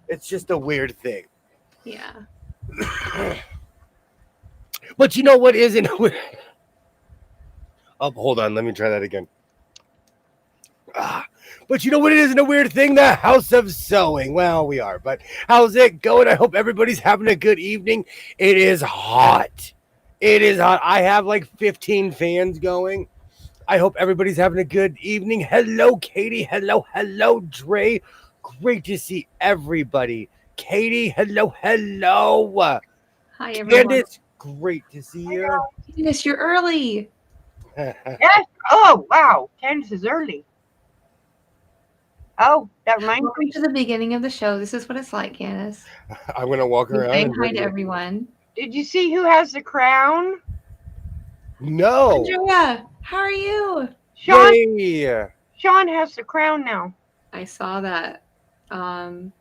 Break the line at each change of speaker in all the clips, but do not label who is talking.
It's just a weird thing.
Yeah.
But you know what isn't a weird? Oh, hold on. Let me try that again. Ah, but you know what? It isn't a weird thing. The House of Sewing. Well, we are, but how's it going? I hope everybody's having a good evening. It is hot. It is hot. I have like 15 fans going. I hope everybody's having a good evening. Hello, Katie. Hello, Dre. Great to see everybody. Katie, hello.
Hi, everyone.
Candace, great to see you.
Yes, you're early.
Yes. Oh, wow. Candace is early. Oh, that reminds
Welcome
me.
to the beginning of the show. This is what it's like, Candace.
I'm gonna walk
You're
around
saying
and
hi to
read.
everyone.
Did you see who has the crown?
No.
Andrea, how are you?
Sean.
Yay.
Sean has the crown now.
I saw that. Um,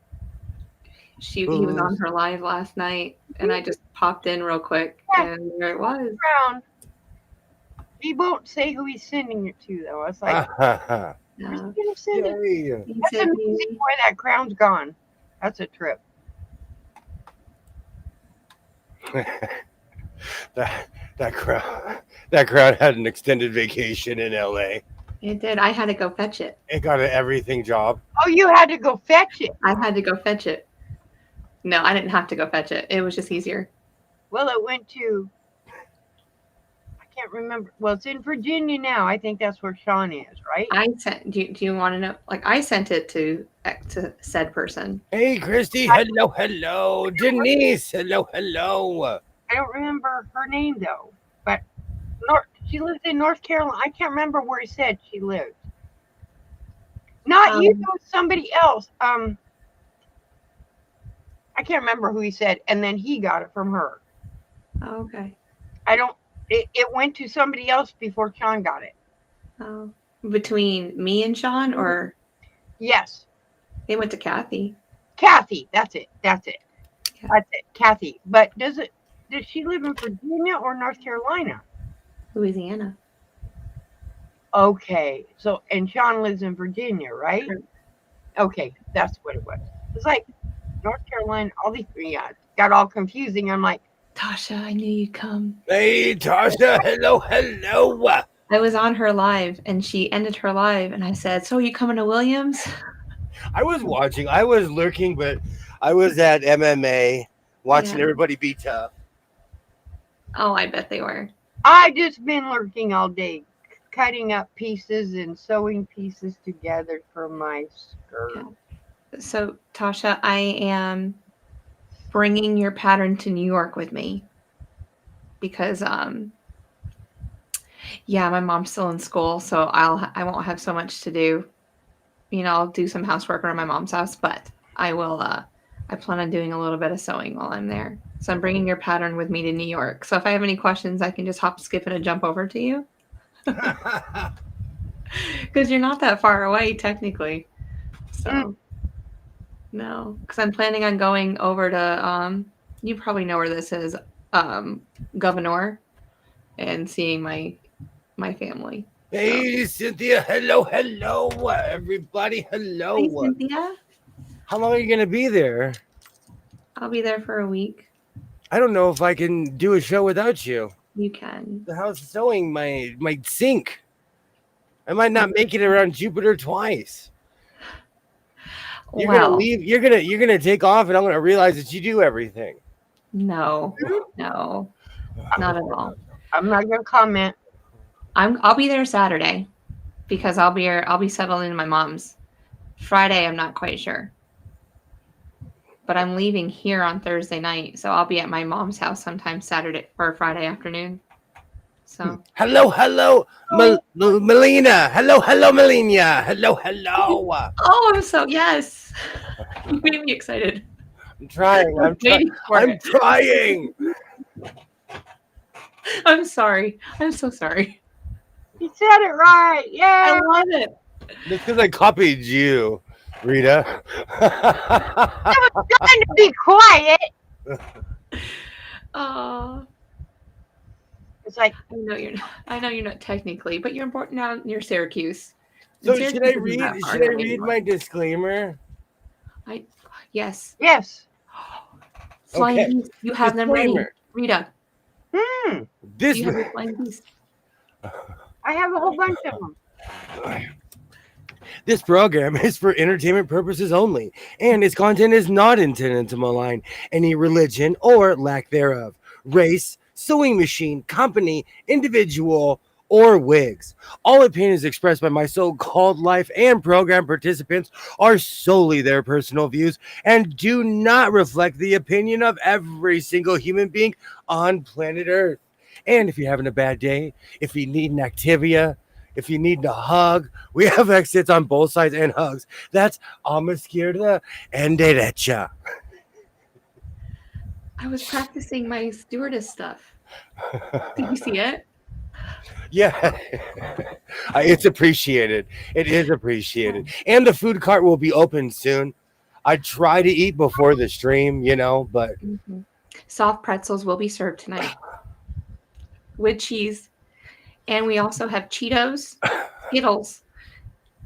he was on her live last night, and I just popped in real quick,
Yeah,
and there it was.
crown. He won't say who he's sending it to, though. It's like, where's he gonna send it?
Yay.
He
That's
said,
amazing where that crown's gone. That's a trip.
that crowd had an extended vacation in LA.
it did. I had to go fetch it.
It got an everything job.
Oh, you had to go fetch it.
I had to go fetch it. No, I didn't have to go fetch it. It was just easier.
Well, it went to, I can't remember. Well, it's in Virginia now. I think that's where Sean is, right?
I sent. Do you want to know? Like, I sent it to said person.
Hey, Christy. Hello. Denise. Hello.
I don't remember her name, though. But she lives in North Carolina. I can't remember where he said she lived. Not you, somebody else. I can't remember who he said, and then he got it from her.
Oh, okay.
It went to somebody else before Sean got it.
Oh, between me and Sean, or
Yes,
they went to Kathy.
Kathy. That's it.
Yeah.
That's it, Kathy. But does she live in Virginia or North Carolina?
Louisiana.
Okay, so and Sean lives in Virginia, right?
Sure.
Okay, that's what it was. It's like North Carolina. All these, yeah, got all confusing. I'm like,
Tasha, I knew you'd come.
Hey, Tasha. Hello.
I was on her live, and she ended her live, and I said, "So are you coming to Williams?"
I was watching. I was lurking, but I was at MMA watching everybody be tough.
Oh, I bet they were.
I just been lurking all day, cutting up pieces and sewing pieces together for my skirt.
Okay. So, Tasha, I am bringing your pattern to New York with me because, yeah, my mom's still in school, so I won't have so much to do. You know, I'll do some housework around my mom's house, but I will. I plan on doing a little bit of sewing while I'm there. So I'm bringing your pattern with me to New York. So if I have any questions, I can just hop, skip, and a jump over to you. Because you're not that far away, technically. So, no. Because I'm planning on going over to, you probably know where this is, Governor, and seeing my family.
Hey, Cynthia. Hello. Everybody. Hello.
Hey, Cynthia.
How long are you going to be there?
I'll be there for a week.
I don't know if I can do a show without you.
You can.
The house of sewing might sink. I might not make it around Jupiter twice. You're gonna leave. You're gonna take off, and I'm gonna realize that you do everything.
No, not at all.
I'm not gonna comment.
I'll be there Saturday because I'll be settling in my mom's. Friday, I'm not quite sure. But I'm leaving here on Thursday night, so I'll be at my mom's house sometime Saturday or Friday afternoon. So
hello, Melina. Hello, Melina. Hello.
Oh, I'm so yes. You made me excited.
I'm trying.
I'm sorry. I'm so sorry.
You said it right. Yeah.
I love it.
Just because I copied you, Rita.
I was trying to be quiet.
Oh.
It's like
I know you're not technically, but you're important now. You're Syracuse.
So should I read my disclaimer?
Yes.
Yes.
Flying
Okay.
bees. You have them ready.
Disclaimer.
Rita,
Hmm.
do
This
you have your flying bees?
I have a whole bunch of them.
This program is for entertainment purposes only, and its content is not intended to malign any religion or lack thereof, race, sewing machine, company, individual, or wigs. All opinions expressed by my so-called life and program participants are solely their personal views and do not reflect the opinion of every single human being on planet Earth. And if you're having a bad day, if you need an Activia, if you need a hug, we have exits on both sides and hugs. That's izquierda and derecha.
I was practicing my stewardess stuff. Did you see it?
Yeah, it's appreciated. It is appreciated. And the food cart will be open soon. I try to eat before the stream, but
Mm-hmm. Soft pretzels will be served tonight with cheese. And we also have Cheetos, Skittles,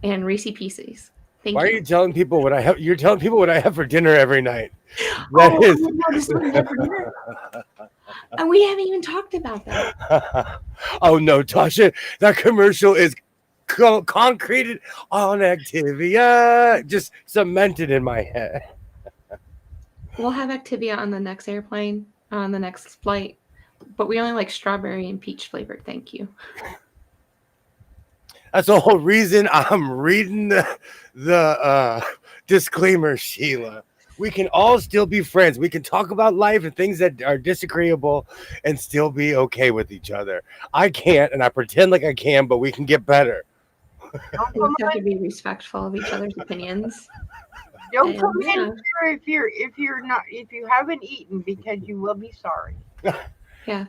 and Reese Pieces. Thank
why are
you.
you telling people what I have? You're telling people what I have for dinner every night.
Oh, I didn't know this is what we have for dinner. And we haven't even talked about that.
Oh no, Tasha, that commercial is concreted on Activia, just cemented in my head.
We'll have Activia on the next airplane, on the next flight, but we only like strawberry and peach flavored. Thank you.
That's the whole reason I'm reading the disclaimer, Sheila. We can all still be friends. We can talk about life and things that are disagreeable and still be okay with each other. I can't, and I pretend like I can, but we can get better.
Don't
We
come
have to
in,
be respectful of each other's opinions.
don't
And,
come
yeah.
in here if you haven't eaten, because you will be sorry.
Yeah.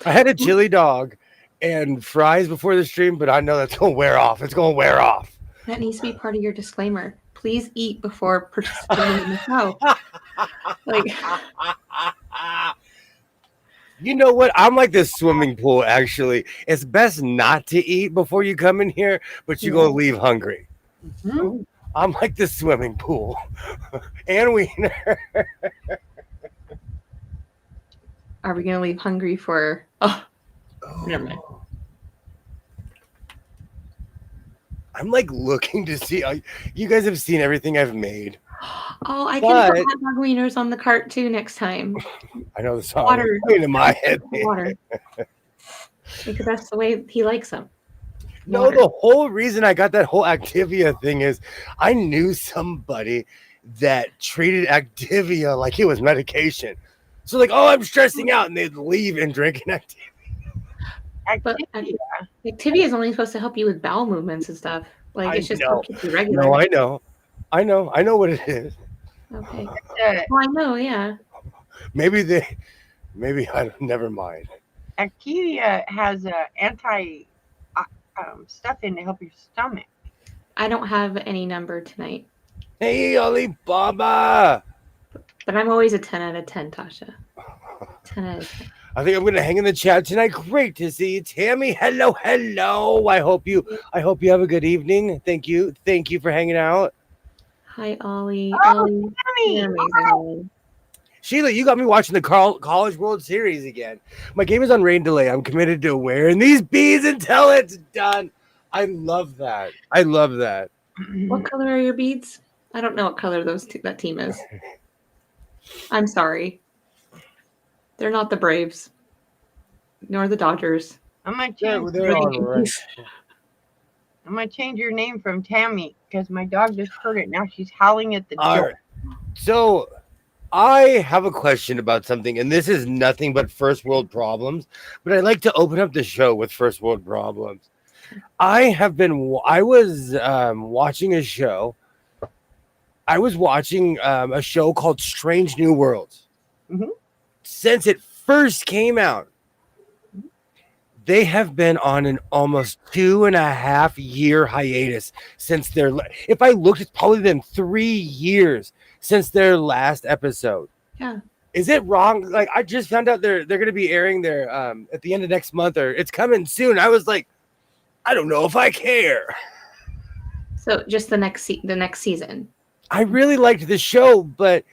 I had a chili dog and fries before the stream, but I know that's going to wear off. It's going to wear off.
That needs to be part of your disclaimer. Please eat before participating in the show. Like,
You know what? I'm like this swimming pool, actually. It's best not to eat before you come in here, but you're going to leave hungry.
Hmm?
I'm like the swimming pool. And wiener.
are we gonna leave hungry for? Oh, never mind.
I'm like looking to see. You guys have seen everything I've made.
Oh, I can
But-
put hot dog wieners on the cart too next time.
I know the song
Water.
is playing in my head.
Water. Because that's the way he likes them.
No,
Water.
the whole reason I got that whole Activia thing is I knew somebody that treated Activia like it was medication. So like, oh, I'm stressing out, and they'd leave and drink an Activia.
But
Activia.
Activia is only supposed to help you with bowel movements and stuff. Like, it's just
know.
to keep you regular.
No, I know what it is.
Okay.
Uh,
Well, I know, yeah.
Maybe I never mind.
Activia has anti stuff in to help your stomach.
I don't have any number tonight.
Hey, Alibaba.
But I'm always a 10 out of 10, Tasha. 10 out of 10.
I think I'm gonna hang in the chat tonight. Great to see you, Tammy. Hello. I hope you have a good evening. Thank you for hanging out.
Hi, Ollie.
Oh,
Ollie,
Tammy!
you're amazing, Ollie.
Sheila, you got me watching the College World Series again. My game is on rain delay. I'm committed to wearing these beads until it's done. I love that.
What color are your beads? I don't know what color that team is. I'm sorry. They're not the Braves, nor the Dodgers.
I'm gonna
They're
change.
on red.
I'm gonna change your name from Tammy because my dog just heard it. Now she's howling at the
All
door.
right. So I have a question about something, and this is nothing but first world problems, but I'd like to open up the show with first world problems. I was watching a show. I was watching a show called Strange New Worlds.
Mhm.
Since it first came out, they have been on an almost 2.5-year hiatus since if I looked, it's probably been 3 years since their last episode.
Yeah.
Is it wrong? Like, I just found out they're going to be airing their at the end of next month, or it's coming soon. I was like, I don't know if I care.
So just the next season.
I really liked the show, but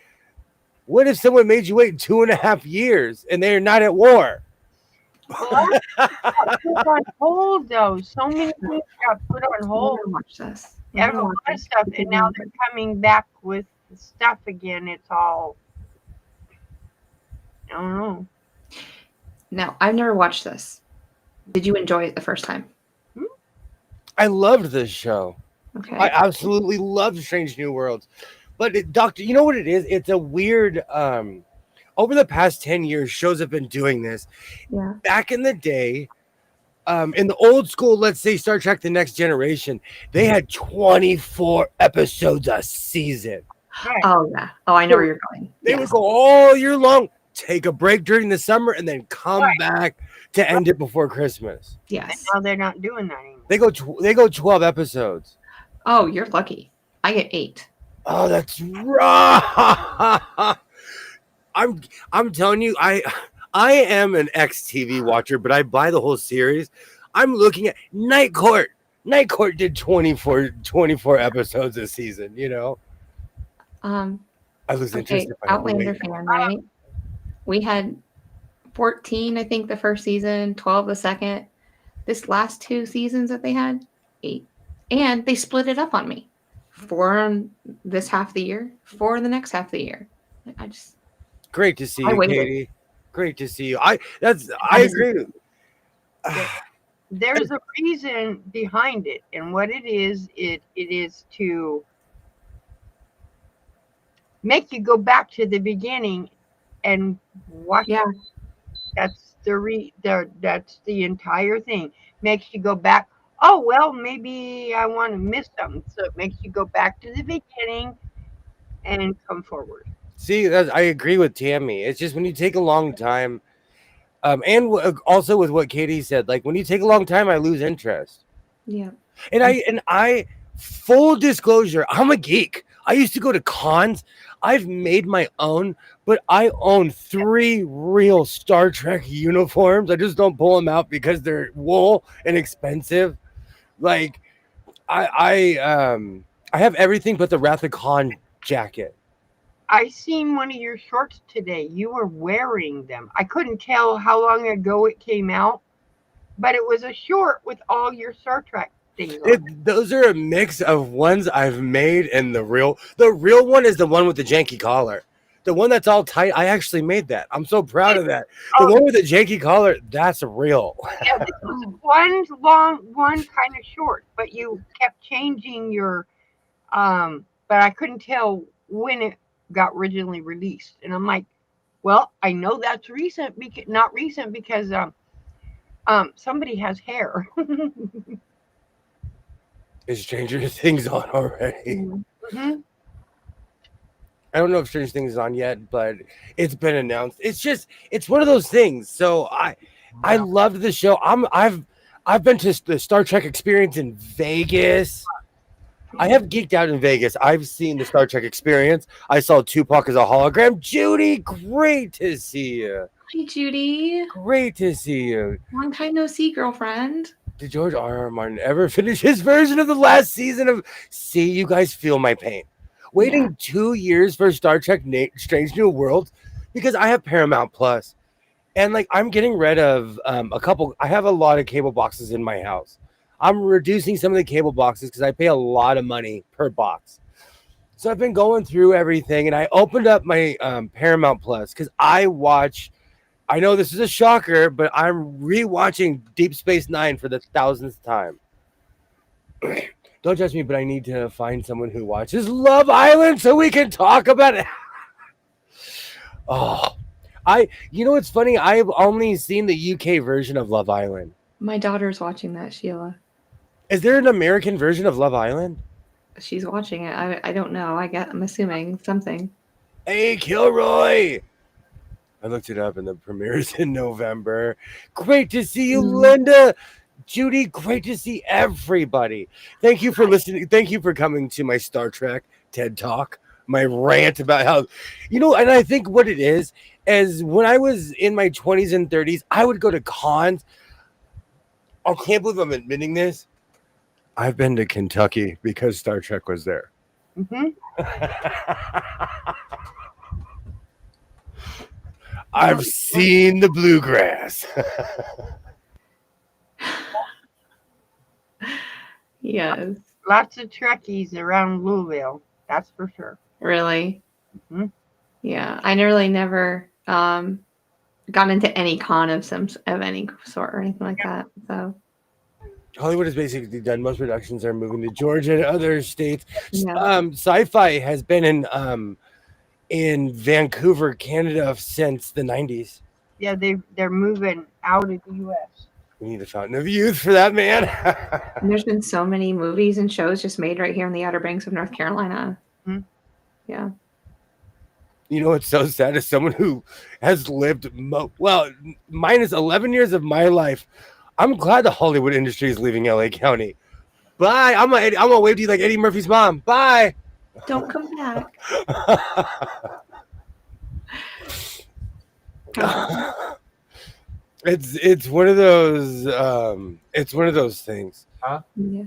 what if someone made you wait 2.5 years and they're not at war?
A lot got put on hold though. So many things got put on
I'm
hold.
gonna watch this. I'm
There's a
gonna
lot
watch
of
this.
stuff, and now they're coming back with stuff again. It's all, I don't know.
Now, I've never watched this. Did you enjoy it the first time?
I loved this show.
Okay.
I absolutely love Strange New Worlds. But Doctor, you know what it is? It's a weird over the past 10 years, shows have been doing this.
Yeah.
Back in the day, in the old school, let's say Star Trek The Next Generation, they had 24 episodes a season.
Right.
Oh yeah. Oh, I know where you're going.
They would go all year long, take a break during the summer, and then come back to end it before Christmas.
And
Yes.
now they're not doing that anymore.
They go 12 episodes.
Oh, you're lucky. I get 8.
Oh, that's right. I'm telling you, I am an ex-TV watcher, but I buy the whole series. I'm looking at Night Court. Night Court did 24 episodes this season, you know. I was
Okay,
interested by
Outlander fan, right? We had 14, I think, the first season, 12 the second. This last 2 seasons that they had, 8. And they split it up on me. 4 on this half of the year, 4 in the next half of the year. I just
Great to see
I
you,
waited.
Katie. Great to see you. I agree.
There's a reason behind it, and what it is to make you go back to the beginning and watch.
Yeah.
That's that's the entire thing. Makes you go back. Oh well, maybe I want to miss something, so it makes you go back to the beginning and come forward.
See, I agree with Tammy. It's just when you take a long time, and also with what Katie said, like when you take a long time, I lose interest.
Yeah.
And I full disclosure, I'm a geek. I used to go to cons. I've made my own, but I own 3 real Star Trek uniforms. I just don't pull them out because they're wool and expensive. Like I have everything but the Wrath of Khan jacket.
I seen one of your shorts today. You were wearing them. I couldn't tell how long ago it came out, but it was a short with all your Star Trek things on it.
Those are a mix of ones I've made and the real one is the one with the janky collar. The one that's all tight, I actually made that. I'm so proud of that. The one with the janky collar, that's real.
Yeah, this was one long, one kind of short, but you kept changing your, but I couldn't tell when it got originally released. And I'm like, well, I know that's recent, not recent because somebody has hair.
Is Stranger Things on already?
Mm-hmm.
I don't know if Stranger Things is on yet, but it's been announced. It's one of those things. So I loved the show. I've been to the Star Trek experience in Vegas. I have geeked out in Vegas. I've seen the Star Trek experience. I saw Tupac as a hologram. Judy, great to see you.
Hi, Judy.
Great to see you.
Long time no see, girlfriend.
Did George R.R. Martin ever finish his version of the last season of See, you guys feel my pain? Waiting 2 years for Star Trek Strange New Worlds because I have Paramount Plus. And like I'm getting rid of I have a lot of cable boxes in my house. I'm reducing some of the cable boxes because I pay a lot of money per box. So I've been going through everything and I opened up my Paramount Plus because I know this is a shocker, but I'm rewatching Deep Space Nine for the 1000th time. Don't judge me, but I need to find someone who watches Love Island so we can talk about it. You know what's funny? I've only seen the UK version of Love Island.
My daughter's watching that, Sheila.
Is there an American version of Love Island?
She's watching it. I don't know. I'm assuming something.
Hey, Kilroy! I looked it up and the premiere's in November. Great to see you, Linda. Judy, great to see everybody. Thank you for listening. Thank you for coming to my Star Trek TED Talk, my rant about how, and I think what it is when I was in my 20s and 30s, I would go to cons. I can't believe I'm admitting this. I've been to Kentucky because Star Trek was there.
Hmm.
I've seen the bluegrass.
Yes.
Lots of Trekkies around Louisville. That's for sure.
Really?
Mhm.
Yeah. I really never got into any con of any sort or anything like that. So
Hollywood is basically done. Most productions are moving to Georgia and other states.
yeah.
Sci-fi has been in Vancouver, Canada since the 90s.
Yeah, they're moving out of the U.S.
We need a fountain of youth for that, man.
And there's been so many movies and shows just made right here in the Outer Banks of North Carolina.
Hmm.
Yeah.
You know what's so sad is someone who has lived minus 11 years of my life. I'm glad the Hollywood industry is leaving LA County. Bye. I'm gonna wave to you like Eddie Murphy's mom. Bye.
Don't come back.
It's one of those things.
Yeah.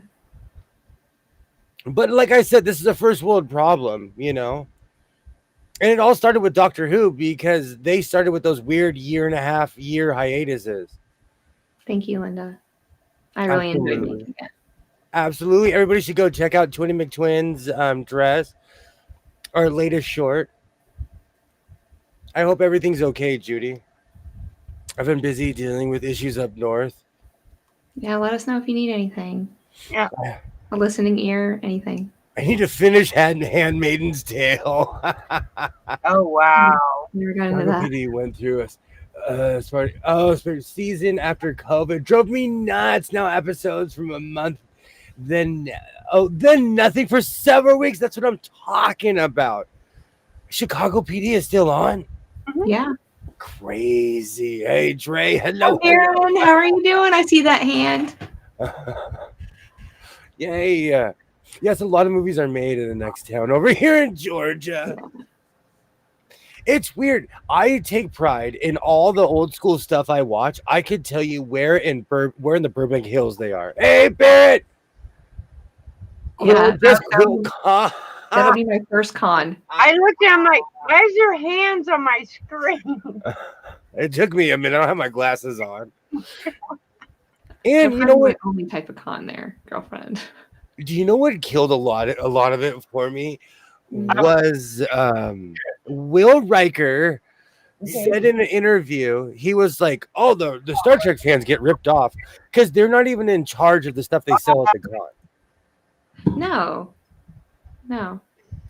But like I said, this is a first world problem, you know. And it all started with Doctor Who because they started with those weird year hiatuses.
Thank you, Linda. I really enjoyed
Absolutely.
making it.
Absolutely. Everybody should go check out Twinny McTwin's dress, our latest short. I hope everything's okay, Judy. I've been busy dealing with issues up north.
Yeah, let us know if you need anything.
Yeah.
A listening ear, anything.
I need to finish Handmaiden's Tale.
Oh wow.
Never got into that.
He went through us. Season after COVID drove me nuts. Now episodes from a month, then nothing for several weeks. That's what I'm talking about. Chicago PD is still on.
Yeah.
Crazy. Hey, Dre. Hello.
Aaron, how are you doing? I see that hand.
Yay. Yes, a lot of movies are made in the next town over here in Georgia. It's weird. I take pride in all the old school stuff I watch. I could tell you where in the Burbank Hills they are. Hey, Barrett.
Yeah,
Cool.
that'll be my first con.
I looked at him like, why is your hands on my screen?
It took me a minute. I don't have my glasses on. And
You're
you know what?
my only type of con there, girlfriend.
Do you know what killed a lot of it for me? Was Will Riker said in an interview, he was like, "Oh, the Star Trek fans get ripped off because they're not even in charge of the stuff they sell at the con."
No.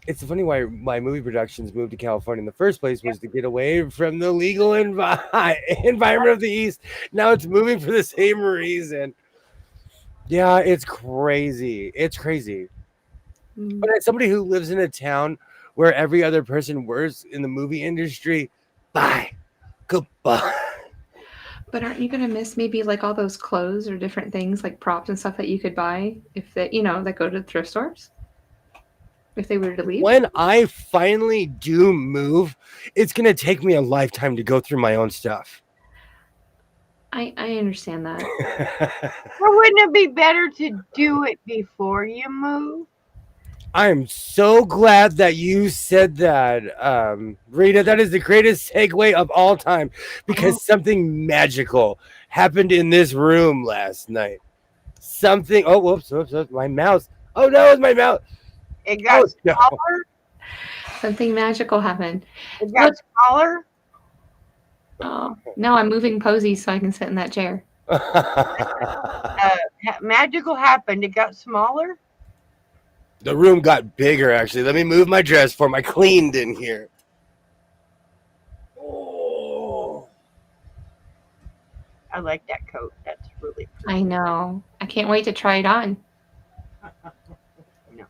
It's funny why movie productions moved to California in the first place was to get away from the legal environment of the East. Now it's moving for the same reason. Yeah, it's crazy. It's crazy. But as somebody who lives in a town where every other person works in the movie industry, bye. Goodbye.
But aren't you going to miss maybe like all those clothes or different things like props and stuff that you could buy if that, that go to thrift stores? If they were to leave?
When I finally do move, it's going to take me a lifetime to go through my own stuff.
I understand that.
Well, wouldn't it be better to do it before you move?
I'm so glad that you said that, Rita. That is the greatest segue of all time because something magical happened in this room last night. Something. Oh, whoops, my mouse. Oh no, it's my mouse.
It got smaller.
Something magical happened.
It got smaller.
Oh no, I'm moving Posey so I can sit in that chair.
Magical happened. It got smaller.
The room got bigger, actually. Let me move my dress form. I cleaned in here. Oh.
I like that coat. That's really pretty.
I know. I can't wait to try it on.
No.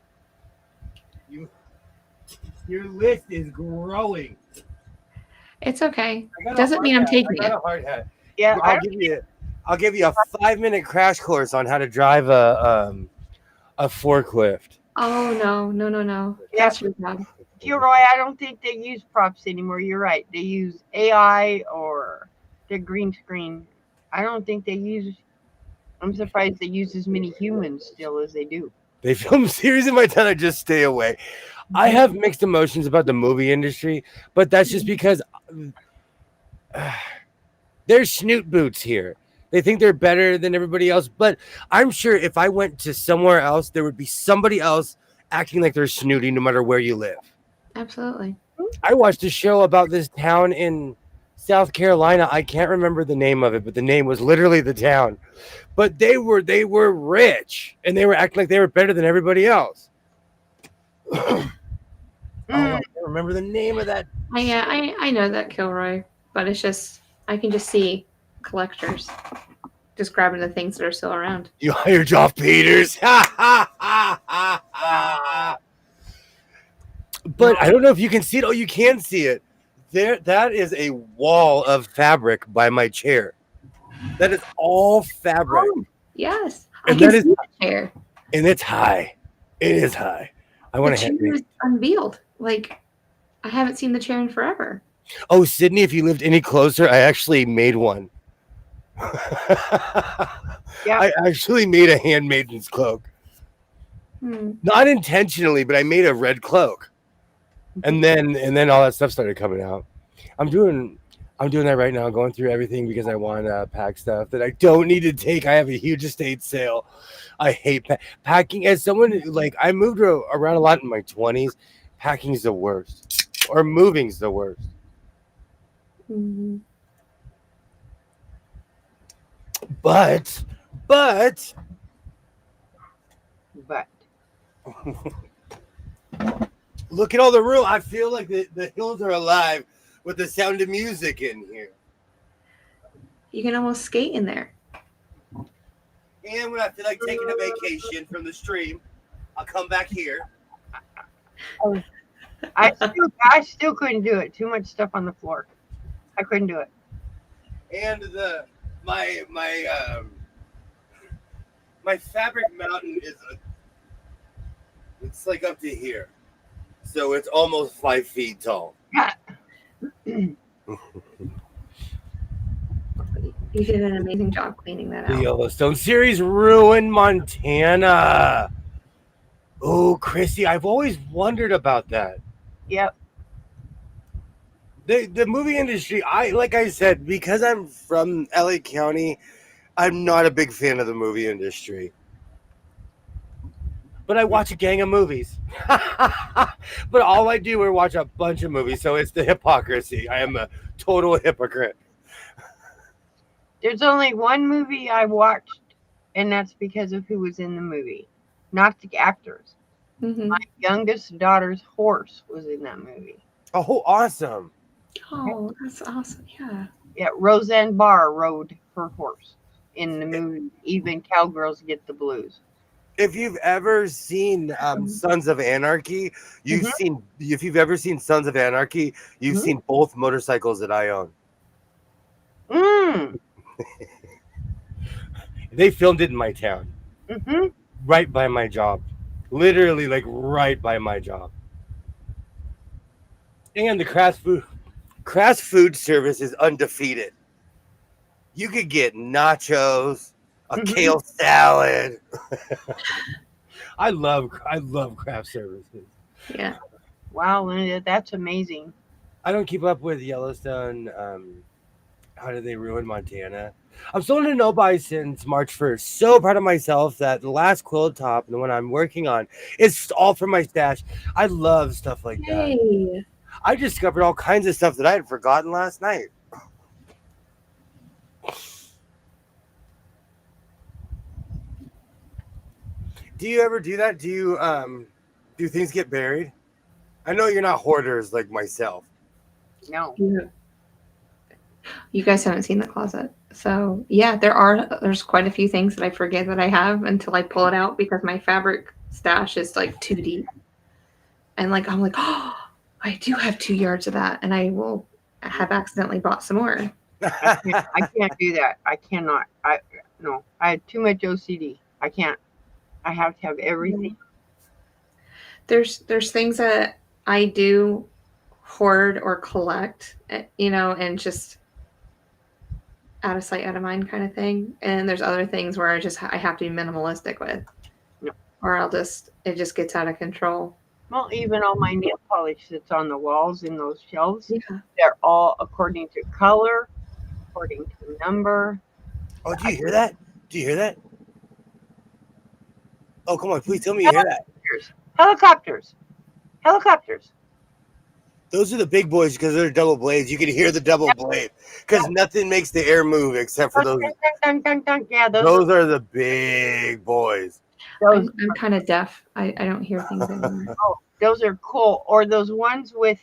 Your list is growing.
It's okay. Doesn't mean I'm taking it.
A hard hat.
Yeah,
I'll give you a 5-minute crash course on how to drive a forklift.
Oh no.
Yeah.
That's your job.
Gilroy, I don't think they use props anymore. You're right. They use AI or the green screen. I don't think they use. I'm surprised they use as many humans still as they do.
They film series in my town. I just stay away. I have mixed emotions about the movie industry, but that's just because there's snoot boots here. They think they're better than everybody else, but I'm sure if I went to somewhere else, there would be somebody else acting like they're snooty no matter where you live.
Absolutely.
I watched a show about this town in South Carolina. I can't remember the name of it, but the name was literally the town. But they were rich and they were acting like they were better than everybody else. Oh, I can't remember the name of that.
I know that, Kilroy, but it's just I can just see collectors just grabbing the things that are still around.
You hired Joff Peters. Ha ha ha ha ha. But I don't know if you can see it. Oh, you can see it. There, that is a wall of fabric by my chair. That is all fabric.
Oh, yes,
And
I can
that is-
see the chair.
And it's high. It is high. I want
The
to
chair is unveiled. Like I haven't seen the chair in forever.
Oh, Sydney, if you lived any closer, I actually made one.
Yeah.
I actually made a handmaiden's cloak. Not intentionally, but I made a red cloak. And then all that stuff started coming out. I'm doing that right now, going through everything because I want to pack stuff that I don't need to take. I have a huge estate sale. I hate packing. As someone like I moved around a lot in my 20s, packing's the worst, or moving's the worst.
Mm-hmm.
But look at all the room. I feel like the hills are alive with the sound of music in here.
You can almost skate in there.
And when I feel like taking a vacation from the stream, I'll come back here.
I still couldn't do it. Too much stuff on the floor. I couldn't do it.
And my fabric mountain it's like up to here, so it's almost 5 feet tall.
You did an amazing job cleaning that
The
out.
Yellowstone series ruined Montana. Oh, Chrissy, I've always wondered about that.
Yep.
The movie industry, like I said, because I'm from LA County, I'm not a big fan of the movie industry. But I watch a gang of movies. But all I do is watch a bunch of movies, so it's the hypocrisy. I am a total hypocrite.
There's only one movie I watched, and that's because of who was in the movie, not the actors.
Mm-hmm.
My youngest daughter's horse was in that movie.
Oh, awesome.
Oh, that's awesome. Yeah.
Yeah, Roseanne Barr rode her horse in the movie. Even Cowgirls Get the Blues.
If you've ever seen Sons of Anarchy, if you've ever seen Sons of Anarchy, you've seen both motorcycles that I own. They filmed it in my town, right by my job, literally like right by my job. And the Kraft food service is undefeated. You could get nachos, a kale salad. I love craft services.
Yeah.
Wow, that's amazing.
I don't keep up with Yellowstone. How did they ruin Montana? I'm still in a no-buy since March 1st. So proud of myself that the last quilt top and the one I'm working on is all from my stash. I love stuff like that.
Hey.
I discovered all kinds of stuff that I had forgotten last night. Do you ever do that? Do you do things get buried? I know you're not hoarders like myself.
No.
You guys haven't seen the closet. So yeah, there's quite a few things that I forget that I have until I pull it out because my fabric stash is like too deep. And like I'm like, oh, I do have 2 yards of that, and I will have accidentally bought some more.
I can't do that. I cannot. I have too much OCD. I can't. I have to have everything.
There's things that I do hoard or collect, and just out of sight, out of mind kind of thing. And there's other things where I have to be minimalistic with. or it just gets out of control.
Well, even all my nail polish that's on the walls in those shelves,
Yeah.
they're all according to color, according to number.
Oh, do you hear that? Do you hear that? Oh, come on, please tell me you hear that.
Helicopters. Helicopters.
Those are the big boys because they're double blades. You can hear the double blade because nothing makes the air move except for those.
Dun, dun, dun. Yeah,
Those are the big boys.
those,
I'm kind of deaf. I don't hear things anymore.
those are cool. Or those ones with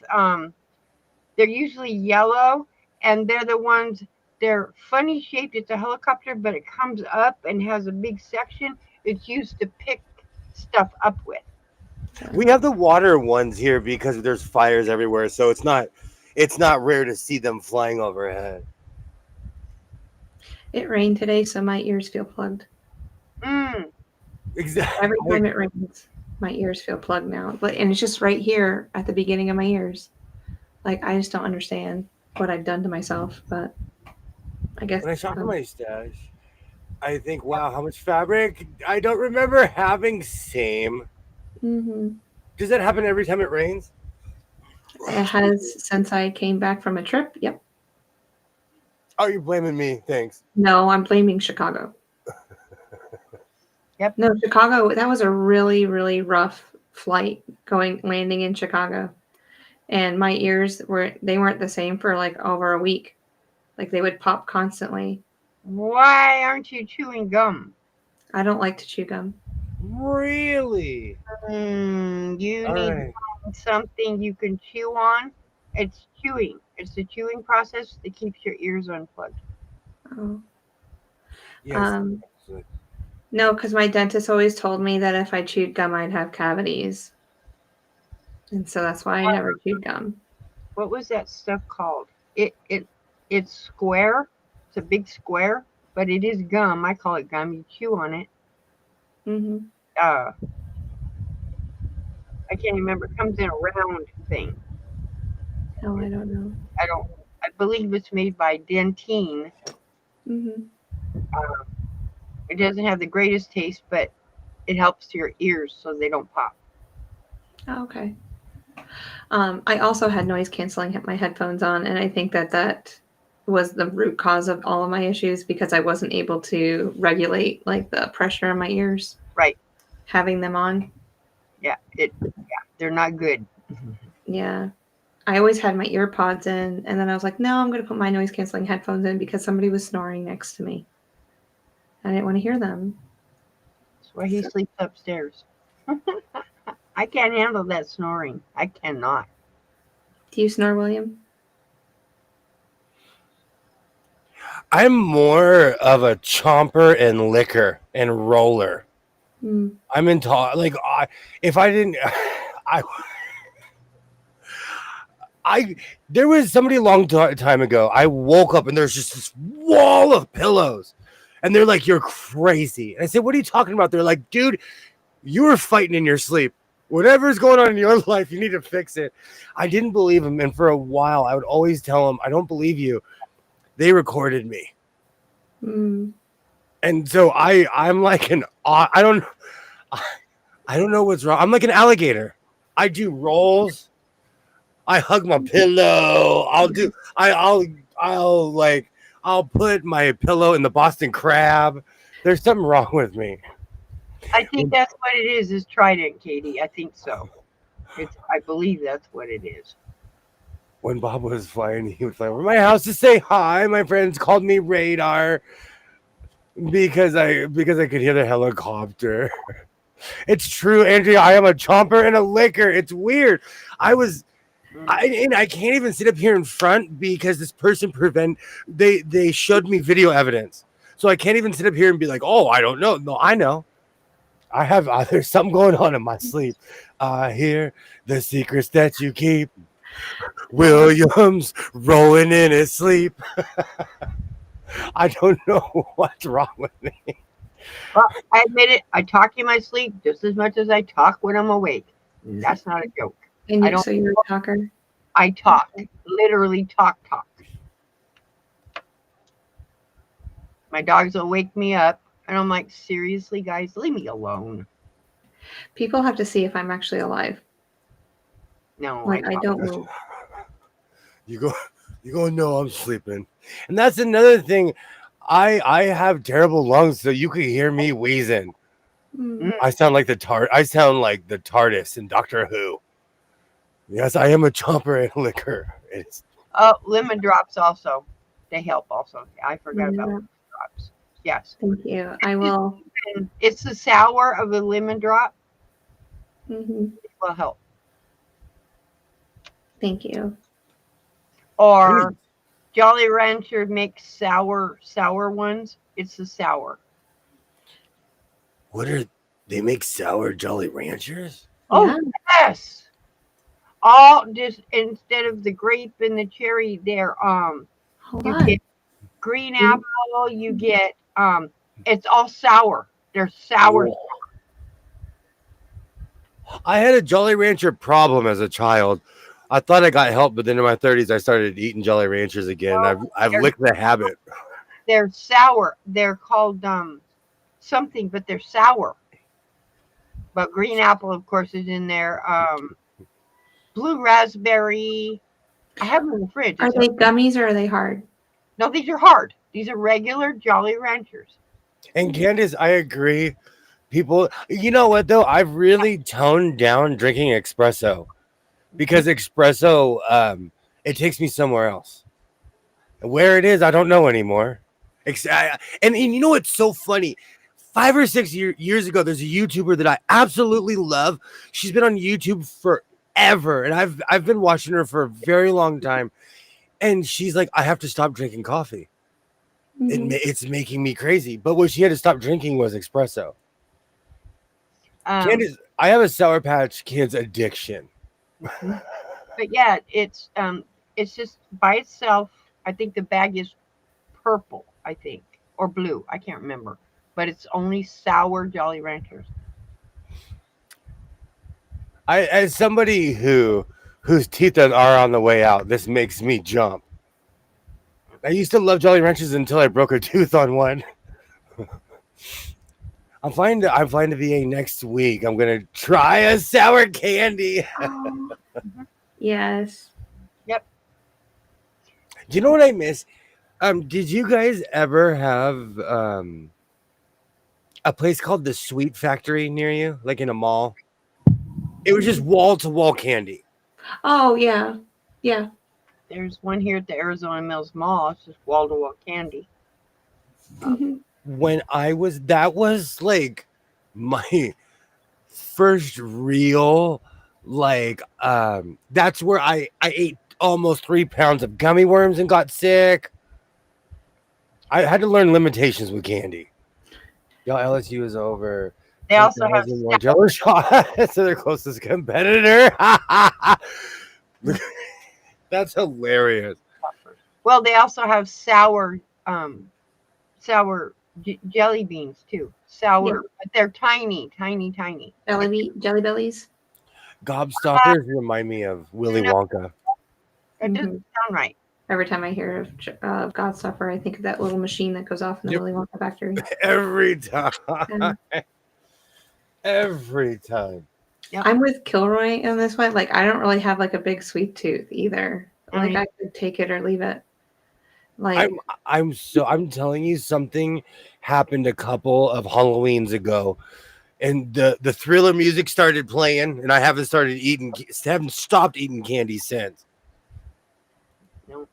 they're usually yellow, and they're the ones. They're funny shaped. It's a helicopter, but it comes up and has a big section. It's used to pick stuff up with.
We have the water ones here because there's fires everywhere, so it's not rare to see them flying overhead.
It rained today, so my ears feel plugged.
Mm.
Exactly.
Every time it rains, my ears feel plugged now. And it's just right here at the beginning of my ears. Like, I just don't understand what I've done to myself, but I guess
When I shop for my stash, I think, wow, how much fabric? I don't remember having same.
Mm-hmm.
Does that happen every time it rains?
It has since I came back from a trip. Yep.
Are you blaming me? Thanks.
No, I'm blaming Chicago.
Yep.
No, Chicago, that was a really, really rough flight landing in Chicago. And my ears weren't the same for like over a week. Like they would pop constantly.
Why aren't you chewing gum?
I don't like to chew gum.
Really?
You
All
need
right.
something you can chew on. It's chewing. It's the chewing process that keeps your ears unplugged.
Oh.
Yes.
No, because my dentist always told me that if I chewed gum, I'd have cavities. And so that's why I never chewed gum.
What was that stuff called? It's square. It's a big square, but it is gum. I call it gum. You chew on it.
Mm-hmm.
I can't remember. It comes in a round thing.
Oh, I don't know.
I believe it's made by Dentine.
Mm-hmm.
It doesn't have the greatest taste, but it helps your ears so they don't pop.
Oh, okay. I also had noise canceling my headphones on, and I think that was the root cause of all of my issues because I wasn't able to regulate like the pressure in my ears.
Right.
Having them on.
Yeah. They're not good.
Yeah. I always had my ear pods in, and then I was like, no, I'm going to put my noise canceling headphones in because somebody was snoring next to me. I didn't want to hear them.
That's why he sleeps upstairs. I can't handle that snoring. I cannot.
Do you snore, William?
I'm more of a chomper and licker and roller.
Mm.
I'm into like if I didn't, I there was somebody a long time ago. I woke up and there's just this wall of pillows, and they're like, "You're crazy." And I said, "What are you talking about?" They're like, "Dude, you were fighting in your sleep. Whatever's going on in your life, you need to fix it." I didn't believe him, and for a while, I would always tell him, "I don't believe you." They recorded me.
Mm.
And so I'm like I don't know what's wrong. I'm like an alligator. I do rolls. I hug my pillow. I'll put my pillow in the Boston Crab. There's something wrong with me.
I think that's what it is Trident, Katie. I think so. I believe that's what it is.
When Bob was flying, he would fly over my house to say hi. My friends called me Radar because I could hear the helicopter. It's true, Andrea. I am a chomper and a licker. It's weird. I can't even sit up here in front because this person they showed me video evidence. So I can't even sit up here and be like, "Oh, I don't know." No, I know. I have there's something going on in my sleep. I hear the secrets that you keep. Williams rolling in his sleep. I don't know what's wrong with me.
Well, I admit it. I talk in my sleep just as much as I talk when I'm awake. That's not a joke.
So you're a talker?
I talk. Literally talk. My dogs will wake me up, and I'm like, seriously, guys, leave me alone.
People have to see if I'm actually alive.
No,
Like I don't move.
You go. No, I'm sleeping, and that's another thing. I have terrible lungs, so you could hear me wheezing.
Mm.
I sound like I sound like the TARDIS in Doctor Who. Yes, I am a chomper and liquor. It's
lemon drops also. They help also. I forgot about
Yeah.
lemon drops. Yes.
Thank you. I will.
And it's the sour of the lemon drop.
Mhm.
It will help.
Thank you.
Or Jolly Rancher makes sour ones. It's the sour.
what are they make sour Jolly Ranchers?
Oh
Yeah.
yes. All just instead of the grape and the cherry, they're
Hold
you
on.
get green apple, you get it's all sour. They're sour.
Whoa. I had a Jolly Rancher problem as a child. I thought I got help, but then in my 30s I started eating Jolly Ranchers again. I've licked the habit.
They're sour. They're called something, but they're sour. But green apple, of course, is in there. Blue raspberry. I have them in the fridge.
Are they gummies or are they hard?
No, these are hard. These are regular Jolly Ranchers.
And Candace, I agree. People, you know what though? I've really toned down drinking espresso because espresso, it takes me somewhere else. Where it is, I don't know anymore. And you know what's so funny? 5 or 6 years ago, there's a YouTuber that I absolutely love. She's been on YouTube forever, and I've been watching her for a very long time. And she's like, I have to stop drinking coffee.
Mhm.
It's making me crazy. But what she had to stop drinking was espresso. Candace, I have a Sour Patch Kids addiction.
But yeah, it's just by itself. I think the bag is purple, I think, or blue. I can't remember. But it's only sour Jolly Ranchers.
As somebody whose teeth are on the way out, this makes me jump. I used to love Jolly Ranchers until I broke a tooth on one. I'm flying to VA next week. I'm gonna try a sour candy.
Oh. Yes.
Yep.
Do you know what I miss? Did you guys ever have a place called the Sweet Factory near you, like in a mall? It was just wall to wall candy.
Oh yeah. Yeah.
There's one here at the Arizona Mills Mall. It's just wall to wall candy.
Mhm.
When that was like my first real that's where I ate almost 3 pounds of gummy worms and got sick. I had to learn limitations with candy. Y'all, LSU is over.
They also have
10,000 more Jello shots to their closest competitor. That's hilarious.
well, they also have sour jelly beans too. Sour, but they're tiny.
Jelly bellies.
Gobstoppers remind me of Willy Wonka.
That doesn't sound right.
Every time I hear of Godstopper, I think of that little machine that goes off in the Willy Wonka factory.
Every time. Every time.
Yep.
I'm with Kilroy in this one. Like, I don't really have like a big sweet tooth either. Like, I could take it or leave it. Like,
I'm telling you, something happened a couple of Halloweens ago, and the Thriller music started playing, and I haven't stopped eating candy since.
Nope.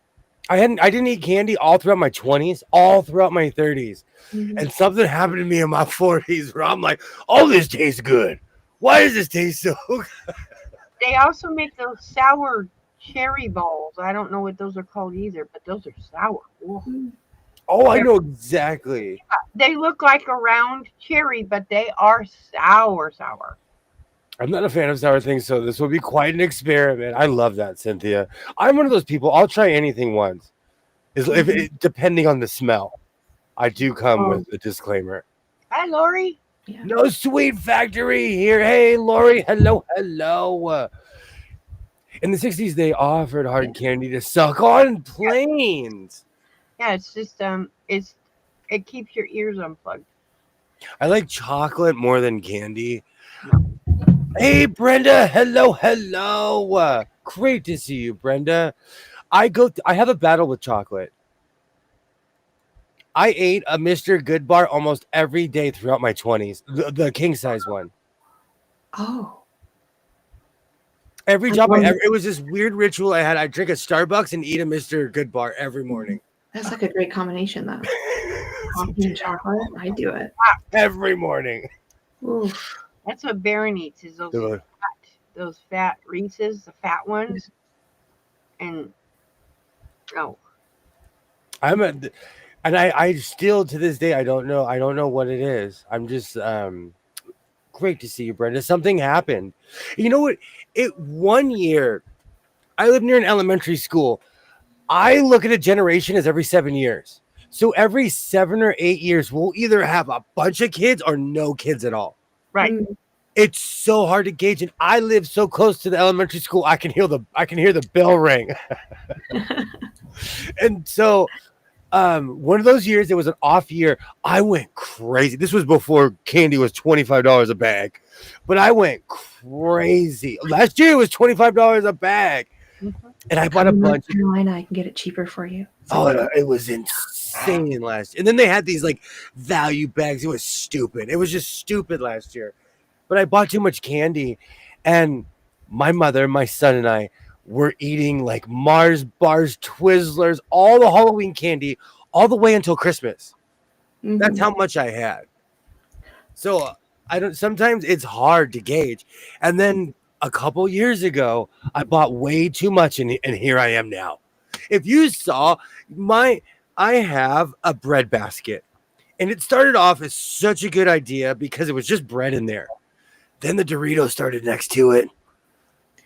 I didn't eat candy all throughout my 20s, all throughout my 30s. And something happened to me in my 40s where I'm like, oh, this tastes good. Why does this taste so good?
They also make those sour cherry balls. I don't know what those are called either, but those are sour. Ooh.
Oh, I know exactly.
Yeah, they look like a round cherry, but they are sour.
I'm not a fan of sour things, so this will be quite an experiment. I love that, Cynthia. I'm one of those people. I'll try anything once, depending on the smell. I do come with a disclaimer.
Hi, Lori.
Yeah.
No Sweet Factory here. Hey, Lori. Hello. In the 60s, they offered hard candy to suck on planes.
Yeah, it's just it keeps your ears unplugged.
I like chocolate more than candy. Hey, Brenda. Hello. Great to see you, Brenda. I have a battle with chocolate. I ate a Mr. Good bar almost every day throughout my 20s, the king size one.
Oh,
Every
I
job
love
it was this weird ritual I had. I drink a Starbucks and eat a Mr. Good bar every morning.
that's like a great combination, though. Coffee and chocolate. I do it.
Every morning.
Oof.
That's what Baron eats. Is those fat Reese's, the fat ones, and oh,
And I still to this day I don't know what it is. I'm just great to see you, Brenda. Something happened. You know what? It 1 year I lived near an elementary school. I look at a generation as every 7 years. So every 7 or 8 years, we'll either have a bunch of kids or no kids at all.
right.
Mm.
It's so hard to gauge, and I live so close to the elementary school. I can hear the bell ring, and so one of those years, it was an off year. I went crazy. This was before candy was $25 a bag, but I went crazy. Last year it was $25 a bag, and I bought a
Come to North
bunch.
Carolina, I can get it cheaper for you.
Oh, it was insane last year. And then they had these like value bags. It was stupid. It was just stupid last year. But I bought too much candy, and my mother, my son, and I were eating like Mars bars, Twizzlers, all the Halloween candy, all the way until Christmas. That's how much I had. So I don't. Sometimes it's hard to gauge. And then a couple years ago, I bought way too much, and here I am now. If you saw I have a bread basket, and it started off as such a good idea because it was just bread in there. Then the Doritos started next to it.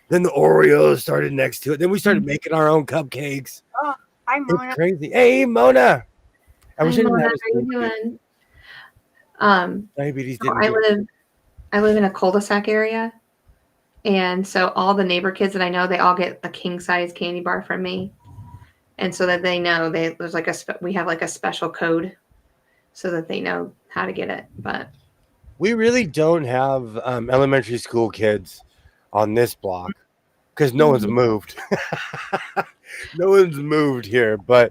Then the Oreos started next to it. Then we started making our own cupcakes.
Oh, hi, Mona.
It's crazy. Hey, Mona. I wish I didn't
Mona,
have
how you doing?
diabetes.
So
Didn't
I live in a cul-de-sac area, and so all the neighbor kids that I know, they all get a king size candy bar from me, and so that they know there's like we have like a special code, so that they know how to get it. But
we really don't have elementary school kids on this block because no one's moved. No one's moved here, but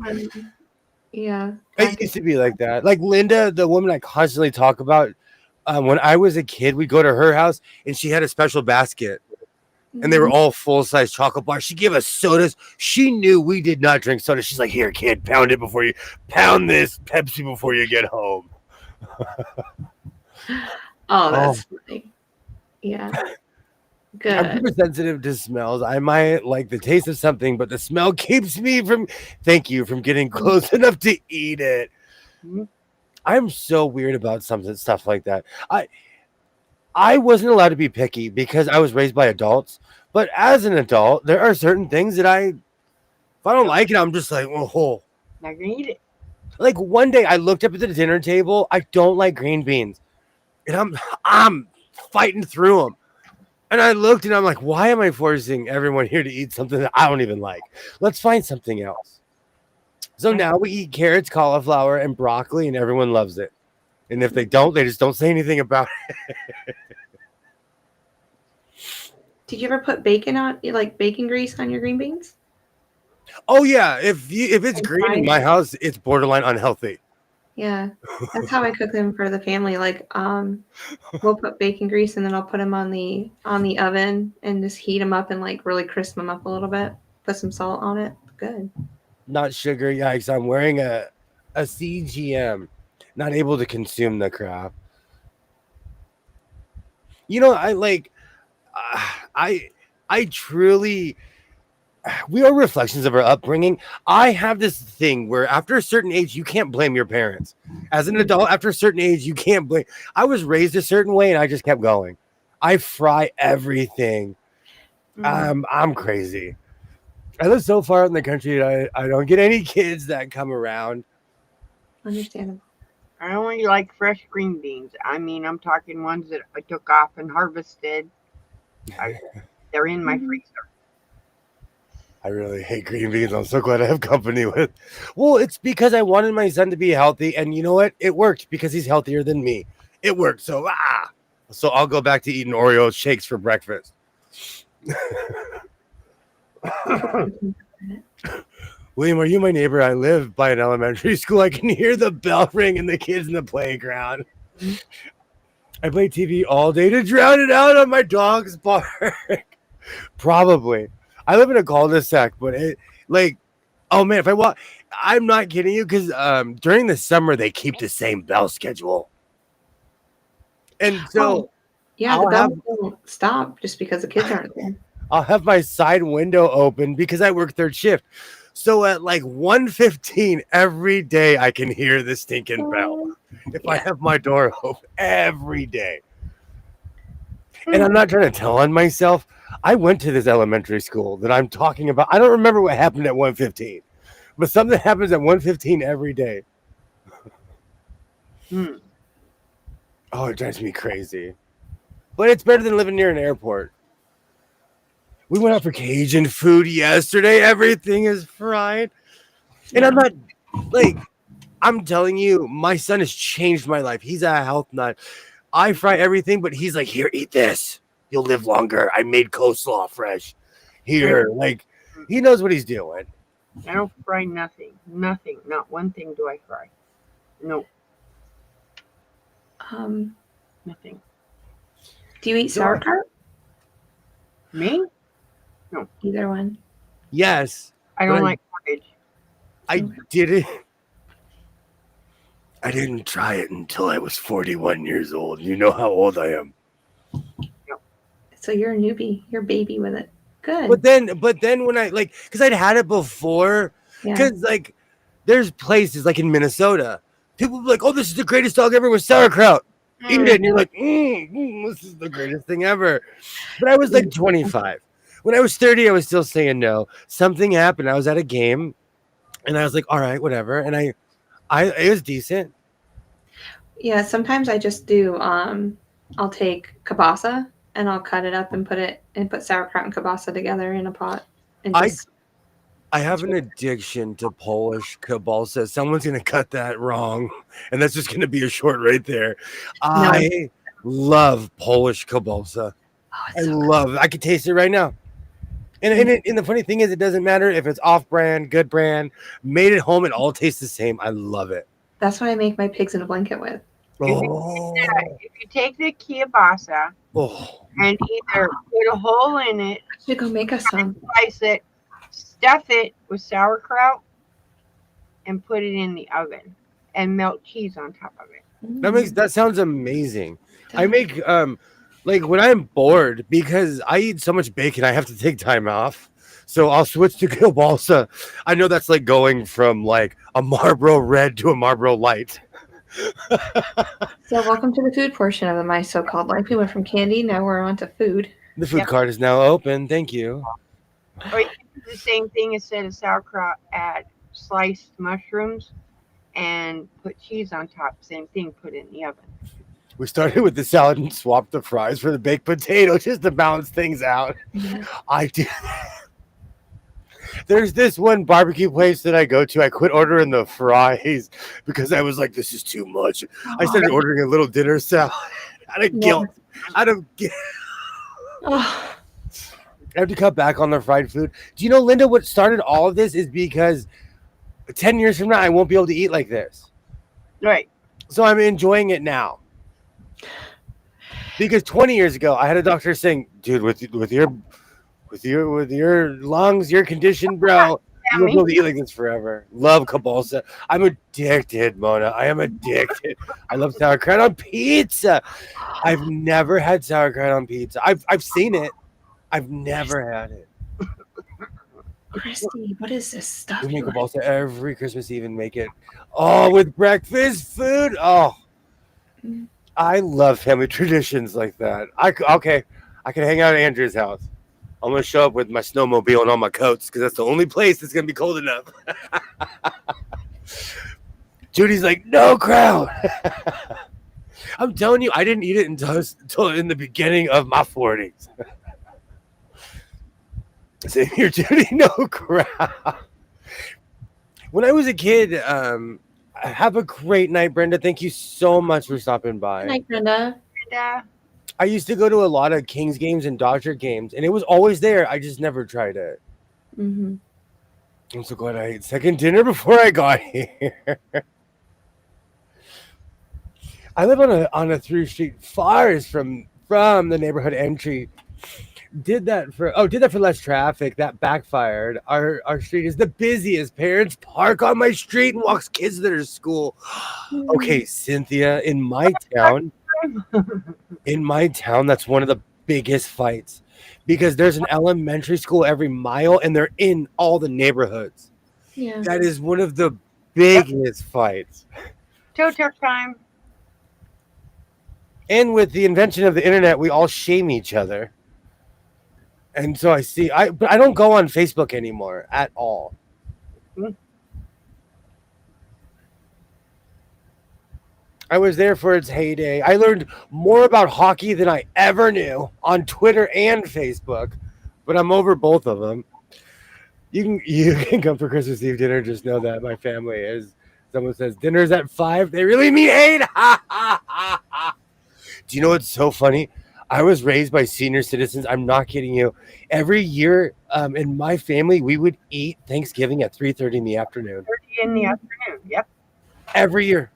yeah,
it used to be like that. Like Linda, the woman I constantly talk about, when I was a kid, we'd go to her house and she had a special basket and they were all full-size chocolate bars. She gave us sodas. She knew we did not drink soda. She's like, here, kid, pound this Pepsi before you get home.
Oh, that's funny. Yeah. Good.
I'm super sensitive to smells. I might like the taste of something, but the smell keeps me from getting close enough to eat it. I'm so weird about stuff like that. I wasn't allowed to be picky because I was raised by adults. But as an adult, there are certain things that if I don't like it, I'm just like, oh.
Not gonna eat it.
Like one day I looked up at the dinner table. I don't like green beans. And I'm fighting through them. And I looked and I'm like, why am I forcing everyone here to eat something that I don't even like? Let's find something else. So now we eat carrots, cauliflower, and broccoli, and everyone loves it. And if they don't, they just don't say anything about it.
Did you ever put bacon grease on your green beans?
Oh yeah, if it's green in my house, it's borderline unhealthy.
Yeah, that's how I cook them for the family. Like, we'll put bacon grease and then I'll put them on the oven and just heat them up and like really crisp them up a little bit. Put some salt on it. Good.
Not sugar, yikes! I'm wearing a CGM, not able to consume the crap. You know, I truly. We are reflections of our upbringing. I have this thing where after a certain age, you can't blame your parents. As an adult, after a certain age, you can't blame. I was raised a certain way and I just kept going. I fry everything. I'm crazy. I live so far out in the country that I don't get any kids that come around.
Understandable.
I only like fresh green beans. I mean, I'm talking ones that I took off and harvested. They're in my freezer.
I really hate green beans. I'm so glad I have company with. Well, it's because I wanted my son to be healthy, and you know what? It worked because he's healthier than me. It worked. So So I'll go back to eating Oreo shakes for breakfast. William, are you my neighbor? I live by an elementary school. I can hear the bell ring and the kids in the playground. I play TV all day to drown it out on my dog's bark. Probably. I live in a cul-de-sac, but it like, oh man, if I walk, I'm not kidding you, because during the summer they keep the same bell schedule, and so
Yeah,
I'll
the bells
have-
don't stop just because the kids aren't there.
I'll have my side window open because I work third shift. So at like 1:15 every day, I can hear the stinking bell if I
Yeah.
have my door open every day. And I'm not trying to tell on myself. I went to this elementary school that I'm talking about. I don't remember what happened at 1:15, but something happens at 1:15 every day.
Hmm.
Oh, it drives me crazy. But it's better than living near an airport. We went out for Cajun food yesterday. Everything is fried. And I'm not like, I'm telling you, my son has changed my life. He's a health nut. I fry everything, but he's like, here, eat this. You'll live longer. I made coleslaw fresh. Here, like, he knows what he's doing.
I don't fry nothing. Nothing. Not one thing do I fry. No, nothing.
Do you eat sauerkraut?
Me?
Either one.
Yes,
I don't
Right.
like cabbage.
I didn't. I didn't try it until I was 41 years old. You know how old I am.
So you're a newbie. You're a baby with it. Good.
But then when I like, because I'd had it before,
Yeah.
because like, there's places like in Minnesota, people be like, "Oh, this is the greatest dog ever with sauerkraut." Eat it, and you're like, "This is the greatest thing ever." But I was like 25. When I was 30, I was still saying no. Something happened. I was at a game, and I was like, "All right, whatever." And I it was decent.
Yeah, sometimes I just do I'll take kielbasa and I'll cut it up and put sauerkraut and kielbasa together in a pot and just
I have an addiction to Polish kielbasa. Someone's gonna cut that wrong, and that's just gonna be a short right there. I love Polish kielbasa.
oh,
I
it's so good.
love it. I can taste it right now. And the funny thing is, it doesn't matter if it's off brand, good brand, made at home. It all tastes the same. I love it.
That's what I make my pigs in a blanket with.
Oh,
If you take the kielbasa
oh.
and either put a hole in it,
I should go make us some.
slice it, stuff it with sauerkraut, and put it in the oven, and melt cheese on top of it.
That sounds amazing. I make like when I'm bored, because I eat so much bacon, I have to take time off. So I'll switch to kielbasa. I know that's like going from like a Marlboro Red to a Marlboro Light.
So welcome to the food portion of my so-called life. We went from candy, now we're on to food.
The food
Yep.
cart is now open. Thank you.
Or you can do the same thing instead of sauerkraut, add sliced mushrooms and put cheese on top. Same thing, put it in the oven.
We started with the salad and swapped the fries for the baked potato just to balance things out.
Yeah.
I did. There's this one barbecue place that I go to. I quit ordering the fries because I was like, this is too much. I started ordering a little dinner salad out of guilt. Out of guilt.
Oh,
I have to cut back on the fried food. Do you know, Linda, what started all of this is because 10 years from now, I won't be able to eat like this.
Right.
So I'm enjoying it now. Because 20 years ago, I had a doctor saying, dude, with your lungs, your condition, bro,
Yeah,
you'll
me
be able to eat like this forever. Love kielbasa. I'm addicted, Mona. I am addicted. I love sauerkraut on pizza. I've never had sauerkraut on pizza. I've seen it. I've never had it.
Christy, what is this stuff?
We make
you
kielbasa every Christmas Eve and make it all with breakfast food. Oh,
Mm.
I love family traditions like that. I can hang out at Andrew's house. I'm gonna show up with my snowmobile and all my coats because that's the only place that's gonna be cold enough. Judy's like, no crowd. I'm telling you, I didn't eat it until in the beginning of my 40s. Same here, Judy. No crowd. When I was a kid, have a great night, Brenda. Thank you so much for stopping by.
Good night, Brenda.
And,
I used to go to a lot of Kings games and Dodger games, and it was always there. I just never tried it.
Mm-hmm.
I'm so glad I ate second dinner before I got here. I live on a through street far from the neighborhood entry. Did that for less traffic. That backfired. Our street is the busiest. Parents park on my street and walks kids to their school. Okay, Cynthia, in my town, that's one of the biggest fights because there's an elementary school every mile and they're in all the neighborhoods.
Yeah.
That is one of the biggest fights.
Tow truck time.
And with the invention of the internet, we all shame each other. And so but I don't go on Facebook anymore at all.
Mm.
I was there for its heyday. I learned more about hockey than I ever knew on Twitter and Facebook, but I'm over both of them. You can come for Christmas Eve dinner. Just know that my family is. Someone says dinner's at 5. They really mean 8. Do you know what's so funny? I was raised by senior citizens. I'm not kidding you. Every year, in my family, we would eat Thanksgiving at 3:30 in the afternoon.
30 in the afternoon. Yep.
Every year.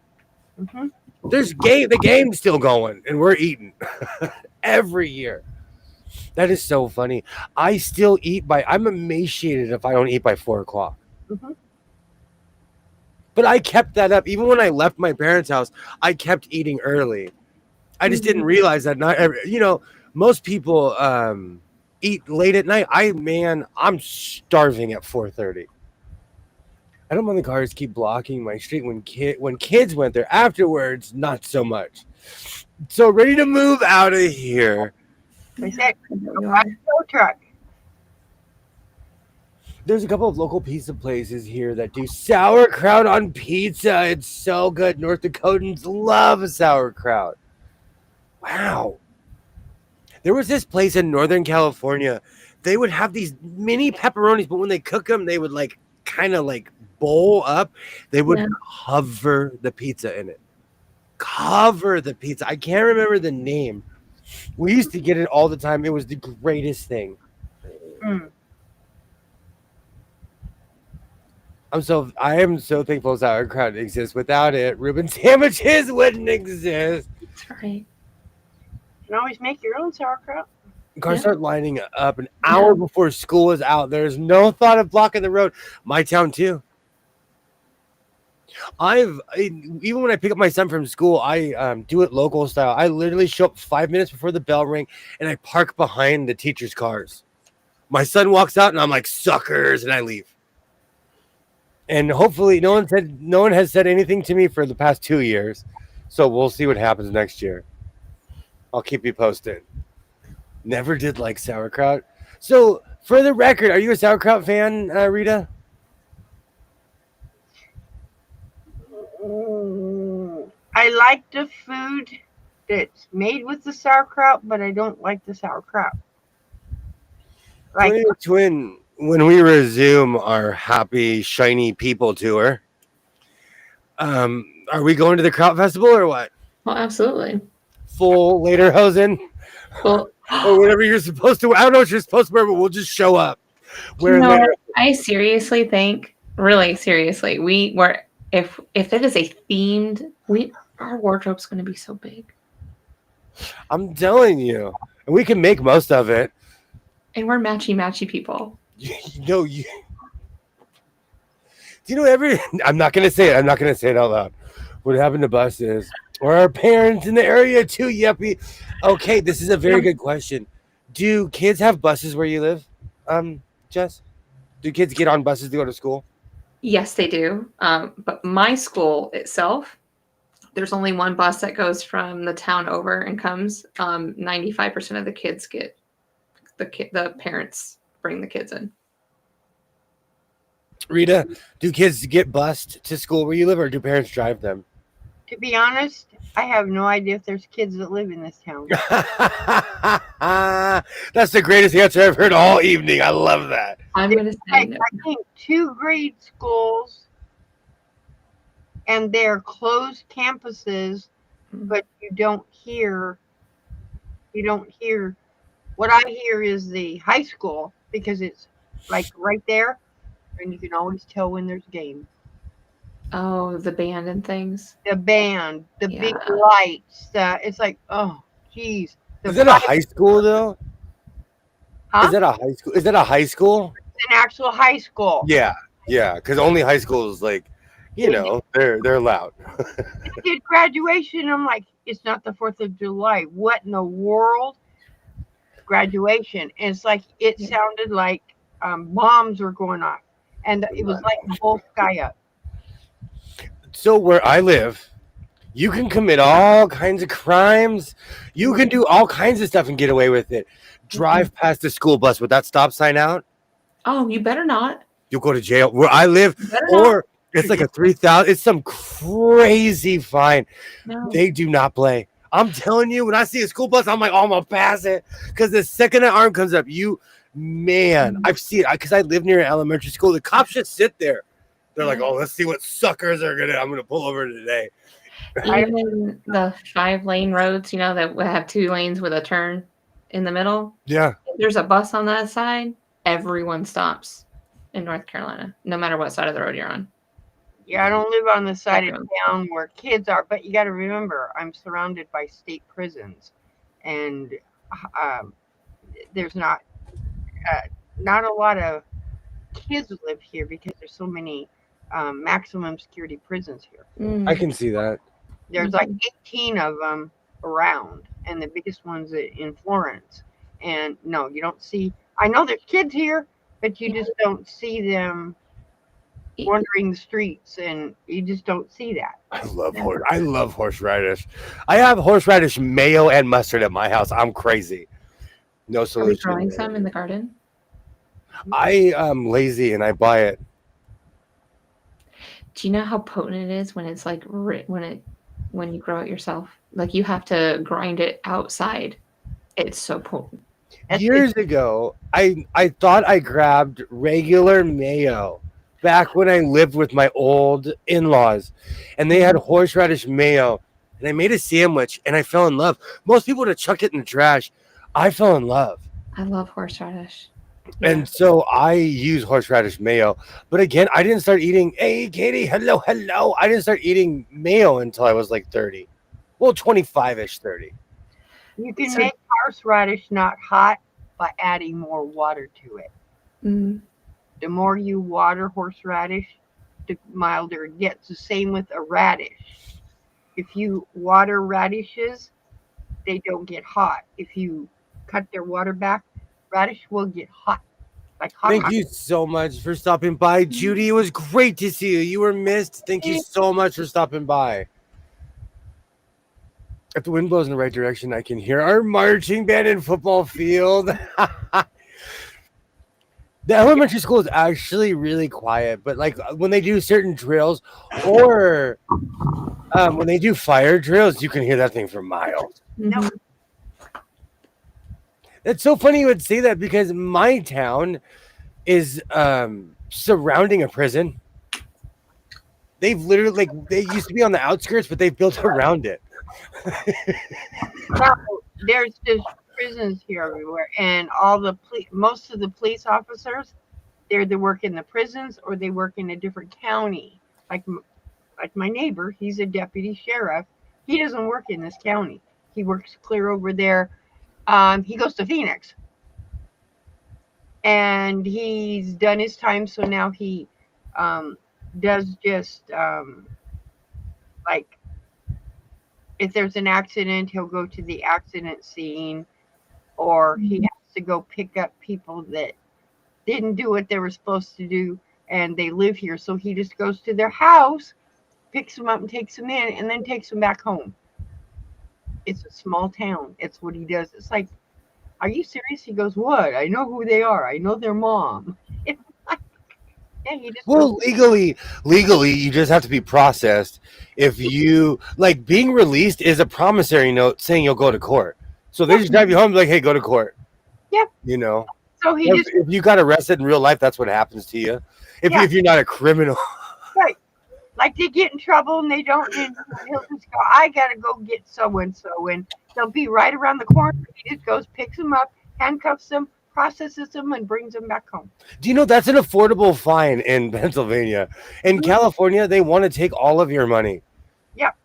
Mm-hmm.
The game's still going, and we're eating every year. That is so funny. I still eat I'm emaciated if I don't eat by 4:00.
Mm-hmm.
But I kept that up. Even when I left my parents' house, I kept eating early. I just didn't realize that most people eat late at night. I'm starving at 4:30. I don't mind the cars keep blocking my street when kids went there. Afterwards, not so much. So ready to move out of here.
They said, tow truck.
There's a couple of local pizza places here that do sauerkraut on pizza. It's so good. North Dakotans love sauerkraut. Wow. There was this place in Northern California. They would have these mini pepperonis, but when they cook them, they would kind of bowl up. They would cover the pizza in it. Cover the pizza. I can't remember the name. We used to get it all the time. It was the greatest thing.
Mm.
I am so thankful sauerkraut exists. Without it, Reuben sandwiches wouldn't exist.
That's right.
You can always make your own sauerkraut.
Cars start lining up an hour before school is out. There's no thought of blocking the road. My town too. Even when I pick up my son from school, I do it local style. I literally show up 5 minutes before the bell ring, and I park behind the teachers' cars. My son walks out, and I'm like, suckers, and I leave. And hopefully, no one has said anything to me for the past 2 years. So we'll see what happens next year. I'll keep you posted. Never did like sauerkraut. So, for the record, are you a sauerkraut fan, Rita?
I like the food that's made with the sauerkraut, but I don't like the sauerkraut.
Twin, when we resume our happy, shiny people tour, are we going to the Kraut Festival or what?
Well, absolutely.
Full lederhosen?
Well,
or whatever you're supposed to. I don't know what you're supposed to wear, but we'll just show up.
I seriously think, really seriously, if it is a themed, our wardrobe's going to be so big.
I'm telling you, and we can make most of it.
And we're matchy people.
Do you know I'm not going to say it. I'm not going to say it out loud. What happened to buses? Or our parents in the area too? Yuppie. Okay, this is a very good question. Do kids have buses where you live, Jess? Do kids get on buses to go to school?
Yes, they do. But my school itself, there's only one bus that goes from the town over and comes. 95% of the kids get the parents bring the kids in.
Rita, do kids get bused to school where you live, or do parents drive them?
To be honest, I have no idea if there's kids that live in this town.
That's the greatest answer I've heard all evening. I love that.
I'm going to say no.
I think 2 grade schools, and they're closed campuses, but you don't hear You don't hear. What I hear is the high school because it's like right there, and you can always tell when there's games.
Oh, the band and things.
The band, the big
Yeah.
lights. It's like, oh, geez. The
Is that a
fire,
high school though? Is
huh?
that a high school? Is that a high school?
It's an actual high school.
Yeah, yeah. Because only high schools like, they're loud.
They did graduation. I'm like, it's not the 4th of July. What in the world? Graduation. And it's like, it
Yeah.
sounded like bombs were going off. And it was like the whole sky up.
So where I live, you can commit all kinds of crimes. You can do all kinds of stuff and get away with it. Drive past the school bus with that stop sign out,
Oh, you better not.
you'll go to jail. Where I live,
You better not.
or it's like a 3,000. It's some crazy fine.
No.
They do not play. I'm telling you, when I see a school bus, I'm like, oh, I'm gonna pass it. Because the second an arm comes up, I've seen it because I live near an elementary school. The cops just sit there. They're like, oh, let's see what suckers I'm gonna pull over today.
Even the 5-lane roads, that would have 2 lanes with a turn in the middle.
Yeah.
If there's a bus on that side, everyone stops in North Carolina, no matter what side of the road you're on.
Yeah, I don't live on the side of town where kids are, but you got to remember, I'm surrounded by state prisons, and there's not a lot of kids live here because there's so many maximum security prisons here.
I can see that.
There's like 18 of them around, and the biggest one's in Florence. And no, you don't see. I know there's kids here, but you just don't see them wandering the streets, and you just don't see that.
I love horseradish. I have horseradish mayo and mustard at my house. I'm crazy. No
Are we
solution.
growing some in the garden?
I am lazy and I buy it.
Do you know how potent it is when it's like when you grow it yourself? Like you have to grind it outside. It's so potent.
Years ago, I thought I grabbed regular mayo back when I lived with my old in-laws, and they had horseradish mayo, and I made a sandwich, and I fell in love. Most people would have chucked it in the trash. I fell in love.
I love horseradish.
And so I use horseradish mayo. But again, I didn't start eating, hey, Katie, hello. I didn't start eating mayo until I was like 30. Well, 25-ish, 30.
You can make horseradish not hot by adding more water to it.
Mm-hmm.
The more you water horseradish, the milder it gets. The same with a radish. If you water radishes, they don't get hot. If you cut their water back, radish will get hot. Like hot.
Thank you so much for stopping by, Judy. It was great to see you. You were missed. Thank you so much for stopping by. If the wind blows in the right direction, I can hear our marching band in football field. The elementary school is actually really quiet, but like when they do certain drills or when they do fire drills, you can hear that thing for miles.
Mm-hmm.
It's so funny you would say that because my town is surrounding a prison. They've literally, they used to be on the outskirts, but they've built around it.
Now, there's just prisons here everywhere, and most of the police officers, they work in the prisons or they work in a different county. Like my neighbor, he's a deputy sheriff. He doesn't work in this county. He works clear over there. He goes to Phoenix, and he's done his time. So now he does just like if there's an accident, he'll go to the accident scene, or he has to go pick up people that didn't do what they were supposed to do, and they live here. So he just goes to their house, picks them up and takes them in, and then takes them back home. It's a small town. It's what he does. It's like, are you serious? He goes, what? I know who they are. I know their mom. It's like, yeah, he just
well, legally, you just have to be processed. If you like being released is a promissory note saying you'll go to court. So they just drive you home and be like, hey, go to court.
Yeah.
You know.
So
if you got arrested in real life, that's what happens to you. If you're not a criminal.
Right. like they get in trouble and they don't, and he'll just go, I gotta go get so and so, and they'll be right around the corner. He just goes, picks them up, handcuffs them, processes them, and brings them back home.
Do you know that's an affordable fine in Pennsylvania? In
Mhm.
California, they want to take all of your money.
Yep.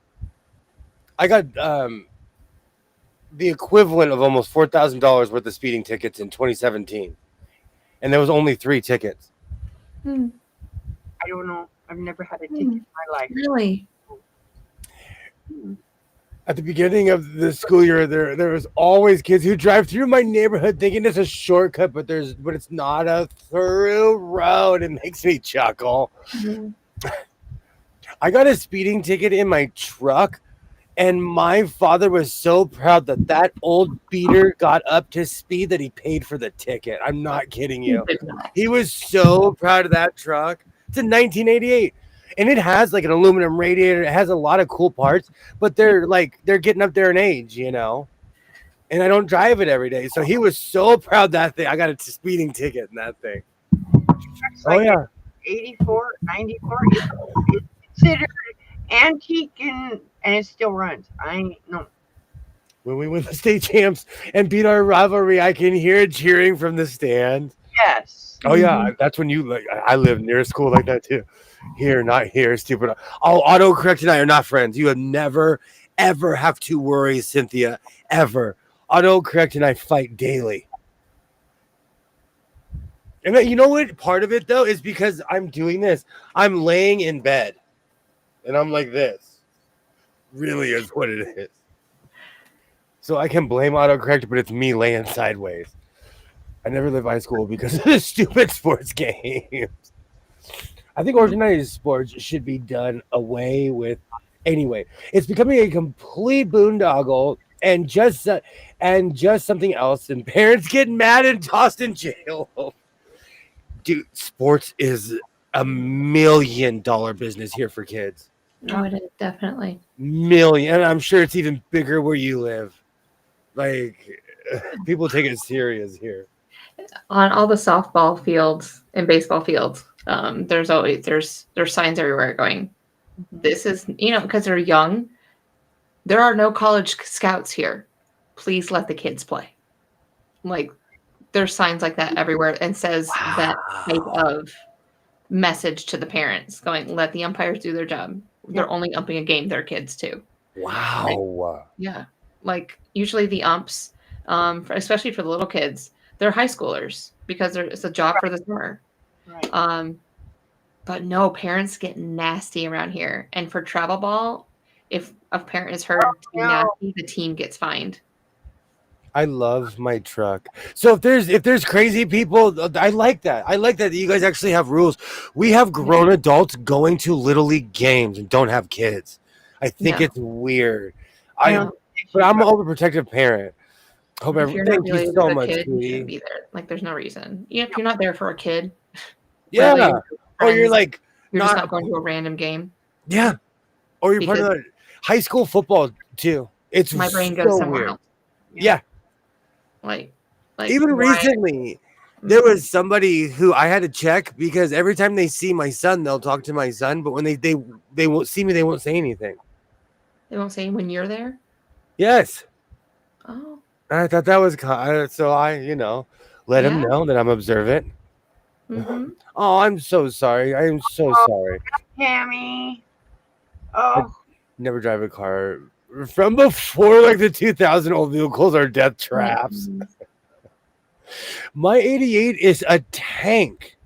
I got the equivalent of almost $4,000 worth of speeding tickets in 2017, and there was only 3 tickets.
Hmm.
I don't know. I've never had a ticket in my life.
Really?
At the beginning of the school year, there was always kids who drive through my neighborhood thinking it's a shortcut, but it's not a through road. It makes me chuckle.
Mhm.
I got a speeding ticket in my truck, and my father was so proud that old beater got up to speed that he paid for the ticket. I'm not kidding you. He was so proud of that truck. It's a 1988, and it has like an aluminum radiator. It has a lot of cool parts, but they're getting up there in age, you know. And I don't drive it every day, so he was so proud that thing. I got a speeding ticket in that thing.
It's
Oh
like
yeah.
84, 94. It's considered antique and it still runs. I ain't no.
When we win the state champs and beat our rivalry, I can hear cheering from the stand.
Yes.
Oh yeah, that's when you like. I live near a school like that too. Here, not here, stupid. Oh, autocorrect and I are not friends. You have never, ever have to worry, Cynthia. Ever. Autocorrect and I fight daily. And you know what? Part of it though is because I'm doing this. I'm laying in bed, and I'm like this. Really is what it is. So I can blame autocorrect, but it's me laying sideways. I never lived high school because of the stupid sports games. I think organized sports should be done away with. Anyway, it's becoming a complete boondoggle and just something else. And parents get mad and tossed in jail. Dude, sports is $1 million business here for kids.
Oh, it is definitely.
Million, and I'm sure it's even bigger where you live. Like, people take it serious here.
On all the softball fields and baseball fields, there's signs everywhere going, this is, because they're young, there are no college scouts here, please let the kids play. Like, there's signs like that everywhere, and says that type of message to the parents, going, let the umpires do their job. They're only umping a game, they're kids too.
Wow.
Yeah, like usually the umps, especially for the little kids, they're high schoolers because it's a job for the summer.
Right.
But no, parents get nasty around here. And for travel ball, if a parent is heard nasty, the team gets fined.
I love my truck. So if there's crazy people, I like that. I like that you guys actually have rules. We have grown adults going to little league games and don't have kids. I think it's weird. But I'm an overprotective parent. Hope
if you're not
thank you
related
so
to a
much,
kid, you
sweetie.
shouldn't be there. Like, there's no reason. If you're not there for a kid,
Yeah. Or you're
friends,
like
you're just not going to a random game.
Yeah. Or you're part of the high school football too. It's
my brain
so
goes somewhere
weird.
else.
Yeah.
Like
even recently, there was somebody who I had to check because every time they see my son, they'll talk to my son, but when they won't see me, they won't say anything.
They won't say when you're there?
Yes.
Oh.
I thought that was so I, let him know that I'm observant.
Mm-hmm.
Oh, I'm so sorry. I am so sorry.
Tammy. Oh.
I never drive a car from before, like the 2000 old vehicles are death traps.
Mm-hmm.
My 88 is a tank.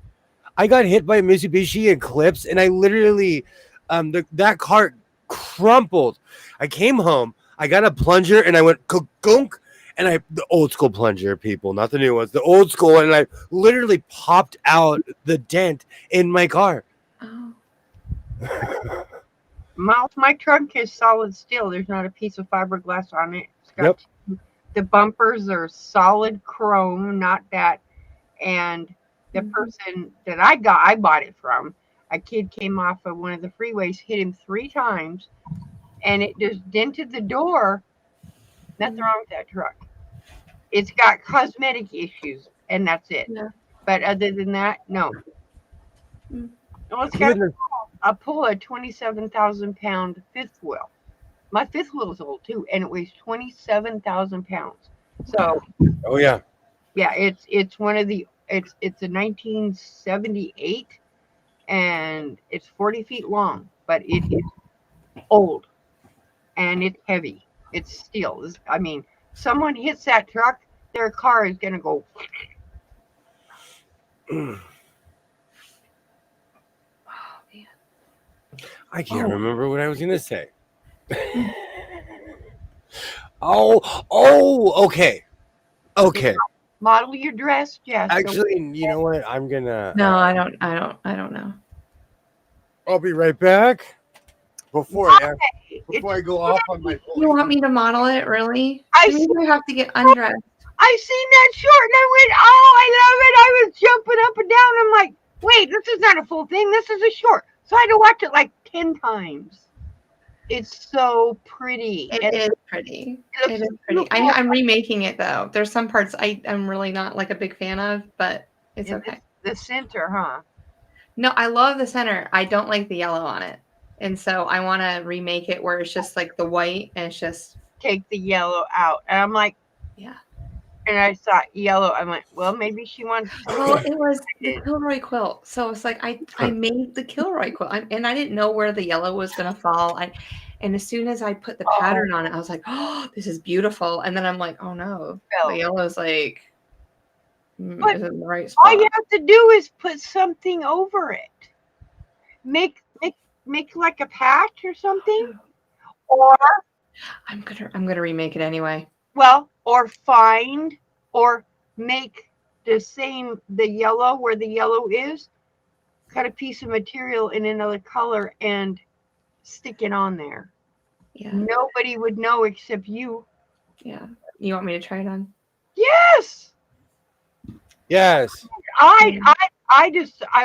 I got hit by a Mitsubishi Eclipse, and I literally, that car crumpled. I came home, I got a plunger, and I went gunk, and the old school plunger, people, not the new ones, the old school, and I literally popped out the dent in my car.
Oh.
My trunk is solid steel. There's not a piece of fiberglass on it. It's got the bumpers are solid chrome, not that. And the person that I bought it from, a kid came off of one of the freeways, hit him 3 times, and it just dented the door. Nothing wrong with that truck. It's got cosmetic issues, and that's it.
Yeah.
But other than that, no.
Mm.
Well, it's got pull a 27,000-pound fifth wheel. My fifth wheel is old too, and it weighs 27,000 pounds. So
Oh yeah.
yeah, it's one of the it's a 1978, and it's 40 feet long, but it is old and it's heavy. It's steel. I mean, someone hits that truck, their car is gonna go.
Oh man.
I can't
Oh.
remember what I was gonna say. Oh, okay. Okay.
Model your dress, Jess.
Actually, you know what? I'm gonna.
No, I don't know.
I'll be right back. Before I go off on my
You want me to model it, really?
I
Maybe
see-
we have to get undressed.
I seen that short and I went, oh, I love it. I was jumping up and down. I'm like, wait, this is not a full thing. This is a short. So I had to watch it like 10 times. It's so pretty.
It
And
is pretty.
it
It
looks
is pretty.
beautiful.
I'm remaking it though. There's some parts I'm really not like a big fan of, but it's
And
okay.
the center, huh?
No, I love the center. I don't like the yellow on it. And so I want to remake it where it's just like the white and it's just,
Take the yellow out. And I'm like,
yeah.
and I saw yellow. I went, well, maybe she wants to.
Well, it was the Kilroy quilt. So it's like I made the Kilroy quilt and I didn't know where the yellow was going to fall. And as soon as I put the pattern on it, I was like, oh, this is beautiful. And then I'm like, oh no, the yellow's like,
But
isn't the right
all
spot.
you have to do is put something over it. Make like a patch or something. Or
I'm gonna remake it anyway.
well, or find or make the yellow where the yellow is, cut a piece of material in another color and stick it on there.
Yeah.
Nobody would know except you.
Yeah. You want me to try it on?
Yes.
Yes.
I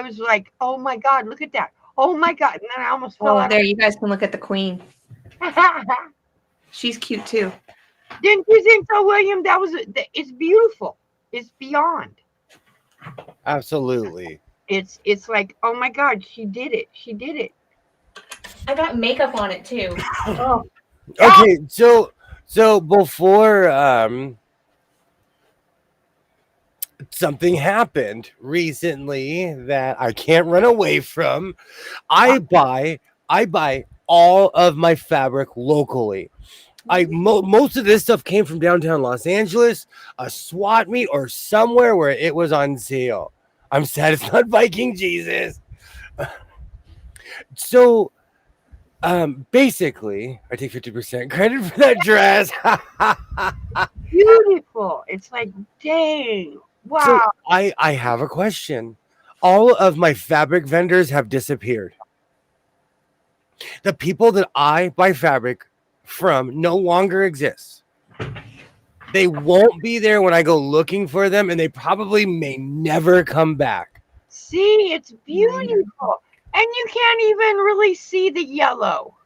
was like, oh my God, look at that. Oh my God. And then I almost fell
Oh,
out.
there, you guys can look at the queen. She's cute too.
Didn't you think so, William? It's beautiful. It's beyond.
Absolutely.
It's like, oh my God, she did it. She did it.
I got makeup on it too. Oh.
Okay, so before something happened recently that I can't run away from, I buy all of my fabric locally. Most of this stuff came from downtown Los Angeles, a swap meet, or somewhere where it was on sale. I'm sad it's not Viking Jesus. So basically, I take 50% credit for that dress.
Beautiful. It's like, dang. Wow.
So I have a question. All of my fabric vendors have disappeared. The people that I buy fabric from no longer exist. They won't be there when I go looking for them, and they probably may never come back.
See, it's beautiful. And you can't even really see the yellow.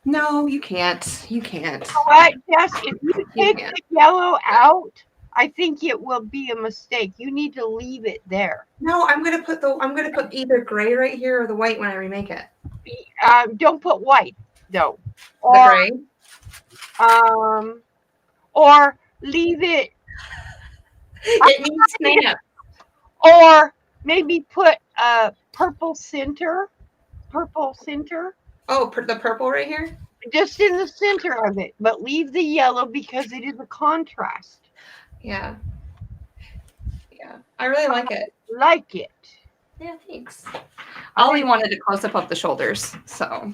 No, you can't. You can't.
You know what, Jess? If you take
can't.
the yellow out, I think it will be a mistake. You need to leave it there.
No, I'm gonna put either gray right here or the white when I remake it.
Don't put white though.
The gray.
Or leave it.
It needs snap.
Or maybe put a purple center.
Oh, the purple right here.
Just in the center of it, but leave the yellow because it is a contrast.
Yeah. Yeah, I really like it.
Like it.
Yeah, thanks. Ollie wanted to close up the shoulders, so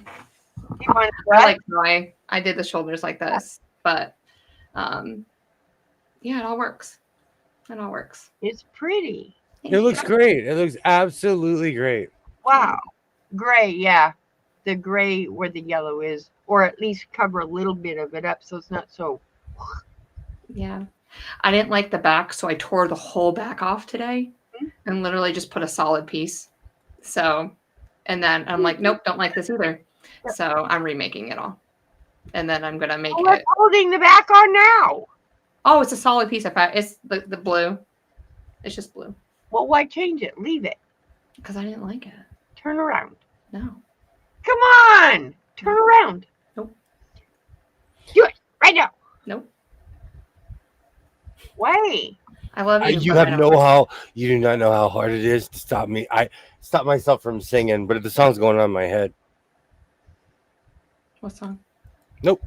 You want
I like how I did the shoulders like this, but yeah, it all works. It all works.
It's pretty.
It looks great. It looks absolutely great.
Wow. Gray, yeah. The gray where the yellow is, or at least cover a little bit of it up so it's not so.
Yeah. I didn't like the back, so I tore the whole back off today and literally just put a solid piece. So, and then I'm like, nope, don't like this either. So I'm remaking it all. And then I'm going to make
What's
it.
holding the back on now?
Oh, it's a solid piece of fabric. It's the blue. It's just blue.
Well, why change it? Leave it.
Because I didn't like it.
Turn around.
No.
Come on. Turn around.
Nope.
Do it right now.
Nope.
Way.
I love you.
You
but
have
I don't-
you do not know how hard it is to stop me. I stopped myself from singing, but the song's going on in my head.
What song?
Nope.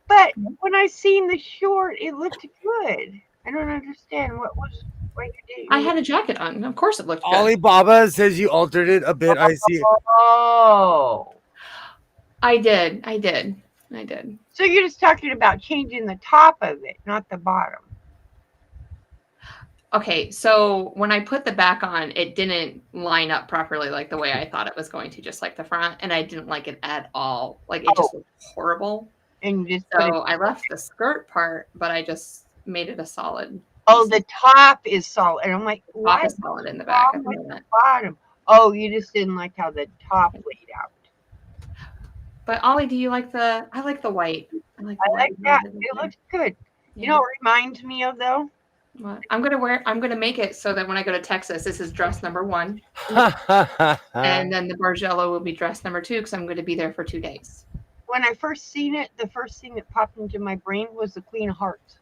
But when I seen the short, it looked good. I don't understand what you did.
I had a jacket on. Of course, it looked good.
Alibaba says you altered it a bit. I see it.
Oh.
I did.
So you're just talking about changing the top of it, not the bottom.
Okay, so when I put the back on, it didn't line up properly like the way I thought it was going to, just like the front, and I didn't like it at all. Like, it just looked horrible.
And you just put
So I left the skirt part, but I just made it a solid.
oh, the top is solid. And I'm like,
Top
why
is solid in the back at the
with
moment.
the bottom? Oh, you just didn't like how the top laid out.
But Ollie, do you like the? I like the white. I like
that. It looks good.
Yeah.
You know what it reminds me of though?
What? I'm gonna make it so that when I go to Texas, this is dress number 1, and then the Bargello will be dress number 2 because I'm going to be there for 2 days.
When I first seen it, the first thing that popped into my brain was the Queen of Hearts.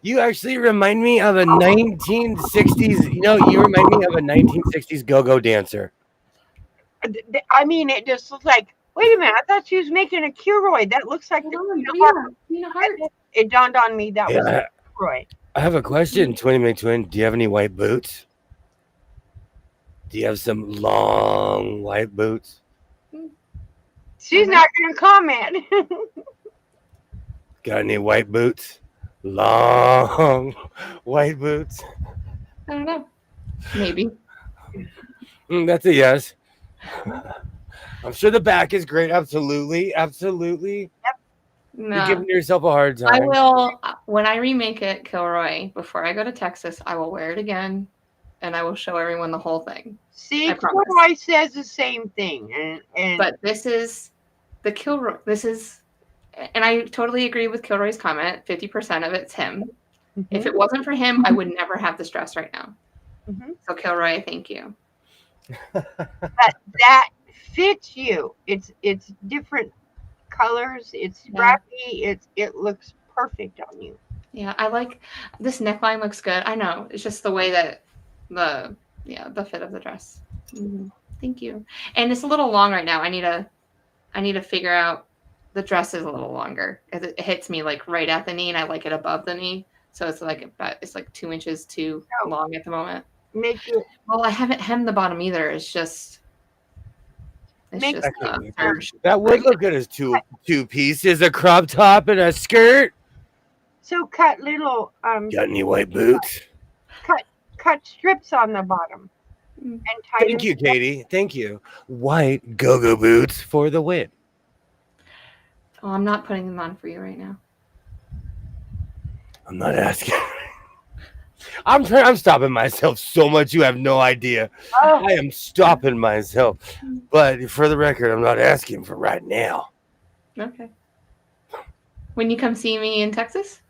You actually remind me of a 1960s. You remind me of a 1960s go-go dancer.
I mean, it just looks like. Wait a minute! I thought she was making a Kilroy. That looks like the Queen of Hearts.
Queen of Hearts.
It dawned on me that was
Yeah.
Kilroy.
I have a question, Twinny McTwin. Do you have any white boots? Do you have some long white boots?
She's not going to comment.
Got any white boots? Long white boots?
I don't know. Maybe.
That's a yes. I'm sure the back is great. Absolutely. Absolutely.
No.
You're giving yourself a hard time.
I will, when I remake it, Kilroy, before I go to Texas, I will wear it again, and I will show everyone the whole thing.
See,
I promise.
Kilroy says the same thing.
But this is the Kilroy. This is, and I totally agree with Kilroy's comment. 50% of it's him. If it wasn't for him, I would never have this dress right now. So Kilroy, thank you.
But that fits you. It's different colors. It's strappy. It looks perfect on you.
Yeah, I like this neckline. Looks good. I know. It's just the way that the fit of the dress. Thank you. And it's a little long right now. I need to figure out the dress is a little longer. It hits me like right at the knee, and I like it above the knee. So it's like 2 inches too long at the moment. Well, I haven't hemmed the bottom either. It's just
that would look good as two pieces, a crop top and a skirt.
So cut little
got any white boots?
Cut strips on the bottom. And tie
Thank you, Katie. Thank you. White go-go boots for the win.
Oh, I'm not putting them on for you right now.
I'm not asking. I'm stopping myself so much you have no idea. I am stopping myself. But for the record, I'm not asking for right now.
Okay. When you come see me in Texas?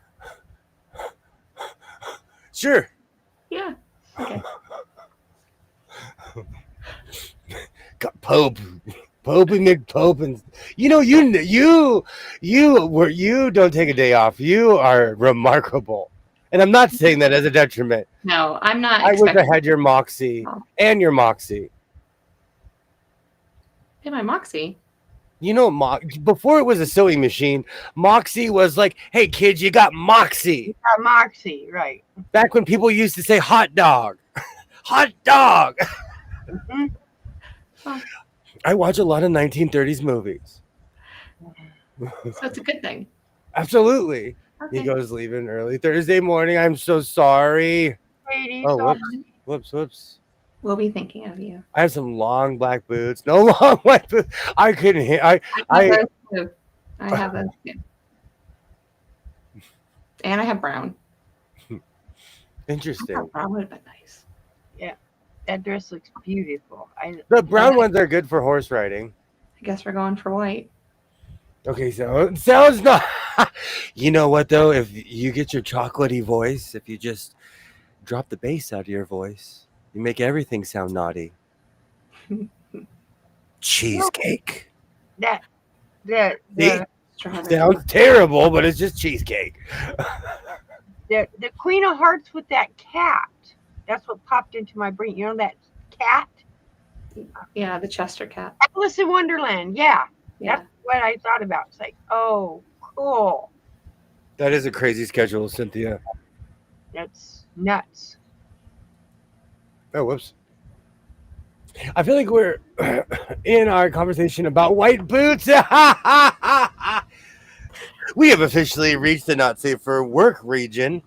Sure.
Yeah. Okay.
Got Popey McPope, and you don't take a day off. You are remarkable. And I'm not saying that as a detriment.
No, I'm not.
I wish I had your moxie and your moxie.
Hey, my moxie.
You know, before it was a sewing machine, moxie was like, hey, kids, you got moxie.
You got moxie, right.
Back when people used to say hot dog. Hot dog. I watch a lot of 1930s movies.
So it's a good thing.
Absolutely.
Okay.
He goes leaving early Thursday morning. I'm so sorry.
Ladies,
Whoops.
We'll be thinking of you.
I have some long black boots. No long white boots. I couldn't hit. I
have those too. And I have brown.
Interesting.
Brown would have been nice.
Yeah. That dress looks beautiful.
The brown ones are good for horse riding.
I guess we're going for white.
Okay, so it sounds not. You know what, though? If you get your chocolatey voice, if you just drop the bass out of your voice, you make everything sound naughty. cheesecake.
That the
See?
the
Strawberry.
Sounds terrible, but it's just cheesecake.
the Queen of Hearts with that cat. That's what popped into my brain. You know that cat?
Yeah, the Chester cat.
Alice in Wonderland. Yeah.
Yeah.
That's what I thought about. It's like, oh, cool.
That is a crazy schedule, Cynthia.
That's nuts.
Oh, whoops. I feel like we're in our conversation about white boots. We have officially reached the not safe for work region.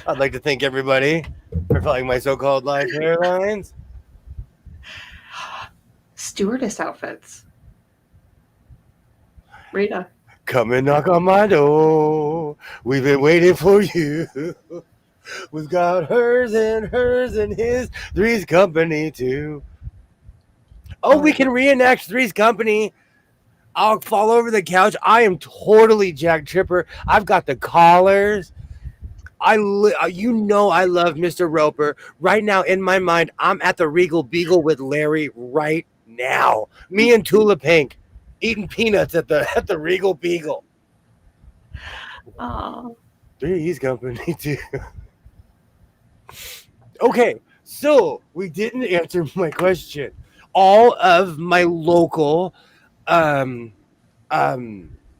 I'd like to thank everybody for following my so-called life hairlines.
Stewardess outfits. Rita.
Come and knock on my door. We've been waiting for you. We've got hers and his. Three's Company too. Oh, we can reenact Three's Company. I'll fall over the couch. I am totally Jack Tripper. I've got the collars. I love Mr. Roper. Right now, in my mind, I'm at the Regal Beagle with Larry right now. Me and Tula Pink eating peanuts at the Regal Beagle.
Oh.
Three's Company too. Okay, so we didn't answer my question. All of my local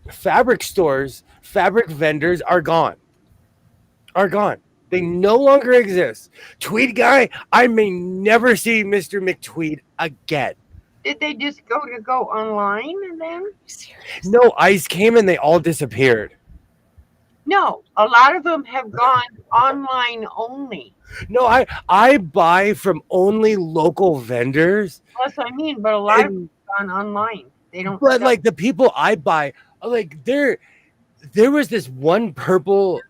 fabric stores, fabric vendors are gone. They no longer exist. Tweed guy, I may never see Mr. McTweed again.
Did they just go online then?
Serious?
No, ice came and they all disappeared.
No, a lot of them have gone online only.
No, I buy from only local vendors.
That's what I mean, but a lot of them have gone online. They don't.
But like the people I buy, like there was this one purple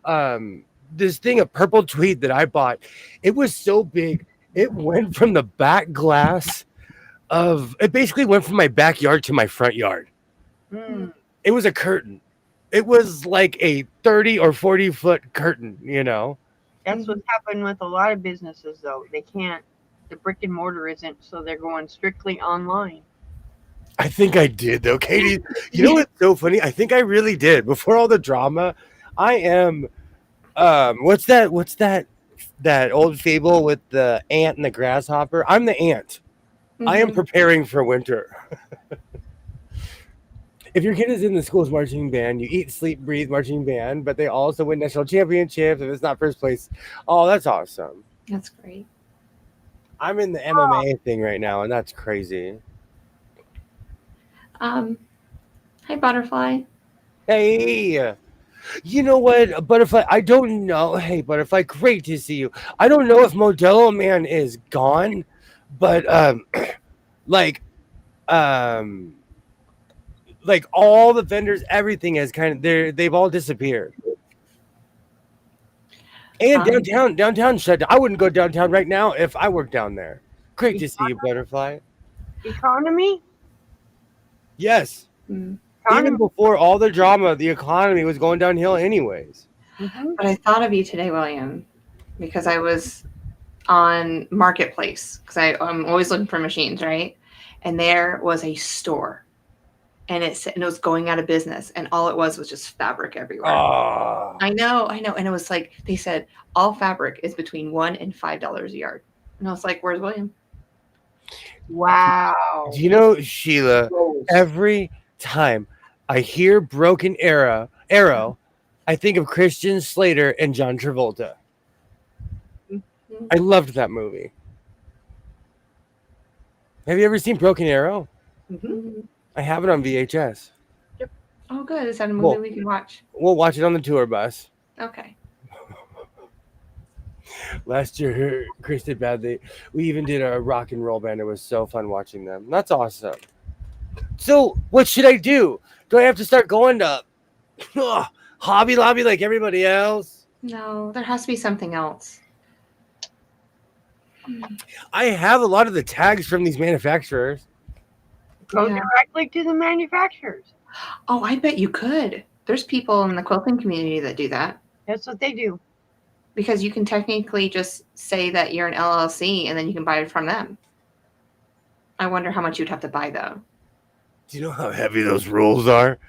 this thing of purple tweed that I bought. It was so big, it went from the back glass it basically went from my backyard to my front yard. It was a curtain. It was like a 30 or 40 foot curtain, you know.
That's what's happened with a lot of businesses, though. They can't. The brick and mortar isn't, so they're going strictly online.
I think I did, though, Katie. You know what's so funny? I think I really did. Before all the drama, I am. What's that old fable with the ant and the grasshopper? I'm the ant.
Mm-hmm.
I am preparing for winter. If your kid is in the school's marching band, you eat, sleep, breathe marching band, but they also win national championships if it's not first place. Oh, that's awesome.
That's great.
I'm in the MMA thing right now, and that's crazy.
Hi, Butterfly.
Hey, you know what, Butterfly? I don't know. Hey, Butterfly, great to see you. I don't know if Modelo Man is gone, but like all the vendors, everything has they've all disappeared. And downtown shut down. I wouldn't go downtown right now if I worked down there. Great to see you, Butterfly.
Economy?
Yes. Even before all the drama, the economy was going downhill anyways.
Mm-hmm.
But I thought of you today, William, because I was on Marketplace, because I'm always looking for machines, right? And there was a store. And it was going out of business, and all it was just fabric everywhere.
Oh.
I know, and it was like they said all fabric is between $1 and $5 a yard, and I was like, "Where's William?"
Wow.
Do you know, Sheila? Every time I hear Broken Arrow, I think of Christian Slater and John Travolta.
Mm-hmm.
I loved that movie. Have you ever seen Broken Arrow?
Mm-hmm.
I have it on VHS.
Yep. Oh, good. Is that a movie we can watch?
We'll watch it on the tour bus.
Okay.
Last year, Chris did badly. We even did a rock and roll band. It was so fun watching them. That's awesome. So, what should I do? Do I have to start going to Hobby Lobby like everybody else?
No, there has to be something else.
I have a lot of the tags from these manufacturers.
Go directly to the manufacturers.
Oh, I bet you could. There's people in the quilting community that do that.
That's what they do.
Because you can technically just say that you're an LLC and then you can buy it from them. I wonder how much you'd have to buy though.
Do you know how heavy those rolls are?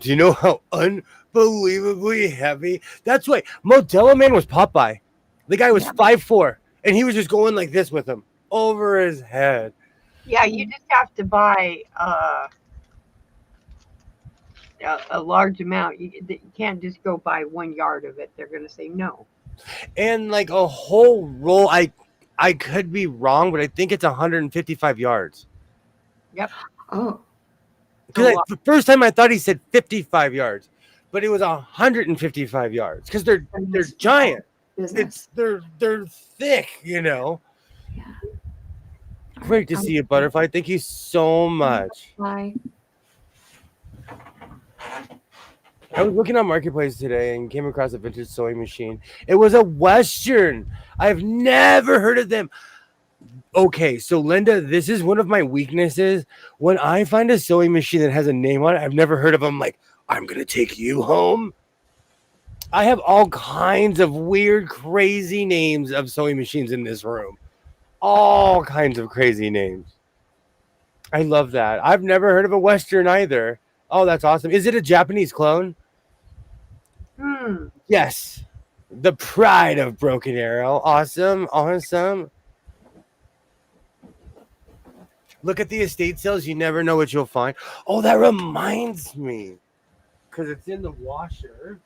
Do you know how unbelievably heavy? That's why Modelo Man was Popeye. The guy was
Yeah.
5'4", and he was just going like this with him over his head.
Yeah, you just have to buy a large amount. You can't just go buy 1 yard of it. They're going to say no.
And like a whole roll, I could be wrong, but I think it's 155 yards.
Yep.
Oh,
Because the first time I thought he said 55 yards, but it was 155 yards because they're giant.
business.
They're thick, you know.
Yeah.
Great to see you, Butterfly. Thank you so much.
Bye.
I was looking on Marketplace today and came across a vintage sewing machine. It was a Western. I've never heard of them. Okay, so Linda, this is one of my weaknesses. When I find a sewing machine that has a name on it, I've never heard of them. Like, I'm going to take you home. I have all kinds of weird, crazy names of sewing machines in this room. All kinds of crazy names. I love that. I've never heard of a Western either. Oh, that's awesome. Is it a Japanese clone? Yes. The pride of Broken Arrow. Awesome. Awesome. Look at the estate sales. You never know what you'll find. Oh, that reminds me. Because it's in the washer.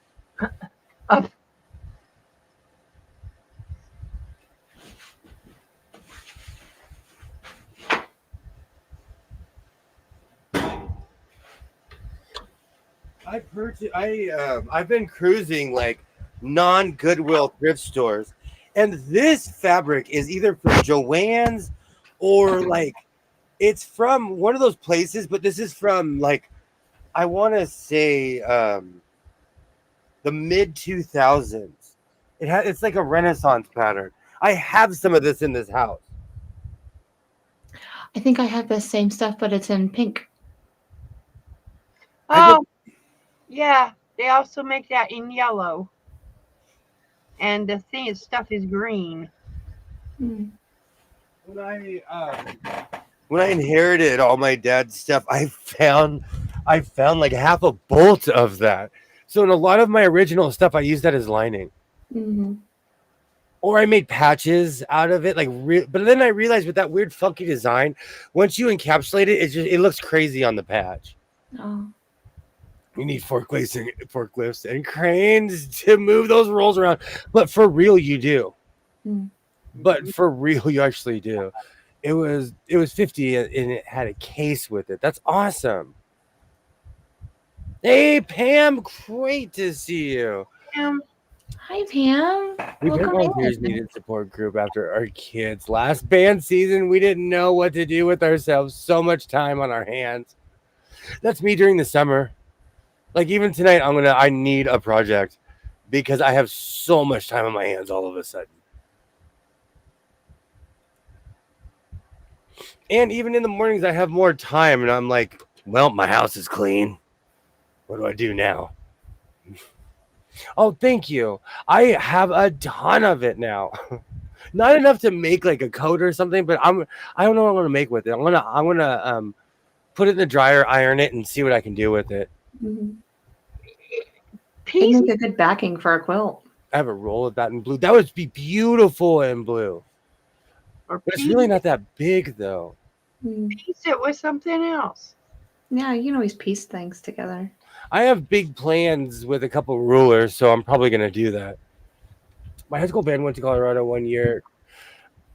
I've been cruising like non-Goodwill thrift stores, and this fabric is either from Joann's or like it's from one of those places, but this is from like I want to say the mid 2000s. It's like a Renaissance pattern. I have some of this in this house.
I think I have the same stuff, but it's in pink.
Oh, yeah. They also make that in yellow. And the stuff is green.
Mm.
When I inherited all my dad's stuff, I found like half a bolt of that. So in a lot of my original stuff, I used that as lining.
Mm-hmm.
Or I made patches out of it, but then I realized with that weird funky design, once you encapsulate it, it looks crazy on the patch.
Oh.
You need forklifts and cranes to move those rolls around. But for real, you do.
Mm.
But for real, you actually do. It was 50 and it had a case with it. That's awesome. Hey, Pam, great to see you.
Hi, Pam.
We got Volunteers Needed Support group after our kids' last band season. We didn't know what to do with ourselves. So much time on our hands. That's me during the summer. Like even tonight, I need a project because I have so much time on my hands all of a sudden. And even in the mornings, I have more time, and I'm like, well, my house is clean. What do I do now? Oh, thank you. I have a ton of it now. Not enough to make like a coat or something, but I don't know what I'm gonna make with it. I'm gonna put it in the dryer, iron it, and see what I can do with it.
Mm-hmm. It'd make a good backing for a quilt.
I have a roll of that in blue. That would be beautiful in blue. But it's really not that big though.
Piece it with something else.
Yeah, you can always piece things together.
I have big plans with a couple rulers, so I'm probably going to do that. My high school band went to Colorado one year,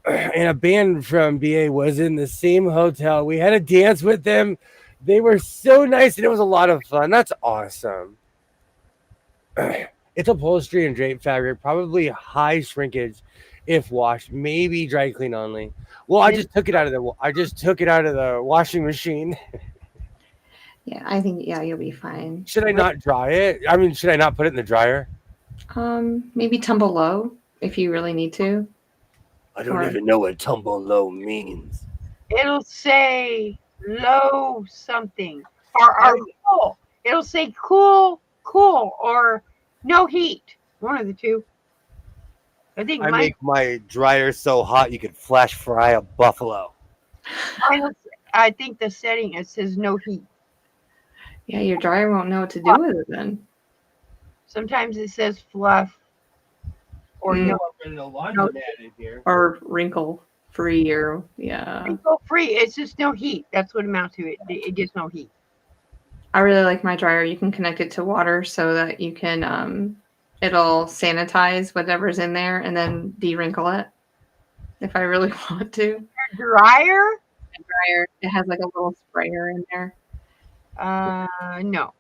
and a band from BA was in the same hotel. We had a dance with them. They were so nice, and it was a lot of fun. That's awesome. It's upholstery and drape fabric, probably high shrinkage if washed, maybe dry clean only. Well, I just took it out of the washing machine.
Yeah, I think you'll be fine.
Should I not dry it? I mean, should I not put it in the dryer?
Maybe tumble low if you really need to.
I don't even know what tumble low means.
It'll say low something or cool. It'll say cool, or no heat. One of the two. I think
I make my dryer so hot you could flash fry a buffalo.
I think the setting, it says no heat.
Yeah, your dryer won't know what to do with it then.
Sometimes it says fluff or
Mm.
no.
In the laundromat in here.
Or wrinkle free, or yeah.
Wrinkle free. It's just no heat. That's what amounts to it. It gets no heat.
I really like my dryer. You can connect it to water so that you can it'll sanitize whatever's in there and then de-wrinkle it if I really want to.
Your dryer?
My dryer, it has like a little sprayer in there.
No.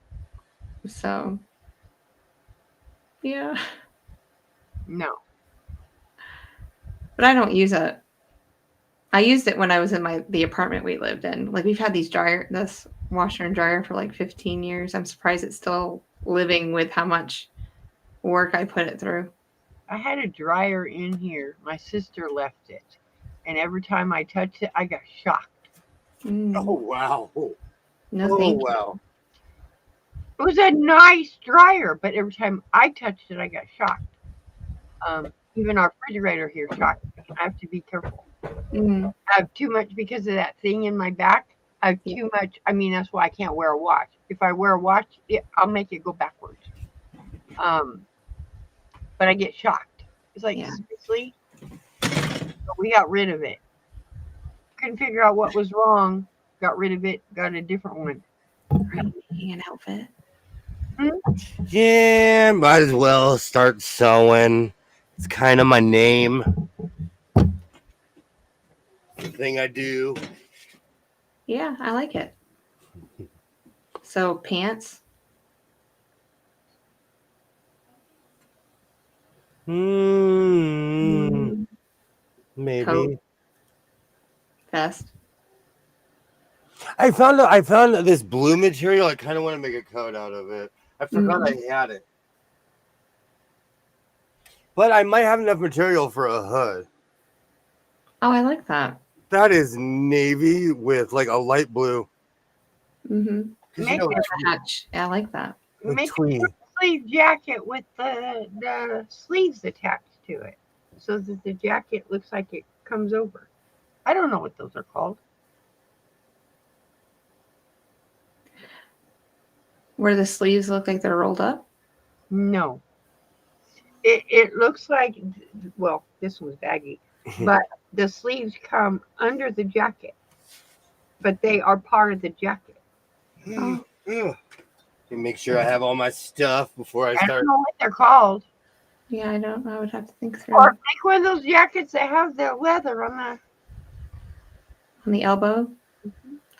So yeah.
No.
But I don't use it. I used it when I was in the apartment we lived in. Like we've had this washer and dryer for like 15 years. I'm surprised it's still living with how much work I put it through.
I had a dryer in here. My sister left it. And every time I touched it, I got shocked.
Oh wow!
No, thank you.
Wow!
It was a nice dryer, but every time I touched it, I got shocked. Even our refrigerator here shocked me. I have to be careful.
Mm.
I have too much because of that thing in my back. I have too much. I mean, that's why I can't wear a watch. If I wear a watch, I'll make it go backwards. But I get shocked. It's like, seriously? But we got rid of it. Couldn't figure out what was wrong. Got rid of it. Got a different one.
Are you making an outfit?
Yeah, might as well start sewing. It's kind of my name. The thing I do.
Yeah, I like it. So pants.
Maybe.
Coat. Vest.
I found this blue material. I kind of want to make a coat out of it. I forgot I had it, but I might have enough material for a hood.
Oh, I like that.
That is navy with like a light blue.
Mm-hmm.
Make it
a hatch. Yeah, I like that.
Make a sleeve jacket with the sleeves attached to it, so that the jacket looks like it comes over. I don't know what those are called.
Where the sleeves look like they're rolled up?
No. It looks like, well, this one's baggy, but the sleeves come under the jacket, but they are part of the jacket.
Make sure I have all my stuff before I start.
I don't know what they're called.
Yeah, I don't. I would have to think through.
Or make one of those jackets that have the leather on
the elbow.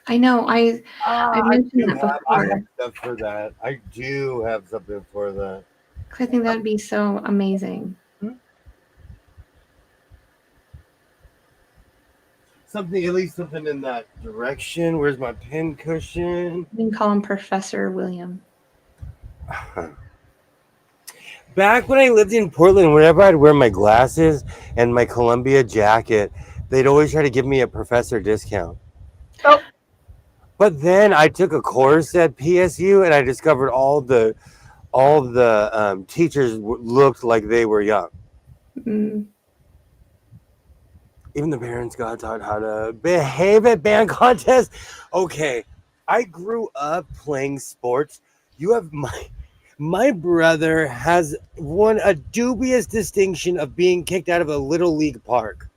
I know. I mentioned that before.
I have stuff for that. I do have something for that.
I think that'd be so amazing.
Something, at least something in that direction. Where's my pin cushion?
You can call him Professor William.
Back when I lived in Portland, whenever I'd wear my glasses and my Columbia jacket, they'd always try to give me a professor discount.
Oh.
But then I took a course at PSU and I discovered all the teachers looked like they were young.
Mm.
Even the parents got taught how to behave at band contests. Okay, I grew up playing sports. You have my brother has won a dubious distinction of being kicked out of a little league park.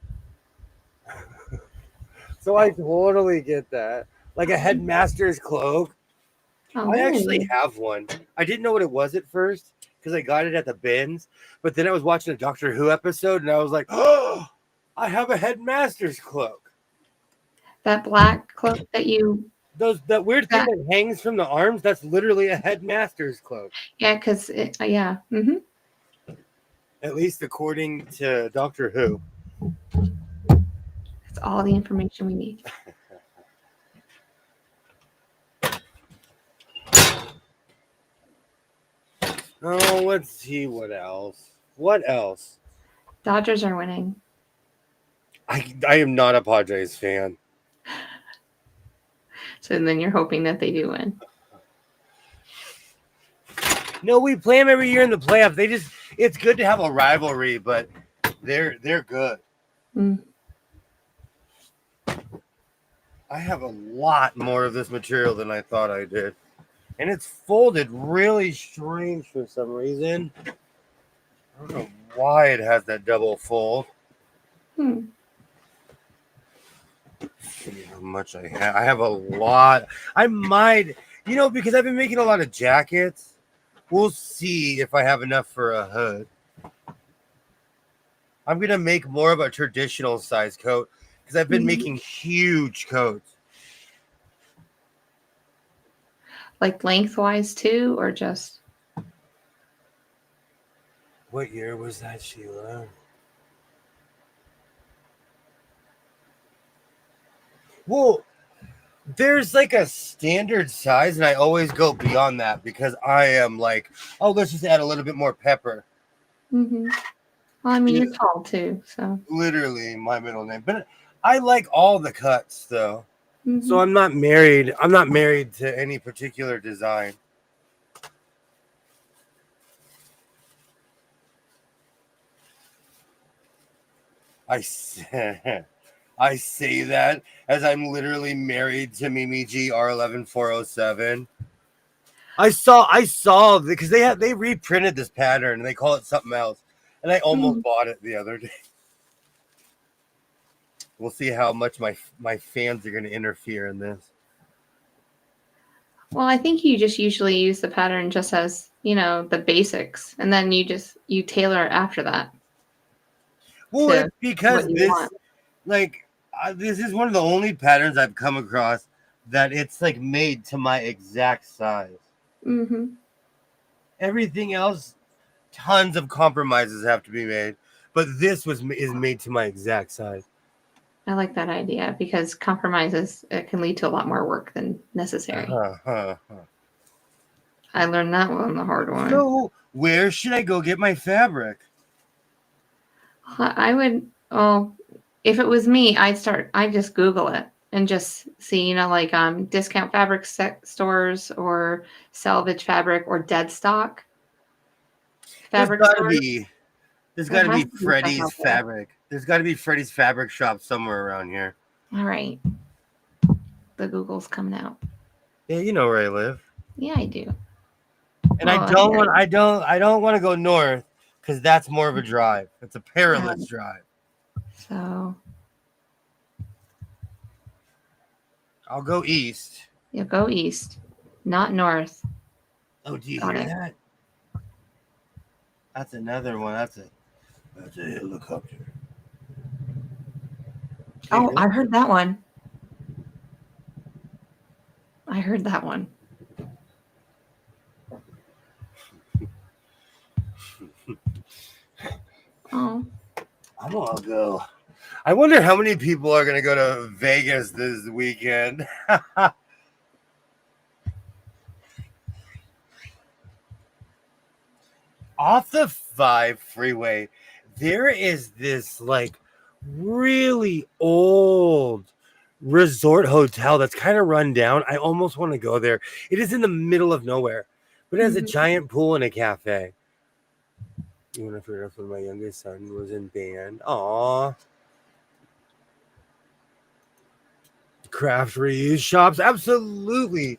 So I totally get that. Like a headmaster's cloak.
Oh,
I actually have one. I didn't know what it was at first because I got it at the bins. But then I was watching a Doctor Who episode and I was like, oh, I have a headmaster's cloak.
That black cloak that you...
That weird thing that hangs from the arms, that's literally a headmaster's cloak.
Yeah, because yeah. Mm-hmm.
At least according to Doctor Who.
That's all the information we need.
Oh, let's see what else. What else?
Dodgers are winning.
I am not a Padres fan.
So then you're hoping that they do win.
No, we play them every year in the playoffs. It's good to have a rivalry, but they're good.
Mm.
I have a lot more of this material than I thought I did. And it's folded really strange for some reason. I don't know why it has that double fold.
Hmm.
See how much I have. I have a lot. I might, because I've been making a lot of jackets. We'll see if I have enough for a hood. I'm going to make more of a traditional size coat because I've been making huge coats.
Like lengthwise too, or just?
What year was that, Sheila? Well, there's like a standard size, and I always go beyond that because I am like, oh, let's just add a little bit more pepper.
Mm-hmm. Well, I mean, you're tall too, so.
Literally my middle name. But I like all the cuts, though.
Mm-hmm.
So I'm not married. I'm not married to any particular design. I say that as I'm literally married to Mimi G R11407. I saw because they reprinted this pattern and they call it something else, and I almost bought it the other day. We'll see how much my fans are going to interfere in this.
Well, I think you just usually use the pattern just as, the basics, and then you tailor it after that.
Well, it's because
what you
this,
want.
this is one of the only patterns I've come across that it's like made to my exact size.
Mm-hmm.
Everything else, tons of compromises have to be made, but this is made to my exact size.
I like that idea because compromises can lead to a lot more work than necessary. I learned that one the hard way.
So, where should I go get my fabric?
I would. Oh, if it was me, I'd just Google it and just see, like discount fabric stores or salvage fabric or dead stock fabric stores.
There's
There
got to
has
be
to be stuff
Freddy's
out there.
fabric. There's got to be Freddy's fabric shop somewhere around here.
All right, the Google's coming out.
Yeah, you know where I live.
Yeah, I do.
And I don't want to go north because that's more of a drive. It's a perilous drive.
So
I'll go east.
you'll go east, not north.
Oh, do you hear that? That's another one. That's a helicopter.
Oh, I heard that one. I heard that one. Oh.
I'm gonna go. I wonder how many people are gonna go to Vegas this weekend. Off the 5 freeway, there is this like really old resort hotel that's kind of run down. I almost want to go there. It is in the middle of nowhere, but it has a giant pool and a cafe. Even if when my youngest son was in band. Aw. Craft reuse shops. Absolutely.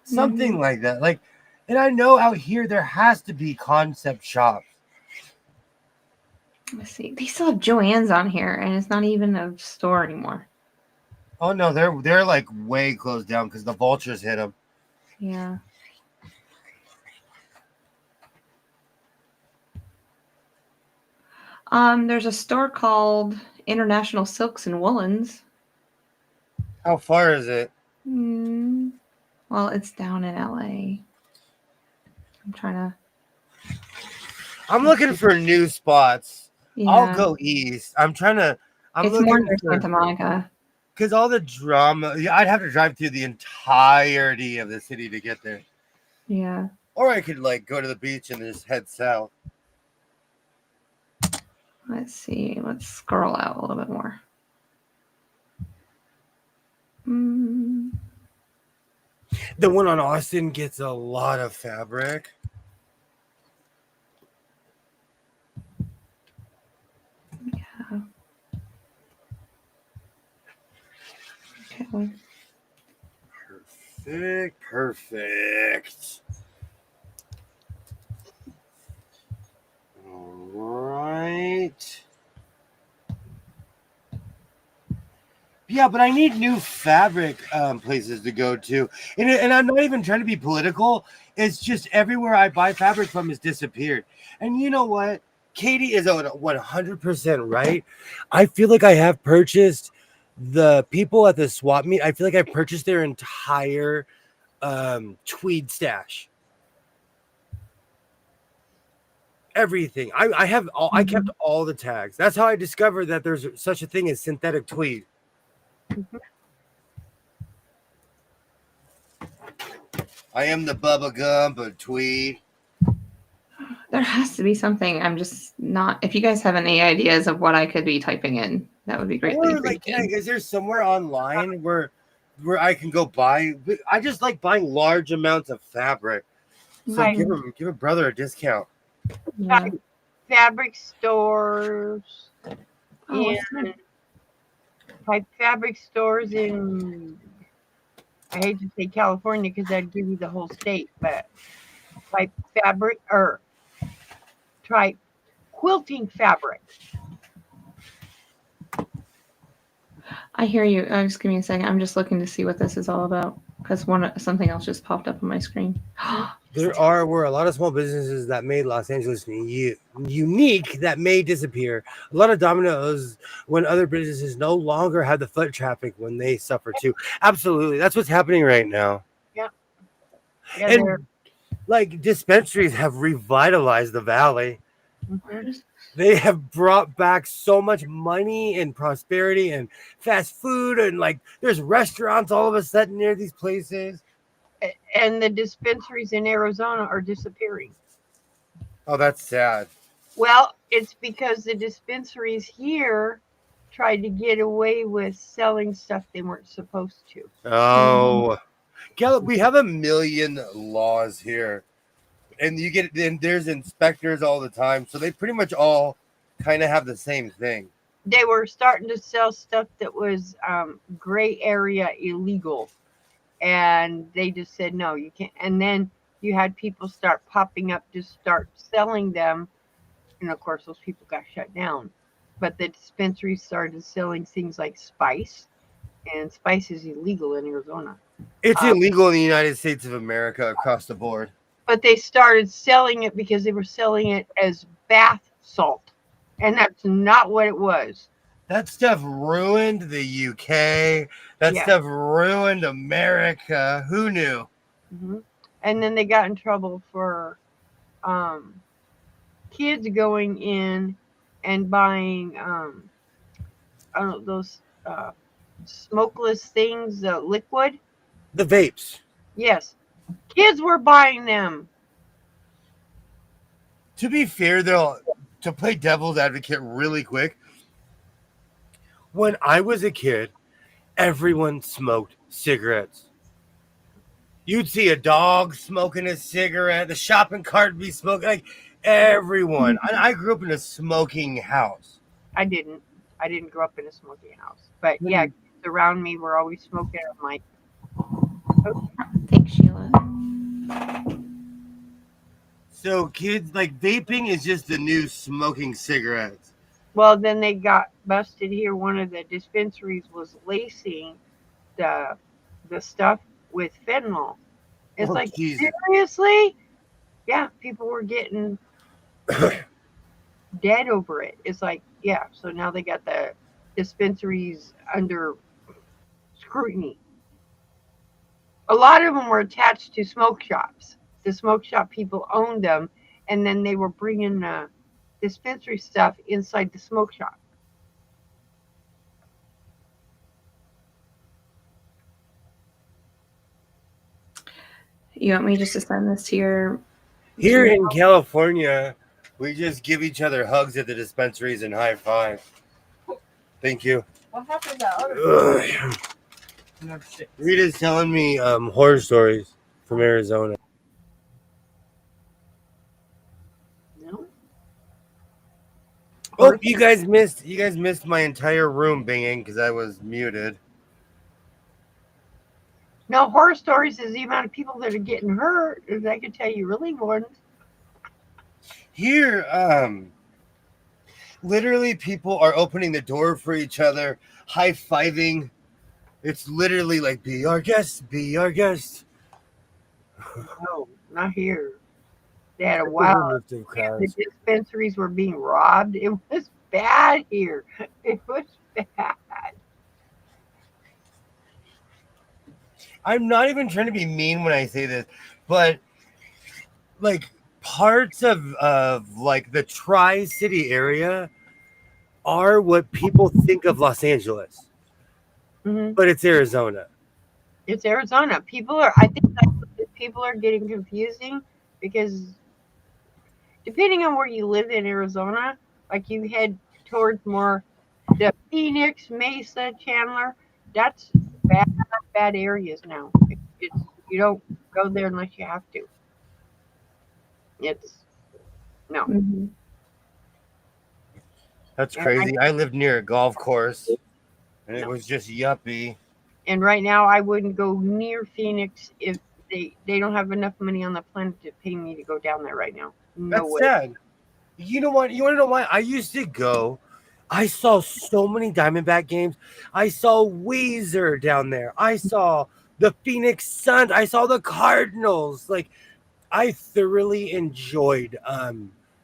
Something like that. And I know out here there has to be concept shops.
Let's see. They still have Joann's on here, and it's not even a store anymore.
Oh no, they're like way closed down because the vultures hit them.
Yeah. There's a store called International Silks and Woolens.
How far is it?
Well, it's down in LA. I'm
looking for new spots. Yeah. I'll go east. It's
more near Santa Monica.
Because all the drama, I'd have to drive through the entirety of the city to get there.
Yeah.
Or I could go to the beach and just head south.
Let's see. Let's scroll out a little bit more.
The one on Austin gets a lot of fabric.
Yeah. Okay. Definitely.
Perfect. All right. Yeah, but I need new fabric places to go to. And I'm not even trying to be political. It's just everywhere I buy fabric from has disappeared. And you know what? Katie is 100% right. I feel like I have purchased the people at the swap meet. I feel like I purchased their entire tweed stash. Everything. I have all. I kept all the tags. That's how I discovered that there's such a thing as synthetic tweed. I am the Bubba Gump of tweed.
There has to be something. I'm just not. If you guys have any ideas of what I could be typing in, that would be greatly
Or like,
appreciated.
is there somewhere online where I can go buy? I just like buying large amounts of fabric. So
Like
give a brother a discount.
Yeah.
fabric stores
Oh, what's
and
that?
like fabric stores in, I hate to say California because I'd give you the whole state, but like fabric or try quilting fabric.
I hear you. Just give me a second. I'm just looking to see what this is all about because something else just popped up on my screen.
Were a lot of small businesses that made Los Angeles unique that may disappear. A lot of dominoes when other businesses no longer have the foot traffic when they suffer too. Absolutely, that's what's happening right now.
Yeah,
And like dispensaries have revitalized the valley. They have brought back so much money and prosperity and fast food, and like there's restaurants all of a sudden near these places.
and the dispensaries in Arizona are disappearing.
Oh, that's sad.
Well, it's because the dispensaries here tried to get away with selling stuff they weren't supposed to.
Oh, we have a million laws here, and there's inspectors all the time, so they pretty much all kind of have the same thing.
They were starting to sell stuff that was gray area illegal, and they just said no, you can't. And then you had people start popping up to start selling them, and of course those people got shut down. But the dispensaries started selling things like spice, and spice is illegal in Arizona.
It's illegal in the United States of America across the board.
But they started selling it because they were selling it as bath salt, and that's not what it was.
That stuff ruined the UK. That stuff ruined America. Who knew?
Mm-hmm. And then they got in trouble for kids going in and buying I don't know, those smokeless things, the liquid.
The vapes.
Yes, kids were buying them.
To be fair, though, to play devil's advocate really quick, when I was a kid, everyone smoked cigarettes. You'd see a dog smoking a cigarette, the shopping cart would be smoking, like everyone. I grew up in a smoking house.
I didn't grow up in a smoking house, but yeah, kids around me were always smoking. I'm like,
oh. Thanks, Sheila.
So kids, like vaping is just the new smoking cigarettes.
Well, then they got busted here. One of the dispensaries was lacing the stuff with fentanyl. It's like, Jesus. Seriously? Yeah, people were getting dead over it. It's like, yeah, so now they got the dispensaries under scrutiny. A lot of them were attached to smoke shops. The smoke shop people owned them, and then they were bringing dispensary stuff inside the smoke shop.
You want me just to send this to your...
Here in California, we just give each other hugs at the dispensaries and high five. Thank you.
What happened to other
Rita's telling me horror stories from Arizona.
No.
Oh, you guys missed my entire room binging because I was muted.
No, horror stories is the amount of people that are getting hurt. As I can tell you, really ones.
Here, literally, people are opening the door for each other, high fiving. It's literally like, be our guest, be our guest.
No, not here. They had a
That's a
wild.
lift of
The
crowds.
dispensaries were being robbed. It was bad here. It was bad.
I'm not even trying to be mean when I say this, but like parts of like the Tri-City area are what people think of Los Angeles,
Hmm.
but it's Arizona.
It's Arizona. People are. I think that people are getting confusing because depending on where you live in Arizona, like you head towards more the Phoenix, Mesa, Chandler. That's bad, bad areas now. It's you don't go there unless you have to. It's no.
Hmm.
That's
And I
crazy. I lived near a golf course and it
no.
was just yuppie.
And right now, I wouldn't go near Phoenix if they don't have enough money on the planet to pay me to go down there right now. No
That's
way.
sad. You know what? You want to know why? I used to go. I saw so many Diamondback games. I saw Weezer down there. I saw the Phoenix Suns. I saw the Cardinals. Like I thoroughly enjoyed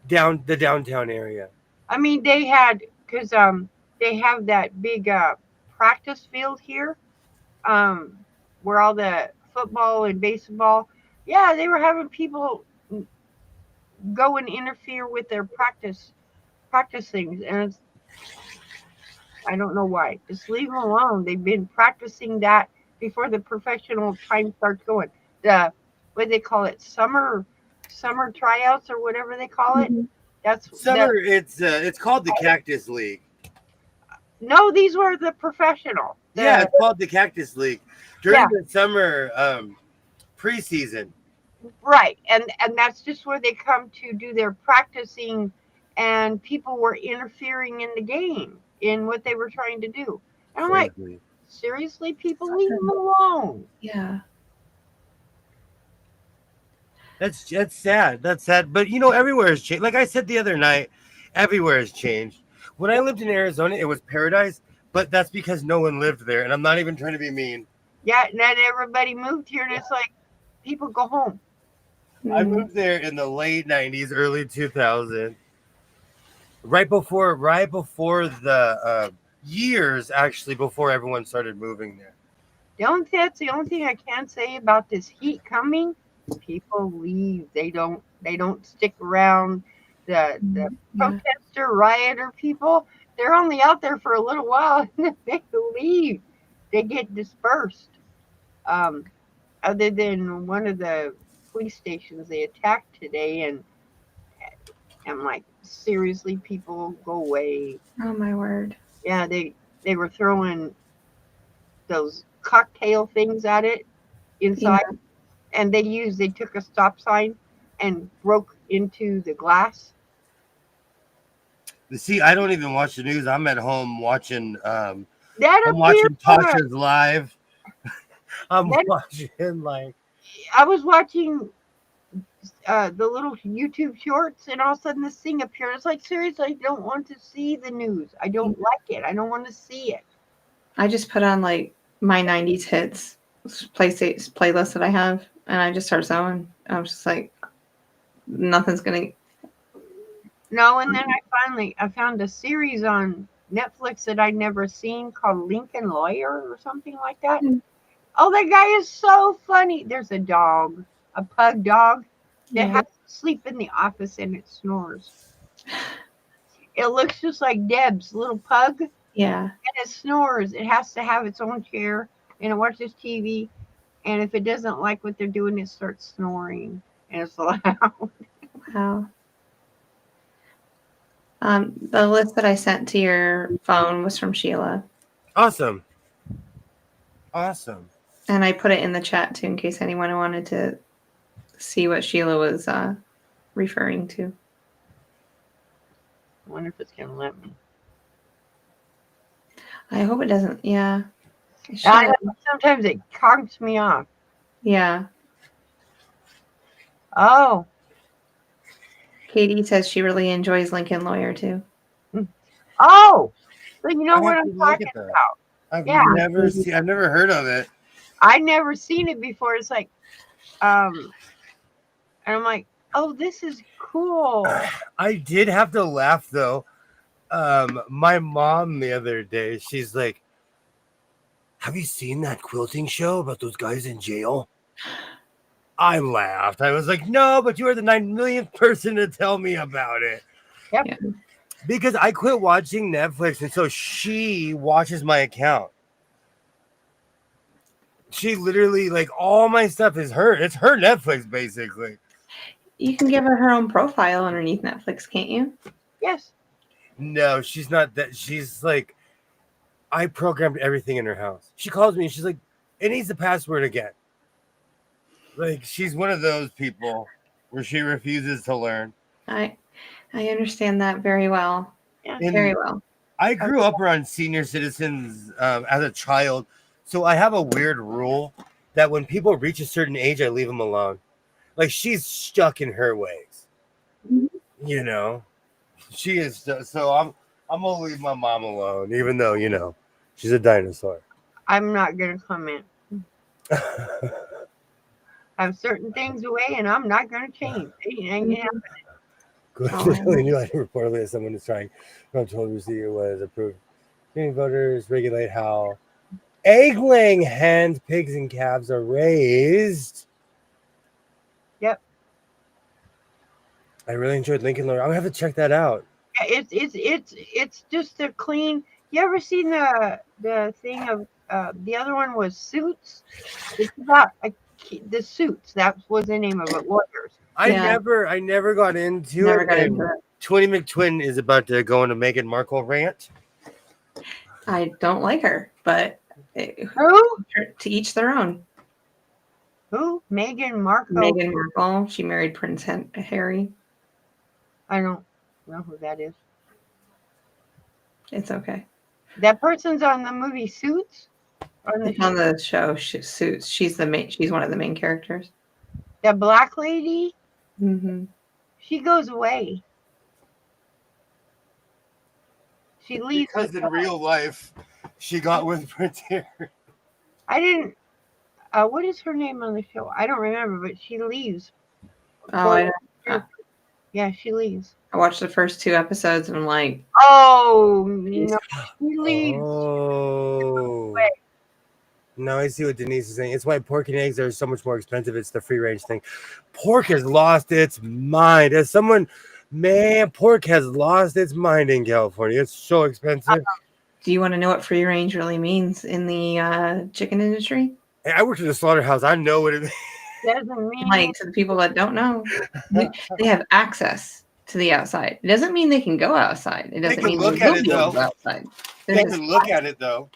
down the downtown area.
I mean, they had because they have that big practice field here where all the football and baseball. Yeah, they were having people go and interfere with their practice things, and it's, I don't know why. Just leave them alone. They've been practicing that before the professional time starts going. The what they call it, summer tryouts or whatever they call it.
Hmm.
That's that.
Summer, it's called the Cactus League.
No, these were the professional.
Yeah,
The
it's called the Cactus League during
yeah,
the summer preseason.
right. And that's just where they come to do their practicing, and people were interfering in the game in what they were trying to do. And I'm like,
Crazy.
seriously, people, leave them alone.
Yeah.
That's sad. That's sad. But you know, everywhere has changed. Like I said the other night, everywhere has changed. When I lived in Arizona, it was paradise, but that's because no one lived there. And I'm not even trying to be mean.
Yeah, and then everybody moved here, and it's like people go home.
I
Hmm.
moved there in the late '90s, early 2000s, right before the years actually before everyone started moving there.
That's the only thing I can say about this heat coming. People leave. They don't stick around. The
Yeah.
protester rioter people, they're only out there for a little while and then they leave. They get dispersed. Um, Other than one of the police stations they attacked today, and I'm like, seriously, people go away.
Oh my word.
Yeah, they were throwing those cocktail things at it
Yeah.
inside, and they took a stop sign and broke into the glass.
See, I don't even watch the news. I'm at home watching.
That
I'm
appeared
watching
fun.
Tasha's live. I'm
That
watching like
I was watching the little YouTube shorts, and all of a sudden this thing appeared. It's like, seriously, I don't want to see the news. I don't like it. I don't want to see it.
I just put on like my 90s hits playlist that I have, and I just start sewing. I was just like, nothing's gonna.
No, and then I found a series on Netflix that I'd never seen called Lincoln Lawyer or something like that.
Mm.
Oh, that guy is so funny. There's a dog, a pug dog, that
Yeah.
has to sleep in the office and it snores. It looks just like Deb's little pug, and
Yeah.
it snores. It has to have its own chair, and it watches TV. And if it doesn't like what they're doing, it starts snoring, and it's loud.
Wow. The list that I sent to your phone was from Sheila,
awesome, awesome.
and I put it in the chat too in case anyone wanted to see what Sheila was referring to.
I wonder if it's gonna let me.
I hope it doesn't. Yeah. It
I
should.
know, sometimes it conks me off.
Yeah.
Oh,
Katie says she really enjoys Lincoln Lawyer too.
oh, so you know
I
what
have
I'm
to look
talking
at that.
about?
I've
Yeah,
never heard of it.
I never seen it before. It's like, and I'm like, oh, this is cool.
I did have to laugh though. My mom the other day, she's like, "Have you seen that quilting show about those guys in jail?" I laughed. I was like, "No, but you are the 9 millionth person to tell me about it."
Yep.
Yeah.
Because I quit watching Netflix, and so she watches my account. She literally, like, all my stuff is her. It's her Netflix, basically.
You can give her own profile underneath Netflix, can't you?
Yes.
No, she's not that. She's like, I programmed everything in her house. She calls me and she's like, it needs the password again. Like, she's one of those people where she refuses to learn.
I understand that very well.
Yeah.
Very
And
well.
I grew up around senior citizens as a child. So I have a weird rule that when people reach a certain age, I leave them alone. Like, she's stuck in her ways. You know, she is. So I'm gonna leave my mom alone, even though, she's a dinosaur.
I'm not gonna comment. I have certain things away, and I'm not gonna change. It ain't gonna happen.
Clearly, knew I reportedly as someone is trying from told receiver was approved. Canadian voters regulate how egg-laying hens, pigs, and calves are raised.
Yep.
I really enjoyed Lincoln Lawyer. I'm gonna have to check that out.
Yeah, it's just a clean. You ever seen the thing of the other one was Suits? It's about the Suits. That was the name of it. Lawyers.
I
Yeah.
never got into
Never
it.
got
And
into it.
Twinny McTwin is about to go on a Meghan Markle rant.
I don't like her, but
Who?
to each their own.
Who? Meghan Markle.
Meghan Markle. She married Prince Harry.
I don't know who that is.
It's okay.
That person's on the movie Suits.
On the show Suits. She's one of the main characters.
The black lady.
Mm-hmm.
She goes away. She leaves.
Because in real life, she got with Prince Harry.
I didn't. What is her name on the show? I don't remember, but she leaves.
Oh,
Yeah, she leaves.
I watched the first 2 episodes and I'm like,
Oh no, she leaves.
Oh. Now I see what Denise is saying. It's why pork and eggs are so much more expensive. It's the free range thing. Pork has lost its mind. As someone, man, pork has lost its mind in California. It's so expensive.
do you want to know what free range really means in the chicken industry?
Hey, I worked in a slaughterhouse. I know what it means.
Doesn't mean
Like, to the people that don't know, they have access to the outside. It doesn't mean they can go outside. It doesn't
can
mean
look
they
at
will
it,
be able to
though.
go outside.
They can look at it, though.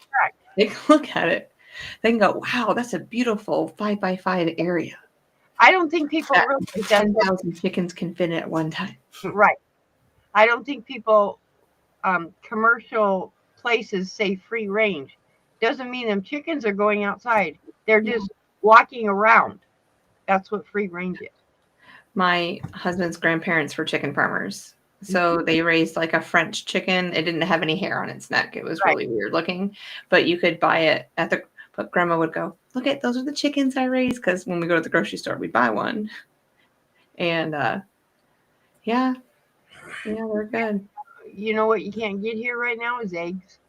They can look at it. They can go, wow, that's a beautiful 5x5 area.
I don't think people
That
realize that.
10,000 chickens can fit at one time.
Right. I don't think people, commercial places say free range. Doesn't mean them chickens are going outside. They're just walking around. That's what free range is.
My husband's grandparents were chicken farmers. So they raised like a French chicken. It didn't have any hair on its neck. It was really weird looking, but you could buy it but grandma would go, look at, those are the chickens I raised. Because when we go to the grocery store, we buy one. And yeah, they're good.
You know what you can't get here right now is eggs.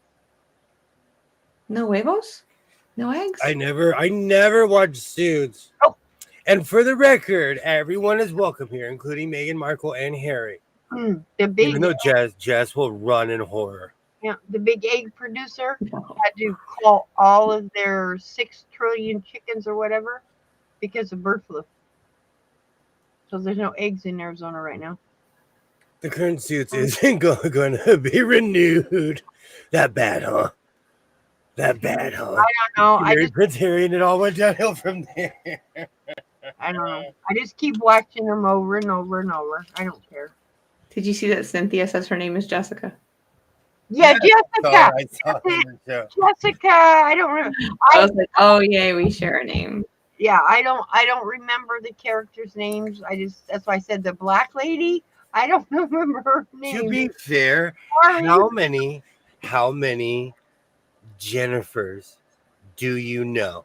No huevos? No eggs?
I never watched Suits.
Oh.
And for the record, everyone is welcome here, including Meghan Markle and Harry.
The big,
Even though Jess will run in horror.
the big egg producer had to call all of their 6 trillion chickens or whatever because of bird flu. So there's no eggs in Arizona right now.
The current Suits isn't going to be renewed. That bad, huh? That bad, huh?
I don't know.
Married Prince Harry, and it all went downhill from there.
I don't know. I just keep watching them over and over and over. I don't care.
Did you see that Cynthia says her name is Jessica?
Yeah, Jessica.
I saw it in the show.
Jessica. I don't remember.
I was like, oh yay, we share a name.
Yeah, I don't remember the characters' names. That's why I said the black lady. I don't remember her name.
To be fair,
Sorry.
how many Jennifers do you know?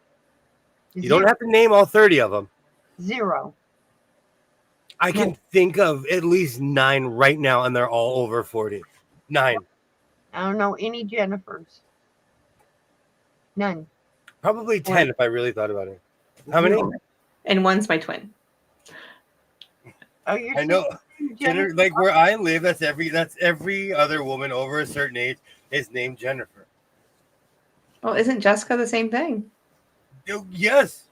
You don't have to name all 30 of them.
0.
I can think of at least 9 right now, and they're all over 40. 9.
I don't know any Jennifers. None.
Probably 10 if I really thought about it. How many?
And one's my twin.
Oh, you're
I know.
Jennifer.
Like where I live, that's every other woman over a certain age is named Jennifer.
Well, isn't Jessica the same thing?
Yes.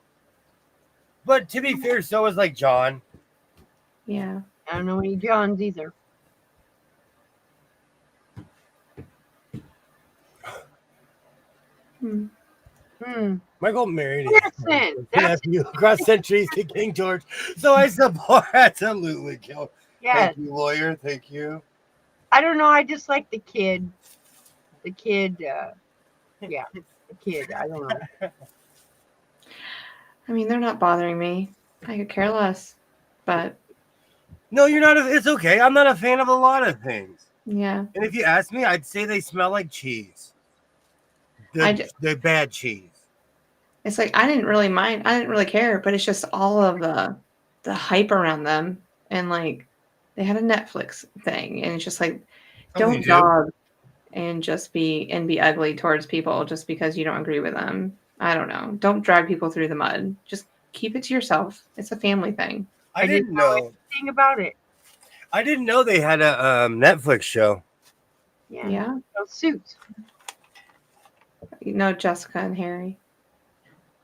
But to be fair, so is like John.
Yeah.
I don't know any Johns either.
Michael married
Listen,
nephew across centuries to King George, so I support absolutely.
yes.
Thank you, lawyer. Thank you.
I don't know. I just like the kid. The kid. Yeah, the kid. I don't know.
I mean, they're not bothering me. I could care less. But
No, you're not. It's okay. I'm not a fan of a lot of things.
yeah.
And if you ask me, I'd say they smell like cheese. The bad cheese.
It's like I didn't really mind. I didn't really care, but it's just all of the hype around them, and like they had a Netflix thing, and it's just like don't dog and just be ugly towards people just because you don't agree with them. I don't know. Don't drag people through the mud. Just keep it to yourself. It's a family thing.
I didn't know
anything about it.
I didn't know they had a Netflix show.
Yeah. Those Suits.
You know, Jessica and Harry.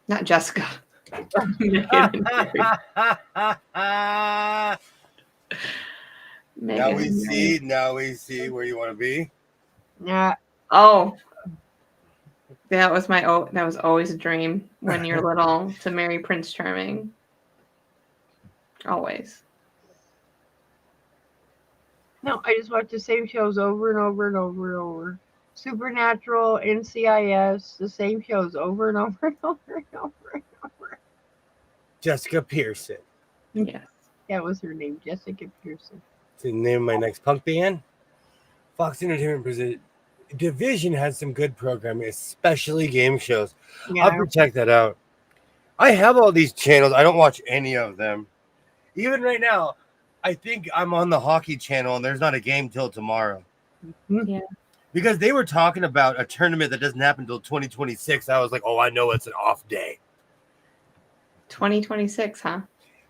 Not Jessica.
Now we see where you want to be.
Yeah.
Oh, that was always a dream when you're little to marry Prince Charming. Always.
No, I just watch the same shows over and over and over and over. Supernatural, NCIS, the same shows over and over and over and over and over.
Jessica Pearson.
Yes.
That was her name, Jessica Pearson.
It's the name of my next punk band. Fox Entertainment Division has some good programming, especially game shows.
Yeah.
I'll have to check that out. I have all these channels. I don't watch any of them. Even right now, I think I'm on the hockey channel and there's not a game till tomorrow.
Yeah.
Because they were talking about a tournament that doesn't happen until 2026. I was like, oh, I know it's an off day.
2026, huh?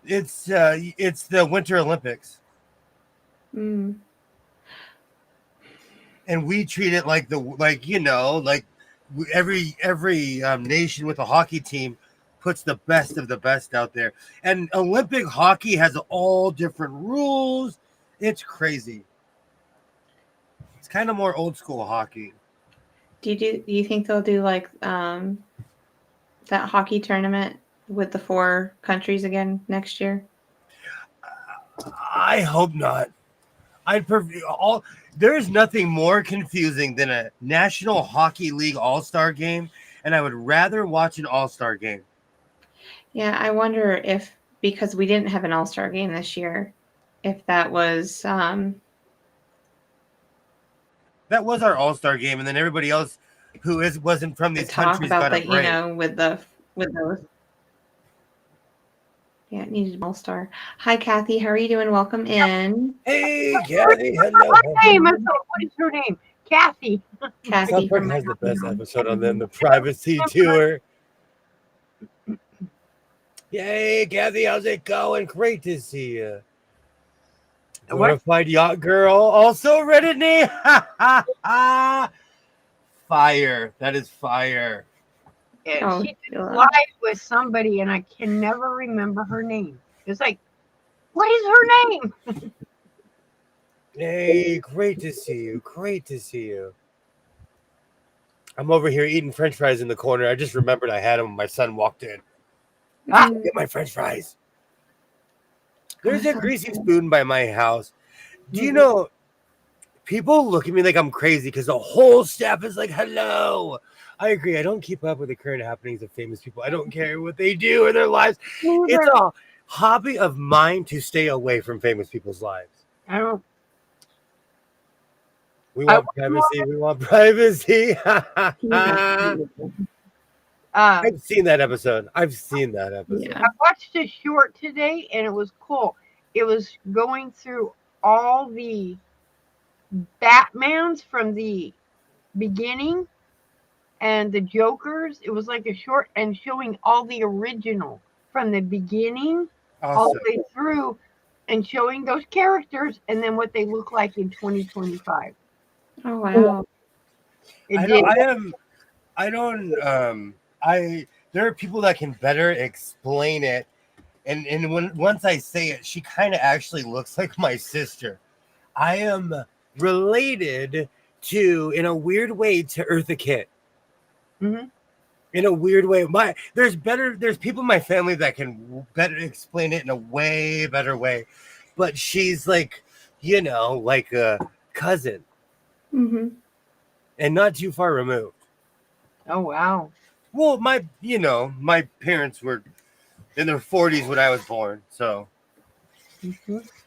It's the Winter Olympics.
Mm.
And we treat it like every nation with a hockey team puts the best of the best out there. And Olympic hockey has all different rules. It's crazy. It's kind of more old school hockey.
Do you think they'll do like that hockey tournament with the 4 countries again next year?
I hope not. There's nothing more confusing than a National Hockey League All-Star game, and I would rather watch an All-Star game.
Yeah, I wonder if, because we didn't have an All-Star game this year, if that was
that was our All-Star game, and then everybody else who wasn't from these countries got a break.
With those. Yeah, it needed an All-Star. Hi, Kathy. How are you doing? Welcome in.
Hey, Kathy. Hello.
What is her name? Kathy.
Kathy
South Park has the best episode on them, the privacy tour. Yay, Kathy, how's it going? Great to see you. Glorified Yacht Girl, also Reddit name. Fire. That is fire.
And she did live with somebody, and I can never remember her name. It's like, what is her name?
Hey, great to see you. Great to see you. I'm over here eating French fries in the corner. I just remembered I had them when my son walked in. Get my French fries. There's a greasy spoon by my house. Do you know People look at me like I'm crazy because the whole staff is like, hello. I agree. I don't keep up with the current happenings of famous people. I don't care what they do in their lives. It's a hobby of mine to stay away from famous people's lives.
I don't.
We want privacy. We want privacy. I've seen that episode.
I watched a short today, and it was cool. It was going through all the Batmans from the beginning and the Jokers. It was like a short and showing all the original from the beginning all the way through and showing those characters and then what they look like in 2025.
Oh, wow.
There are people that can better explain it. And once I say it, she kind of actually looks like my sister. I am related to, in a weird way, to Eartha Kitt.
Mm-hmm.
In a weird way. There's people in my family that can better explain it in a way better way. But she's like, like a cousin.
Mm-hmm.
And not too far removed.
Oh, wow.
Well, my parents were in their 40s when I was born, so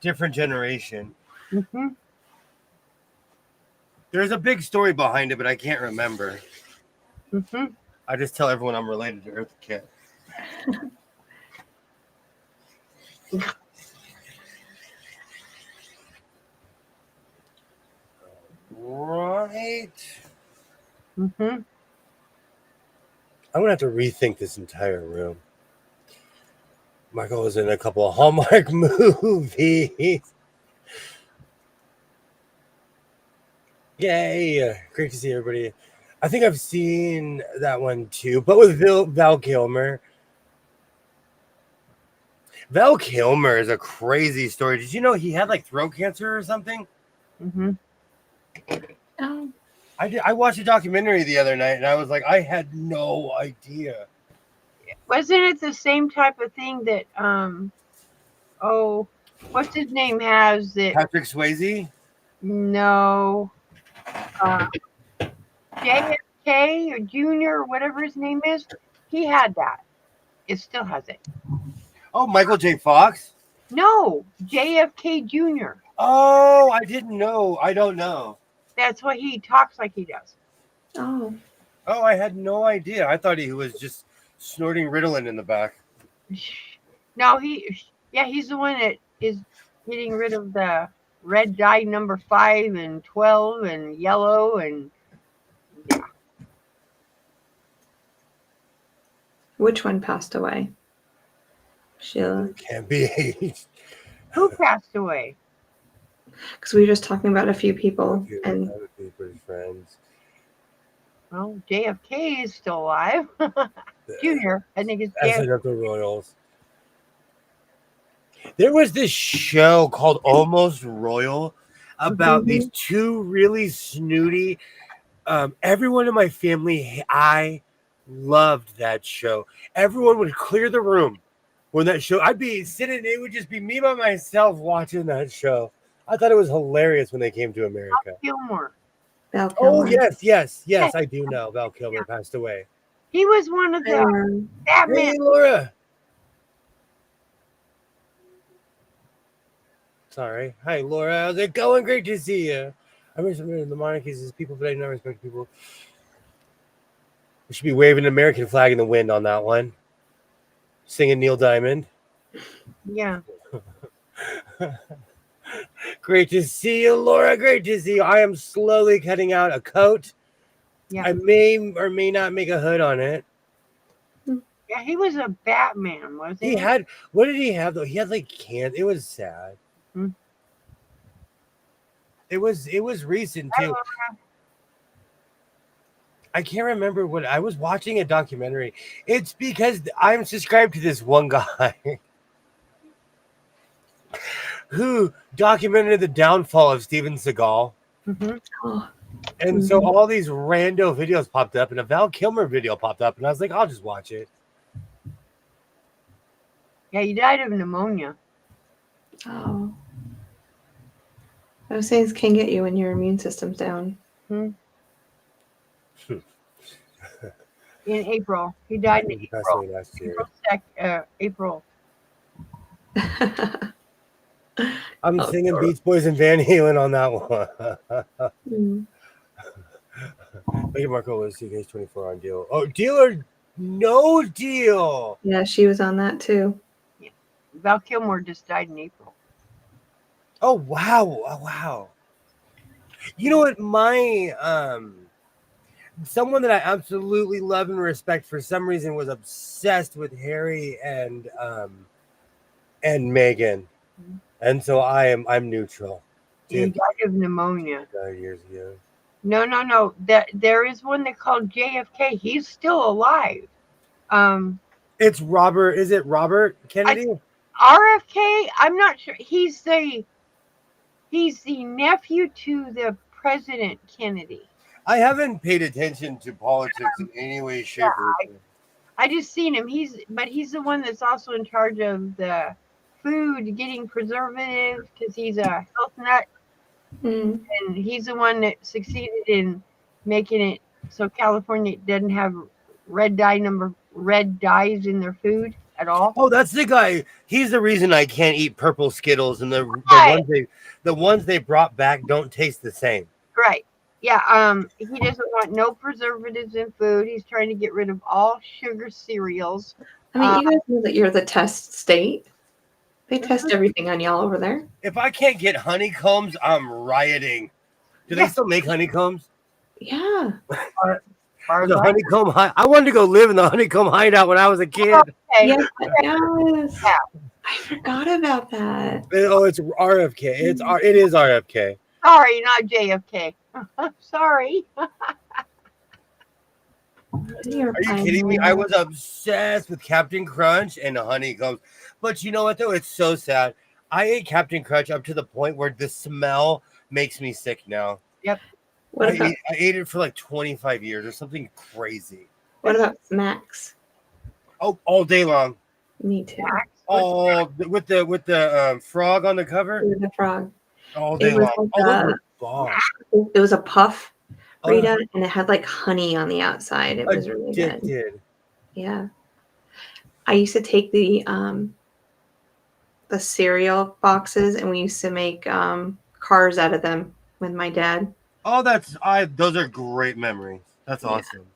different generation.
Mm-hmm.
There's a big story behind it, but I can't remember.
Mm-hmm.
I just tell everyone I'm related to Eartha Kitt. Right.
Mm-hmm.
I'm gonna have to rethink this entire room. Michael was in a couple of Hallmark movies. Yay! Great to see everybody. I think I've seen that one too, but with Val Kilmer. Val Kilmer is a crazy story. Did you know he had like throat cancer or something?
Mm-hmm.
Oh.
I watched a documentary the other night and I was like, I had no idea.
Wasn't it the same type of thing that what's his name has that?
Patrick Swayze?
No. JFK or Junior or whatever his name is, he had that. It still has it.
Oh, Michael J. Fox?
No, JFK Jr.
Oh, I didn't know. I don't know.
That's what he talks like he does.
Oh.
Oh, I had no idea. I thought he was just snorting Ritalin in the back.
No, he's the one that is getting rid of the red dye number 5 and 12 and yellow and yeah.
Which one passed away? Sheila.
Can't be aged.
Who passed away?
Because we were just talking about a few people and
friends.
Well, JFK is still alive. Junior, I think it's
JFK. The Royals. There was this show called Almost Royal about these two really snooty. Everyone in my family, I loved that show. Everyone would clear the room when that show. I'd be sitting. It would just be me by myself watching that show. I thought it was hilarious when they came to America.
Val Kilmer.
Oh, yes. I do know. Val Kilmer passed away.
He was one of the Batman.
Hey, Laura. Sorry. Hi, Laura. How's it going? Great to see you. I miss the monarchies as people, but I never respect people. We should be waving an American flag in the wind on that one. Singing Neil Diamond.
Yeah.
Great to see you, Laura. Great to see you. I am slowly cutting out a coat. Yeah. I may or may not make a hood on it.
Yeah, he was a Batman, wasn't he?
What did he have though? He had like cancer. It was sad. Hmm. It was recent too. I can't remember what I was watching a documentary. It's because I'm subscribed to this one guy who documented the downfall of Steven Seagal.
Mm-hmm.
Oh.
And so all these rando videos popped up and a Val Kilmer video popped up and I was like, I'll just watch it.
Yeah, he died of pneumonia.
Oh. Those things can get you when your immune system's down.
In April. He died in
He passed
April.
away last year.
April.
I'm
Oh,
singing
sure.
Beach Boys and Van Halen on that one.
Mm.
Look at Marco was CK24 on Deal. Oh, Deal or No Deal.
Yeah, she was on that too.
Val Kilmer just died in April.
Oh wow. Oh wow. You know what? My someone that I absolutely love and respect for some reason was obsessed with Harry and Meghan. And so I'm neutral.
He died of pneumonia.
Died years ago.
No. There is one they called JFK. He's still alive.
It's Robert. Is it Robert Kennedy?
RFK. I'm not sure. He's the nephew to the President Kennedy.
I haven't paid attention to politics in any way, shape, or form.
I just seen him. He's the one that's also in charge of the food, getting preservatives, because he's a health nut.
Mm.
And he's the one that succeeded in making it so California doesn't have red dyes in their food at all.
Oh, that's the guy. He's the reason I can't eat purple Skittles, and the ones they brought back don't taste the same.
Right. Yeah. He doesn't want no preservatives in food. He's trying to get rid of all sugar cereals.
I mean, you guys know that you're the test state. They test everything on y'all over there.
If I can't get honeycombs, I'm rioting. Do they still make honeycombs?
Yeah.
The honeycomb I wanted to go live in the honeycomb hideout when I was a kid.
Okay.
Yes. I forgot about that.
Oh, it's RFK. It is RFK.
Sorry, not JFK. Sorry.
Are you kidding me? I was obsessed with Captain Crunch and the honeycombs. But you know what, though? It's so sad. I ate Captain Crunch up to the point where the smell makes me sick now.
Yep.
I ate it for like 25 years or something crazy.
What about Smacks?
Oh, all day long.
Me too.
Oh, with the frog on the cover?
The frog.
All day long.
It was a puff, Rita, and it had like honey on the outside. It was really good. Yeah. I used to take the cereal boxes, and we used to make cars out of them with my dad.
Oh, those are great memories. That's awesome.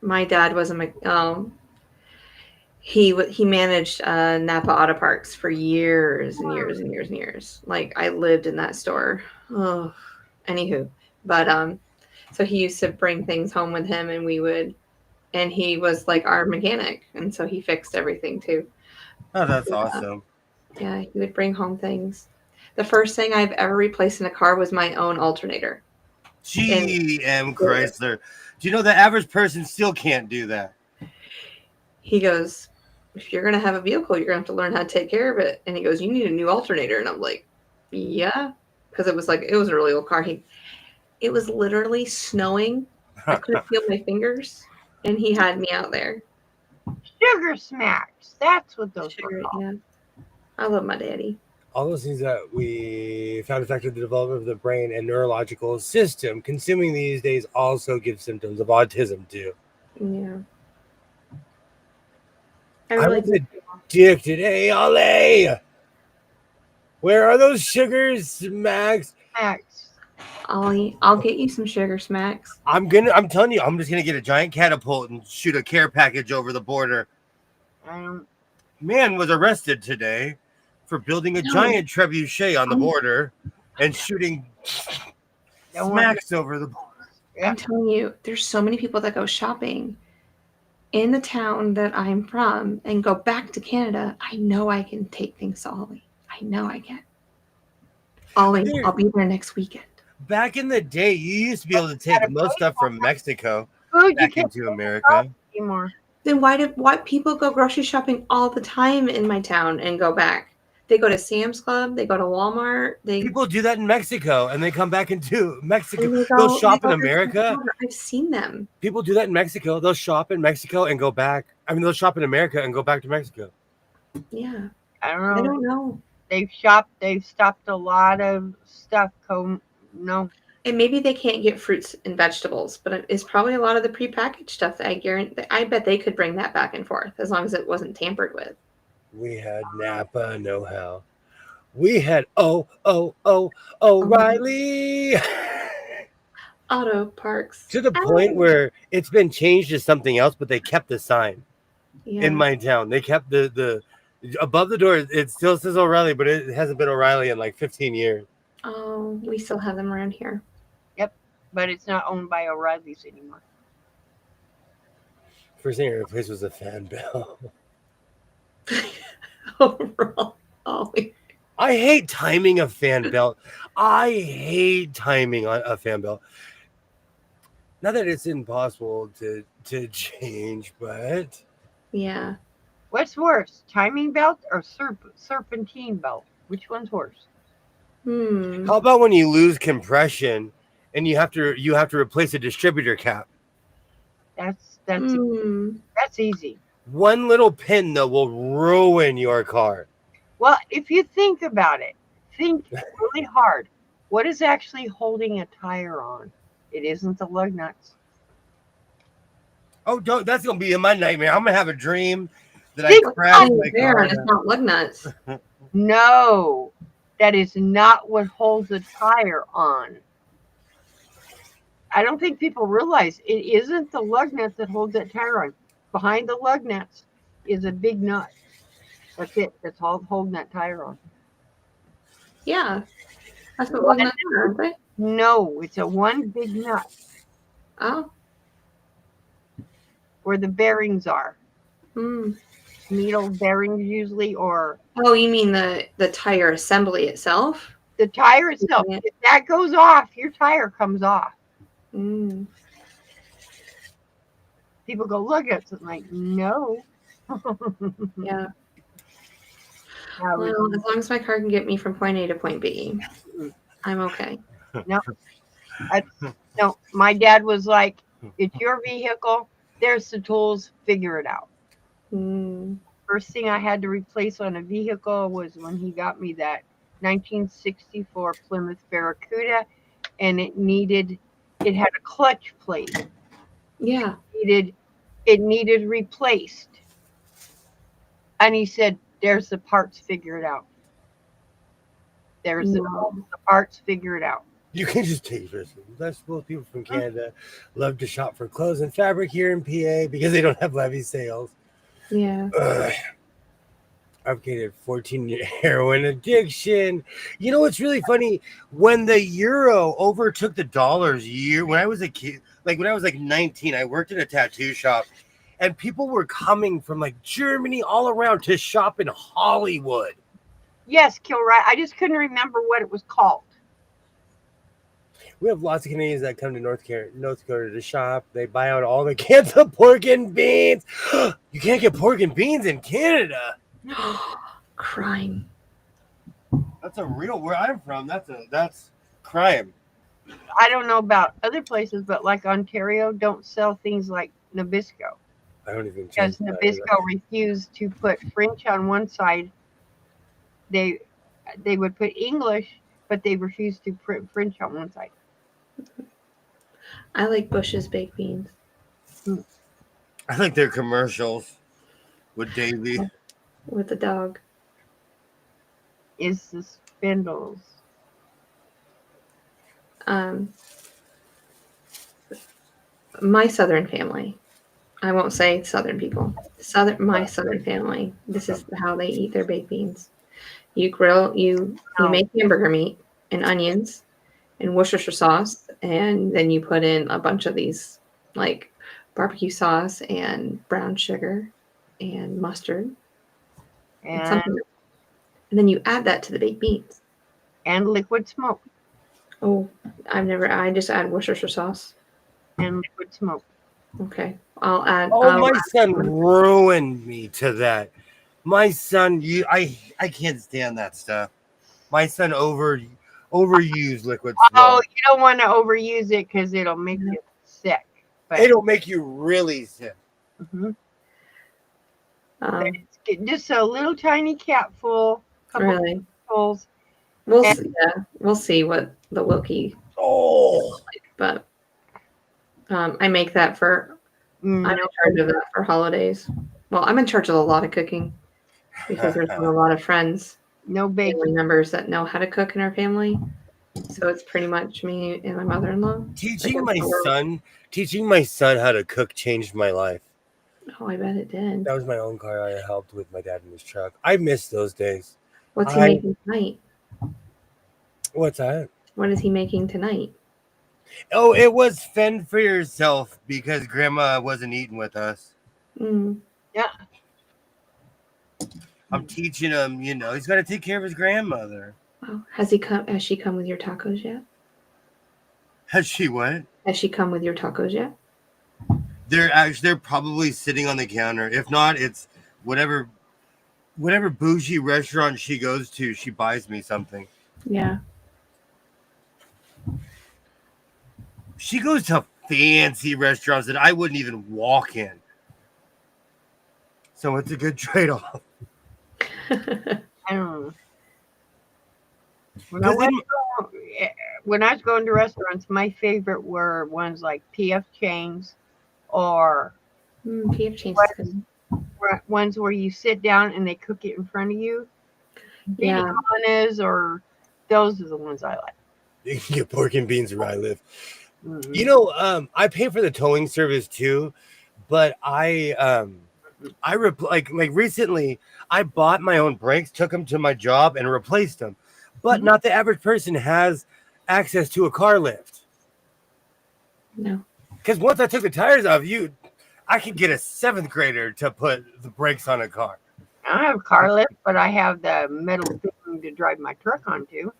My dad was he managed Napa Auto Parks for years and years and years and years. Like, I lived in that store. Oh, anywho, but so he used to bring things home with him, and he was like our mechanic, and so he fixed everything too.
Oh, that's awesome.
Yeah, he would bring home things. The first thing I've ever replaced in a car was my own alternator.
GM Chrysler. Do you know the average person still can't do that? He
goes, if you're going to have a vehicle, you're going to have to learn how to take care of it. And he goes, you need a new alternator. And I'm like, yeah. Because it was a really old car. It was literally snowing. I couldn't feel my fingers. And he had me out there.
Sugar Smacks. That's what those are called.
Yeah. I love my daddy.
All those things that we found affected the development of the brain and neurological system, consuming these days also gives symptoms of autism too.
Yeah.
I was addicted. Hey, Ollie! Where are those Sugar Smacks?
Ollie, I'll get you some Sugar Smacks.
I'm telling you, I'm just gonna get a giant catapult and shoot a care package over the border. Man was arrested today for building a giant trebuchet on the border and shooting smacks over the border.
I'm telling you, there's so many people that go shopping in the town that I'm from and go back to Canada. I know I can take things to Ollie. I know I can. Ollie, I'll be there next weekend.
Back in the day, you used to be able to take most stuff from Mexico back into America.
Anymore.
Then why people go grocery shopping all the time in my town and go back? They go to Sam's Club. They go to Walmart.
People do that in Mexico, and they come back into Mexico. They'll shop in America.
I've seen them.
People do that in Mexico. They'll shop in Mexico and go back. I mean, they'll shop in America and go back to Mexico.
Yeah.
I don't know. They've stopped a lot of stuff. No,
And maybe they can't get fruits and vegetables, but it's probably a lot of the prepackaged stuff that I guarantee. I bet they could bring that back and forth as long as it wasn't tampered with.
We had Napa know-how. We had O'Reilly.
Auto parks.
To the point
Oh,
where it's been changed to something else, but they kept the sign
yeah.
in my town. They kept the above the door. It still says O'Reilly, but it hasn't been O'Reilly in like 15 years.
Oh, we still have them around here.
yep, but it's not owned by O'Reilly's anymore.
First thing I replaced was a fan bell.
Overall,
I hate timing a fan belt. I hate timing on a fan belt. Not that it's impossible to change, but
yeah.
What's worse, timing belt or serpentine belt? Which one's worse?
How about when you lose compression and you have to replace a distributor cap?
That's easy.
One little pin though will ruin your car.
Well, if you think about it, think really hard. What is actually holding a tire on? It isn't the lug nuts.
Oh, that's gonna be in my nightmare. I'm gonna have a dream that
Think
I crashed my
there,
car.
and it's not lug nuts.
No, that is not what holds a tire on. I don't think people realize it isn't the lug nuts that holds that tire on. Behind the lug nuts is a big nut. That's it. That's all holding that tire on.
Yeah, that's what lug nuts are, aren't they?
No, it's a one big nut
Oh.
where the bearings are.
Hmm.
Needle bearings usually, or
Oh, you mean the tire assembly itself?
the tire itself.
Yeah.
If that goes off, your tire comes off. People go, look at it. I'm like, no.
Yeah. Well, as long as my car can get me from point A to point B, I'm okay.
No, my dad was like, it's your vehicle. There's the tools. Figure it out. First thing I had to replace on a vehicle was when he got me that 1964 Plymouth Barracuda, and it had a clutch plate.
Yeah.
It needed replaced. And he said, there's the parts, figure it out. There's the parts, figure it out.
You can just take this. That's most people from Canada love to shop for clothes and fabric here in PA because they don't have levy sales.
Yeah.
Advocated 14-year heroin addiction. You know what's really funny? When the euro overtook the dollars when I was a kid, like when I was like 19, I worked at a tattoo shop, and people were coming from like Germany all around to shop in Hollywood.
Yes, Kilroy. I just couldn't remember what it was called.
We have lots of Canadians that come to North Dakota to shop. They buy out all the cans of pork and beans. You can't get pork and beans in Canada.
Crime.
That's a real, where I'm from, that's crime.
I don't know about other places, but like Ontario don't sell things like Nabisco.
I don't even,
because Nabisco refused to put French on one side. They would put English, but they refused to put French on one side.
I like Bush's baked beans.
I like their commercials with Davey.
With the dog.
Is the spindles.
My Southern family. I won't say Southern people. My Southern family. This is how they eat their baked beans. You make hamburger meat and onions and Worcestershire sauce, and then you put in a bunch of these like barbecue sauce and brown sugar and mustard and then you add that to the baked beans
and liquid smoke.
Oh, I just add Worcestershire sauce
and liquid smoke.
Okay, I'll add.
My son ruined me to that. My son, I can't stand that stuff. My son overused liquid smoke.
Oh, you don't want to overuse it because it'll make you sick.
But it'll make you really sick.
Mm-hmm. Just a little tiny capful.
Really?
vegetables.
We'll see what the Wilkie,
Oh,
but I make that for. I'm in charge of that for holidays. Well, I'm in charge of a lot of cooking because there's not a lot of friends,
No
family
bacon.
members that know how to cook in our family. So it's pretty much me and my mother-in-law.
teaching my son how to cook changed my life.
Oh, I bet it did.
That was my own car. I helped with my dad in his truck. I miss those days.
What's he making tonight?
What's that?
What is he making tonight?
Oh, it was fend for yourself because Grandma wasn't eating with us.
Mm.
Yeah.
I'm teaching him, he's got to take care of his grandmother.
Oh, has she come with your tacos yet?
Has she what?
Has she come with your tacos yet?
They're probably sitting on the counter. If not, it's whatever bougie restaurant she goes to, she buys me something.
Yeah.
She goes to fancy restaurants that I wouldn't even walk in. So it's a good trade-off.
I don't know. When I was going to restaurants, my favorite were ones like PF Chang's or
PF Chang's
ones where you sit down and they cook it in front of you.
Yeah.
Or those are the ones I like.
You can get pork and beans where I live.
Mm-hmm.
I pay for the towing service too, but recently I bought my own brakes, took them to my job and replaced them. But not the average person has access to a car lift.
No.
Because once I took the tires off, I could get a 7th grader to put the brakes on a car.
I don't have a car lift, but I have the metal thing to drive my truck onto.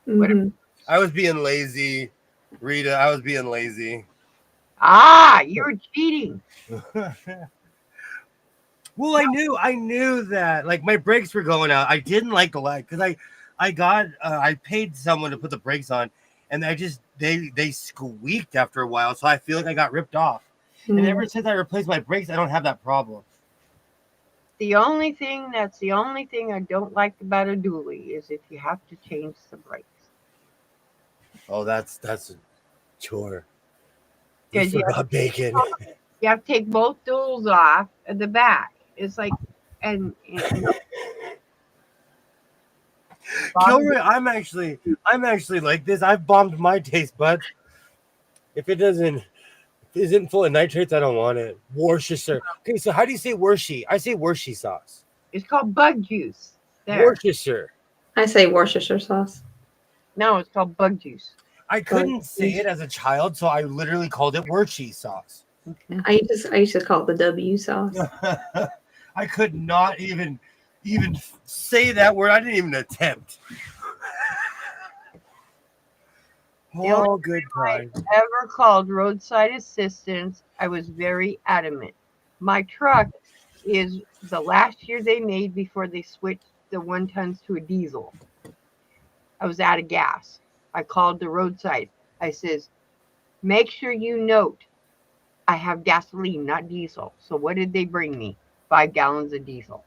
Mm-hmm.
I was being lazy, Rita. I was being lazy.
You're cheating.
Well, I knew that like my brakes were going out. I didn't like the lag because I paid someone to put the brakes on, and they squeaked after a while. So I feel like I got ripped off.
Mm-hmm.
And ever since I replaced my brakes, I don't have that problem.
The only thing I don't like about a dually is if you have to change the brakes.
Oh, that's a chore.
You
You forgot bacon.
You have to take both duals off at the back. It's like, and
Kilroy, I'm actually like this. I've bombed my taste buds. If it isn't full of nitrates, I don't want it. Worcestershire. Okay, so how do you say Worcestershire? I say Worcestershire sauce.
it's called bug juice. There.
Worcestershire.
I say Worcestershire sauce.
No, it's called bug juice.
I couldn't say it as a child, so I literally called it Worcestershire sauce.
I used to call it the W sauce.
I could not even say that word. I didn't even attempt. Oh, good time.
Ever called roadside assistance, I was very adamant. My truck is the last year they made before they switched the 1 tons to a diesel. I was out of gas. I called the roadside. I says, make sure you note I have gasoline, not diesel. So what did they bring me? 5 gallons of diesel.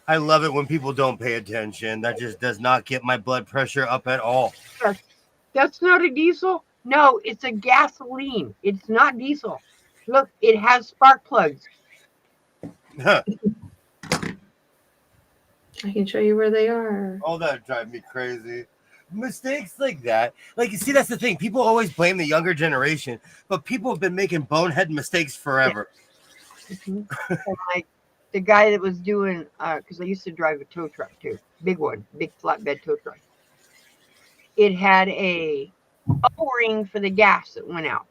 I love it when people don't pay attention. That just does not get my blood pressure up at all.
That's not a diesel? No, it's a gasoline. It's not diesel. Look, it has spark plugs.
I can show you where they are.
Oh, that drive me crazy. Mistakes like that. Like, you see, that's the thing. People always blame the younger generation, but people have been making bonehead mistakes forever.
And like the guy that was doing, because I used to drive a tow truck too, big one, big flatbed tow truck. It had a O-ring for the gas that went out.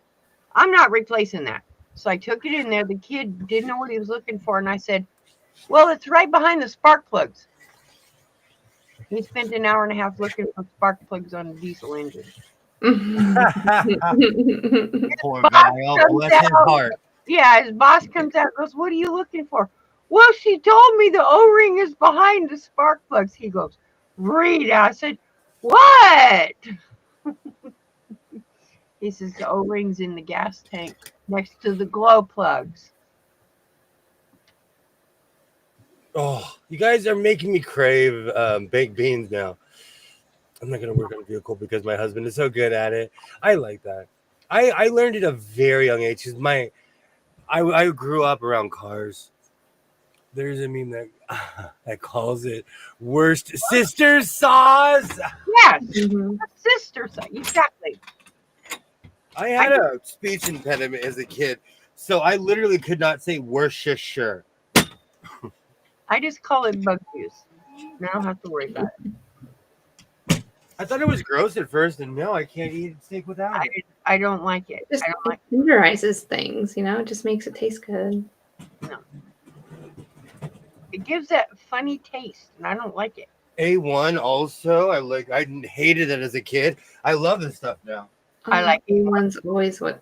I'm not replacing that. So I took it in there. The kid didn't know what he was looking for. And I said, well, it's right behind the spark plugs. He spent an hour and a half looking for spark plugs on a diesel engine.
Poor guy. Oh, bless his heart.
Yeah, his boss comes out and goes, what are you looking for? Well, she told me the O-ring is behind the spark plugs. He goes, Rita. I said, what? He says the O-ring's in the gas tank next to the glow plugs.
Oh, you guys are making me crave baked beans now. I'm not gonna work on a vehicle because my husband is so good at it. I like that. I learned at a very young age. 'Cause I grew up around cars. There's a meme that calls it worst sister sauce.
Yes,
Mhm.
sister side. Exactly.
I had a speech impediment as a kid, so I literally could not say Worcestershire.
I just call it bug juice. And I don't have to worry about it.
I thought it was gross at first, and now I can't eat steak without it.
I don't like it.
Just
I don't like
it tenderizes things, it just makes it taste good.
no. It gives that funny taste, and I don't like it.
A1 also, I hated it as a kid. I love this stuff now.
I like
A1's always I've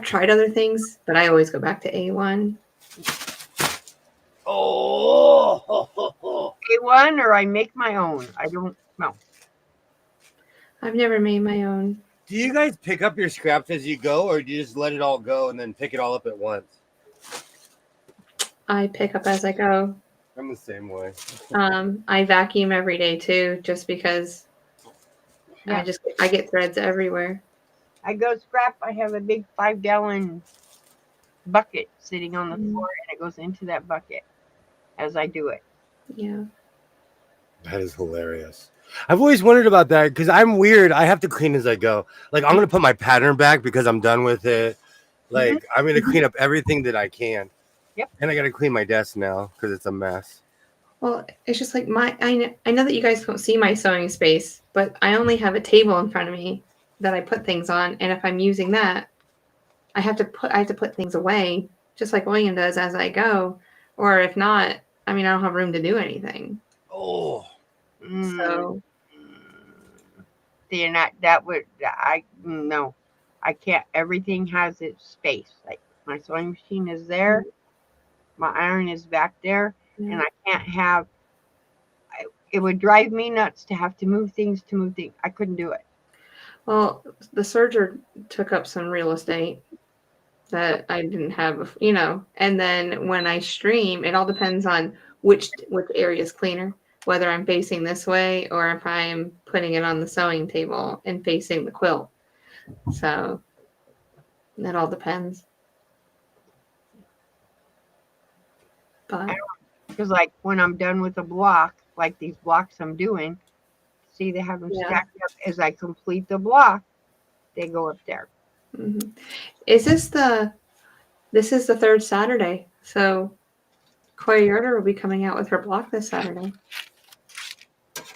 tried other things, but I always go back to A1.
Oh,
A1 or I make my own. I don't know.
I've never made my own.
do you guys pick up your scraps as you go, or do you just let it all go and then pick it all up at once?
I pick up as I go.
I'm the same way.
I vacuum every day too, just because
Yeah.
I get threads everywhere.
I go scrap. I have a big 5-gallon bucket sitting on the floor, and it goes into that bucket as I do it.
Yeah.
That is hilarious. I've always wondered about that because I'm weird. I have to clean as I go. Like, I'm going to put my pattern back because I'm done with it. Like, I'm going to clean up everything that I can.
Yep.
And I got to clean my desk now because it's a mess.
Well, it's just like I know that you guys don't see my sewing space, but I only have a table in front of me that I put things on, and if I'm using that, I have to put things away, just like William does as I go. Or if not, I don't have room to do anything.
Oh.
So
They're not that would no. I can't. Everything has its space. Like my sewing machine is there, my iron is back there, and I can't have. It would drive me nuts to have to move things. I couldn't do it.
Well, the serger took up some real estate that I didn't have, and then when I stream, it all depends on which area is cleaner, whether I'm facing this way or if I'm putting it on the sewing table and facing the quilt. So it all depends. But
Because like when I'm done with a block, like these blocks I'm doing, see they have them stacked up. As I complete the block, they go up there.
mm-hmm. This is the third Saturday, so Coy Yoder will be coming out with her block this Saturday.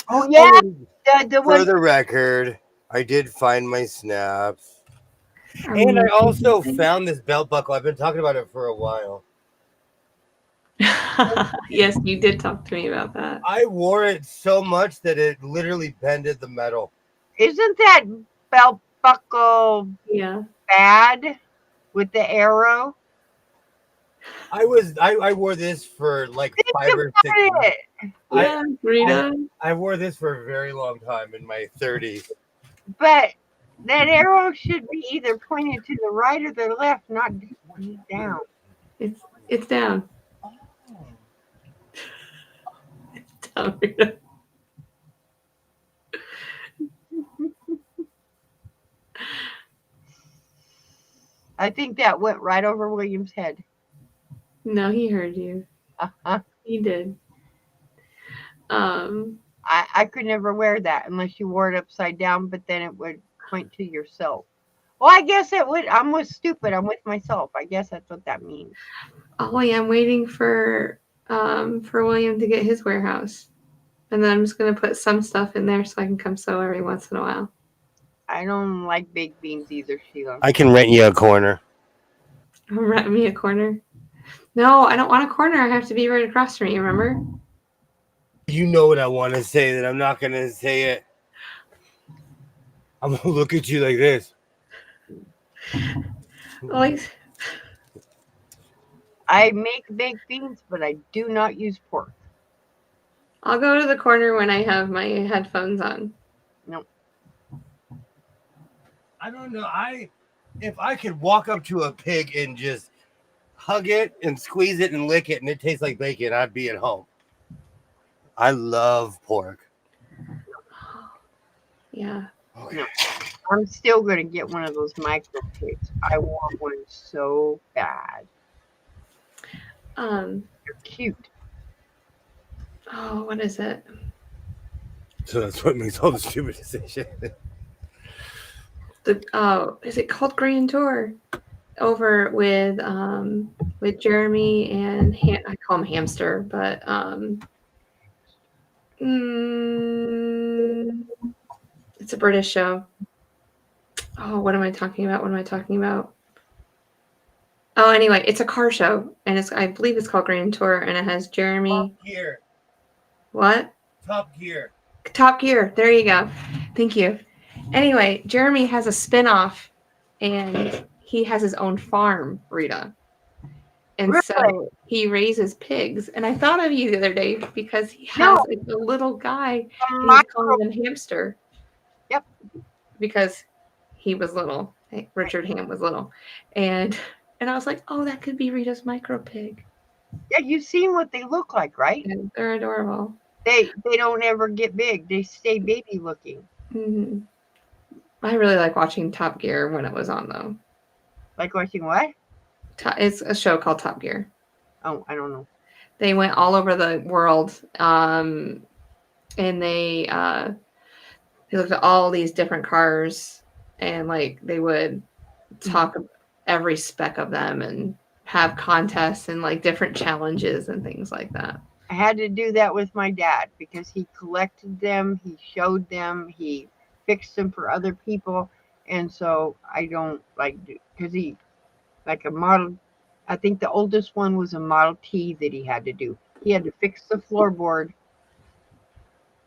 Oh yeah,
For the record, I did find my snaps. And I also found this belt buckle. I've been talking about it for a while.
Yes, you did talk to me about that.
I wore it so much that it literally bended the metal.
Isn't that belt buckle bad with the arrow?
I wore this for like 5 or 6 months.
Yeah, Rita.
I wore this for a very long time in my 30s.
But that arrow should be either pointed to the right or the left, not down.
It's down.
Oh.
It's down, Rita.
I think that went right over William's head.
No, he heard you. He did.
I could never wear that unless you wore it upside down, but then it would point to yourself. Well, I guess it would. I'm stupid. I'm with myself. I guess that's what that means.
Oh yeah, I'm waiting for William to get his warehouse, and then I'm just gonna put some stuff in there so I can come sew every once in a while.
I don't like baked beans either, Sheila.
I can rent you a corner.
Rent me a corner? No, I don't want a corner. I have to be right across from you, remember?
You know what I want to say, that I'm not going to say it. I'm going to look at you like this.
I make baked beans, but I do not use pork.
I'll go to the corner when I have my headphones on.
No.
I don't know. If I could walk up to a pig and just hug it and squeeze it and lick it, and it tastes like bacon, I'd be at home. I love pork.
Yeah.
Okay.
No. I'm still gonna get one of those micro pigs. I want one so bad. They're cute.
Oh, what is it?
So that's what makes all the stupid decisions.
Is it called Grand Tour? Over with Jeremy and I call him Hamster, but it's a British show. Oh, what am I talking about? Oh, anyway, it's a car show, and I believe it's called Grand Tour, and it has Jeremy.
Top Gear.
What?
Top Gear.
Top Gear. There you go. Thank you. Anyway, Jeremy has a spinoff, and he has his own farm, Rita. And
Really?
so he raises pigs. And I thought of you the other day because he has a little guy. And he's calling him Hamster.
Yep.
Because he was little. Richard Ham was little. And I was like, oh, that could be Rita's micro pig.
Yeah, you've seen what they look like, right?
And they're adorable.
They don't ever get big. They stay baby looking.
Mm-hmm. I really like watching Top Gear when it was on, though.
Like watching what?
It's a show called Top Gear.
Oh, I don't know.
They went all over the world, and they looked at all these different cars, and like they would talk every spec of them and have contests and like different challenges and things like that.
I had to do that with my dad because he collected them, he showed them, he fixed them for other people, and so I don't like because he like a model. I think the oldest one was a Model T that he had to do. He had to fix the floorboard.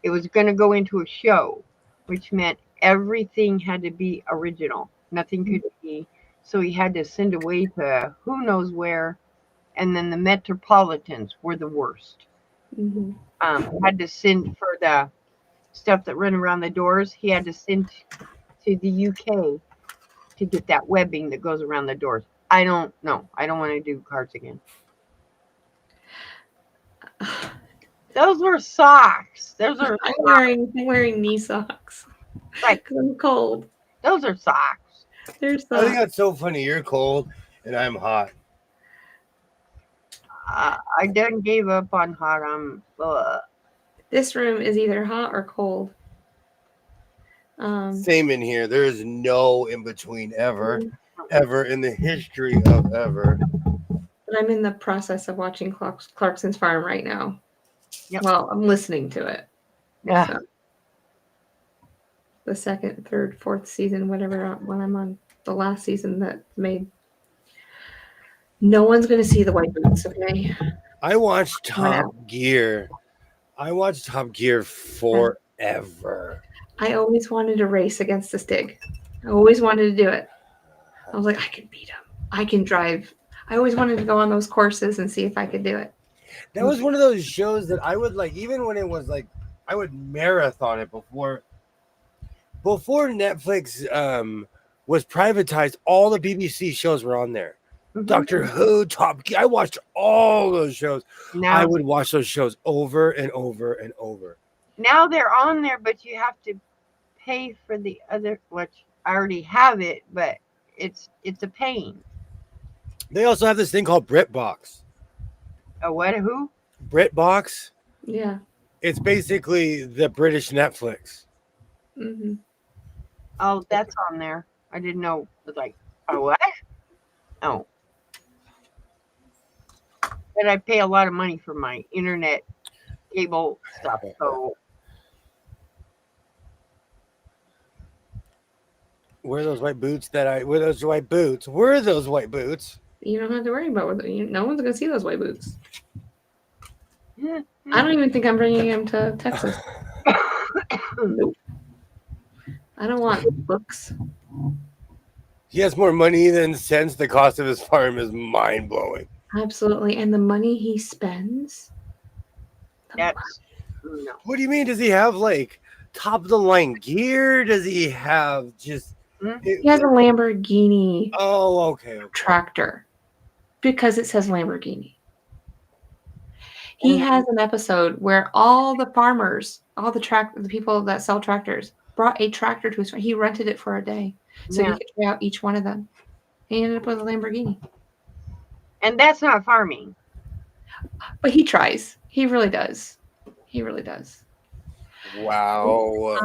It was going to go into a show, which meant everything had to be original. Nothing could be. So he had to send away to who knows where. And then the Metropolitans were the worst.
Mm-hmm.
Had to send for the stuff that ran around the doors. He had to send to the UK to get that webbing that goes around the doors. I don't know. I don't want to do cards again. Those were socks. Those are.
I'm wearing knee socks.
Right.
Because I'm cold.
Those are socks.
They're
I think
socks.
that's so funny. You're cold and I'm hot.
I done gave up on hot.
This room is either hot or cold.
Same in here. There is no in between ever in the history of ever.
But I'm in the process of watching Clarkson's Farm right now.
Yep.
Well, I'm listening to it.
Yeah.
So, the second, third, fourth season, whatever, when I'm on the last season that made. No one's going to see the white boots, okay?
I watched Top Gear. Forever.
I always wanted to race against the Stig. I always wanted to do it. I was like, I can beat him. I can drive. I always wanted to go on those courses and see if I could do it.
That was one of those shows that I would like, even when it was like, I would marathon it before Netflix was privatized. All the BBC shows were on there.
Mm-hmm.
Doctor Who, Top Gear. I watched all those shows.
Now,
I would watch those shows over and over and over.
Now they're on there, but you have to pay for the other, which I already have it, but it's a pain.
They also have this thing called BritBox.
A what? Who?
BritBox.
Yeah.
It's basically the British Netflix.
Mm-hmm.
Oh, that's on there. I didn't know. It was like, oh, what? Oh. But I pay a lot of money for my internet cable stuff. So
Were those white boots? Were those white boots?
You don't have to worry about whether no one's going to see those white boots.
yeah.
I don't even think I'm bringing him to Texas. Nope. I don't want books.
He has more money than sense. The cost of his farm is mind blowing.
Absolutely. And the money he spends.
That's no.
What do you mean? Does he have like top of the line gear? Does he have just?
He has a Lamborghini
Oh, okay.
tractor. Because it says Lamborghini. He has an episode where all the farmers, all the people that sell tractors, brought a tractor to his. He rented it for a day, so
Yeah.
he could try out each one of them. He ended up with a Lamborghini.
And that's not farming.
But he tries. He really does. He really does.
Wow.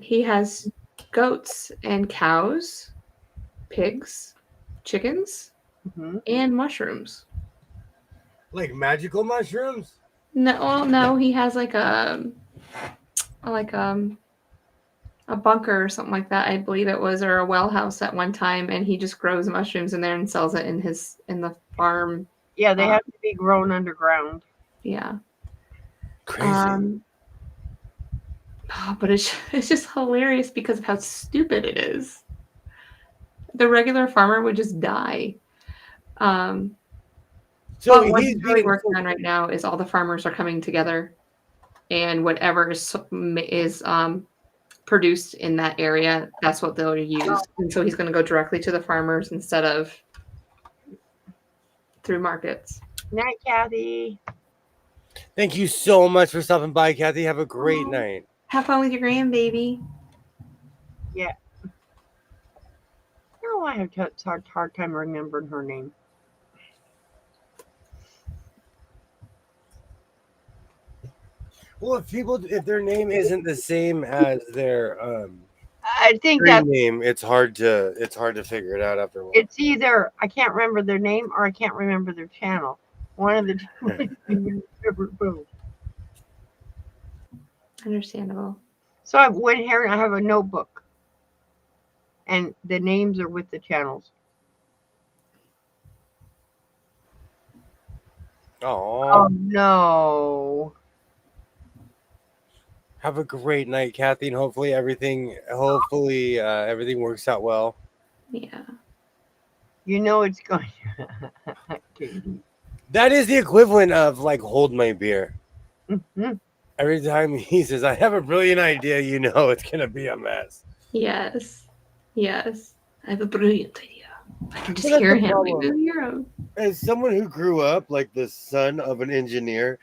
He has goats and cows, pigs, chickens,
Hmm.
and mushrooms.
Like magical mushrooms?
No, well, no, he has like a bunker or something like that, I believe it was, or a well house at one time, and he just grows mushrooms in there and sells it in the farm.
Yeah, they have to be grown underground.
Yeah.
Crazy.
But it's just hilarious because of how stupid it is. The regular farmer would just die.
So
But what
he's
he's really
being
working on right now is all the farmers are coming together, and whatever is produced in that area, that's what they'll use. And so he's going to go directly to the farmers instead of through markets.
Night, Kathy.
Thank you so much for stopping by, Kathy. Have a great night.
Have fun with your grandbaby.
Yeah. Oh, I have a hard time remembering her name.
Well, if their name isn't the same as their
I think that
screen name, it's hard to figure it out after a while.
it's either I can't remember their name or I can't remember their channel. One of the two. Boom.
Understandable.
So I went here and I have a notebook, and the names are with the channels. Oh no!
Have a great night, Kathy, and hopefully everything works out well.
Yeah.
You know it's going. Katie.
That is the equivalent of like hold my beer.
Mhm.
Every time he says, "I have a brilliant idea," you know it's gonna be a mess.
Yes. Yes. I have a brilliant idea. I can just
Well, that's
hear
the
him.
problem. As someone who grew up like the son of an engineer,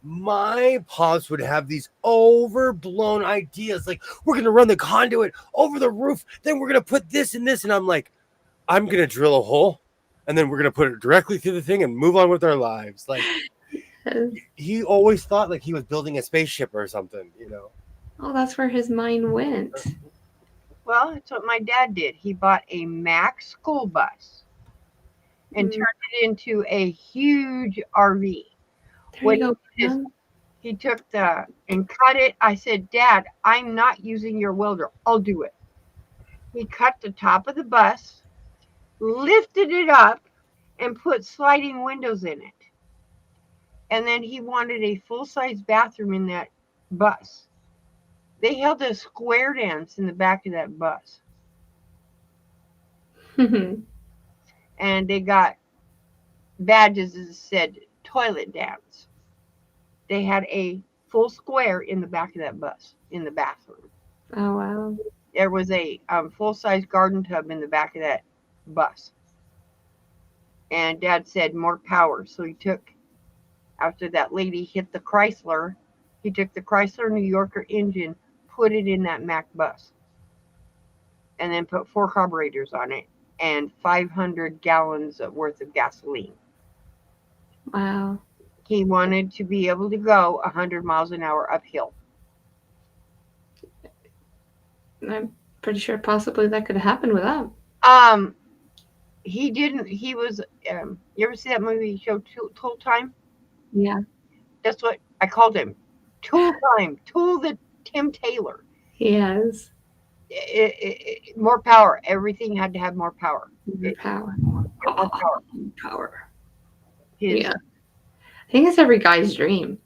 my pops would have these overblown ideas like we're going to run the conduit over the roof, then we're going to put this and this, and I'm like, I'm going to drill a hole and then we're going to put it directly through the thing and move on with our lives. Like he always thought like he was building a spaceship or something, you know.
Oh, that's where his mind went.
Well, that's what my dad did. He bought a Mack school bus and turned it into a huge RV.
There you go.
He took and cut it. I said, Dad, I'm not using your welder. I'll do it. He cut the top of the bus, lifted it up, and put sliding windows in it. And then he wanted a full-size bathroom in that bus. They held a square dance in the back of that bus. And they got badges that said toilet dance. They had a full square in the back of that bus in the bathroom.
Oh, wow.
There was a full-size garden tub in the back of that bus. And Dad said more power. So he took, after that lady hit the Chrysler, he took the Chrysler New Yorker engine, put it in that Mack bus, and then put 4 carburetors on it and 500 gallons worth of gasoline.
Wow.
He wanted to be able to go 100 miles an hour uphill.
I'm pretty sure possibly that could happen without.
He didn't. He was. You ever see that movie show Tool Time?
Yeah.
That's what I called him. Tool Time. Tool the Tim Taylor.
Yes.
More power. Everything had to have more power.
More power.
More power.
Power.
Yeah.
I think it's every guy's dream.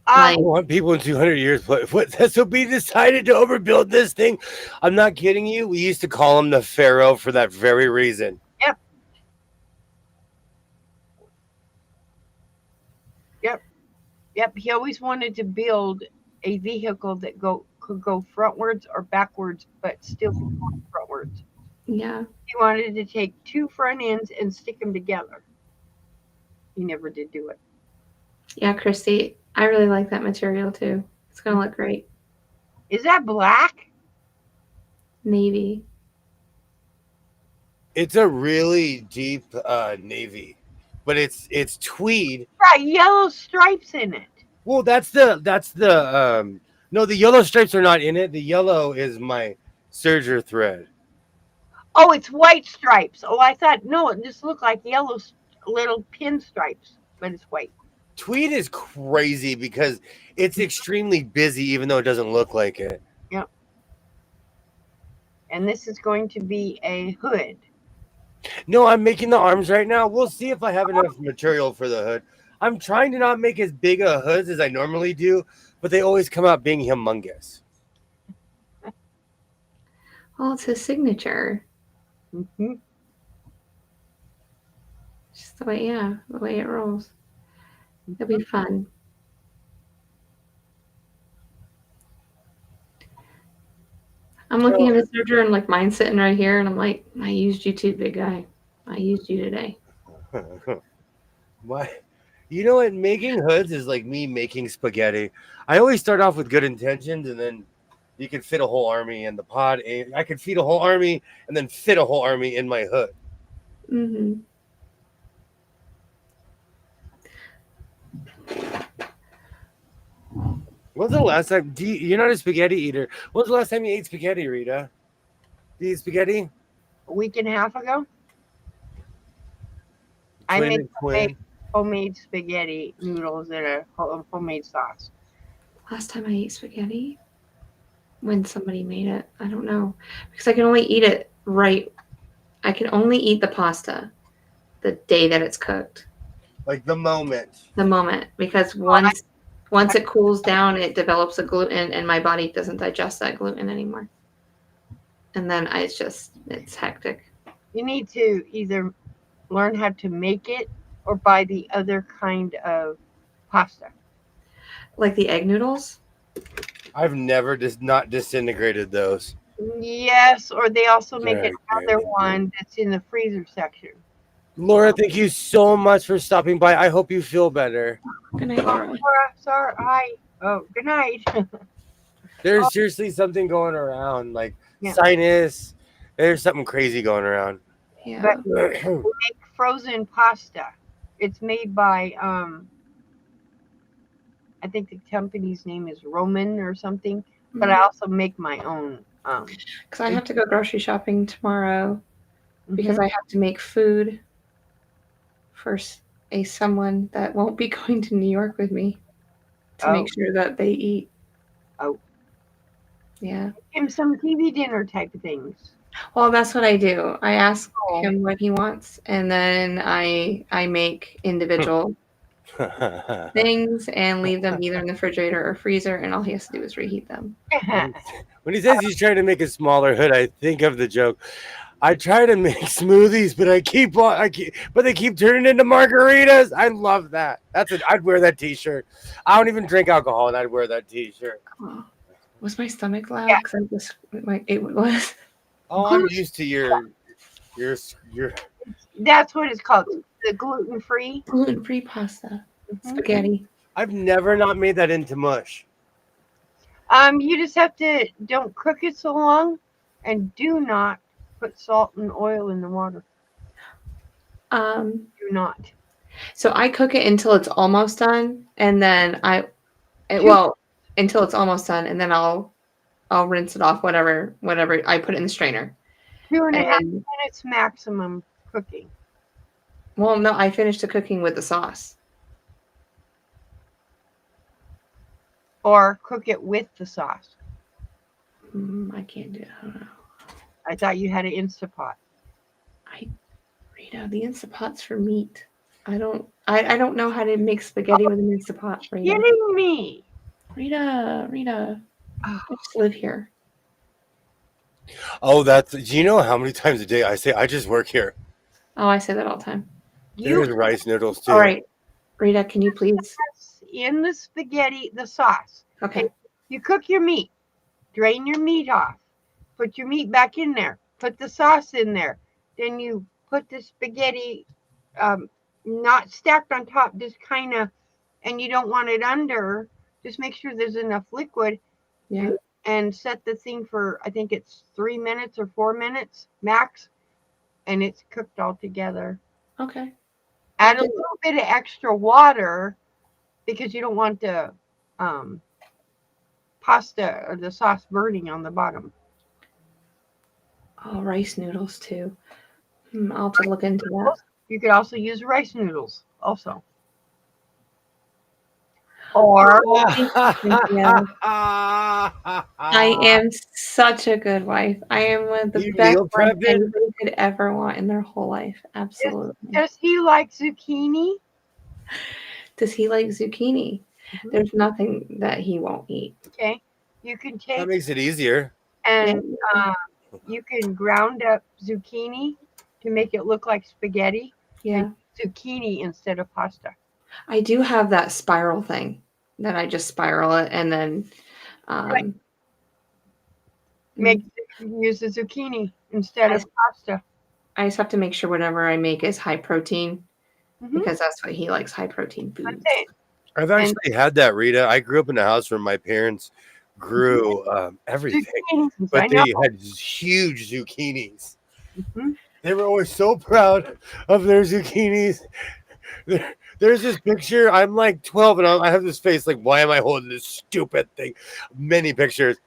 I want people in 200 years. What? So we decided to overbuild this thing. I'm not kidding you. We used to call him the Pharaoh for that very reason.
Yep. He always wanted to build a vehicle that could go frontwards or backwards, but still frontwards.
Yeah.
He wanted to take 2 front ends and stick them together. He never did do it.
Yeah, Christy, I really like that material too. It's gonna look great.
Is that black?
Navy.
It's a really deep navy, but it's tweed.
Got yellow stripes in it.
Well, that's the no, the yellow stripes are not in it. The yellow is my serger thread.
Oh, it's white stripes. Oh, I thought, no, it just looked like yellow little pin stripes, but it's white.
Tweed is crazy because it's extremely busy, even though it doesn't look like it.
Yep. And this is going to be a hood.
No, I'm making the arms right now. We'll see if I have enough material for the hood. I'm trying to not make as big a hoods as I normally do, but they always come out being humongous.
Well, it's his signature.
Mm-hmm.
Just the way, the way it rolls. It'll be fun. I'm looking at his serger and like mine's sitting right here, and I'm like, I used you too, big guy. I used you today.
Why? You know what? Making hoods is like me making spaghetti. I always start off with good intentions, and then you can fit a whole army in the pod. I could feed a whole army and then fit a whole army in my hood.
Mm-hmm.
When's the last time? You're not a spaghetti eater. When's the last time you ate spaghetti, Rita? Do you eat spaghetti?
A week and a half ago, I
Twin
made
and twin.
homemade spaghetti noodles in a homemade sauce.
Last time I ate spaghetti, when somebody made it, I don't know, because I can only eat it right. I can only eat the pasta the day that it's cooked.
Like the moment.
The moment, because once it cools down, it develops a gluten, and my body doesn't digest that gluten anymore. And then it's hectic.
You need to either learn how to make it or buy the other kind of pasta.
Like the egg noodles?
I've never not disintegrated those.
Yes, or they also make
Okay.
another one that's in the freezer section.
Laura, thank you so much for stopping by. I hope you feel better.
Good night, Laura.
Laura, sorry, hi. Oh, good night.
There's seriously something going around, like
Yeah.
sinus. There's something crazy going around.
Yeah.
But we make frozen pasta. It's made by I think the company's name is Roman or something. But I also make my own.
Because I have to go grocery shopping tomorrow because
mhm.
I have to make food for someone that won't be going to New York with me to make sure that they eat.
Oh.
Yeah.
And some TV dinner type of things.
Well, that's what I do. I ask him what he wants, and then I make individual things and leave them either in the refrigerator or freezer, and all he has to do is reheat them.
When he says he's trying to make a smaller hood, I think of the joke. I try to make smoothies, but they keep turning into margaritas. I love that. I'd wear that T-shirt. I don't even drink alcohol, and I'd wear that T-shirt.
Oh, was my stomach loud?
Yeah.
Because it was.
Oh, I'm used to your.
That's what it's called. The gluten-free.
Gluten-free pasta. Spaghetti.
I've never not made that into mush.
You just have to don't cook it so long, and do not put salt and oil in the water. Do not.
So I cook it until it's almost done, and then until it's almost done, and then I'll rinse it off. Whatever I put it in the strainer.
2.5 minutes maximum cooking.
Well, no, I finished the cooking with the sauce.
Or cook it with the sauce.
I can't do it. I don't know.
I thought you had an Instapot.
Rita, the Instapot's for meat. I don't know how to make spaghetti with an Instapot, Rita.
Kidding me.
Rita. I just live here.
Oh, do you know how many times a day I say I just work here?
Oh, I say that all the time.
There's rice noodles too.
All right, Rita, can you please?
In the spaghetti, the sauce.
Okay.
You cook your meat. Drain your meat off. Put your meat back in there. put the sauce in there. Then you put the spaghetti, not stacked on top, just kind of, and you don't want it under. Just make sure there's enough liquid.
Yeah.
And set the thing for, I think it's 3 minutes or 4 minutes max, and it's cooked all together.
Okay.
Add a little bit of extra water because you don't want the pasta or the sauce burning on the bottom.
Oh, rice noodles too. I'll have to look into that.
You could also use rice noodles also. Or
I am such a good wife. I am one of the
You
best
meal
wives
prepping?
anybody could ever want in their whole life. Absolutely.
does he like zucchini?
Does he like zucchini?
Mhm.
There's nothing that he won't eat.
Okay. You can take
That makes it easier.
and you can ground up zucchini to make it look like spaghetti.
Yeah.
And zucchini instead of pasta.
I do have that spiral thing that I just spiral it and then
Right. Use the zucchini instead of pasta.
I just have to make sure whatever I make is high protein
Mhm.
because that's what he likes, high protein
I'm
foods.
saying,
I've actually had that, Rita. I grew up in a house where my parents grew everything,
zucchinis, I
but
know.
they had huge zucchinis.
Mhm.
They were always so proud of their zucchinis. There's this picture. I'm like 12 and I have this face like, why am I holding this stupid thing? Many pictures.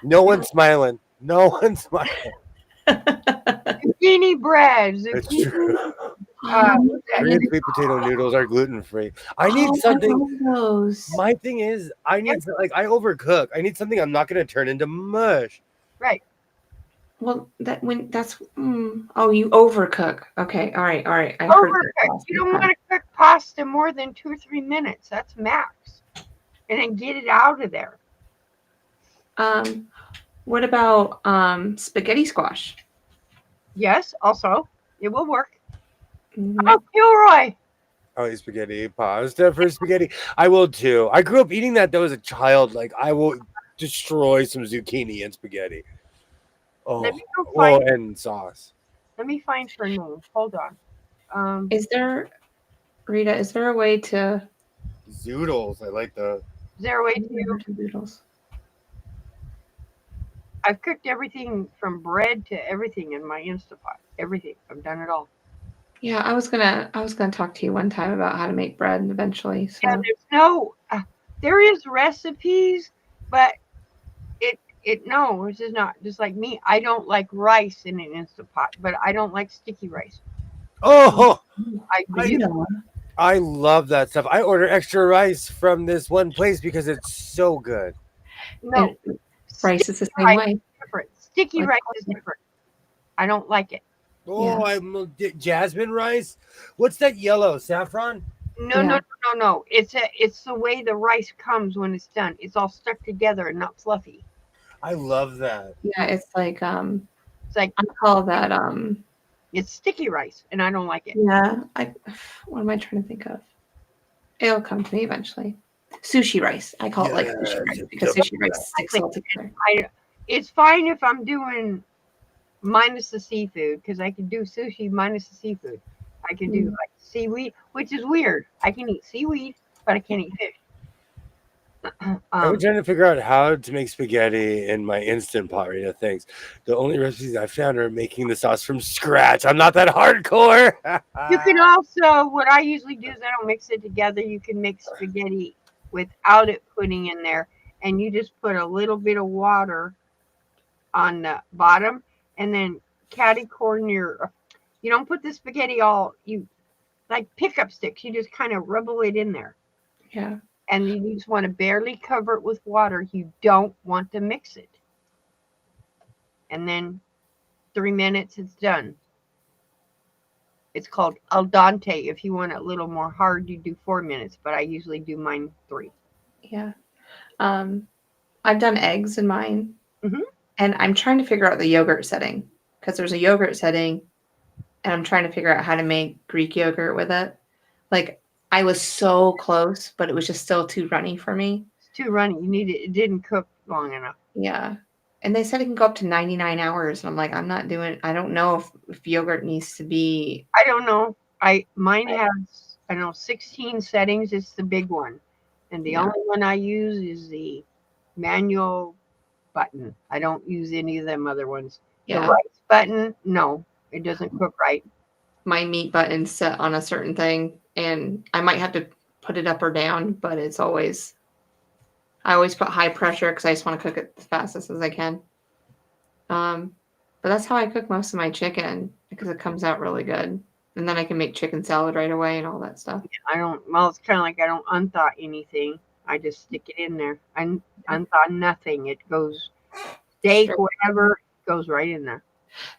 No one's smiling. No one's smiling.
Zucchini bread.
It's
Zucchini.
true.
Oh,
Korean sweet potato noodles are gluten free. I need something.
I love those.
My thing is, I need like I overcook. I need something I'm not going to turn into mush.
Right.
Well, that when that's oh, you overcook. Okay, all right. I heard that
Overcook.
last
You don't
time.
want to cook pasta more than 2 or 3 minutes. That's max. And then get it out of there.
What about spaghetti squash?
Yes, also. It will work.
Mhm.
Oh, Kilroy.
I'll eat spaghetti pasta for spaghetti. I will too. I grew up eating that though as a child. Like I will destroy some zucchini and spaghetti.
Let
Oh,
me go find.
and sauce.
Let me find her name. Hold on.
Is there, Rita? Is there a way to
Zoodles. I like the.
Is there a way to?
noodles?
I've cooked everything from bread to everything in my Instapot. Everything. I've done it all.
Yeah, I was gonna talk to you one time about how to make bread eventually. So
Yeah, there's no. There is recipes, but it's just not just like me. I don't like rice in an Instapot, but I don't like sticky rice.
Oh,
Rita.
I love that stuff. I order extra rice from this one place because it's so good.
No,
And rice is the same
rice
way.
is different. Sticky
Like
rice is different. I don't like it.
Oh, I'm jasmine rice. What's that yellow saffron?
No. It's the way the rice comes when it's done. It's all stuck together and not fluffy.
I love that.
Yeah, it's like
It's like
I call that
it's sticky rice, and I don't like it.
yeah. What am I trying to think of? It'll come to me eventually. Sushi rice. I call it like sushi rice because sushi rice sticks all together.
It's fine if I'm doing minus the seafood because I can do sushi minus the seafood. I can do like seaweed, which is weird. I can eat seaweed, but I can't eat fish.
I've been trying to figure out how to make spaghetti in my Instant Pot right now. Thanks. The only recipes I found are making the sauce from scratch. I'm not that hardcore.
You can also, what I usually do is I don't mix it together. You can make spaghetti without it putting in there, and you just put a little bit of water on the bottom, and then catty corn your. You don't put the spaghetti all you like pickup sticks. You just kind of rubble it in there.
Yeah.
And you just want to barely cover it with water. You don't want to mix it. And then 3 minutes, it's done. It's called al dente. If you want it a little more hard, you do 4 minutes, but I usually do mine 3.
Yeah. I've done eggs in mine.
Mhm.
And I'm trying to figure out the yogurt setting because there's a yogurt setting and I'm trying to figure out how to make Greek yogurt with it. Like I was so close, but it was just still too runny for me.
It's too runny. You need it. It didn't cook long enough.
Yeah. And they said it can go up to 99 hours. And I'm like, I don't know if yogurt needs to be.
I don't know. Mine has, I don't know, 16 settings. It's the big one. And the
Yeah.
only one I use is the manual button. I don't use any of them other ones. The
Yeah.
rice button, no, it doesn't cook right.
My meat button's set on a certain thing, and I might have to put it up or down, but I always put high pressure because I just want to cook it as fastest as I can. But that's how I cook most of my chicken because it comes out really good. And then I can make chicken salad right away and all that stuff.
Well, it's kind of like I don't unthaw anything. I just stick it in there. I unthaw nothing. It goes, steak, whatever, goes right in there.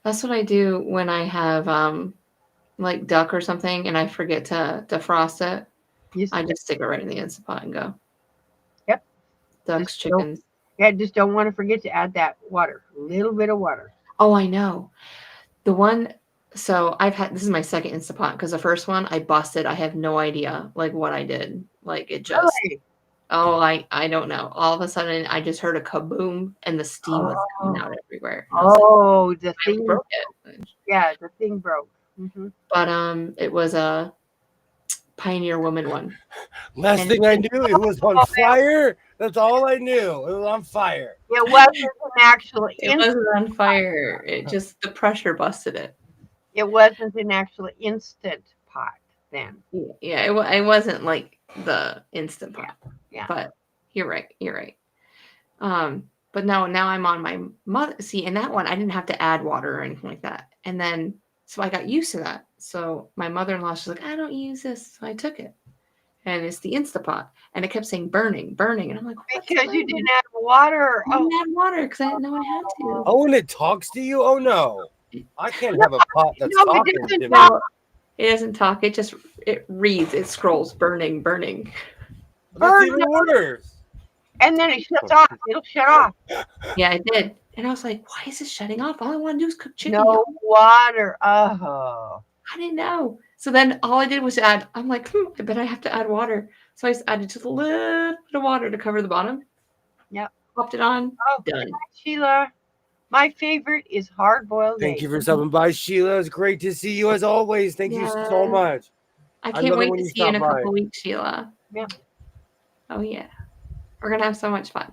That's what I do when I have like duck or something and I forget to defrost it. I just stick it right in the Instant Pot and go.
Yep.
Ducks, chickens.
Yeah, just don't want to forget to add that water. A little bit of water.
Oh, I know. So this is my second Instant Pot because the first one I busted. I have no idea like what I did. Like it just,
Really?
oh, I don't know. All of a sudden I just heard a kaboom and the steam was coming out everywhere.
Oh, the thing
broke it.
Yeah, the thing broke. Mm-hmm.
But it was a Pioneer Woman one.
Last thing I knew, it was on fire. That's all I knew. It was on fire.
It wasn't actually.
It wasn't on fire. It just, the pressure busted it.
It wasn't an actual Instant Pot then.
Yeah, it wasn't like the Instant Pot.
Yeah.
But you're right. But now I'm on my mother. See, in that one, I didn't have to add water or anything like that. And then, so I got used to that. So my mother-in-law, she's like, I don't use this. So I took it. And it's the Instant Pot. And it kept saying burning. And I'm like,
because you didn't add water.
I didn't add water because I didn't know I had to.
Oh, and it talks to you? Oh, no. I can't have a pot that's
No,
talking
it
to me.
It doesn't talk. It reads. It scrolls. Burning.
That's even worse.
And then it shuts off. It'll shut off.
Yeah, it did. And I was like, why is this shutting off? All I want to do is cook chicken.
No water. Oh.
I didn't know. So then all I did was add, I'm like, I bet I have to add water. So I just added just a little bit of water to cover the bottom.
Yep.
Popped it on.
Oh,
done.
Sheila, my favorite is hard-boiled eggs.
Thank you for stopping by, Sheila. It's great to see you as always. Thank you so much.
I can't wait to see you in a couple weeks, Sheila.
Yeah.
Oh, yeah. We're going to have so much fun.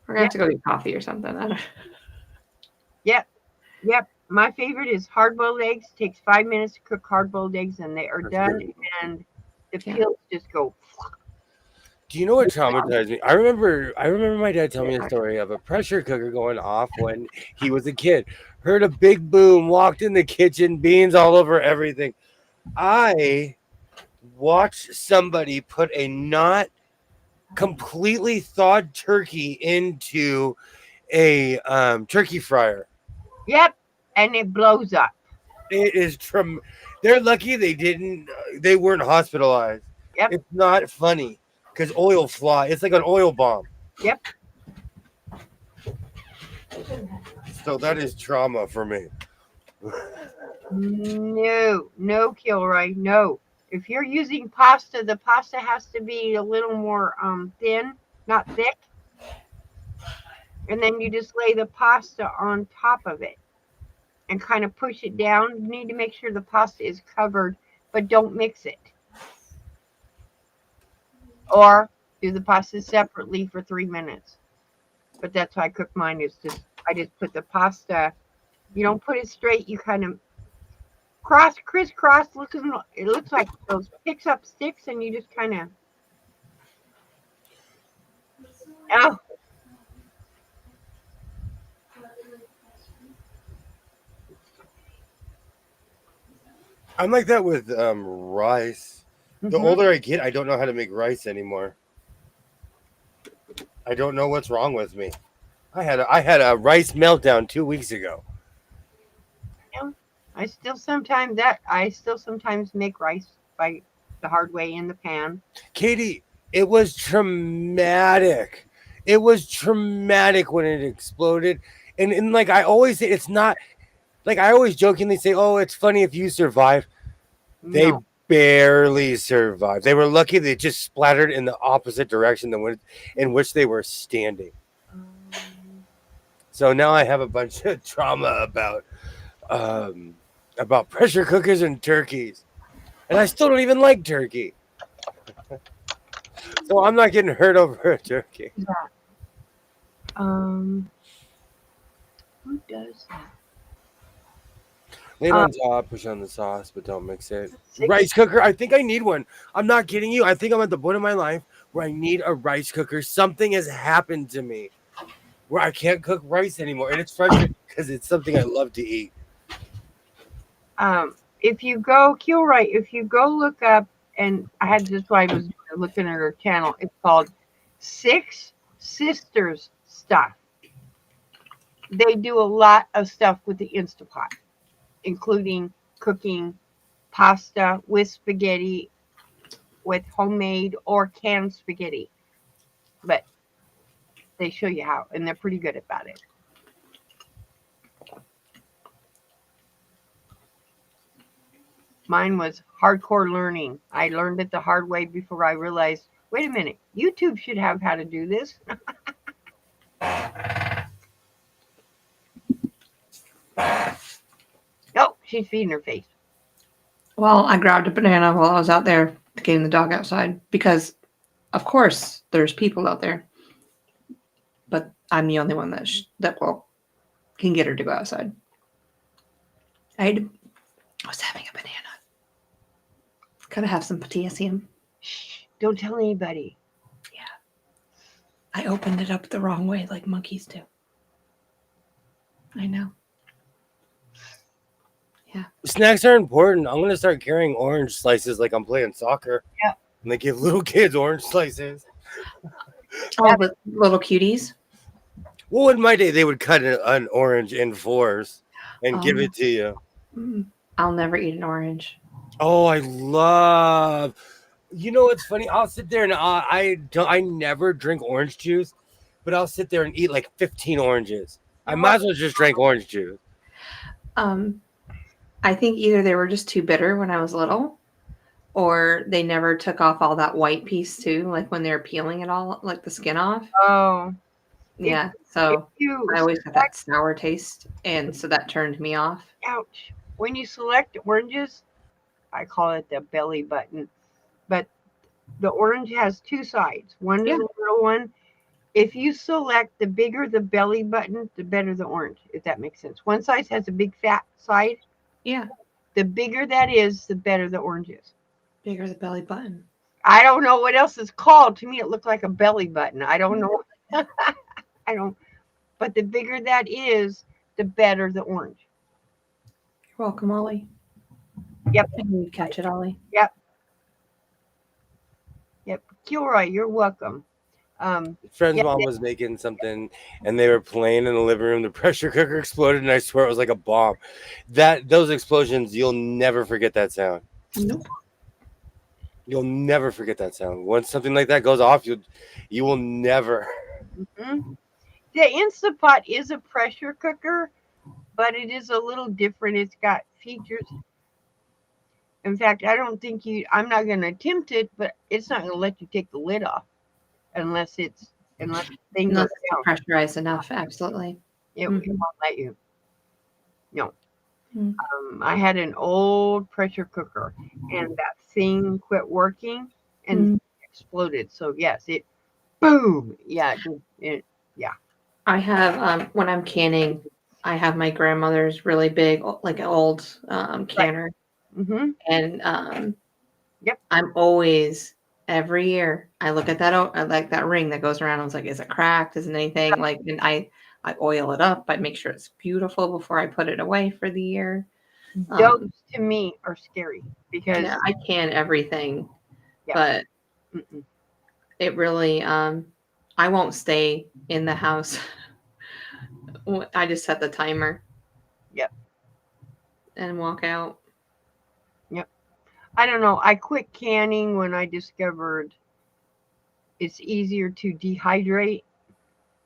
We're going to have to go get coffee or something. I don't...
Yep. My favorite is hard-boiled eggs. It takes 5 minutes to cook hard-boiled eggs, and they are done. And the peels just go.
Do you know what traumatized me? I remember my dad telling me a story of a pressure cooker going off when he was a kid. Heard a big boom, walked in the kitchen, beans all over everything. I watched somebody put a not completely thawed turkey into a turkey fryer.
Yep, and it blows up.
It is they're lucky they weren't hospitalized.
Yep.
It's not funny because oil fly. It's like an oil bomb.
Yep.
So that is trauma for me.
No, Kilroy, no. If you're using pasta, the pasta has to be a little more thin, not thick. And then you just lay the pasta on top of it and kind of push it down. You need to make sure the pasta is covered, but don't mix it. Or do the pasta separately for 3 minutes. But that's how I cook mine. I just put the pasta. You don't put it straight. You kind of crisscross. It looks like those picks up sticks, and you just kind of. Oh.
I'm like that with rice. The older I get, I don't know how to make rice anymore. I don't know what's wrong with me. I had a rice meltdown 2 weeks ago.
Yeah, I still sometimes make rice by the hard way in the pan.
Katie, it was traumatic. It was traumatic when it exploded. And like I always say, it's not like I always jokingly say, oh, it's funny if you survive. They barely survived. They were lucky they just splattered in the opposite direction than in which they were standing. So now I have a bunch of trauma about pressure cookers and turkeys, and I still don't even like turkey. So I'm not getting hurt over a turkey.
Um, who does that?
Lay it
Um,
on top, push on the sauce, but don't mix it.
six-
Rice cooker. I think I need one. I'm not kidding you. I think I'm at the point of my life where I need a rice cooker. Something has happened to me where I can't cook rice anymore, and it's frustrating because it's something I love to eat.
if you go, Kilroy, if you go look up, and I had this while I was looking at her channel. It's called Six Sisters Stuff. They do a lot of stuff with the Instapot, including cooking pasta with spaghetti, with homemade or canned spaghetti. But they show you how, and they're pretty good about it. Mine was hardcore learning. I learned it the hard way before I realized, wait a minute, YouTube should have how to do this. Oh, she's feeding her face.
Well, I grabbed a banana while I was out there getting the dog outside because, of course, there's people out there. But I'm the only one that can get her to go outside. I was having a banana. Gotta have some potassium.
Shh, don't tell anybody.
Yeah. I opened it up the wrong way like monkeys do. I know. Yeah.
Snacks are important. I'm gonna start carrying orange slices like I'm playing soccer.
Yeah.
And they give little kids orange slices.
Oh, the little cuties.
Well, in my day, they would cut an orange in fours and give it to you.
I'll never eat an orange.
Oh, I love. You know what's funny? I'll sit there and I never drink orange juice, but I'll sit there and eat like 15 oranges. I might as well just drink orange juice.
I think either they were just too bitter when I was little, or they never took off all that white piece too, like when they were peeling it all, like the skin off.
Oh.
Yeah, so I always got that sour taste, and so that turned me off.
Ouch. When you select oranges, I call it the belly button, but the orange has two sides. One is a little one. If you select the bigger the belly button, the better the orange, if that makes sense. One side has a big fat side.
Yeah.
The bigger that is, the better the orange is.
Bigger the belly button.
I don't know what else it's called. To me, it looked like a belly button. I don't know. I don't. But the bigger that is, the better the orange.
You're welcome, Ollie.
Yep.
And you catch it, Ollie.
Yep. Kilroy, you're welcome.
Friend's mom was making something and they were playing in the living room. The pressure cooker exploded and I swear it was like a bomb. Those explosions, you'll never forget that sound.
Nope.
You'll never forget that sound. Once something like that goes off, you will never.
Mm-hmm. The Instapot is a pressure cooker, but it is a little different. It's got features. In fact, I don't think I'm not going to attempt it, but it's not going to let you take the lid off unless the thing goes down.
Pressurized enough, absolutely.
It won't let you. No. I had an old pressure cooker, and that thing quit working and exploded. So yes, it boom. Yeah, yeah.
I have when I'm canning, I have my grandmother's really big, like an old canner,
Mm-hmm.
and
Yep.
I'm always every year I look at that I like that ring that goes around. I was like, is it cracked? Isn't anything like? And I oil it up. I make sure it's beautiful before I put it away for the year.
Those to me are scary because
I can everything, but it really I won't stay in the house. I just set the timer.
Yep.
And walk out.
Yep. I don't know. I quit canning when I discovered it's easier to dehydrate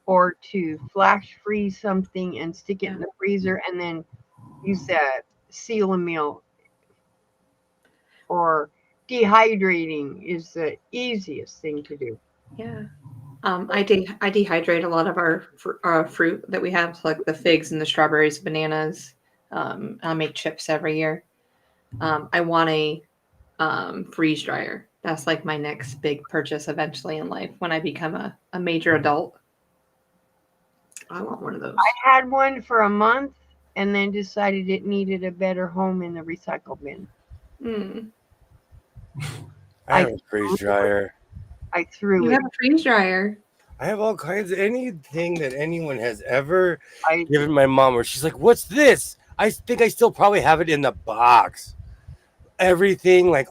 or to flash freeze something and stick it in the freezer and then use that seal a meal. Or dehydrating is the easiest thing to do.
Yeah. I dehydrate a lot of our fruit that we have, like the figs and the strawberries, bananas. I make chips every year. I want a freeze dryer. That's like my next big purchase eventually in life when I become a major adult. I want one of those.
I had one for a month and then decided it needed a better home in the recycle bin.
Mm.
I have a freeze dryer.
I threw
You
it.
have a freeze dryer.
I have all kinds of anything that anyone has ever
I
given my mom where she's like, "What's this?" I think I still probably have it in the box. Everything, like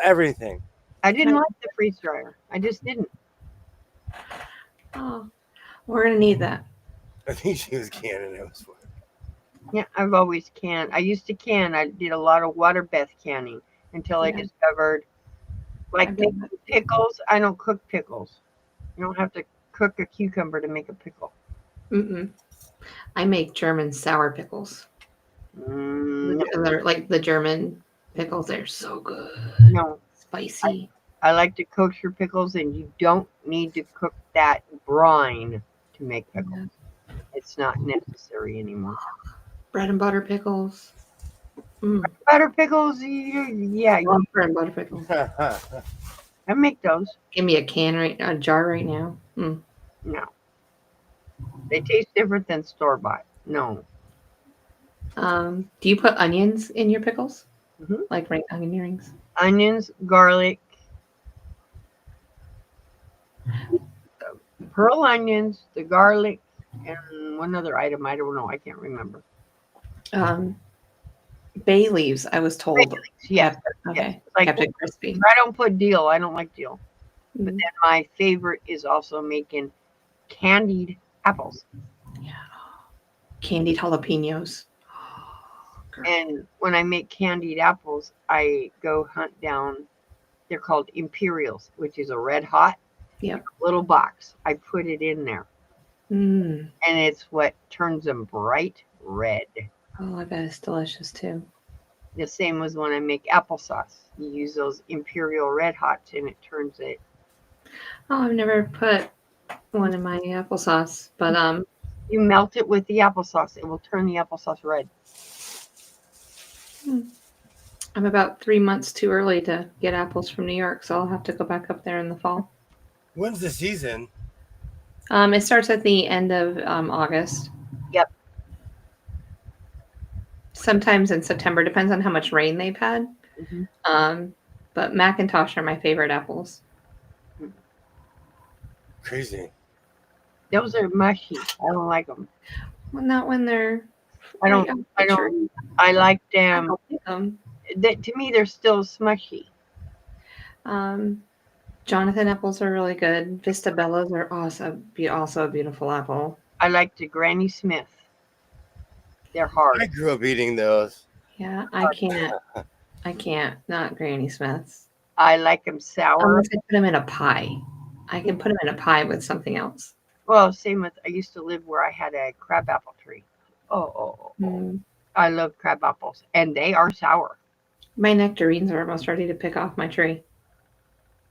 everything.
didn't like the freeze dryer. I just didn't.
Oh, we're gonna need that.
I think she was canning it was fun.
Yeah, I've always canned. I used to can. I did a lot of water bath canning until I
Yeah.
discovered, like
I've done that.
pickles. I don't cook pickles. You don't have to cook a cucumber to make a pickle.
Mm-mm. I make German sour pickles.
No,
They're like the German pickles. They're so good,
no.
spicy.
I like to kosher pickles, and you don't need to cook that brine to make pickles.
Yeah.
It's not necessary anymore.
Bread and butter pickles. Mm.
Butter pickles, yeah,
I love bread and butter pickles.
I make those.
Give me a jar right now. Mm.
No, they taste different than store bought. No,
Do you put onions in your pickles?
Mhm.
Like onion rings?
onions, garlic, pearl onions, the garlic, and one other item. I don't know. I can't remember.
Bay leaves, I was told.
Yes,
Okay.
Like,
Kept it crispy.
I don't put dill. I don't like dill. But
Mm.
then my favorite is also making candied apples.
Yeah. Candied jalapenos. Girl.
And when I make candied apples, I go hunt down. They're called Imperials, which is a red hot
Yep.
little box. I put it in there,
Mm.
and it's what turns them bright red.
Oh, I bet it's delicious too.
The same as when I make applesauce. You use those Imperial red hots, and it turns it.
Oh, I've never put one in my applesauce, but
You melt it with the applesauce; it will turn the applesauce red.
I'm about 3 months too early to get apples from New York, so I'll have to go back up there in the fall.
When's the season?
It starts at the end of August.
Yep.
Sometimes in September, depends on how much rain they've had.
Mm-hmm.
But Macintosh are my favorite apples.
Crazy.
Those are mushy. I don't like them.
Well, not when they're.
I don't. I like
I
them.
don't like them.
That to me, they're still smushy.
Jonathan apples are really good. Vista Bellas are also a beautiful apple.
I like the Granny Smith. They're hard.
I grew up eating those.
Yeah, I can't. Not Granny Smiths.
I like them sour.
Unless I put them in a pie. I can put them in a pie with something else.
Well, same with I used to live where I had a crabapple tree.
Mm.
I love crab apples, and they are sour.
My nectarines are almost ready to pick off my tree,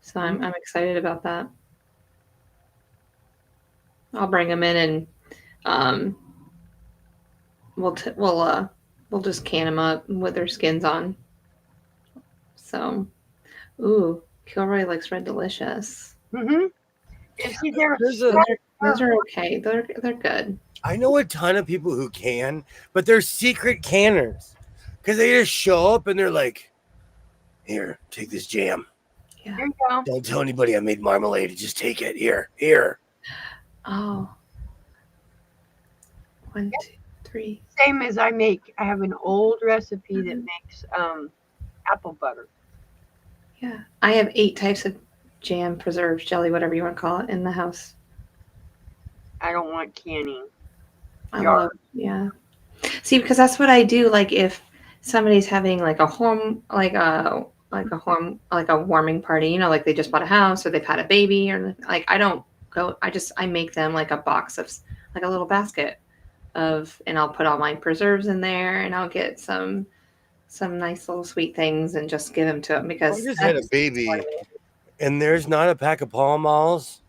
so I'm excited about that. I'll bring them in and we'll just can them up with their skins on. So, ooh, Kilroy likes Red Delicious.
Mm-hmm. See,
Those are okay. They're good.
I know a ton of people who can, but they're secret canners because they just show up and they're like, "Here, take this jam.
Yeah.
Here you go.
Don't tell anybody I made marmalade. Just take it. Here."
Oh. 1, 2, 3.
Same as I have an old recipe that makes apple butter.
Yeah, I have 8 types of jam, preserves, jelly, whatever you want to call it, in the house.
I don't want canning.
Yeah. See, because that's what I do. Like if somebody's having like a warming party, like they just bought a house or they've had a baby, or like I don't go. I make them like a box of like a little basket and I'll put all my preserves in there, and I'll get some nice little sweet things and just give them to them because
I just had a baby, and there's not a pack of Pall Malls.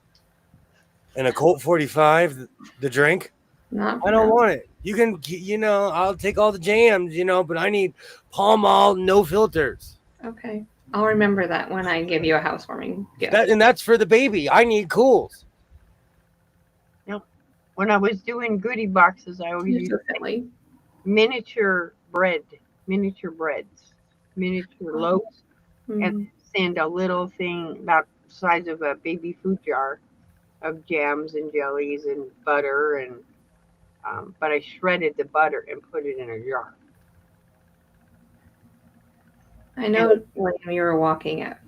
And a Colt 45, the drink.
Not
I don't
no.
want it. You can, I'll take all the jams, but I need Pall Mall, no filters.
Okay. I'll remember that when I give you a housewarming gift.
And that's for the baby. I need cools.
When I was doing goodie boxes, I always
You're
used
so silly.
miniature breads, miniature loaves, and
Mhm.
send a little thing about the size of a baby food jar of jams and jellies and butter, and but I shredded the butter and put it in a jar.
I know when you were walking at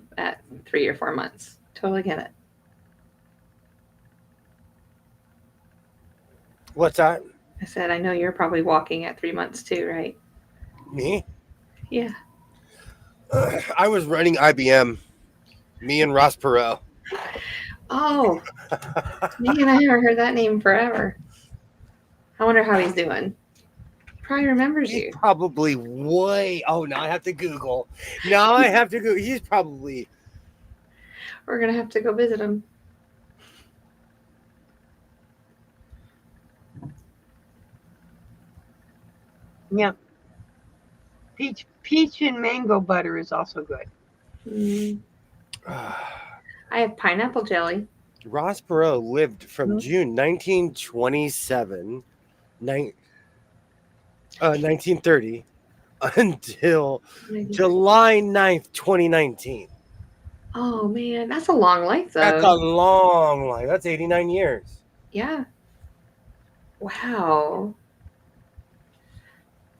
3 or 4 months. Totally get it.
What's that?
I said I know you're probably walking at 3 months too, right?
Me?
Yeah.
I was running IBM. Me and Ross Perot.
Oh, man, I haven't heard that name forever. I wonder how he's doing. Probably remembers
He's
you.
probably way. Oh, now I have to Google. Now I have to Google. He's probably.
We're gonna have to go visit him.
Yep. Peach and mango butter is also good.
Mm. I have pineapple jelly.
Ross Perot lived from
Mhm.
June 1927, 1930, until July 9th, 2019.
Oh man, that's a long life though.
That's a long life. That's 89 years.
Yeah. Wow.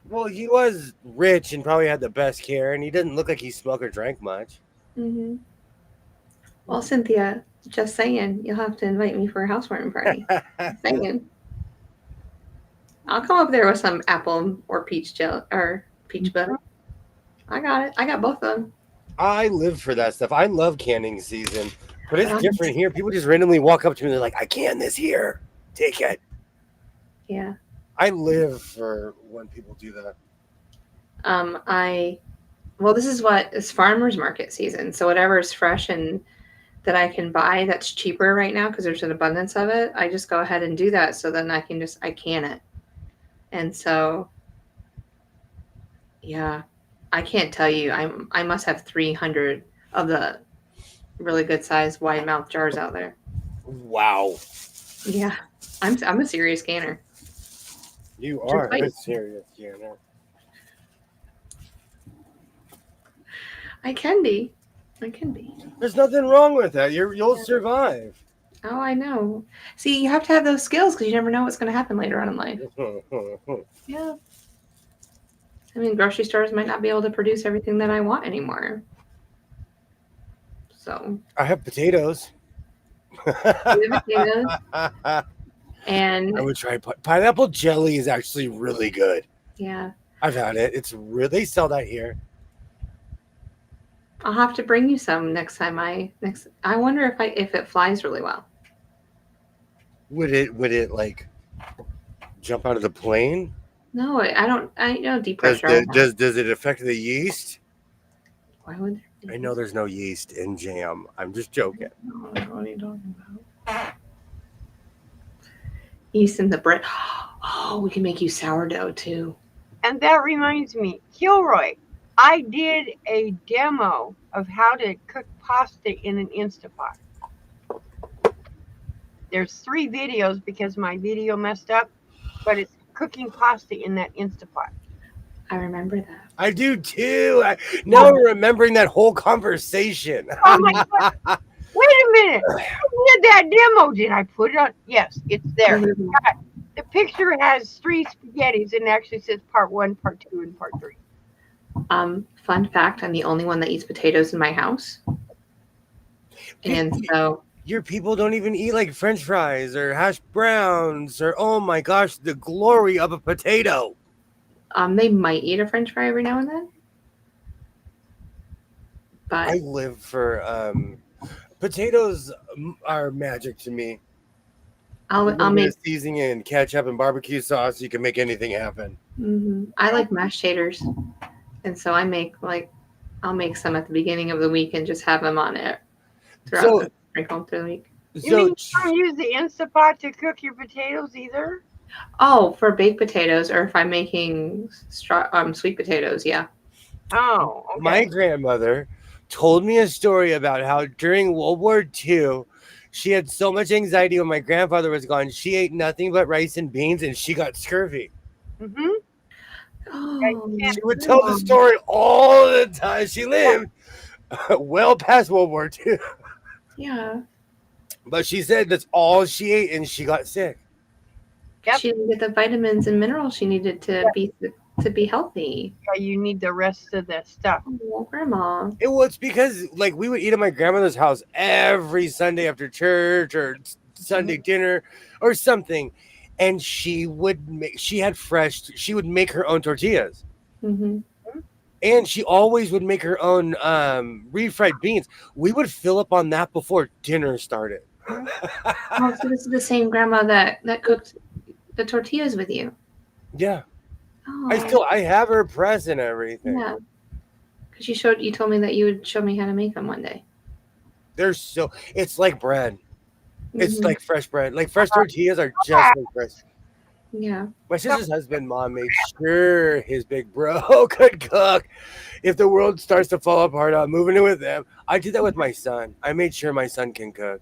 Well, he was rich and probably had the best care, and he didn't look like he smoked or drank much.
Mm-hmm. Well, Cynthia, just saying, you'll have to invite me for a housewarming party. Just saying. I'll come up there with some apple or peach jelly or peach butter. I got it. I got both of them.
I live for that stuff. I love canning season, but it's different here. People just randomly walk up to me and they're like, I can this here. Take it.
Yeah.
I live for when people do that.
Well, this is what is farmers market season. So whatever is fresh and that I can buy that's cheaper right now because there's an abundance of it, I just go ahead and do that. So then I can it. And so, yeah, I can't tell you. I must have 300 of the really good sized wide mouth jars out there.
Wow.
Yeah, I'm a serious canner.
You are a serious canner.
I can be.
There's nothing wrong with that. You'll survive.
Oh, I know. See, you have to have those skills because you never know what's going to happen later on in life. Yeah. I mean, grocery stores might not be able to produce everything that I want anymore. So.
I have potatoes.
Potatoes. And
I would try pineapple jelly is actually really good.
Yeah.
I've had it. It's really, they sell that here.
I'll have to bring you some next time I wonder if it flies really well.
Would it like jump out of the plane?
No, I don't deep pressure.
Does it affect the yeast?
Why would there be?
I know there's no yeast in jam. I'm just joking.
What are you talking about? Yeast in the bread. Oh, we can make you sourdough too.
And that reminds me, Kilroy, I did a demo of how to cook pasta in an Instapot. There's 3 videos because my video messed up, but it's cooking pasta in that Instapot.
I remember that.
I do too. Now we're remembering that whole conversation.
Oh my God. Wait a minute. I did that demo. Did I put it on? Yes, it's there.
Mm-hmm.
The picture has 3 spaghettis and actually says part 1, part 2, and part 3.
Fun fact, I'm the only one that eats potatoes in my house. And so
your people don't even eat like French fries or hash browns or, oh my gosh, the glory of a potato.
They might eat a French fry every now and then. But
I live for potatoes are magic to me.
I'll make
seasoning and ketchup and barbecue sauce. You can make anything happen.
Mm-hmm. I like mashed taters, and so I'll make some at the beginning of the week and just have them on it throughout the week.
You mean you
So
don't use the Instapot to cook your potatoes either?
Oh, for baked potatoes, or if I'm making sweet potatoes, yeah.
Oh,
my
okay.
grandmother told me a story about how during World War II, she had so much anxiety when my grandfather was gone. She ate nothing but rice and beans, and she got scurvy.
Mm-hmm.
Oh,
can't-
She would tell the
grandma.
story all the time. She lived well past World War II,
Yeah.
but she said that's all she ate, and she got sick.
Yep.
She didn't get the vitamins and minerals she needed to be healthy.
Yeah, you need the rest of the stuff.
Oh, grandma.
It was because like we would eat at my grandmother's house every Sunday after church or Sunday dinner or something, and she had fresh. She would make her own tortillas.
Hmm.
And she always would make her own refried beans. We would fill up on that before dinner started.
Oh, so this is the same grandma that cooked the tortillas with you.
Yeah,
Oh,
I have her press and everything.
yeah. Because you told me that you would show me how to make them one day.
It's like bread. It's
Hmm.
like fresh bread. Like fresh tortillas are just like fresh.
Yeah.
My sister's husband, mom, made sure his big bro could cook. If the world starts to fall apart, I'm moving in with them. I did that with my son. I made sure my son can cook.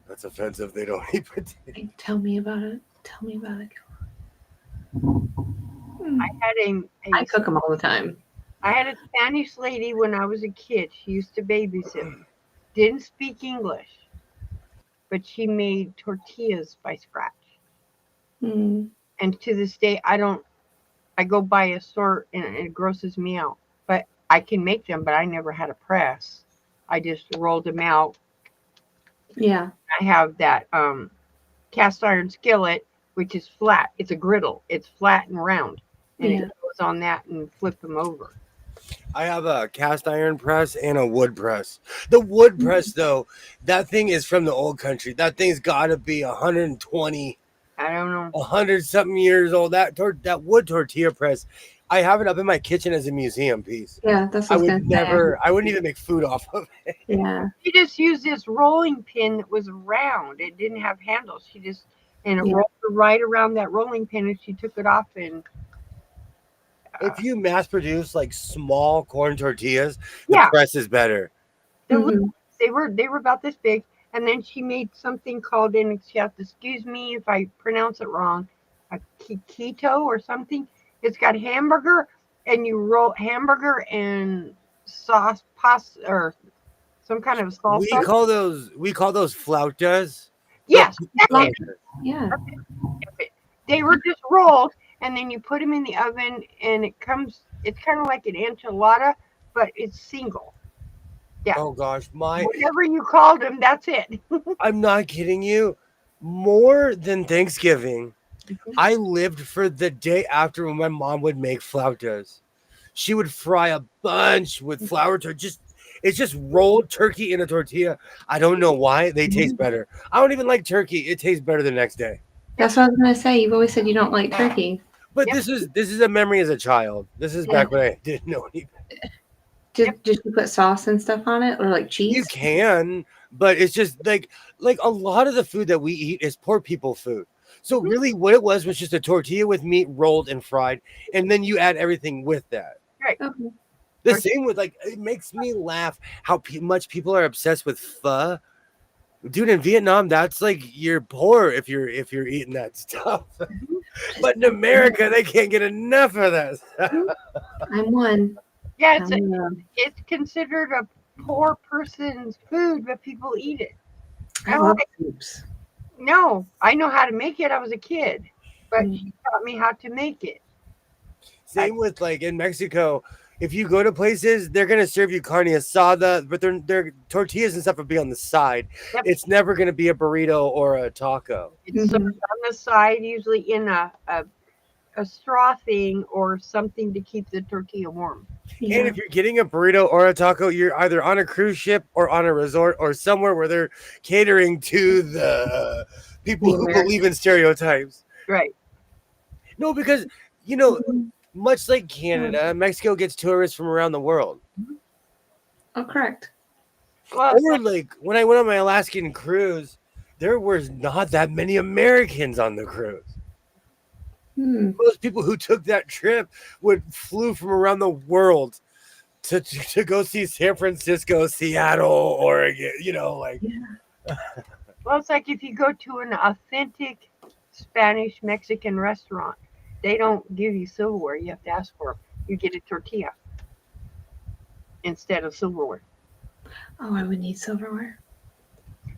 That's offensive. They don't eat potatoes.
Tell me about it. Tell me about it.
I had
I cook them all the time.
I had a Spanish lady when I was a kid. She used to babysit me. Didn't speak English, but she made tortillas by scratch.
Mm.
And to this day, I go buy a store and it grosses me out. But I can make them, but I never had a press. I just rolled them out.
Yeah.
I have that cast iron skillet, which is flat. It's a griddle. It's flat and round. And
Yeah.
it goes on that and flip them over.
I have a cast iron press and a wood press. The wood press, though, that thing is from the old country. That thing's got to be 120,
I don't know.
100 something years old. That wood tortilla press, I have it up in my kitchen as a museum piece.
Yeah, that's
I
what I was
would
gonna say.
I wouldn't even make food off of it.
Yeah.
She just used this rolling pin that was round. It didn't have handles. She just and it
Yeah.
rolled right around that rolling pin, and she took it off and
If you mass produce like small corn tortillas, the
yeah,
press is better.
Mhm.
they were about this big. And then she made something called, and she has to excuse me if I pronounce it wrong, a keto or something. It's got hamburger, and you roll hamburger and sauce, pasta, or some kind of
We
salsa.
call those flautas.
Yes, that's
Like,
it.
yeah.
They were just rolled, and then you put them in the oven, and it's kind of like an enchilada, but it's single. Yeah.
Oh gosh,
Whatever you called them, that's it.
I'm not kidding you. More than Thanksgiving, I lived for the day after when my mom would make flautas. She would fry a bunch with flour to it's just rolled turkey in a tortilla. I don't know why they taste better. I don't even like turkey. It tastes better the next day.
That's what I was gonna say. You've always said you don't like turkey.
But
Yep.
this is a memory as a child. This is back when I didn't know any.
Did you put sauce and stuff on it, or like cheese?
You can, but it's just like a lot of the food that we eat is poor people food. So really what it was just a tortilla with meat rolled and fried, and then you add everything with that.
Okay.
The same with it makes me laugh how much people are obsessed with pho. Dude, in Vietnam, that's like you're poor if you're eating that stuff. But in America, they can't get enough of that stuff.
I'm one.
Yeah,
I'm
it's considered a poor person's food, but people eat it.
I love soups.
No, I know how to make it. I was a kid, but she taught me how to make it.
Same with in Mexico. If you go to places, they're gonna serve you carne asada, but their tortillas and stuff will be on the side.
Yep.
It's never gonna be a burrito or a taco.
It's served on the side, usually in a straw thing or something to keep the tortilla warm.
Yeah.
And if you're getting a burrito or a taco, you're either on a cruise ship or on a resort or somewhere where they're catering to the people who believe in stereotypes.
Right.
No, because much like Canada, Mexico gets tourists from around the world.
Oh, correct.
Well, it's
Or
like,
like when I went on my Alaskan cruise, there was not that many Americans on the cruise.
Hmm.
Most people who took that trip flew from around the world to go see San Francisco, Seattle, Oregon. You know, like
well, it's like if you go to an authentic Spanish Mexican restaurant, they don't give you silverware. You have to ask for it. You get a tortilla instead of silverware.
Oh, I would need silverware.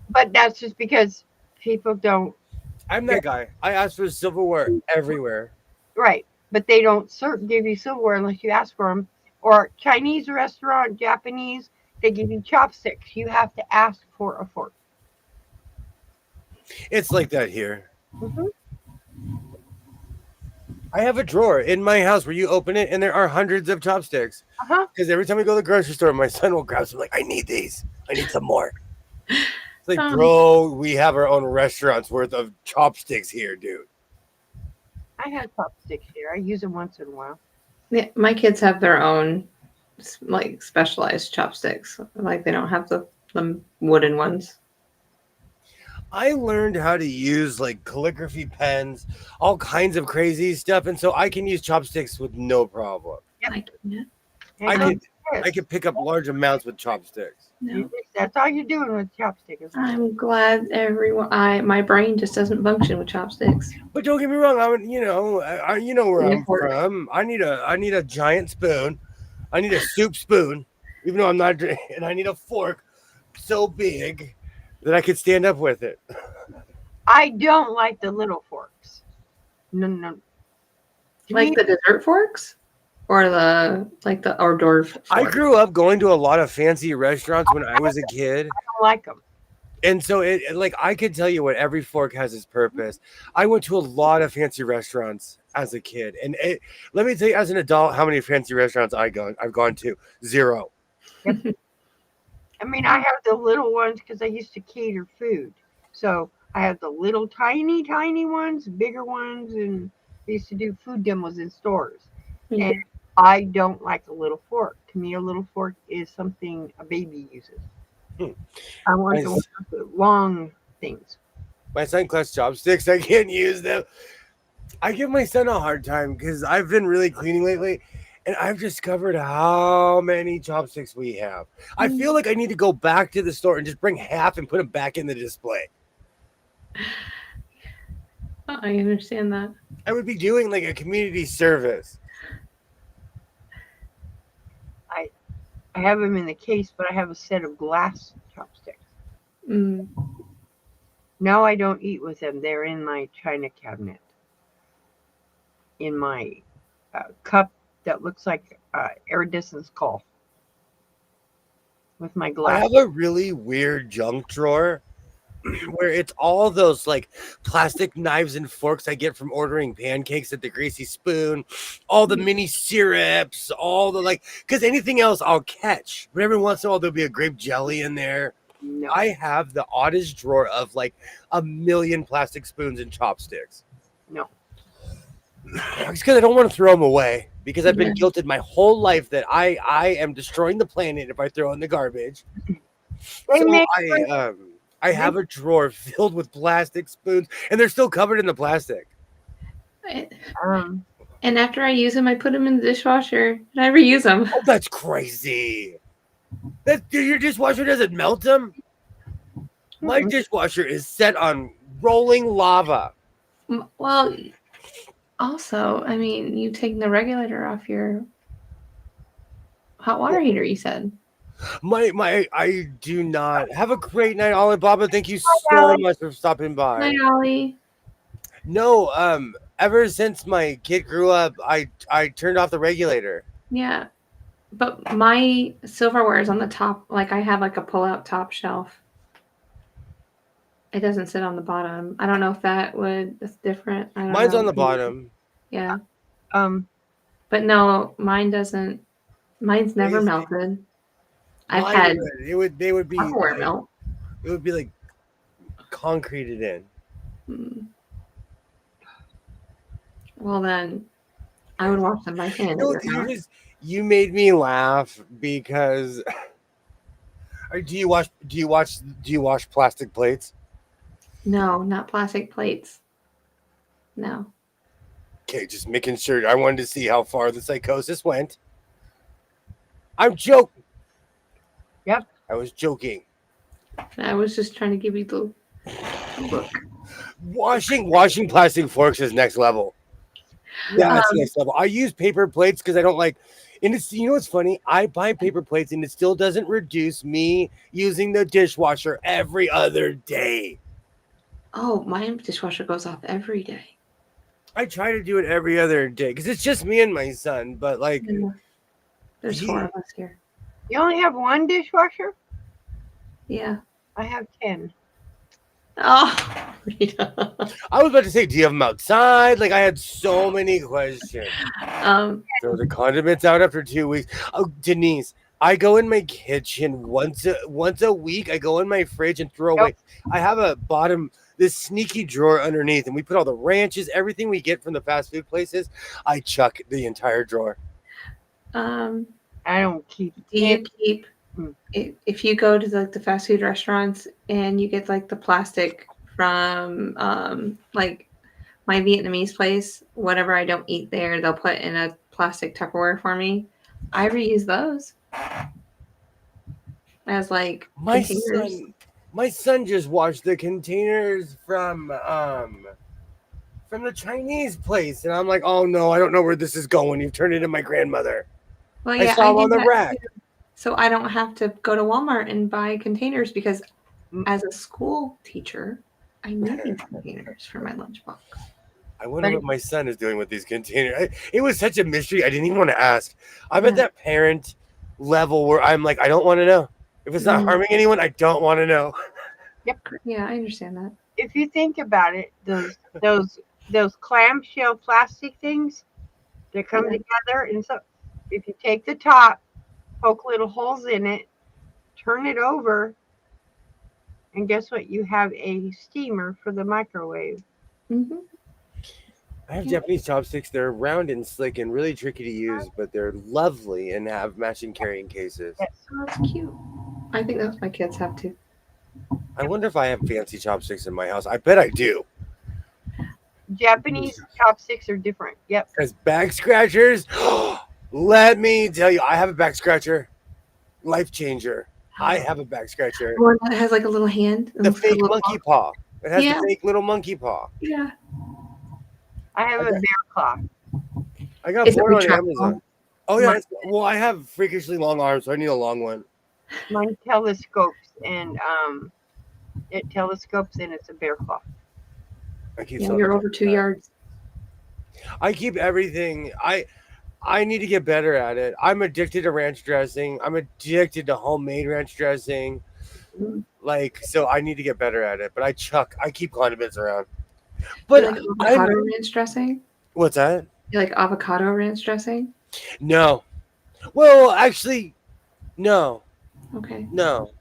But that's just because people don't.
I'm
They're
that guy. I ask for silverware everywhere.
right, but they don't give you silverware unless you ask for them. Or Chinese restaurant, Japanese, they give you chopsticks. You have to ask for a fork.
It's like that here.
Hmm.
I have a drawer in my house where you open it and there are hundreds of chopsticks.
Uh huh.
Because every time we go to the grocery store, my son will grab some, like, I need these. I need some more. It's like,
Um,
bro, we have our own restaurant's worth of chopsticks here, dude.
I have chopsticks here. I use them once in a while.
Yeah, my kids have their own like specialized chopsticks. Like they don't have the wooden ones.
I learned how to use like calligraphy pens, all kinds of crazy stuff, and so I can use chopsticks with no problem.
I can't.
I
And
could
yes,
pick up large amounts with chopsticks.
No.
that's all you're doing with chopsticks.
I'm glad everyone. My brain just doesn't function with chopsticks.
But don't get me wrong, you know where
Need a
I'm
fork.
from. I need a giant spoon. I need a soup spoon, even though I'm not, and I need a fork so big that I could stand up with it.
I don't like the little forks. No, no. To
Like
me,
the dessert forks, or the hors d'oeuvre
I
fork.
grew up going to a lot of fancy restaurants when I was a kid.
I don't like them.
And so like I could tell you what every fork has its purpose. I went to a lot of fancy restaurants as a kid, and let me tell you, as an adult, how many fancy restaurants I've gone to? Zero.
I mean, I have the little ones because I used to cater food. So I have the little tiny, tiny ones, bigger ones, and I used to do food demos in stores.
Yeah.
And I don't like a little fork. To me, a little fork is something a baby uses.
Hmm.
I want
My,
the ones with the long things.
my son collects chopsticks. I can't use them. I give my son a hard time because I've been really cleaning lately, and I've discovered how many chopsticks we have. I feel like I need to go back to the store and just bring half and put them back in the display.
I understand that.
I would be doing like a community service.
I have them in the case, but I have a set of glass chopsticks.
Mm.
No, I don't eat with them. They're in my china cabinet. In my cup that looks like iridescent coal with my
I
glass.
have a really weird junk drawer where it's all those like plastic knives and forks I get from ordering pancakes at the Greasy Spoon, all the mini syrups, all the like, because anything else I'll catch. But every once in a while there'll be a grape jelly in there.
No.
I have the oddest drawer of like a million plastic spoons and chopsticks.
No.
It's because I don't want to throw them away because I've been
Yeah.
guilted my whole life that I am destroying the planet if I throw it in the garbage.
They
So
make
I have a drawer filled with plastic spoons, and they're still covered in the plastic.
um,
And after I use them, I put them in the dishwasher and I reuse them.
Oh, that's crazy. Your dishwasher doesn't melt them. My
Mm-mm.
dishwasher is set on rolling lava.
Well, also, I mean, you take the regulator off your hot water heater, you said.
I do not. Have a great night, Ollie Baba. Thank you so
Allie.
much for stopping by.
Hi, Ollie.
No, ever since my kid grew up, I turned off the regulator.
Yeah. But my silverware is on the top. Like, I have like a pull-out top shelf. It doesn't sit on the bottom. I don't know if that's different. I don't
Mine's
know.
on the bottom.
Yeah.
um,
But no, mine doesn't. Mine's never
Crazy.
melted. I've
Mine
had
they would be
Tupperware
like,
melt.
it would be like concreted in.
Mm. Well, then I would wash them by hand.
No, you made me laugh because Do you wash? Do you wash plastic plates?
No, not plastic plates. No.
Okay, just making sure. I wanted to see how far the psychosis went. I'm joking.
Yep.
I was joking.
I was just trying to give you the look.
Washing plastic forks is next level.
Yeah.
That's next level. I use paper plates because I don't like. And it's what's funny. I buy paper plates and it still doesn't reduce me using the dishwasher every other day.
Oh, my dishwasher goes off every day.
I try to do it every other day because it's just me and my son. But like,
There's 4 of us here.
You only have one dishwasher?
Yeah.
I have 10.
Oh, Rita.
I was about to say, do you have them outside? Like, I had so many questions. Throw the condiments out after 2 weeks. Oh, Denise, I go in my kitchen once a week. I go in my fridge and throw away. I have this sneaky drawer underneath, and we put all the ranches, everything we get from the fast food places. I chuck the entire drawer.
I don't keep.
Do you keep? If you go to the fast food restaurants and you get like the plastic from like my Vietnamese place, whatever I don't eat there, they'll put in a plastic Tupperware for me. I reuse those as like containers.
My son just washed the containers from the Chinese place, and I'm like, oh no, I don't know where this is going. You've turned into my grandmother.
Well, yeah,
I saw them on the rack.
Too. So I don't have to go to Walmart and buy containers because as a school teacher, I need containers for my lunchbox.
I wonder what my son is doing with these containers. It was such a mystery. I didn't even want to ask. I'm at that parent level where I'm like, I don't want to know. If it's not harming anyone, I don't want to know.
Yep.
Yeah, I understand that.
If you think about it, those clamshell plastic things that come together, and so if you take the top, poke little holes in it, turn it over, and guess what? You have a steamer for the microwave.
Mm-hmm.
I have Japanese chopsticks. They're round and slick and really tricky to use, but they're lovely and have matching carrying cases.
Oh, that's cute. I think that's what my kids have too.
I wonder if I have fancy chopsticks in my house. I bet I do.
Japanese chopsticks are different. Yep.
As back scratchers, let me tell you, I have a back scratcher. Life changer. I have a back scratcher.
One that has like a little hand.
The fake monkey paw. It has the fake little monkey paw.
Yeah.
I have a bear claw.
I got 4 on Amazon. Oh yeah. Well, I have freakishly long arms, so I need a long one.
Mine telescopes and it telescopes and it's a bear claw.
You're over 2 yards.
I keep everything. I need to get better at it. I'm addicted to ranch dressing. I'm addicted to homemade ranch dressing. So I need to get better at it. But I keep condiments around. But
you like avocado ranch dressing?
What's that?
You like avocado ranch dressing?
No. Well, actually, no.
Okay.
No.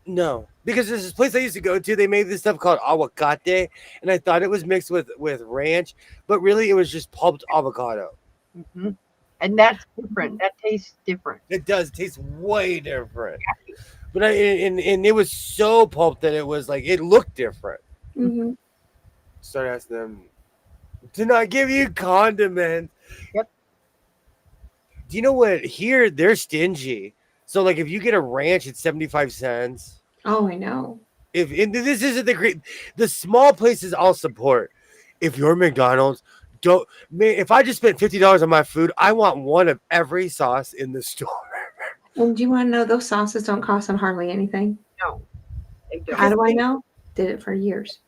No. Because there's this place I used to go to. They made this stuff called aguacate, and I thought it was mixed with ranch, but really it was just pulped avocado.
Mm-hmm. And that's different. That tastes different.
It does taste way different. But and it was so pulped that it was like it looked different.
Mm-hmm.
Start asking them to not give you condiments.
Yep.
Do you know what? Here they're stingy. So like if you get a ranch, it's 75 cents.
Oh, I know.
This isn't the small places I'll support. If you're McDonald's, if I just spent $50 on my food, I want one of every sauce in the store.
And do you want to know those sauces don't cost them hardly anything?
No. They don't.
How do I know? Did it for years.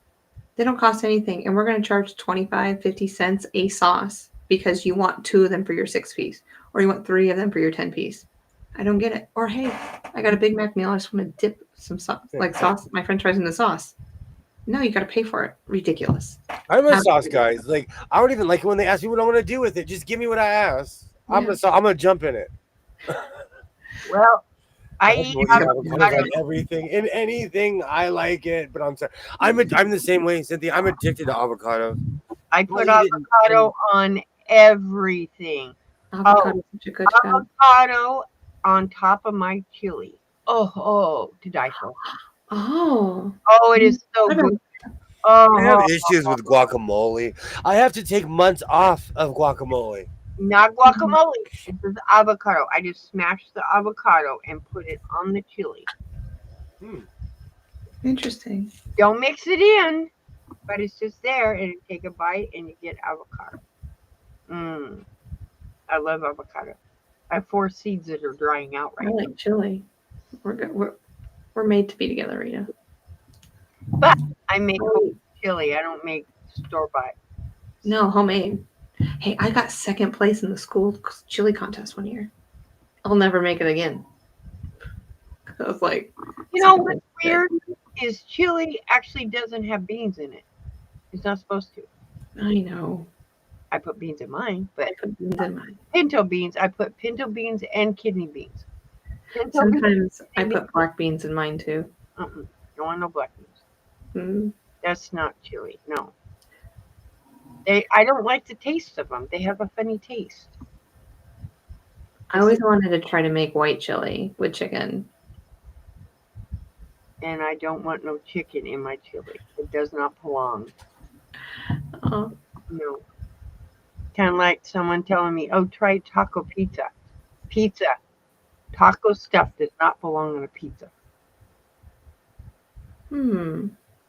They don't cost anything. And we're going to charge 25, 50 cents a sauce because you want 2 of them for your 6-piece or you want 3 of them for your 10-piece. I don't get it. Or, hey, I got a Big Mac meal. I just want to dip some sauce, my french fries in the sauce. No, you got to pay for it. Ridiculous.
I'm a sauce guy. Like, I don't even like it when they ask me what I want to do with it. Just give me what I ask. Yeah. I'm going to jump in it.
Well, I eat avocado.
Everything and anything. I like it, but I'm sorry. I'm the same way, Cynthia. I'm addicted to avocado.
I put avocado on everything.
Avocado is such a good
avocado on top of my chili. to die for.
Oh.
Oh, it is so
I don't-
good.
I have
Oh,
issues with guacamole. I have to take months off of guacamole.
not guacamole. This is avocado. I just smashed the avocado and put it on the chili.
Interesting.
Don't mix it in, but it's just there, and you take a bite and you get avocado. I love avocado. I have 4 seeds that are drying out
I
right now.
like chili. We're good. We're made to be together, Rita.
But I make
Oh,
home chili. I don't make store bought.
no, homemade. Hey, I got second place in the school chili contest one year. I'll never make it again. I was like,
You know what's weird is chili actually doesn't have beans in it. It's not supposed to.
I know.
I put beans in mine, but
I put beans in mine.
pinto beans. I put pinto beans and kidney beans. Pinto beans.
Sometimes I put black beans in mine too.
Don't want no black beans.
Mm.
That's not chili. No. I don't like the taste of them. They have a funny taste.
I always wanted to try to make white chili with chicken.
And I don't want no chicken in my chili. It does not belong.
Oh,
No. Kind of like someone telling me, oh, try taco pizza. Pizza. Taco stuff does not belong on a pizza.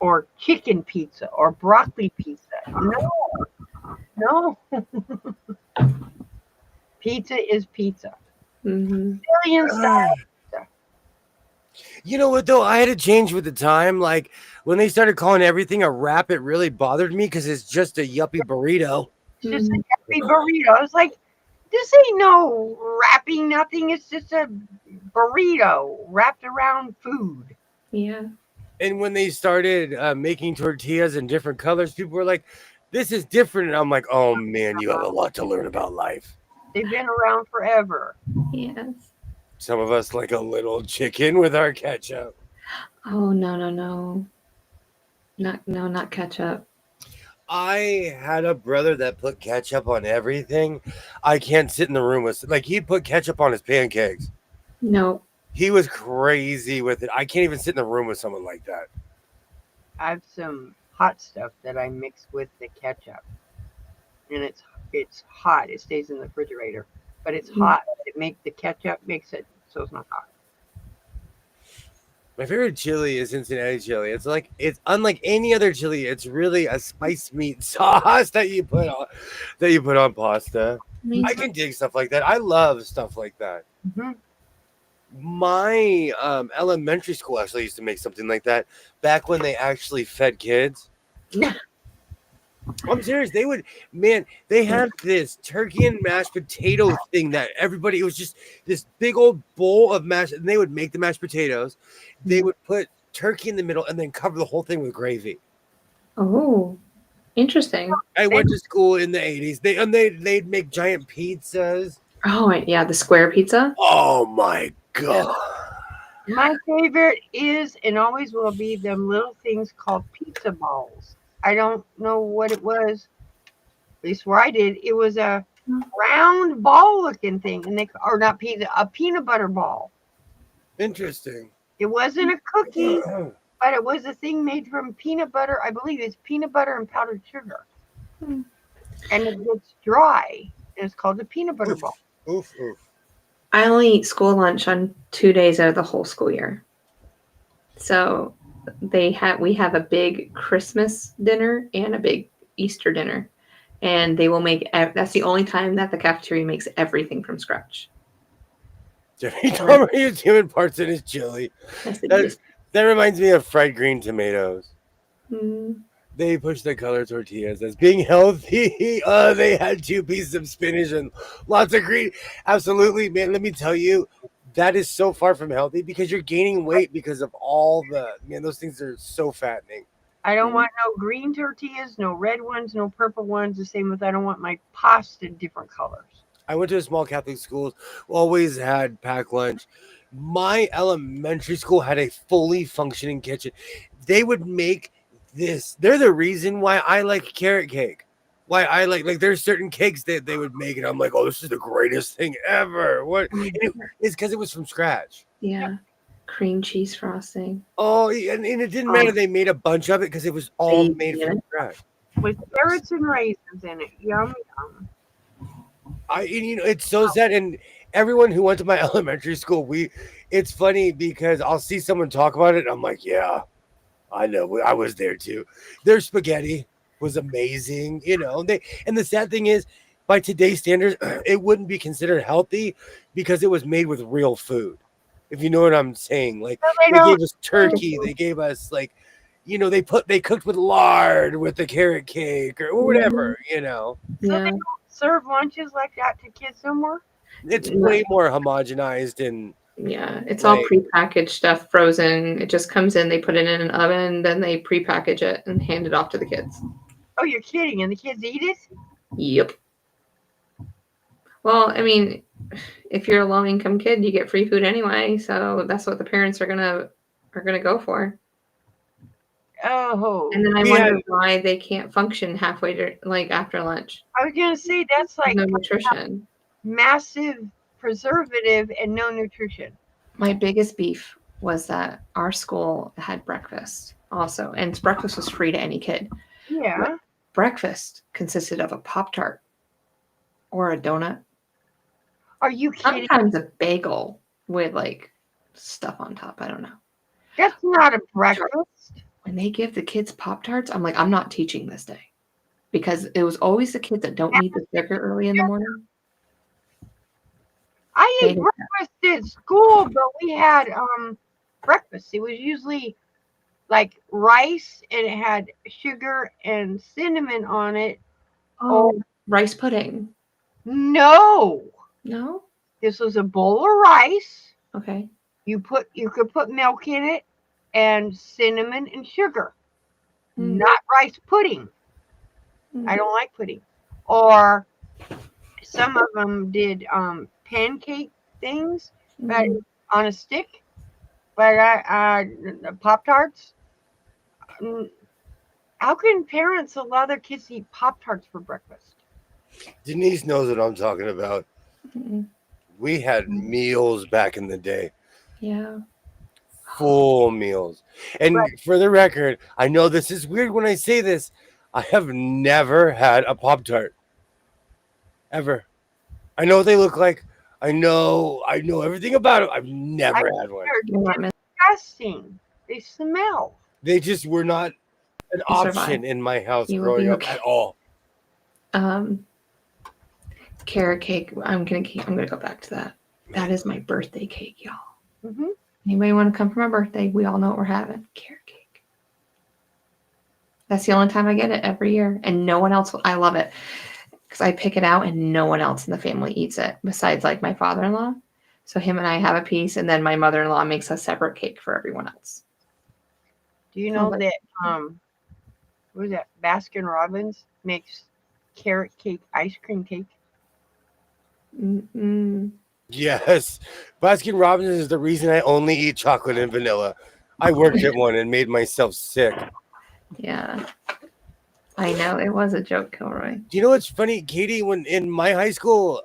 Or chicken pizza or broccoli pizza. No. Pizza is pizza. Italian style pizza.
You know what though? I had to change with the time. Like when they started calling everything a wrap, it really bothered me because it's just a yuppie burrito.
It's just a happy burrito. It's like, this ain't no wrapping nothing. It's just a burrito wrapped around food.
Yeah.
And when they started making tortillas in different colors, people were like, this is different. And I'm like, oh man, you have a lot to learn about life.
They've been around forever.
Yes.
Some of us like a little chicken with our ketchup.
Oh, no. Not ketchup.
I had a brother that put ketchup on everything. I can't sit in the room with, like, he'd put ketchup on his pancakes.
No.
He was crazy with it. I can't even sit in the room with someone like that.
I have some hot stuff that I mix with the ketchup. And it's hot. It stays in the refrigerator. But it's hot. The ketchup makes it so it's not hot.
My favorite chili is Cincinnati chili. It's unlike any other chili. It's really a spice meat sauce that you put on pasta. I can dig stuff like that. I love stuff like that.
Mm-hmm.
My elementary school actually used to make something like that back when they actually fed kids. I'm serious. They had this turkey and mashed potato thing that everybody, it was just this big old bowl of mashed, and they would make the mashed potatoes. They would put turkey in the middle and then cover the whole thing with gravy.
Oh, interesting.
I went to school in the 80s. They'd make giant pizzas.
Oh, yeah, the square pizza.
Oh my God.
My favorite is and always will be them little things called pizza balls. I don't know what it was. At least where I did, it was a round ball looking thing, and a peanut butter ball.
Interesting.
It wasn't a cookie, but it was a thing made from peanut butter. I believe it's peanut butter and powdered sugar. And it gets dry, and it's called a peanut butter ball.
Oof.
I only eat school lunch on 2 days out of the whole school year. So we have a big Christmas dinner and a big Easter dinner. And they will that's the only time that the cafeteria makes everything from scratch.
Jeffrey Dahmer used human parts in his chili. That reminds me of fried green tomatoes. They push the color tortillas as being healthy. They had 2 pieces of spinach and lots of green. Absolutely, man. Let me tell you, that is so far from healthy because you're gaining weight because of those things are so fattening.
I don't want no green tortillas, no red ones, no purple ones. The same with I don't want my pasta different colors.
I went to a small Catholic school, always had packed lunch. My elementary school had a fully functioning kitchen. They would make this. They're the reason why I like carrot cake. Why I like there's certain cakes that they would make, and I'm like, oh, this is the greatest thing ever. What? It's because it was from scratch.
Yeah. Cream cheese frosting.
Oh, and it didn't matter. They made a bunch of it because it was all made from scratch.
With carrots and raisins in it. Yum yum.
It's so sad. And everyone who went to my elementary school, it's funny because I'll see someone talk about it. And I'm like, yeah, I know. I was there too. Their spaghetti was amazing. And the sad thing is, by today's standards, it wouldn't be considered healthy because it was made with real food. If you know what I'm saying, like
So
they gave us turkey, they gave us they cooked with lard with the carrot cake or whatever.
So they don't serve lunches like that to kids no more?
It's way more homogenized and
yeah, it's all prepackaged stuff, frozen. It just comes in, they put it in an oven, then they prepackage it and hand it off to the kids.
Oh, you're kidding? And the kids eat it?
Yep. Well, I mean, if you're a low-income kid, you get free food anyway, so that's what the parents are gonna go for.
Oh.
And then I wonder why they can't function halfway after lunch.
I was gonna say that's like
no nutrition.
Massive preservative and no nutrition.
My biggest beef was that our school had breakfast also, and breakfast was free to any kid.
Yeah.
But breakfast consisted of a Pop-Tart or a donut.
Are you kidding?
Sometimes a bagel with stuff on top. I don't know.
That's not a breakfast.
When they give the kids Pop-Tarts, I'm like, I'm not teaching this day. Because it was always the kids that don't need the sugar early in the morning.
I ate breakfast at school, but we had breakfast. It was usually like rice and it had sugar and cinnamon on it.
Oh, rice pudding.
No.
No?
This was a bowl of rice.
Okay.
You could put milk in it and cinnamon and sugar. Not rice pudding. I don't like pudding. Or some of them did pancake things but on a stick. But Pop-Tarts. How can parents allow their kids to eat Pop-Tarts for breakfast?
Denise knows what I'm talking about. We had meals back in the day.
Yeah.
Full meals. And for the record, I know this is weird when I say this. I have never had a Pop-Tart. Ever. I know what they look like. I know everything about it. I've never had one.
They're disgusting. They smell.
They just were not an option in my house growing up at all.
Carrot cake. I'm gonna go back to that. That is my birthday cake, y'all.
Mm-hmm.
Anybody want to come for my birthday? We all know what we're having. Carrot cake. That's the only time I get it every year, and no one else. I love it because I pick it out, and no one else in the family eats it besides my father-in-law. So him and I have a piece, and then my mother-in-law makes a separate cake for everyone else.
Do you know that what is that? Baskin Robbins makes carrot cake ice cream cake.
Yes, Baskin Robbins is the reason I only eat chocolate and vanilla. I worked at one and made myself sick.
Yeah, I know it was a joke, Kilroy.
Do you know what's funny, Katie? When in my high school,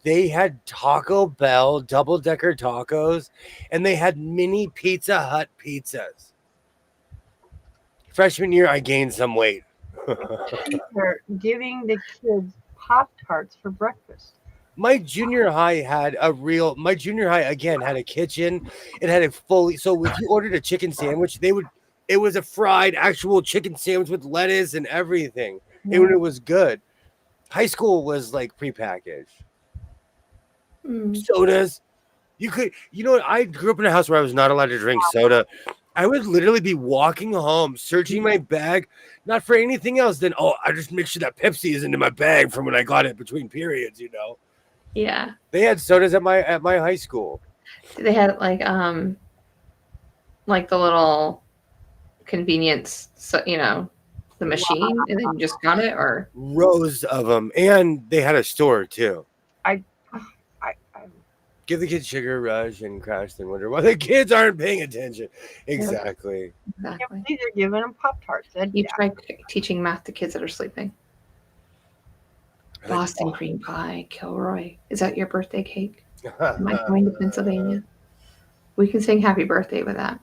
they had Taco Bell double-decker tacos, and they had mini Pizza Hut pizzas. Freshman year, I gained some weight.
They're giving the kids Pop-Tarts for breakfast.
My junior high again had a kitchen. It had a fully, so if you ordered a chicken sandwich, it was a fried actual chicken sandwich with lettuce and everything. It was good. High school was prepackaged. Sodas. I grew up in a house where I was not allowed to drink soda. I would literally be walking home, searching my bag, not for anything else than, I just make sure that Pepsi is in my bag from when I got it between periods,
Yeah.
They had sodas at my high school.
They had the little convenience, the machine, and then you just got it, or
rows of them, and they had a store too.
I
give the kids Sugar Rush and Crash and Wonder why the kids aren't paying attention. Exactly.
They're giving them Pop-Tarts.
You try teaching math to kids that are sleeping. Boston cream pie, Kilroy. Is that your birthday cake? Am I going to Pennsylvania? We can sing happy birthday with that.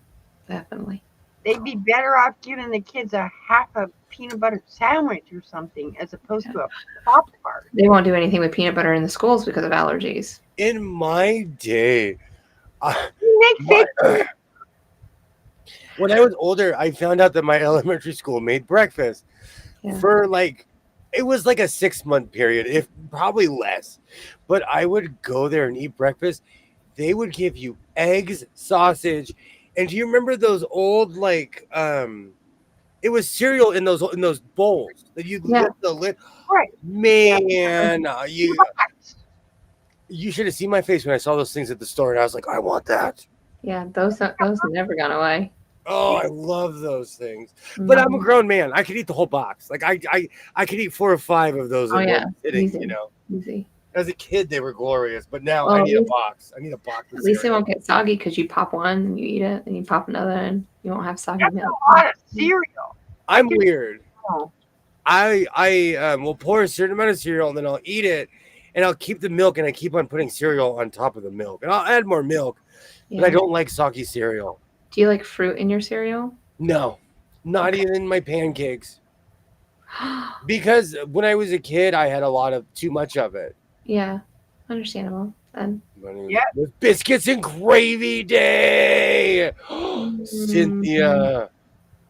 Definitely.
They'd be better off giving the kids a half a peanut butter sandwich or something as opposed to a Pop-Tart.
They won't do anything with peanut butter in the schools because of allergies.
In my day,
You make fake
when I was older, I found out that my elementary school made breakfast
Yeah.
for like, it was like a 6-month period, if probably less. But I would go there and eat breakfast. They would give you eggs, sausage, and do you remember those old like it was cereal in those bowls that you
Yeah.
lift the lid.
right.
Man, you should have seen my face when I saw those things at the store, and I was like, I want that.
Yeah, those never gone away.
Oh, I love those things. But I'm a
Mhm.
grown man. I could eat the whole box. Like I could eat 4 or 5 of those
Oh,
in
yeah.
one sitting,
Easy.
you know.
Easy.
As a kid, they were glorious, but now
Well,
I need a
at least-
box. I need a box. Of
At least it
cereal.
won't get soggy because you pop one and you eat it, and you pop another and you won't have soggy
That's
milk.
a lot of cereal.
I'm weird.
Oh,
I will pour a certain amount of cereal and then I'll eat it, and I'll keep the milk, and I keep on putting cereal on top of the milk, and I'll add more milk.
Yeah.
But I don't like soggy cereal.
Do you like fruit in your cereal?
No, not even in my pancakes. Because when I was a kid, I had too much of it.
Yeah, understandable. And
Yeah.
With biscuits and gravy day. Cynthia,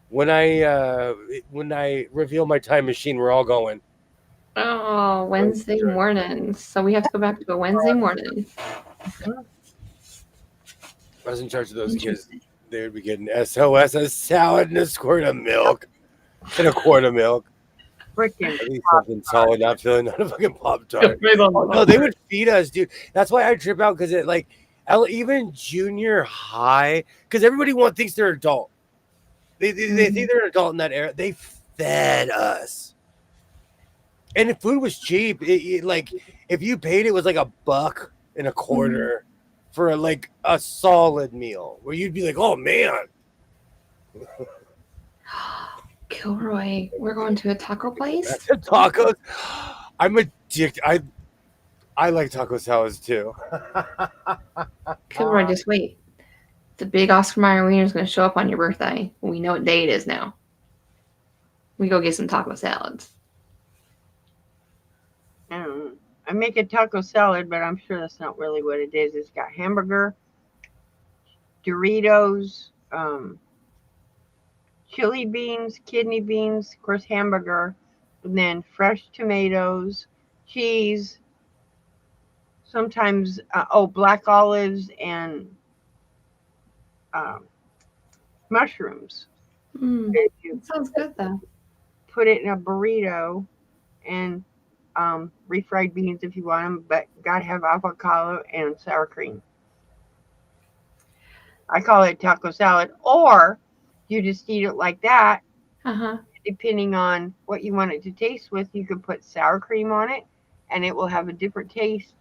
when I reveal my time machine, we're all going.
oh, Wednesday morning. So we have to go back to a Wednesday morning.
I was in charge of those kids. They would be getting SOS, a salad and a squirt of milk. And a quart of milk.
freaking.
At least something solid, not feeling not a fucking Pop-Tart. No, they would feed us, dude. That's why I trip out, because it like even junior high, because everybody thinks they're adult. They think they're an adult in that era. They fed us. And if food was cheap, like if you paid, it was like $1.25 for like a solid meal, where you'd be like, oh man.
Kilroy, we're going to a taco place.
Tacos. I'm addicted. I like taco salads too.
Kilroy, just wait. The big Oscar Mayer wiener is going to show up on your birthday. We know what day it is now. We go get some taco salads.
I make a taco salad, but I'm sure that's not really what it is. It's got hamburger, Doritos, chili beans, kidney beans, of course, hamburger, and then fresh tomatoes, cheese, sometimes, black olives and mushrooms.
Mm,
And you
that sounds good, though.
put it in a burrito and refried beans if you want them, but gotta have avocado and sour cream. I call it taco salad, or you just eat it like that.
Uh-huh.
Depending on what you want it to taste with, you could put sour cream on it, and it will have a different taste.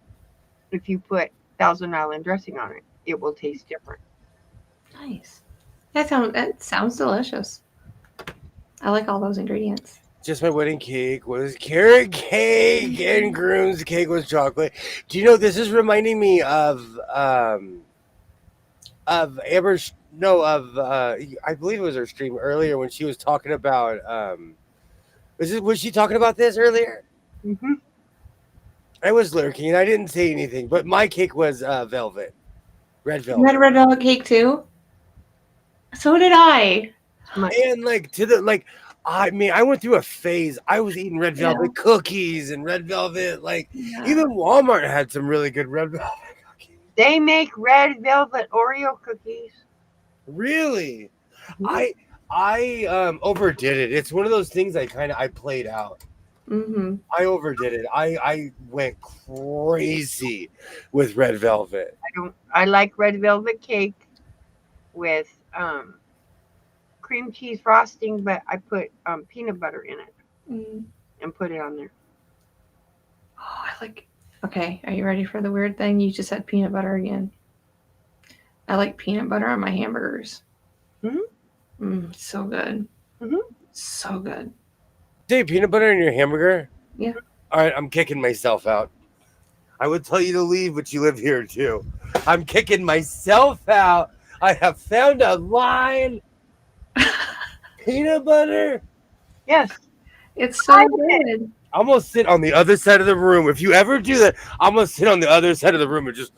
If you put Thousand Island dressing on it, it will taste different.
Nice. That sounds delicious. I like all those ingredients.
Just my wedding cake was carrot cake and groom's cake was chocolate. Do you know, this is reminding me of Amber's, I believe it was her stream earlier when she was talking about was she talking about this earlier?
Mm-hmm.
I was lurking. I didn't say anything, but my cake was velvet. Red velvet.
Red velvet cake too? So did I.
And I went through a phase. I was eating red velvet cookies and red velvet. Even Walmart had some really good red velvet cookies.
They make red velvet Oreo cookies.
Really? I overdid it. It's one of those things I played out.
Mm-hmm.
I overdid it. I went crazy with red velvet.
I like red velvet cake with cream cheese frosting, but I put peanut butter in it and put it on there.
Oh, okay, are you ready for the weird thing? You just said peanut butter again. I like peanut butter on my hamburgers. So good. So good.
Say peanut butter in your hamburger?
Yeah.
All right, I'm kicking myself out. I would tell you to leave, but you live here too. I'm kicking myself out I have found a line. Peanut butter.
Yes.
It's so good.
I'm gonna sit on the other side of the room. If you ever do that, I'm gonna sit on the other side of the room and just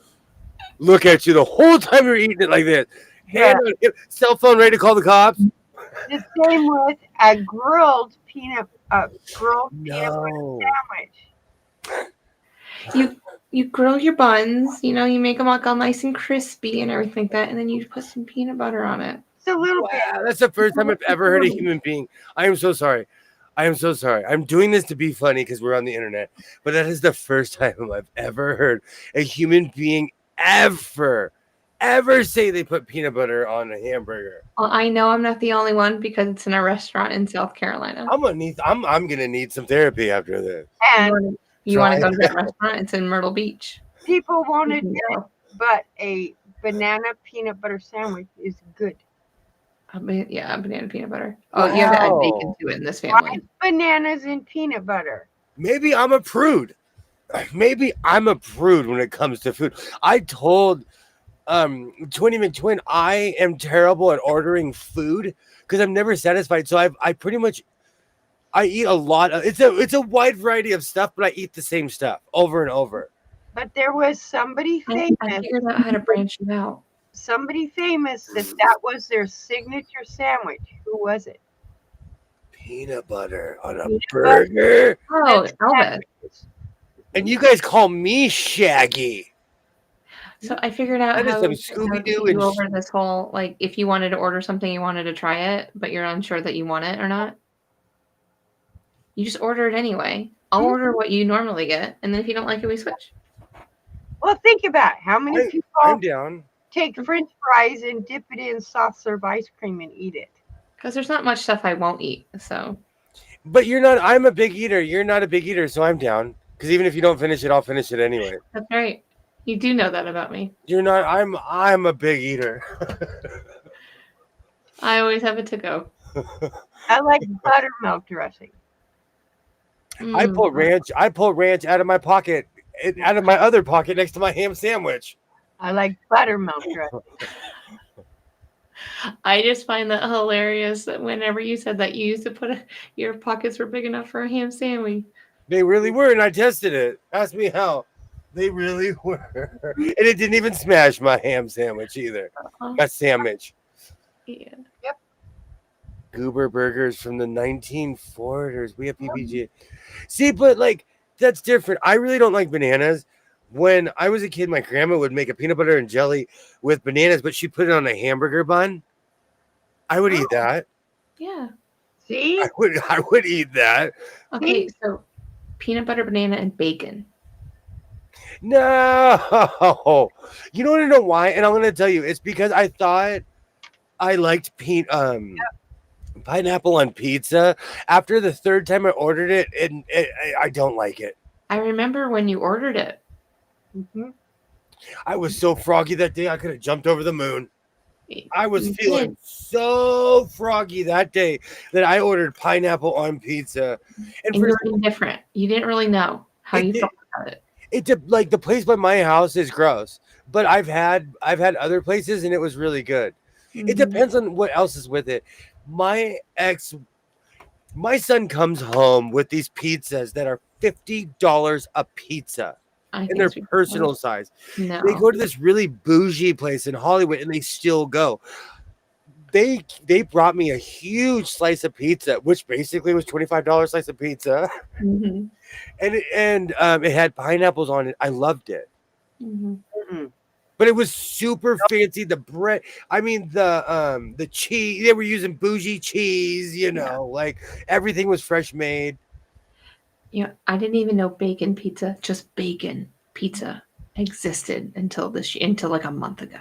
look at you the whole time you're eating it like this. Hand
The,
on hip, cell phone ready to call the cops.
the same with a grilled peanut butter
No.
sandwich.
You grill your buns, you make them like all nice and crispy and everything like that, and then you put some peanut butter on it.
It's a little bit.
Wow, that's the first time I've ever heard a human being. I am so sorry. I am so sorry. I'm doing this to be funny because we're on the internet, but that is the first time I've ever heard a human being ever say they put peanut butter on a hamburger.
Well, I know I'm not the only one because it's in a restaurant in South Carolina.
I'm gonna need some therapy after this.
And
You want to
Try
go to that restaurant? It's in Myrtle Beach.
people won't
You
admit
can
it,
go.
but a banana peanut butter sandwich is good.
Yeah, banana peanut butter. Oh, you have to add bacon
Wow.
to it in this
Why
family.
bananas and peanut butter?
Maybe I'm a prude. Maybe I'm a prude when it comes to food. I told Twinny McTwin I am terrible at ordering food because I'm never satisfied. So I pretty much I eat a lot of it's a wide variety of stuff, but I eat the same stuff over and over.
But there was somebody
I
famous,
figured out how to branch you out.
that was their signature sandwich. Who was it?
Peanut butter on a
Peanut butter.
burger.
Oh, Elvis.
And you guys call me Shaggy.
So I figured out
That is
how
some
to
Scooby-Doo
get
and
you over this whole, like, if you wanted to order something, you wanted to try it, but you're unsure that you want it or not. You just order it anyway. I'll order what you normally get, and then if you don't like it, we switch.
Well, think about it. How many people
I'm down.
take French fries and dip it in soft serve ice cream and eat it?
Because there's not much stuff I won't eat. So
But you're not I'm a big eater. You're not a big eater, so I'm down. Because even if you don't finish it, I'll finish it anyway.
that's right. You do know that about me.
You're not I'm a big eater.
I always have it to go.
I like buttermilk dressing.
I
Mm.
pull ranch out of my pocket, out of my other pocket next to my ham sandwich.
I like buttermilk dressing.
I just find that hilarious that whenever you said that you used to your pockets were big enough for a ham sandwich.
They really were, and I tested it. Ask me how. They really were. And it didn't even smash my ham sandwich either. My sandwich.
Yeah.
Goober burgers from the 1940s. We have PPG. See, but like that's different. I really don't like bananas. When I was a kid, my grandma would make a peanut butter and jelly with bananas, but she'd put it on a hamburger bun. I would eat that.
Yeah.
See?
I would eat that.
Okay, so peanut butter, banana, and bacon.
No. You don't want to know why? And I'm gonna tell you, it's because I thought I liked pineapple on pizza. After the third time I ordered it, and I don't like it.
I remember when you ordered it.
Mm-hmm.
I was so froggy that day I could have jumped over the moon. I was
You
feeling
did.
so froggy that day that I ordered pineapple on pizza.
And you were indifferent. You didn't really know how you felt about it.
Like the place by my house is gross, but I've had other places and it was really good. It depends on what else is with it. My son comes home with these pizzas that are $50 a pizza.
I
In
think
their
it's
personal
ridiculous.
size.
No.
They go to this really bougie place in Hollywood and they still go. They brought me a huge slice of pizza, which basically was $25 slice of pizza.
Mhm.
And it had pineapples on it. I loved it.
Mhm.
But it was super fancy. The bread, I mean the cheese, they were using bougie cheese, like everything was fresh made.
Yeah, I didn't even know bacon pizza, just bacon pizza existed until like a month ago.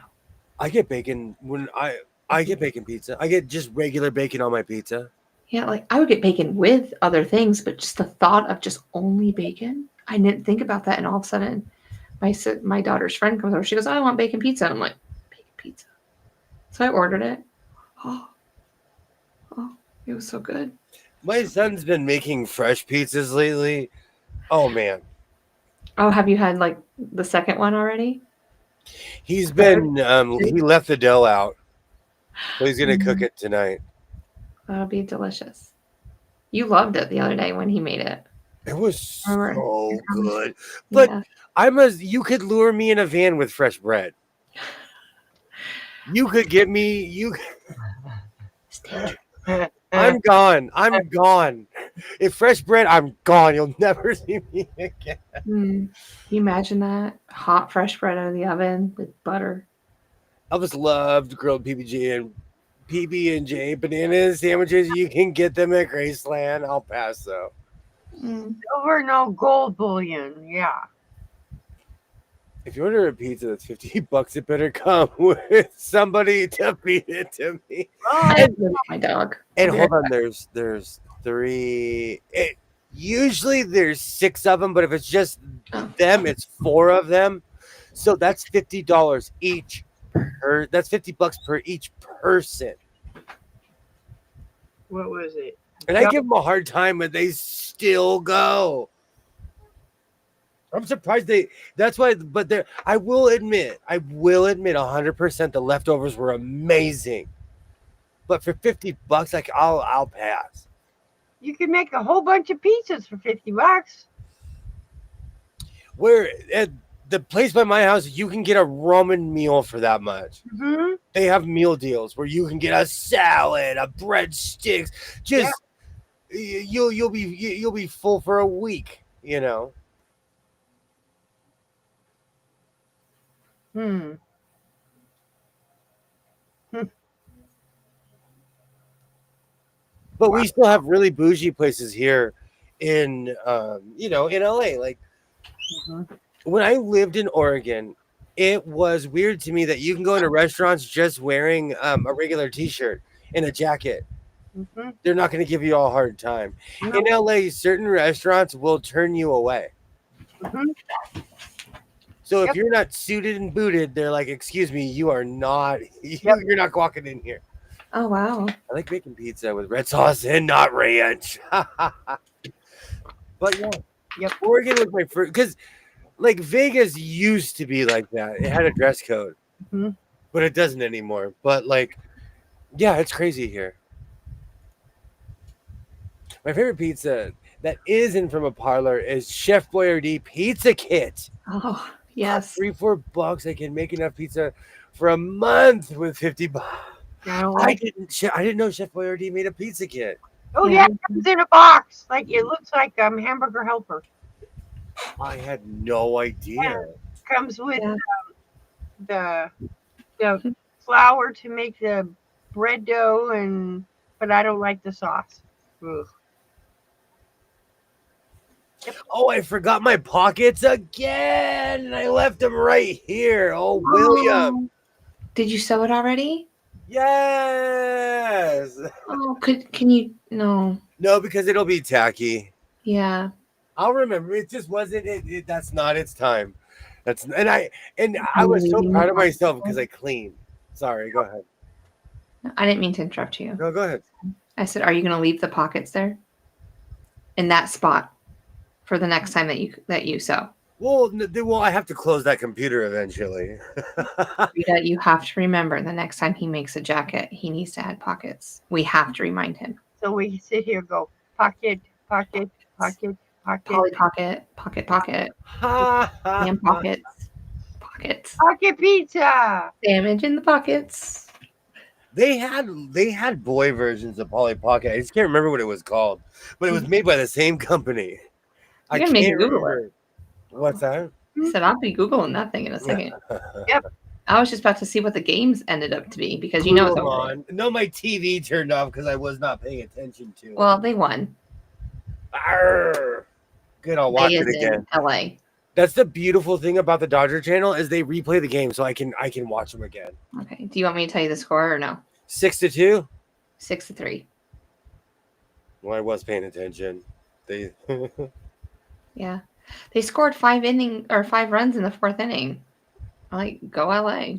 I get bacon when I get bacon pizza. I get just regular bacon on my pizza.
Yeah, like I would get bacon with other things, but just the thought of just only bacon, I didn't think about that. And all of a sudden, my daughter's friend comes over. She goes, "I want bacon pizza." I'm like, "Bacon pizza." So I ordered it. Oh, it was so good.
My son's been making fresh pizzas lately. Oh man.
Oh, have you had like the second one already?
He's been he left the dough out, so he's gonna cook it tonight.
That'll be delicious. You loved it the other day when he made it.
It was
Remember?
so good. But
Yeah.
you could lure me in a van with fresh bread. You could get me I'm gone. I'm gone. If fresh bread, I'm gone. You'll never see me again.
Can you imagine that? Hot fresh bread out of the oven with butter.
Elvis loved grilled PB&J banana sandwiches. You can get them at Graceland, El Paso.
Silver, no gold bullion. Yeah.
If you order a pizza that's $50, it better come with somebody to feed it to me.
Oh, my dog.
And hold on, there's 3. Usually there's 6 of them, but if it's just them, it's 4 of them. So that's $50 each per. That's $50 per each person.
What was it?
And I give them a hard time, but they still go. I'm surprised that's why, but I will admit 100% the leftovers were amazing. But for $50, like I'll pass.
You can make a whole bunch of pizzas for $50.
Where at the place by my house, you can get a Roman meal for that much.
Mm-hmm.
They have meal deals where you can get a salad, a breadsticks. Just you'll be full for a week, you know. But we still have really bougie places here in in LA. Like when I lived in Oregon, it was weird to me that you can go into restaurants just wearing a regular t-shirt and a jacket. They're not going to give you all a hard time. In LA, certain restaurants will turn you away. So if you're not suited and booted, they're like, "Excuse me, you are not. You're not walking in here."
Oh wow!
I like making pizza with red sauce and not ranch. But Oregon was my first, because like Vegas used to be like that. It had a dress code, but it doesn't anymore. But like, it's crazy here. My favorite pizza that isn't from a parlor is Chef Boyardee Pizza Kit.
Oh yes,
$3-4. I can make enough pizza for a month with $50. I didn't know Chef Boyardee made a pizza kit.
Oh yeah, it comes in a box. Like it looks like Hamburger Helper.
I had no idea.
Yeah. Comes with the flour to make the bread dough, but I don't like the sauce. Ugh.
Oh, I forgot my pockets again, and I left them right here. Oh, William.
Did you sew it already?
Yes.
Oh, can you? No,
because it'll be tacky.
Yeah.
I'll remember. It just wasn't. That's not its time. I was so proud of myself because I cleaned. Sorry, go ahead.
I didn't mean to interrupt you.
No, go ahead.
I said, are you going to leave the pockets there, in that spot, for the next time that you sew?
Well, I have to close that computer eventually.
Rita, you have to remember the next time he makes a jacket, he needs to add pockets. We have to remind him.
So we sit here, go pocket, pocket, pocket, pocket,
Polly pocket, pocket, pocket, and pockets, pockets.
Pocket pizza.
Damage in the pockets.
They had boy versions of Polly Pocket. I just can't remember what it was called, but it was made by the same company.
I can't remember.
What's that?
I said I'll be Googling that thing in a second.
Yep.
I was just about to see what the games ended up to be because it's over.
No, my TV turned off because I was not paying attention to it.
Well, they won.
Arr. Good, I'll watch it again.
LA.
That's the beautiful thing about the Dodger Channel is they replay the game, so I can watch them again.
Okay. Do you want me to tell you the score or no?
6-2.
6-3.
Well, I was paying attention.
Yeah. They scored 5 runs in the 4th inning. Like, go LA.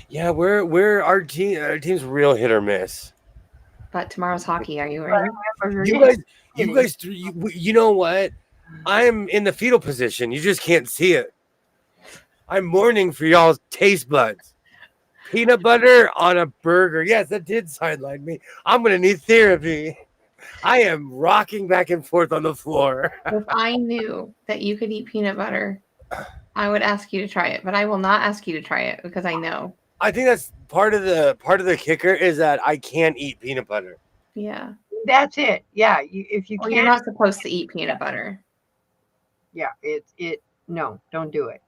Yeah, we're our team's real hit or miss.
But tomorrow's hockey. Are you ready?
You guys, you know what? I'm in the fetal position. You just can't see it. I'm mourning for y'all's taste buds. Peanut butter on a burger. Yes, that did sideline me. I'm gonna need therapy. I am rocking back and forth on the floor.
If I knew that you could eat peanut butter, I would ask you to try it, but I will not ask you to try it because I know.
I think that's part of the kicker is that I can't eat peanut butter.
Yeah.
That's it. Yeah. If you
Well,
can't,
you're not supposed to eat peanut butter.
yeah, no, don't do it.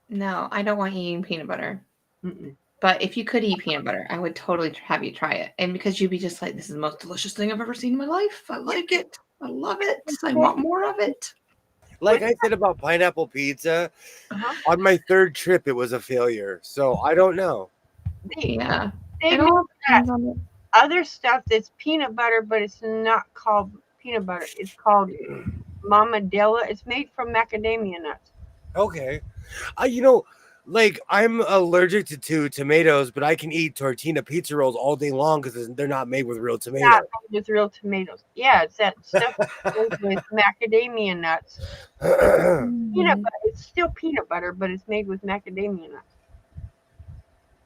No, I don't want you eating peanut butter.
Mm-mm.
But if you could eat peanut butter, I would totally have you try it. And because you'd be just like, this is the most delicious thing I've ever seen in my life. I like it. I love it. I want more of it.
Like I said about pineapple pizza,
Uh-huh.
on my third trip it was a failure. So I don't know.
Yeah.
They
It
make
all depends on it.
other stuff that's peanut butter, but it's not called peanut butter. It's called Mamadella. It's made from macadamia nuts.
Okay. Like I'm allergic to tomatoes, but I can eat tortilla pizza rolls all day long because they're not made with real
Not
tomatoes.
made with real tomatoes. Yeah, it's that stuff made with macadamia nuts. Peanut butter. It's still peanut butter, but it's made with macadamia nuts.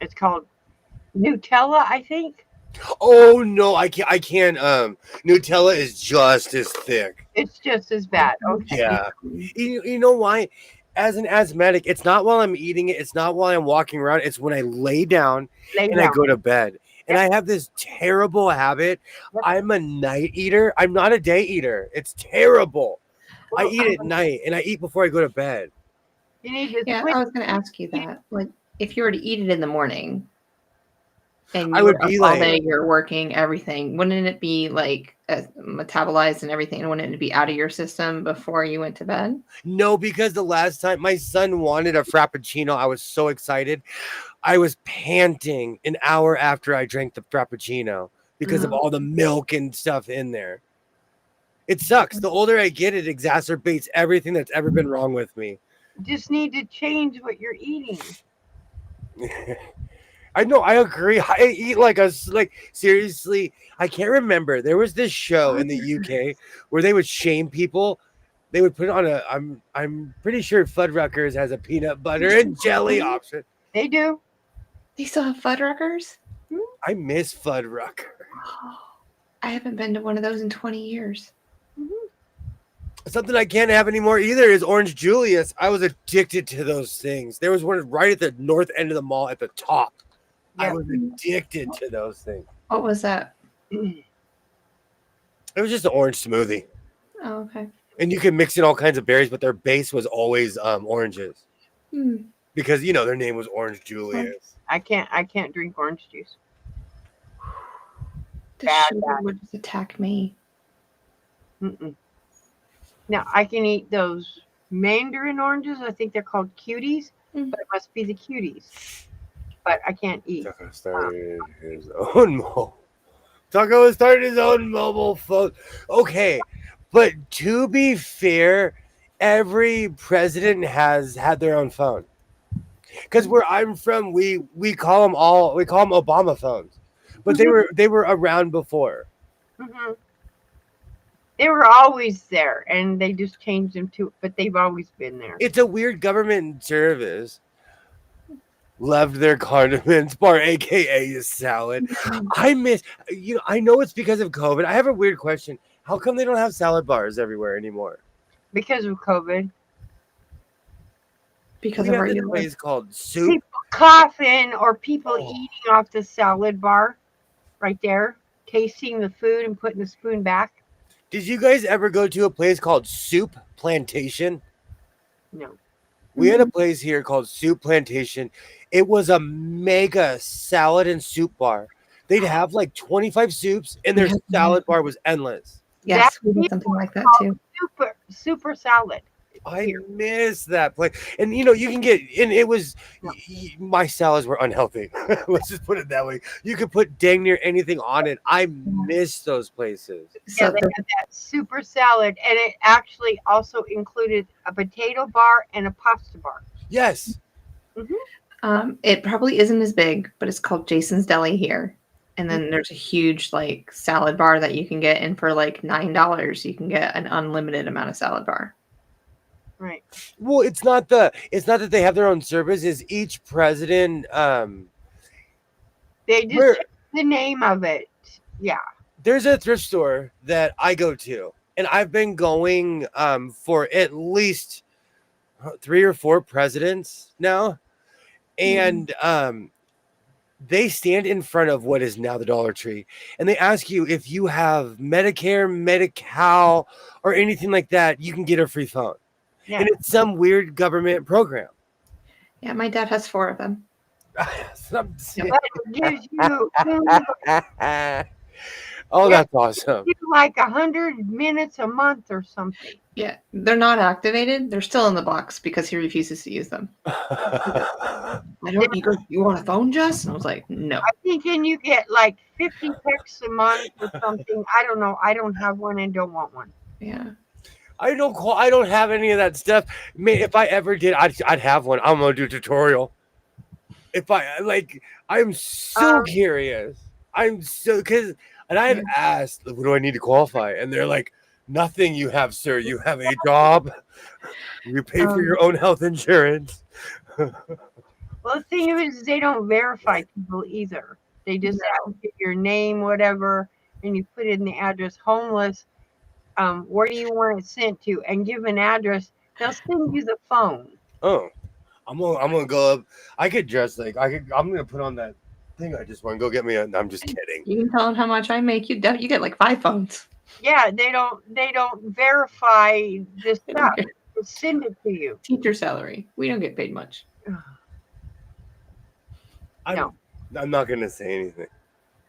It's called Nutella, I think.
Oh no, I can't. Nutella is just as thick.
It's just as bad. Okay.
Yeah. You know why? As an asthmatic, it's not while I'm eating it. It's not while I'm walking around. It's when I lay down
Lay
and I
down.
go to bed. And I have this terrible habit.
Yep.
I'm a night eater. I'm not a day eater. It's terrible. I
Well,
eat at night and I eat before I go to bed.
You need to
Yeah,
switch.
I was going to ask you that. Like, if you were to eat it in the morning and
I
you
would
were
be
up all
like-
day, you're working, everything, wouldn't it be like metabolized and everything? And wouldn't it be out of your system before you went to bed?
No, because the last time my son wanted a Frappuccino, I was so excited. I was panting an hour after I drank the Frappuccino because of all the milk and stuff in there. It sucks. The older I get, it exacerbates everything that's ever been wrong with me.
Just need to change what you're eating.
I know, I agree. I eat like seriously, I can't remember. There was this show in the UK where they would shame people. They would put on I'm pretty sure Fuddruckers has a peanut butter and jelly option.
They do.
They still have Fuddruckers?
I miss Fuddrucker.
I haven't been to one of those in 20 years.
Something I can't have anymore either is Orange Julius. I was addicted to those things. There was one right at the north end of the mall at the top. I was addicted to those things.
What was that?
It was just an orange smoothie.
Oh, okay.
And you can mix in all kinds of berries, but their base was always oranges. Because their name was Orange Julius.
I can't drink orange juice.
The
Bad,
sugar
bad.
would just attack me.
Mm-mm. Now I can eat those mandarin oranges. I think they're called cuties, but it must be the cuties. But I can't eat.
Taco started his own mobile. Taco started his own mobile phone. Okay, but to be fair, every president has had their own phone. Because where I'm from, we call them Obama phones, but they were around before.
Mm-hmm. They were always there, and they just changed them to. But they've always been there.
It's a weird government service. Loved their condiments bar, aka salad. I miss. I know it's because of COVID. I have a weird question. How come they don't have salad bars everywhere anymore?
Because of COVID.
Because
We
of
have
our
this place called Soup.
People coughing or people
Oh.
eating off the salad bar, right there, tasting the food and putting the spoon back.
Did you guys ever go to a place called Soup Plantation?
No.
We had a place here called Soup Plantation. It was a mega salad and soup bar. They'd have like 25 soups, and their salad bar was endless.
Yes, we did something like that too.
Super salad.
I miss that place. And you can get, and it was, my salads were unhealthy. Let's just put it that way. You could put dang near anything on it. I miss those places.
Yeah, they had that super salad, and it actually also included a potato bar and a pasta bar.
Yes.
It probably isn't as big, but it's called Jason's Deli here. And then there's a huge salad bar that you can get, and for $9, you can get an unlimited amount of salad bar.
Right.
Well, it's not that they have their own service. Is each president
They just
where
changed the name of it. Yeah.
there's a thrift store that I go to, and I've been going for at least 3 or 4 presidents now, and they stand in front of what is now the Dollar Tree, and they ask you if you have Medicare, Medi-Cal, or anything like that, you can get a free phone.
Yeah.
And it's some weird government program.
Yeah, my dad has 4 of them.
Some-
But it gives you
Oh,
Yeah.
that's awesome.
like 100 minutes a month or something.
Yeah, they're not activated. They're still in the box because he refuses to use them. I don't. He goes, "You want a phone, Jess?" And I was like, "No."
I think and you get like 50 texts a month or something. I don't know. I don't have one and don't want one.
Yeah.
I don't have any of that stuff. Man, if I ever did, I'd have one. I'm gonna do a tutorial. If I like, I'm so curious. I'm so and I've asked, what do I need to qualify? And they're like, nothing. You have, sir. You have a job. You pay for your own health insurance.
Well, the thing is, they don't verify people either. They just ask you your name, whatever, and you put in the address homeless. Where do you want it sent to? And give an address. They'll send you the phone.
Oh, I'm gonna go up. I could dress like I'm gonna put on that thing. I just want to go get me. I'm just kidding.
You can tell them how much I make. You get like 5 phones.
Yeah, they don't verify this stuff. They'll send it to you.
Teacher salary. We don't get paid much.
I'm not gonna say anything.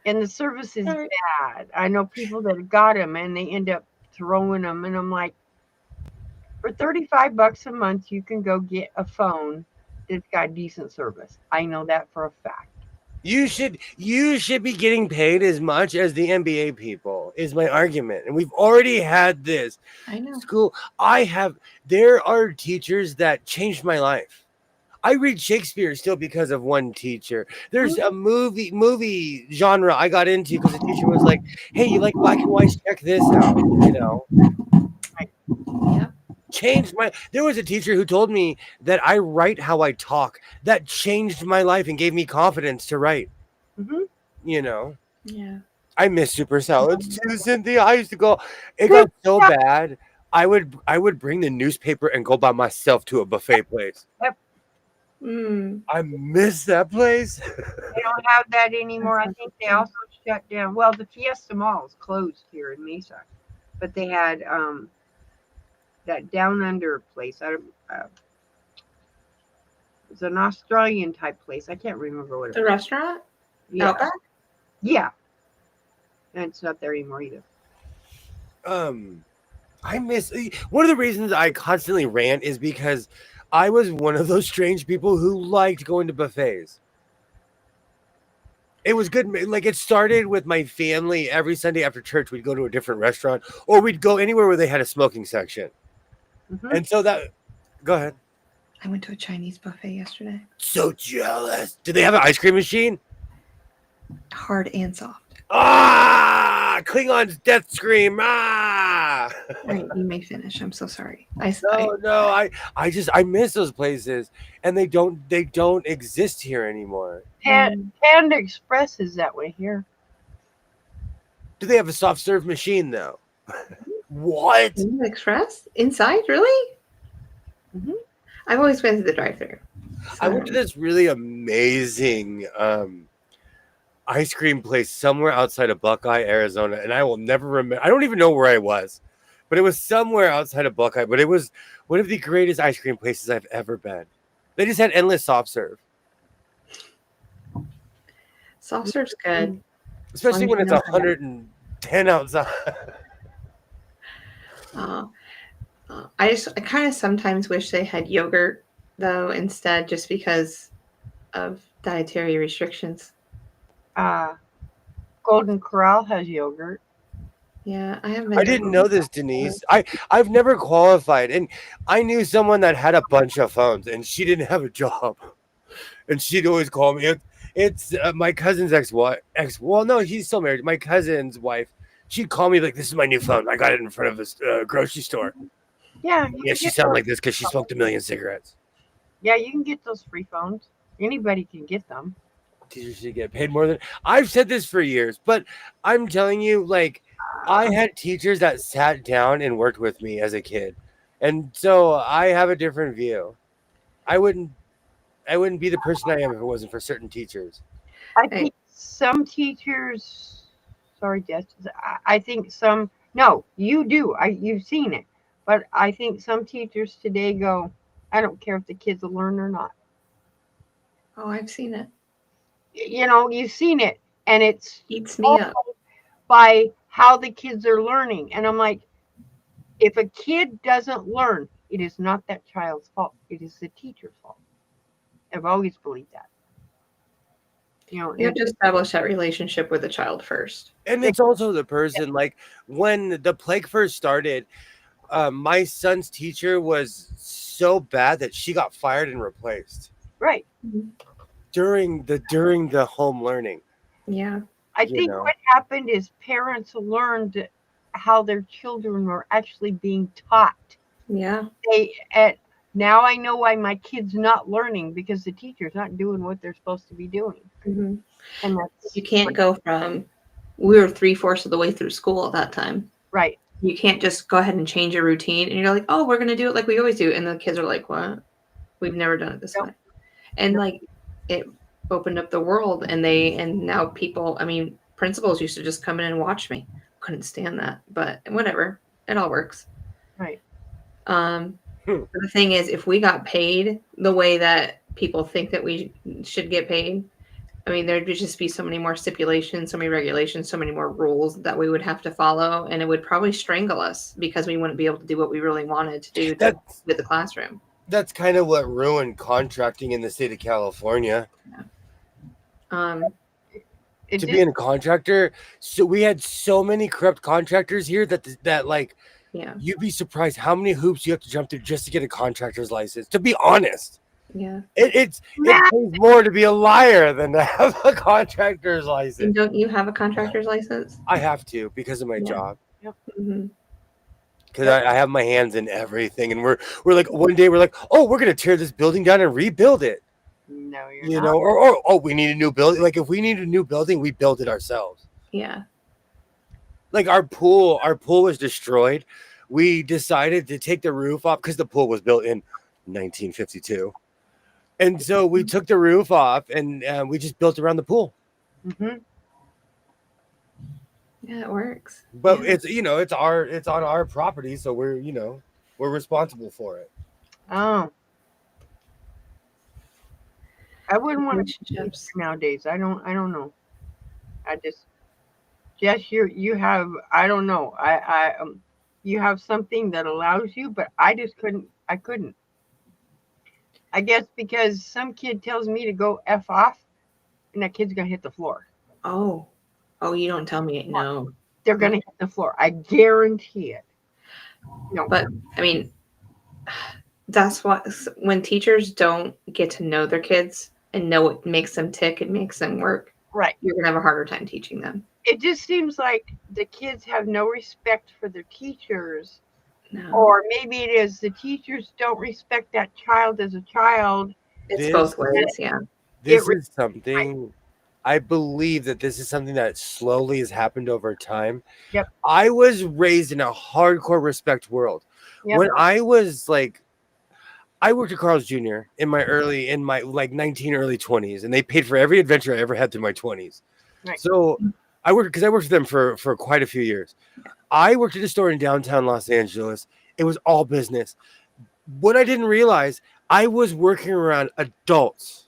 And the service is bad. I know people that got them and they end up throwing them, and I'm like, for $35 a month, you can go get a phone that's got decent service. I know that for a fact.
You should be getting paid as much as the NBA people is my argument. And we've already had this.
I know.
School. There are teachers that changed my life. I read Shakespeare still because of one teacher. There's a movie genre I got into because the teacher was like, hey, you like black and white? Check this out.
Yeah.
There was a teacher who told me that I write how I talk. That changed my life and gave me confidence to write.
Yeah.
I miss super salads too, Cynthia. I used to go. It got so bad. I would bring the newspaper and go by myself to a buffet place.
Yep.
I miss that place.
They don't have that anymore. I think they also shut down. Well, the Fiesta Mall is closed here in Mesa, but they had that Down Under place. It's an Australian type place. I can't remember what it was.
The restaurant?
Yeah.
Outback?
Yeah. And it's not there anymore either.
I miss one of the reasons I constantly rant is because I was one of those strange people who liked going to buffets. It was good. Like, it started with my family. Every Sunday after church, we'd go to a different restaurant, or we'd go anywhere where they had a smoking section. And so go ahead.
I went to a Chinese buffet yesterday.
So jealous. Do they have an ice cream machine?
Hard and soft.
Klingon's death scream.
All right, you may finish. I'm so sorry.
I miss those places, and they don't exist here anymore.
Panda Express is that way here.
Do they have a soft serve machine though? What?
Panda Express inside? Really? I've always been to the drive-thru. So.
I went to this really amazing ice cream place somewhere outside of Buckeye, Arizona, and I will never remember. I don't even know where I was, but it was somewhere outside of Buckeye. But it was one of the greatest ice cream places I've ever been. They just had endless soft serve.
Soft serve's good,
especially when it's 110 outside.
I kind of sometimes wish they had yogurt though instead, just because of dietary restrictions.
Golden Corral has yogurt.
Yeah, I
didn't know this, Denise. I've never qualified, and I knew someone that had a bunch of phones, and she didn't have a job, and she'd always call me. It's my cousin's ex-wife. Well, no, he's still married. My cousin's wife. She'd call me like, "This is my new phone. I got it in front of a grocery store."
Yeah, you
Yeah,
can
she
get
sounded
those,
like this because she smoked a million cigarettes.
yeah, you can get those free phones. Anybody can get them.
Teachers should get paid more than. I've said this for years, but I'm telling you, like, I had teachers that sat down and worked with me as a kid, and so I have a different view. I wouldn't, I wouldn't be the person I am if it wasn't for certain teachers.
I
Hey,
think some teachers, sorry, Jess, I think some, no, you do. You've seen it. But I think some teachers today go, I don't care if the kids will learn or not.
oh, I've seen it.
You know, you've seen it. And it's
Eats me up.
by how the kids are learning. And I'm like, if a kid doesn't learn, it is not that child's fault. It is the teacher's fault. I've always believed that. You know,
You have to establish that relationship with the child first.
And it's also the person, like, when the plague first started, my son's teacher was so bad that she got fired and replaced
right.
during the home learning.
Yeah.
I
You
think
know.
what happened is parents learned how their children were actually being taught.
Yeah.
Now I know why my kid's not learning because the teacher's not doing what they're supposed to be doing.
Mm-hmm.
And that's
You can't go from, we were 3/4 of the way through school at that time.
right.
You can't just go ahead and change your routine and you're like, oh, we're going to do it like we always do. And the kids are like, what? We've never done it this
Nope.
way. And like it opened up the world and now people, I mean, principals used to just come in and watch me. Couldn't stand that, but whatever. It all works.
Right.
The thing is, if we got paid the way that people think that we should get paid, I mean, there'd just be so many more stipulations, so many regulations, so many more rules that we would have to follow, and it would probably strangle us because we wouldn't be able to do what we really wanted to do with the classroom.
That's kind of what ruined contracting in the state of California. To be a contractor, so we had so many corrupt contractors here that like,
yeah,
you'd be surprised how many hoops you have to jump through just to get a contractor's license. To be honest,
yeah,
it pays more to be a liar than to have a contractor's license.
And don't you have a contractor's license?
I have to because of my job.
Mm-hmm.
Because I have my hands in everything, and we're like, one day we're like, oh, we're gonna tear this building down and rebuild it.
No,
you know, or oh, we need a new building. Like if we need a new building, we build it ourselves.
Yeah.
Like our pool was destroyed. We decided to take the roof off because the pool was built in 1952, and so we took the roof off and we just built around the pool.
Mm-hmm.
Yeah, it works.
But it's it's on our property, so we're responsible for it.
Oh. I wouldn't want to nowadays. I don't know. I just, Jess, you have, I don't know. You have something that allows you, but I just couldn't. I couldn't. I guess because some kid tells me to go F off, and that kid's gonna hit the floor.
Oh, you don't tell me. No,
they're gonna hit the floor. I guarantee it. No,
but I mean, that's what when teachers don't get to know their kids and know what makes them tick and makes them work,
right,
you're gonna have a harder time teaching them.
It just seems like the kids have no respect for their teachers.
No.
Or maybe it is the teachers don't respect that child as a child.
It's both ways, yeah.
This is something, I believe that this is something that slowly has happened over time.
Yep.
I was raised in a hardcore respect world. Yep. When I was like, I worked at Carl's Jr. in my like 19 early 20s, and they paid for every adventure I ever had through my 20s.
Right.
So I worked with them for quite a few years. I worked at a store in downtown Los Angeles. It was all business. What I didn't realize, I was working around adults.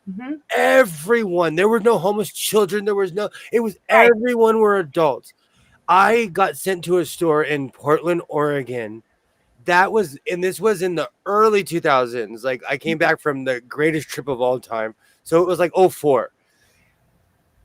Mm-hmm. Everyone. There were no homeless children. It was everyone were adults. I got sent to a store in Portland, Oregon. This was in the early 2000s. Like I came back from the greatest trip of all time. So it was like 2004.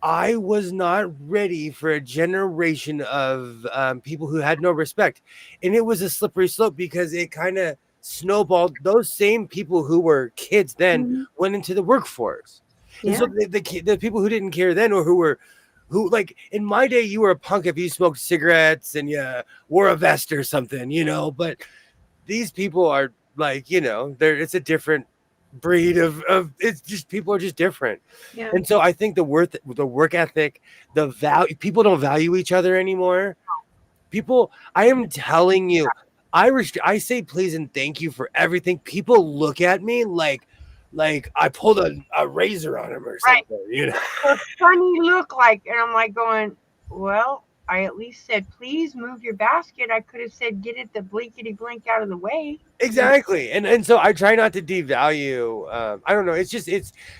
I was not ready for a generation of people who had no respect. And it was a slippery slope because it kind of snowballed. Those same people who were kids then went into the workforce. Yeah. And so the people who didn't care then, or who like in my day, you were a punk if you smoked cigarettes and you wore a vest or something, but these people are like, it's a different breed of it's just people are just different.
Yeah.
And so I think the work ethic, the value, people don't value each other anymore. People, I am telling you, I say please and thank you for everything. People look at me like I pulled a razor on them or
Right.
something.
A funny look, like, and I'm like going, well, I at least said, please move your basket. I could have said, get it the blinkety blink out of the way.
Exactly. And so I try not to devalue. I don't know. It's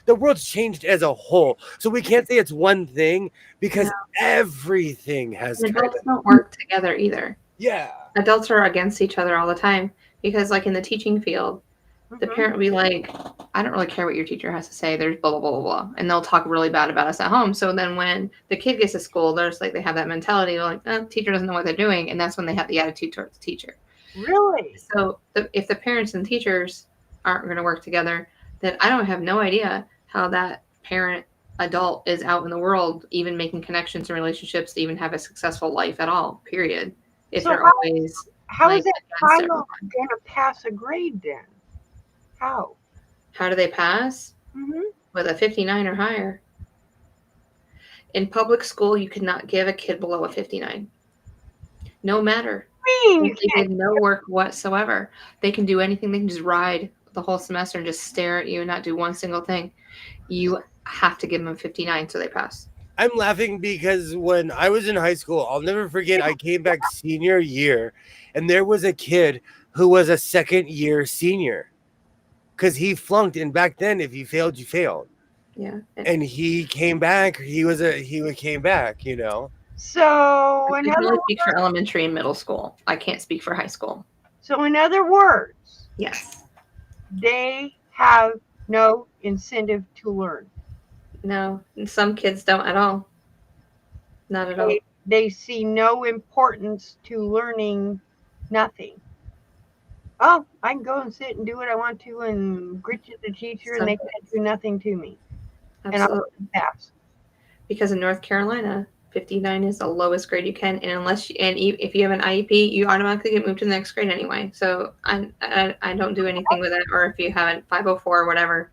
the world's changed as a whole. So we can't say it's one thing because
No.
everything has
And
kind
adults
of,
don't work together either.
yeah.
Adults are against each other all the time because, like in the teaching field, the
Mhm.
parent will be like, I don't really care what your teacher has to say. There's blah, blah, blah, blah, blah. And they'll talk really bad about us at home. So then when the kid gets to school, there's like, they have that mentality like, teacher doesn't know what they're doing. And that's when they have the attitude towards the teacher.
Really?
So if the parents and teachers aren't going to work together, then I don't have no idea how that parent adult is out in the world, even making connections and relationships to even have a successful life at all, period. If
So
they're always
How
like
is that
against
child
everyone.
going to pass a grade then? How?
How do they pass?
Mm-hmm.
With a 59 or higher. In public school, you cannot give a kid below a 59. No matter.
You
If they
can't.
did no work whatsoever, they can do anything. They can just ride the whole semester and just stare at you and not do one single thing. You have to give them a 59 so they pass.
I'm laughing because when I was in high school, I'll never forget, I came back senior year and there was a kid who was a second year senior because he flunked. And back then, if you failed, you failed.
Yeah.
And he came back. He came back,
So
I
in
can
other
only speak for elementary and middle school. I can't speak for high school.
words,
Yes.
they have no incentive to learn.
No. And some kids don't at all. Not at all.
They see no importance to learning nothing. Oh, I can go and sit and do what I want to and grit at the teacher, and they can't do nothing to me.
Absolutely.
And I'll pass.
Because in North Carolina, 59 is the lowest grade you can, and if you have an IEP, you automatically get moved to the next grade anyway. So I don't do anything with it. Or if you have a 504 or whatever,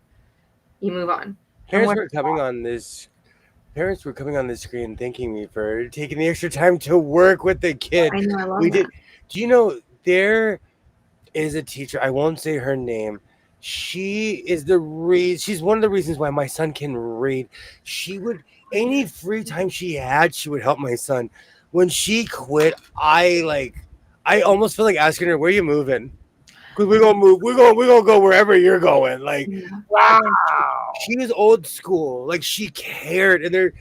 you move on.
Parents were coming on this screen thanking me for taking the extra time to work with the kid.
I know, I love
We
that.
did. Do you know there is a teacher? I won't say her name. She is she's one of the reasons why my son can read. She would, any free time she had, she would help my son. When she quit, I almost feel like asking her, "Where you moving?" Because we're gonna move. We're gonna go wherever you're going. Like,
Yeah.
Wow.
she was old school. Like, she cared, and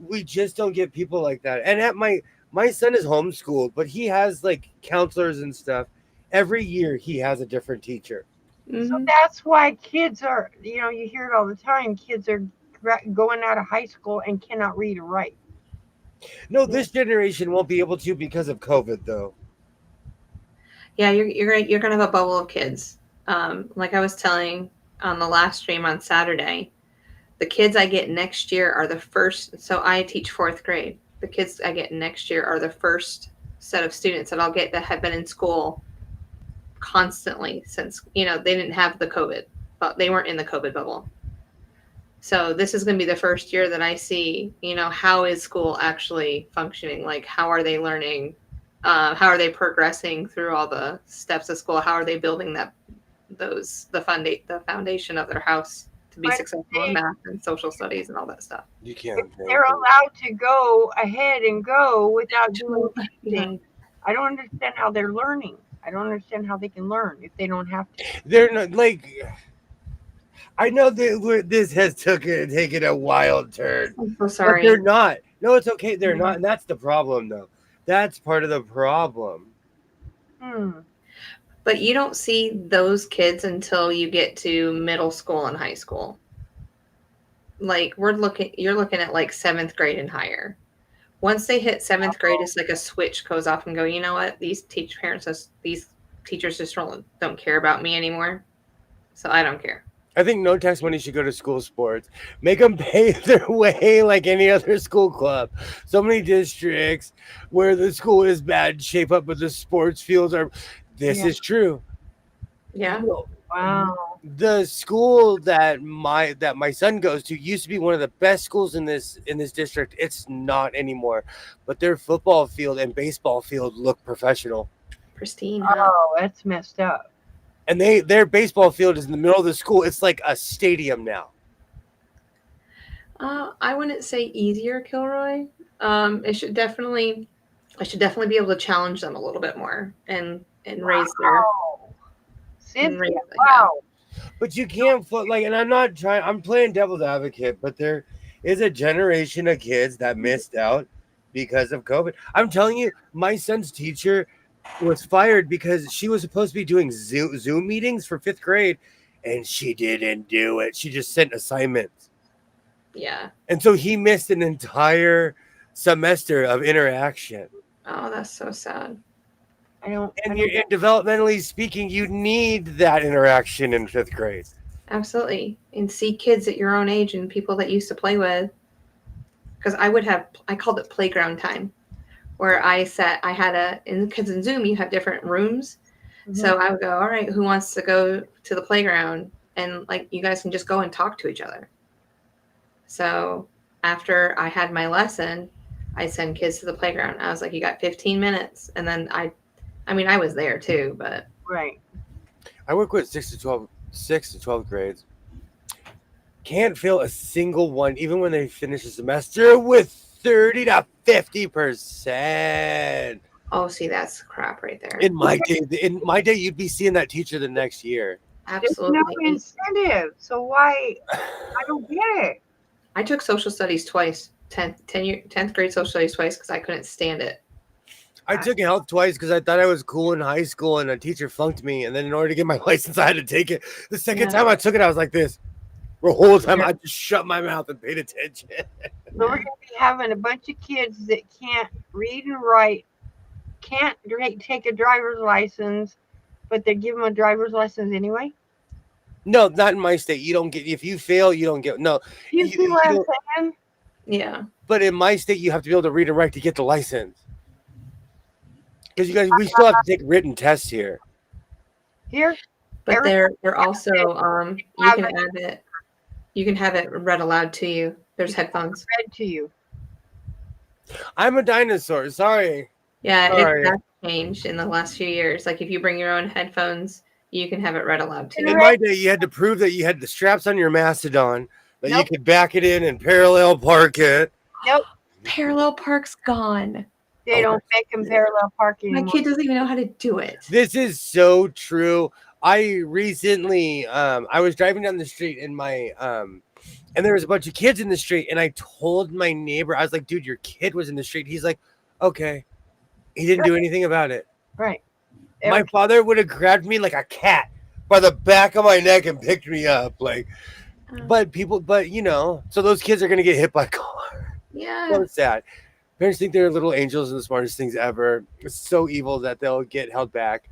we just don't get people like that. And at my son is homeschooled, but he has like counselors and stuff. Every year he has a different teacher.
So
Mhm.
that's why kids are, you hear it all the time. Kids are going out of high school and cannot read or write.
No, this generation won't be able to because of COVID, though.
Yeah, you're gonna have a bubble of kids. Like I was telling on the last stream on Saturday, the kids I get next year are the first. So I teach fourth grade. The kids I get next year are the first set of students that I'll get that have been in school constantly since they didn't have the COVID, but they weren't in the COVID bubble. So this is going to be the first year that I see, how is school actually functioning? Like, how are they learning? How are they progressing through all the steps of school? How are they building the foundation of their house to be successful in math and social studies and all that stuff?
You can't.
They're allowed to go ahead and go without doing
Yeah.
anything. I don't understand how they're learning. I don't understand how they can learn if they don't have to.
They're not like. I know that this has taken a wild turn.
I'm so
But
sorry.
they're not. No, it's okay. They're not, and that's the problem, though. That's part of the problem.
But you don't see those kids until you get to middle school and high school. Like you're looking at like 7th grade and higher. Once they hit 7th grade, it's like a switch goes off and go, you know what? These teachers just don't care about me anymore. So I don't care.
I think no tax money should go to school sports. Make them pay their way like any other school club. So many districts where the school is bad shape up, but the sports fields are. This is true.
Yeah.
Wow.
The school that my son goes to used to be one of the best schools in this district. It's not anymore, but their football field and baseball field look professional.
Pristine, huh?
Oh, that's messed up.
And their baseball field is in the middle of the school. It's like a stadium now.
I wouldn't say easier, Kilroy. It should definitely, I should definitely be able to challenge them a little bit more and raise their
Wow.
and raise,
Cynthia,
yeah.
wow.
But you can't like, and I'm not trying. I'm playing devil's advocate, but there is a generation of kids that missed out because of COVID. I'm telling you, my son's teacher was fired because she was supposed to be doing Zoom meetings for 5th grade, and she didn't do it. She just sent assignments,
Yeah.
and so he missed an entire semester of interaction.
Oh, that's so sad.
And developmentally speaking, you need that interaction in 5th grade.
Absolutely. And see kids at your own age and people that you used to play with. Because I called it playground time, where because in Zoom you have different rooms.
Mhm.
So I would go, all right, who wants to go to the playground? And like, you guys can just go and talk to each other. So after I had my lesson, I send kids to the playground. I was like, you got 15 minutes. And then I was there too, but
Right.
I work with 6 to 12 grades. Can't fail a single one, even when they finish the semester with 30 to 50%.
oh, see, that's crap right there.
In my day, you'd be seeing that teacher the next year.
There's no
Absolutely.
incentive. So why? I don't get it.
I took social studies twice, 10th grade social studies twice because I couldn't stand it.
I took health twice because I thought I was cool in high school, and a teacher flunked me. And then in order to get my license, I had to take it. The second time I took it, I was like this. The whole time I just shut my mouth and paid attention.
So we're going to be having a bunch of kids that can't read and write, can't take a driver's license, but they give them a driver's license anyway.
No, not in my state. You don't get, if you fail, you don't get, no.
You see what I'm saying?
Yeah.
But in my state, you have to be able to read and write to get the license. Because we still have to take written tests here.
Here?
But they're also you can have it read aloud to you. There's headphones.
Read to you.
I'm a dinosaur. Sorry.
Yeah, that's changed in the last few years. Like if you bring your own headphones, you can have it read aloud to you.
In my day, you had to prove that you had the straps on your Mastodon, that you could back it in and parallel park it.
Nope.
Parallel park's gone.
They don't make them parallel parking anymore.
My kid doesn't even know how to do it.
This is so true. I recently, I was driving down the street in my, and there was a bunch of kids in the street, and I told my neighbor, I was like, dude, your kid was in the street. He's like, okay. He didn't do anything about it.
Right.
My father would have grabbed me like a cat by the back of my neck and picked me up. Like, but you know, so those kids are going to get hit by a car.
Yeah.
So sad. Parents think they're little angels and the smartest things ever. It's so evil that they'll get held back.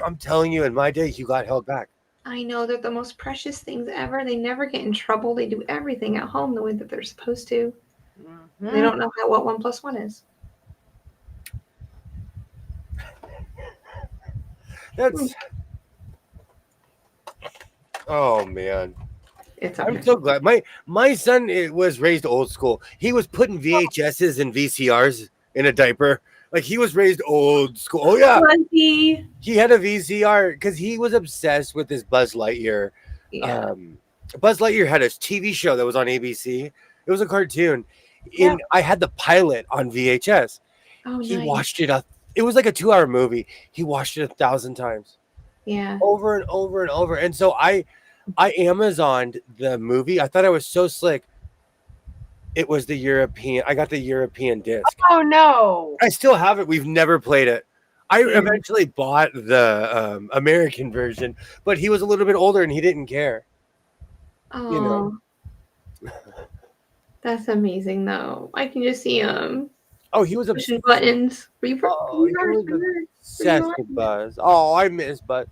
I'm telling you, in my day, you got held back.
I know, they're the most precious things ever. They never get in trouble. They do everything at home the way that they're supposed to. Mm-hmm. They don't know what 1 + 1 is.
That's. Oh man.
I'm
so glad. My son was raised old school. He was putting VHSs and VCRs in a diaper. Like he was raised old school. Oh yeah. He had a VCR because he was obsessed with this Buzz Lightyear.
Yeah.
Buzz Lightyear had a TV show that was on ABC. It was a cartoon. And I had the pilot on VHS.
Oh,
he
nice.
watched it. It was like a 2-hour movie. He watched it 1,000 times.
Yeah.
Over and over and over. And so I Amazoned the movie. I thought I was so slick. It was the European. I got the European disc.
Oh no!
I still have it. We've never played it. I eventually bought the American version, but he was a little bit older and he didn't care.
Oh,
you know?
That's amazing, though. I can just see him.
Oh, he was
pushing buttons.
He was obsessed with Buzz. Oh, I miss Buzz.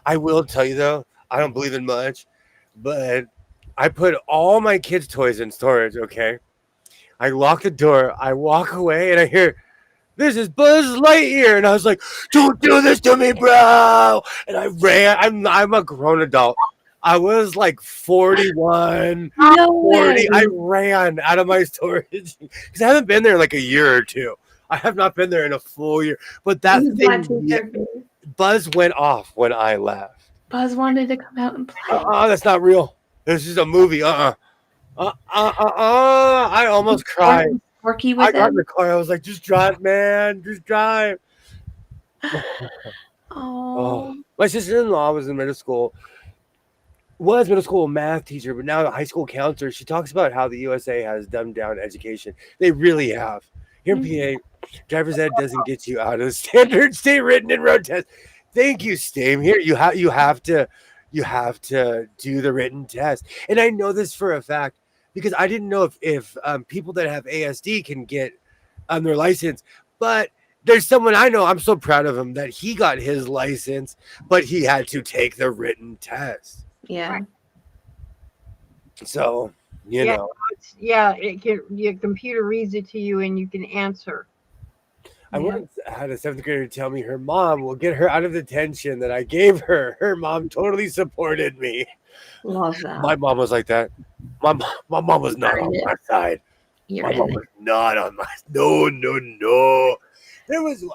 I will tell you though, I don't believe in much, but I put all my kids' toys in storage. Okay, I lock the door. I walk away, and I hear This is Buzz Lightyear. And I was like, don't do this to me, bro. And I ran. I'm a grown adult. I was like 41,
No
40.
way.
I ran out of my storage because I haven't been there in like a year or two. I have not been there in a full year. But that
He's not
thing,
too careful.
Buzz went off when I left.
Buzz wanted to come out and play.
That's not real. This is a movie. I almost cried.
Porky
I
with
got in
him.
the car. I was like, just drive, man. Just drive.
Oh.
My sister-in-law was in middle school. Was middle school math teacher, but now a high school counselor. She talks about how the USA has dumbed down education. They really have. Here in PA, driver's ed doesn't get you out of the standard state written and road test. Thank you, Stame. Here you have to do the written test. And I know this for a fact because I didn't know if people that have ASD can get their license, but there's someone I know. I'm so proud of him that he got his license, but he had to take the written test.
Yeah.
So, you
Yeah.
know,
It can. Your computer reads it to you, and you can answer.
I once had a seventh grader tell me her mom will get her out of the tension that I gave her. Her mom totally supported me.
Love that.
My mom was like that. My mom was not on my side.
You're
My mom
in
was not on my no.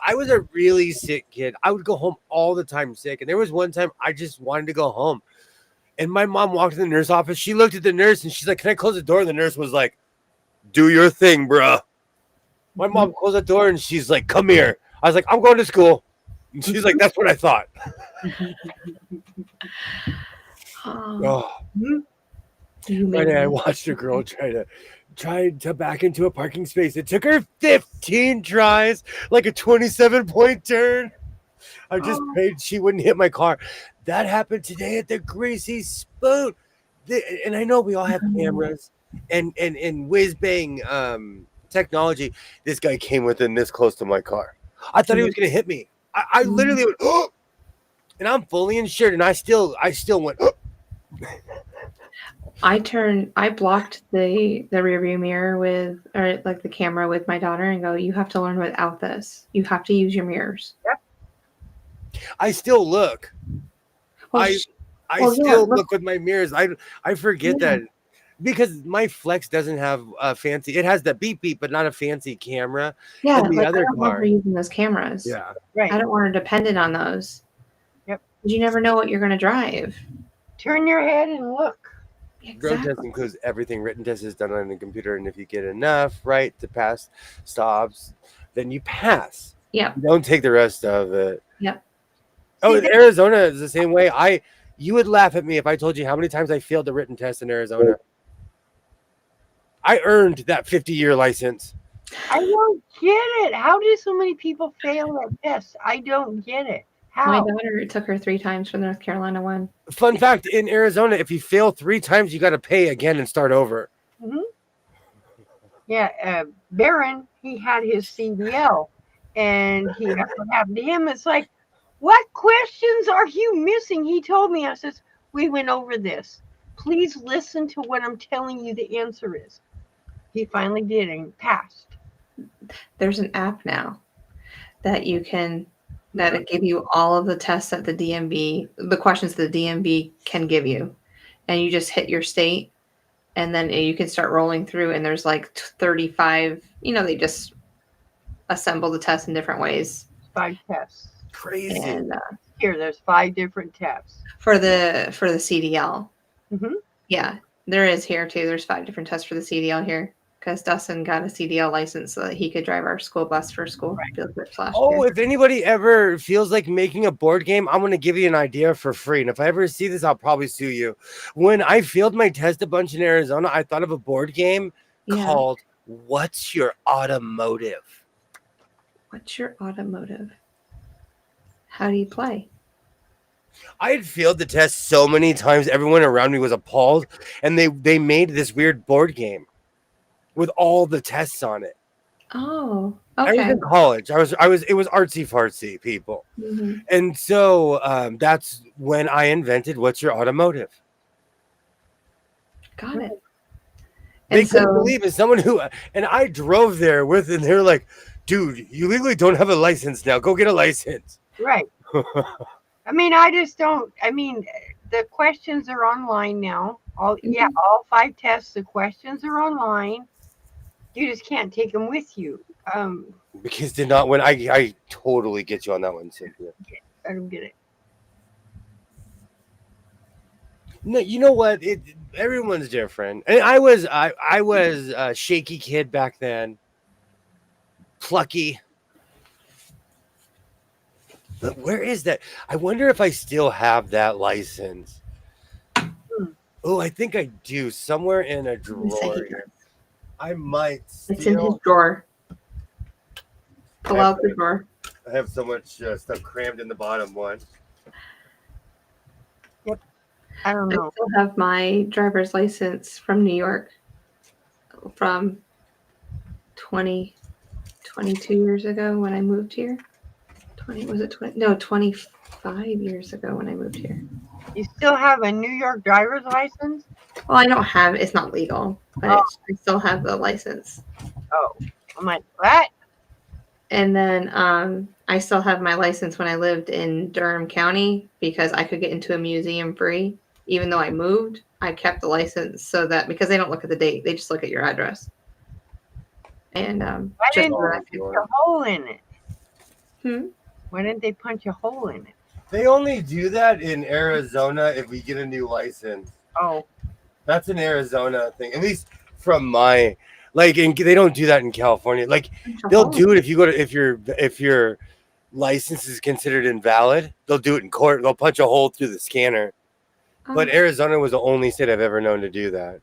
I was a really sick kid. I would go home all the time sick. And there was one time I just wanted to go home. And my mom walked in the nurse office. She looked at the nurse and she's like, "Can I close the door?" And the nurse was like, "Do your thing, bruh." My mom closed the door and she's like, "Come here." I was like, "I'm going to school." And she's like, "That's what I thought."
Oh,
Oh,
you
one
made
day I
me.
watched a girl try to back into a parking space. It took her 15 tries, like a 27-point turn. I just prayed she wouldn't hit my car. That happened today at the Greasy Spoon. And I know we all have cameras and whiz bang technology. This guy came within this close to my car. I thought he was gonna hit me. I literally went, oh, and I'm fully insured, and I still went, oh.
I blocked the rear view mirror or like the camera with my daughter and go, you have to learn without this. You have to use your mirrors.
I still look.
Well,
I still look with my mirrors. I forget that because my Flex doesn't have a fancy. It has the beep beep, but not a fancy camera.
yeah,
and the
like,
other
I don't want
car.
her using those cameras.
Yeah.
Right.
I don't want her dependent on those.
Yep.
You never know what you're going to drive.
Turn your head and look.
Road test includes everything. Written test is done on the computer, and if you get enough right to pass stops, then you pass.
Yep.
You don't take the rest of it.
Yep.
Oh, in Arizona is the same way. You would laugh at me if I told you how many times I failed the written test in Arizona. I earned that 50-year license.
I don't get it. How do so many people fail that test? I don't get it.
My
How?
daughter, it took her 3 times for the North Carolina one.
Fun fact, in Arizona, if you fail 3 times, you got to pay again and start over.
Mm-hmm. Yeah, Barron, he had his CDL, and that's what happened to him. It's like, what questions are you missing? He told me, I says, we went over this. Please listen to what I'm telling you the answer is. He finally did and passed.
There's an app now that you can that'll give you all of the tests that the questions the DMV can give you. And you just hit your state and then you can start rolling through and there's like 35, they just assemble the tests in different ways.
5 tests.
Crazy.
And
There's 5 different tests.
for the CDL.
Mm-hmm.
Yeah, there is here too. There's 5 different tests for the CDL here. Because Dustin got a CDL license so that he could drive our school bus for school field trips last year.
If anybody ever feels like making a board game, I'm going to give you an idea for free. And if I ever see this, I'll probably sue you. When I failed my test a bunch in Arizona, I thought of a board game called What's Your Automotive?
What's your automotive? How do you play?
I had failed the test so many times. Everyone around me was appalled. And they made this weird board game with all the tests on it.
Oh,
okay. I was in college. It was artsy fartsy, people.
Mm-hmm.
And so that's when I invented What's Your Automotive?
Got it.
They couldn't believe it. Someone and I drove there with, and they were like, dude, you legally don't have a license now. Go get a license.
Right. I mean, I just don't. I mean, the questions are online now. All 5 tests. The questions are online. You just can't take them with you.
Because did not when I totally get you on that one, Cynthia.
I don't get it.
No, you know what? Everyone's different. And I was a shaky kid back then. Plucky. But where is that? I wonder if I still have that license. Oh, I think I do. Somewhere in a drawer here. I might still.
It's in his drawer. Pull out the drawer.
I have so much stuff crammed in the bottom one.
Yep. I don't know.
I still have my driver's license from New York from 22 years ago when I moved here. 25 years ago when I moved here.
You still have a New York driver's license?
Well, I don't have it's not legal, but I still have the license.
Oh, I'm like, what?
And then I still have my license when I lived in Durham County because I could get into a museum free. Even though I moved, I kept the license so that because they don't look at the date, they just look at your address. And
why didn't they punch a hole in it? Why didn't they punch a hole in it?
They only do that in Arizona if we get a new license.
Oh,
that's an Arizona thing. At least from my they don't do that in California. Like they'll do it if you go to if your license is considered invalid. They'll do it in court. They'll punch a hole through the scanner. But Arizona was the only state I've ever known to do that.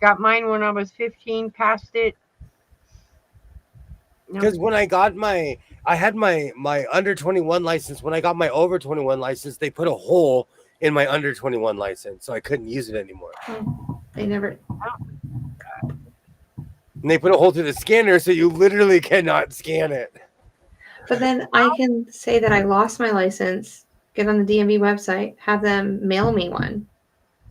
Got mine when I was 15. Passed it.
Because when I got I had my under 21 license. When I got my over 21 license, they put a hole in my under 21 license, so I couldn't use it anymore.
They never.
And they put a hole through the scanner, so you literally cannot scan it.
But then I can say that I lost my license, get on the DMV website, have them mail me one.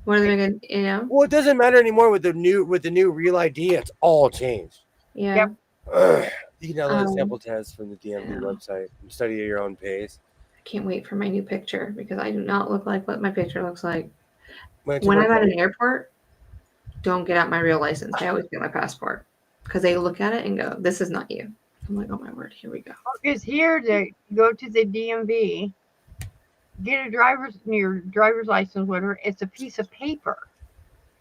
What are they going to,
Well, it doesn't matter anymore with the new Real ID. It's all changed.
Yeah.
Yep.
You can download a sample test from the DMV website and study at your own pace.
I can't wait for my new picture because I do not look like what my picture looks like. When I'm at an airport, don't get out my real license. I always get my passport because they look at it and go, "This is not you." I'm like, "Oh my word, here we go."
Because here they go to the DMV, get your driver's license, whatever. It's a piece of paper,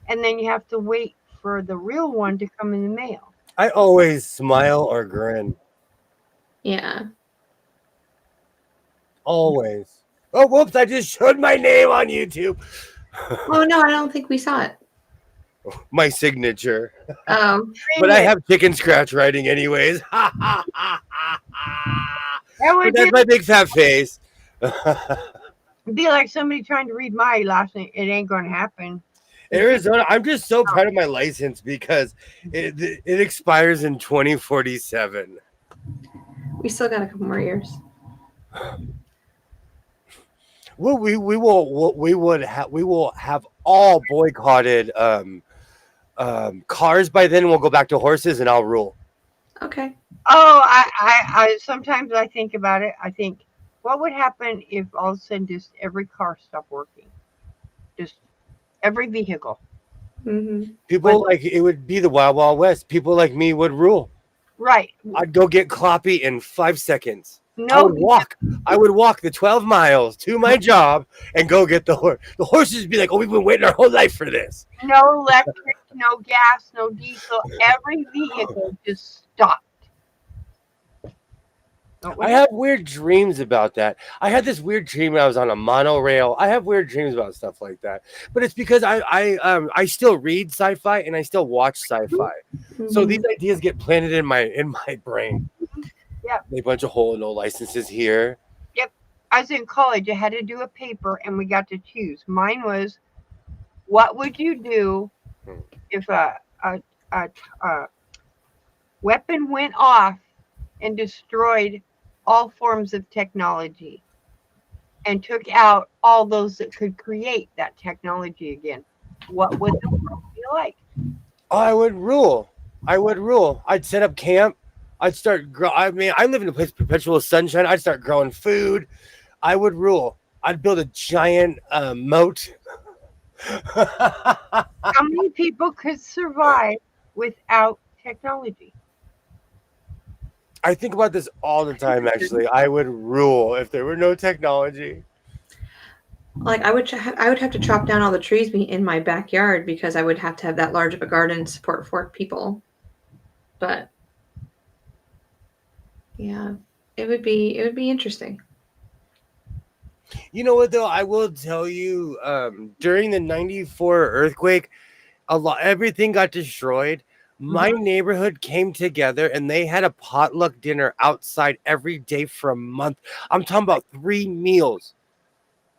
and then you have to wait for the real one to come in the mail.
I always smile or grin.
Yeah.
Always. Oh, whoops! I just showed my name on YouTube.
Oh no, I don't think we saw it.
My signature.
But
I have chicken scratch writing anyways. But that's my big fat face.
It'd be like somebody trying to read my last name. It ain't going to happen.
Arizona, I'm just so proud of my license because it expires in 2047.
We still got a couple more years.
Well, we will have all boycotted cars by then. We'll go back to horses, and I'll rule.
Okay.
Oh, I sometimes I think about it. I think, what would happen if all of a sudden just every car stopped working? Just every vehicle.
Mm-hmm.
People it would be the Wild Wild West. People like me would rule.
Right.
I'd go get Kloppy in 5 seconds.
No,
I would walk the 12 miles to my job and go get the horse. The horses would be like, "Oh, we've been waiting our whole life for this."
No electric, no gas, no diesel. Every vehicle just stopped.
I have weird dreams about that. I had this weird dream when I was on a monorail. I have weird dreams about stuff like that. But it's because I still read sci-fi and I still watch sci-fi. Mm-hmm. So these ideas get planted in my brain.
Yep.
A bunch of whole no licenses here.
Yep. I was in college. I had to do a paper and we got to choose. Mine was, what would you do if a weapon went off and destroyed all forms of technology and took out all those that could create that technology again? What would the world be like?
I would rule. I would rule. I'd set up camp. I'd start grow. I mean, I live in a place of perpetual sunshine. I'd start growing food. I would rule. I'd build a giant moat.
How many people could survive without technology?
I think about this all the time. Actually, I would rule if there were no technology.
Like I would have to chop down all the trees in my backyard because I would have to have that large of a garden to support 4 people. But yeah, it would be interesting.
You know what though? I will tell you. During the '94 earthquake, everything got destroyed. My
Mhm.
neighborhood came together and they had a potluck dinner outside every day for a month. I'm talking about 3 meals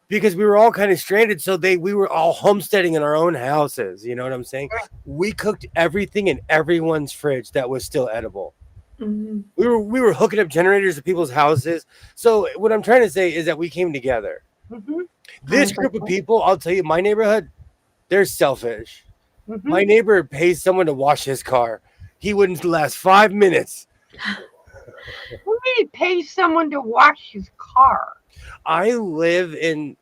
because we were all kind of stranded. So we were all homesteading in our own houses. You know what I'm saying? We cooked everything in everyone's fridge that was still edible.
Mm-hmm.
We were hooking up generators to people's houses. So what I'm trying to say is that we came together.
Mhm.
This group of people, I'll tell you, my neighborhood, they're selfish.
Mhm.
My neighbor pays someone to wash his car. He wouldn't last 5 minutes.
Who did pay someone to wash his car?
I live in,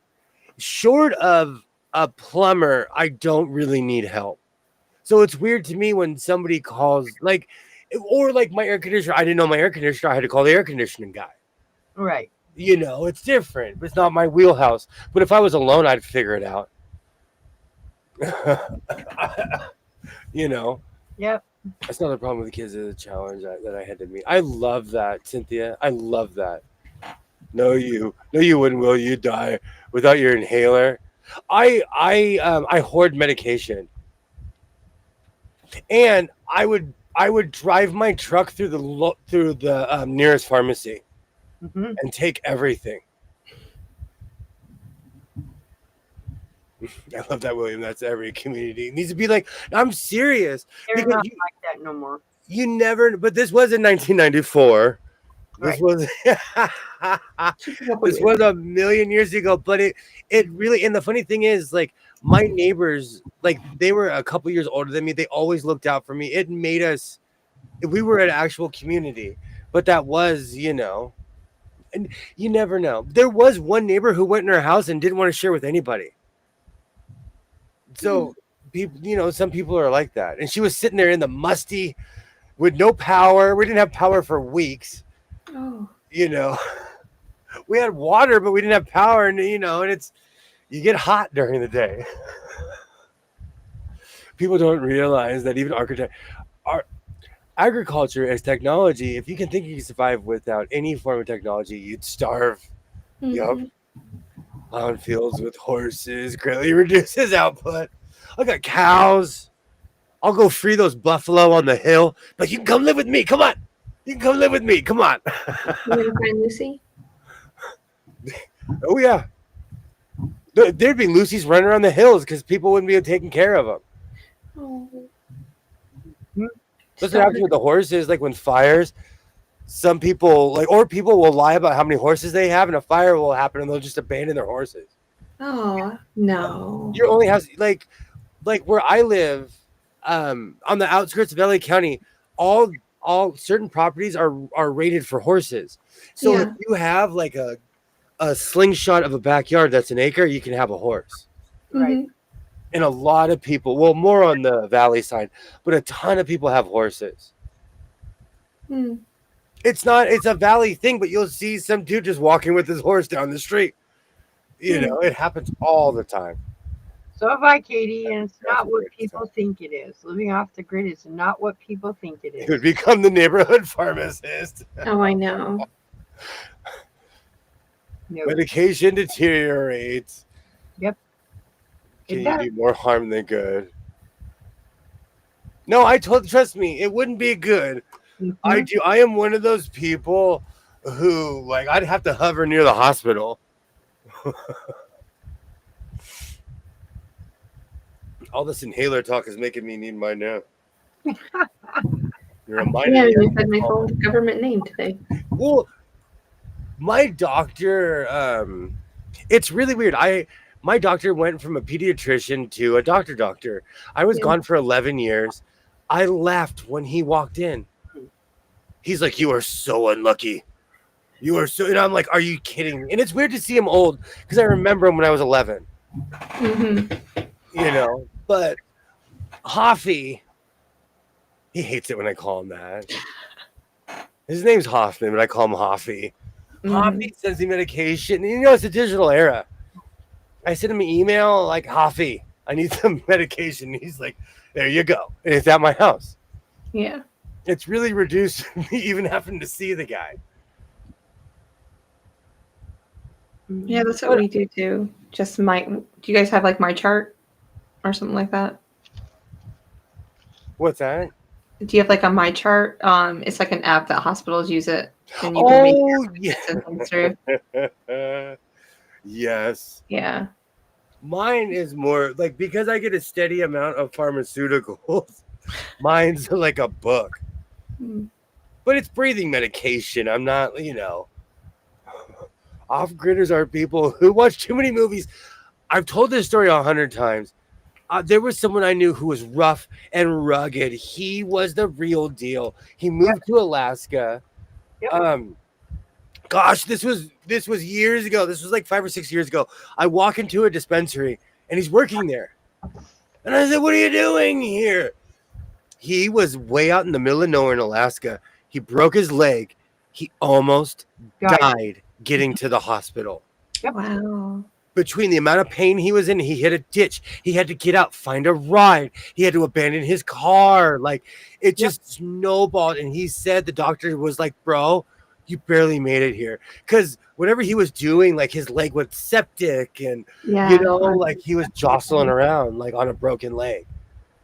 short of a plumber, I don't really need help. So it's weird to me when somebody calls, like, or like my air conditioner. I didn't know my air conditioner. I had to call the air conditioning guy.
Right.
You know, it's different. It's not my wheelhouse. But if I was alone, I'd figure it out. You know,
Yep.
that's not the problem with the kids. Is a challenge that I had to meet. I love that, Cynthia. I love that. No, you wouldn't. Will you die without your inhaler? I hoard medication, and I would drive my truck through the nearest pharmacy
Mhm.
and take everything. I love that, William. That's every community. It needs to be like, I'm serious.
They're
Because
not like that no more.
you never, but this was in 1994. This
Right.
was
Keep it up with
this
you.
was a million years ago, but it really, and the funny thing is, like, my neighbors, like, they were a couple years older than me. They always looked out for me. It made us, we were an actual community. But that was, and you never know. There was one neighbor who went in her house and didn't want to share with anybody. So people, some people are like that. And she was sitting there in the musty with no power. We didn't have power for weeks.
Oh,
You know, we had water, but we didn't have power. And and you get hot during the day. People don't realize that even our agriculture as technology. If you can think you can survive without any form of technology, you'd starve. Yup.
mhm.
On fields with horses greatly reduces output. I got cows. I'll go free those buffalo on the hill. But you can come live with me. Come on. You can come live with me. Come on.
You gonna find Lucy?
Oh, yeah. There'd be Lucy's running around the hills because people wouldn't be taking care of them.
Oh,
That's what happens with the horses. Like when fires, some people, or people will lie about how many horses they have, and a fire will happen and they'll just abandon their horses.
Oh no.
Your only house, like where I live, on the outskirts of LA County, all certain properties are rated for horses. So if
Yeah.
you have like a slingshot of a backyard that's an acre, you can have a horse.
Right.
Mhm.
And a lot of people, well, more on the valley side, but a ton of people have horses.
Mm.
It's a valley thing, but you'll see some dude just walking with his horse down the street. It happens all the time.
So have I, Katie, and it's
That's
not what
great
people
stuff.
think it is. Living off the grid is not what people think it
He
is.
would become the neighborhood pharmacist.
Oh, I know.
No.
Medication deteriorates.
Yep.
Can
It
you
does.
do more harm than good? No, trust me, it wouldn't be good.
Mhm.
I am one of those people who, like, I'd have to hover near the hospital. All this inhaler talk is making me need mine now. You're reminding
Yeah,
me.
you said my full government name today.
Well, my doctor, it's really weird. My doctor went from a pediatrician to a doctor. I was
Yeah.
gone for 11 years. I laughed when he walked in. He's like, "You are so unlucky. You are so," and I'm like, "Are you kidding me?" And it's weird to see him old because I remember him when I was 11. But Hoffy, he hates it when I call him that. His name's Hoffman, but I call him Hoffy. Hoffy sends me medication. And it's a digital era. I send him an email like, "Hoffy, I need some medication." He's like, "There you go." And it's at my house.
Yeah.
It's really reduced me even having to see the guy.
Yeah, that's what we do too. Just do you guys have like My Chart or something like that?
What's that?
Do you have like a My Chart? It's like an app that hospitals use it. And you can make your
yeah. Yes.
Yeah.
Mine is more like, because I get a steady amount of pharmaceuticals, mine's like a book. But it's breathing medication. I'm not, off-gridders are people who watch too many movies. I've told this story 100 times. There was someone I knew who was rough and rugged. He was the real deal. He moved to Alaska. Gosh, this was years ago. This was like 5 or 6 years ago. I walk into a dispensary and he's working there. And I said, "What are you doing here?" He was way out in the middle of nowhere in Alaska. He broke his leg. He almost died getting to the hospital.
Wow.
Between the amount of pain he was in, he hit a ditch. He had to get out, find a ride. He had to abandon his car. Like, it just snowballed. And he said the doctor was like, "Bro, you barely made it here." Because whatever he was doing, like his leg was septic and, like he was jostling around like on a broken leg.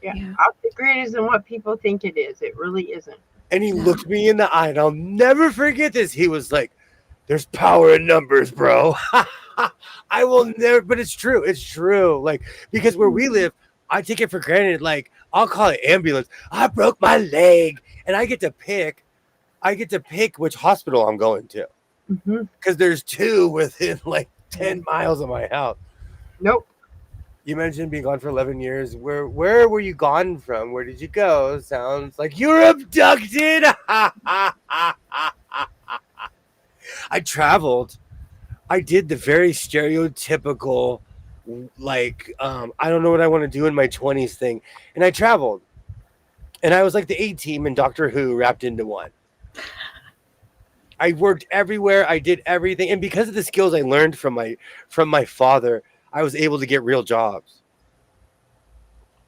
Yeah. Off the grid isn't what people think it is. It really isn't.
And he looked me in the eye, and I'll never forget this. He was like, "There's power in numbers, bro." I will never, but it's true. It's true. Like, because where we live, I take it for granted. Like, I'll call it ambulance. "I broke my leg," and I get to pick which hospital I'm going to. Because there's two within like 10 miles of my house.
Nope.
You mentioned being gone for 11 years. Where were you gone from? Where did you go? Sounds like you were abducted. I traveled. I did the very stereotypical, like, I don't know what I want to do in my 20s thing. And I traveled. And I was like the A-team in Doctor Who wrapped into one. I worked everywhere. I did everything. And because of the skills I learned from my father, I was able to get real jobs.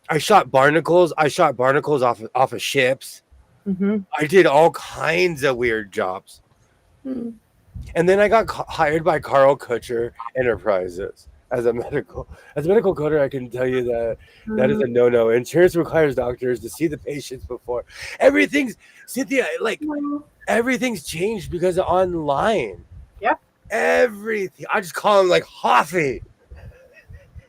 I shot barnacles. Off of ships. I did all kinds of weird jobs. And then I got hired by Carl Kutcher Enterprises as a medical coder. I can tell you that is a no-no. Insurance requires doctors to see the patients before. Everything's changed because of online.
Yeah.
Everything. I just call him like Hoffy.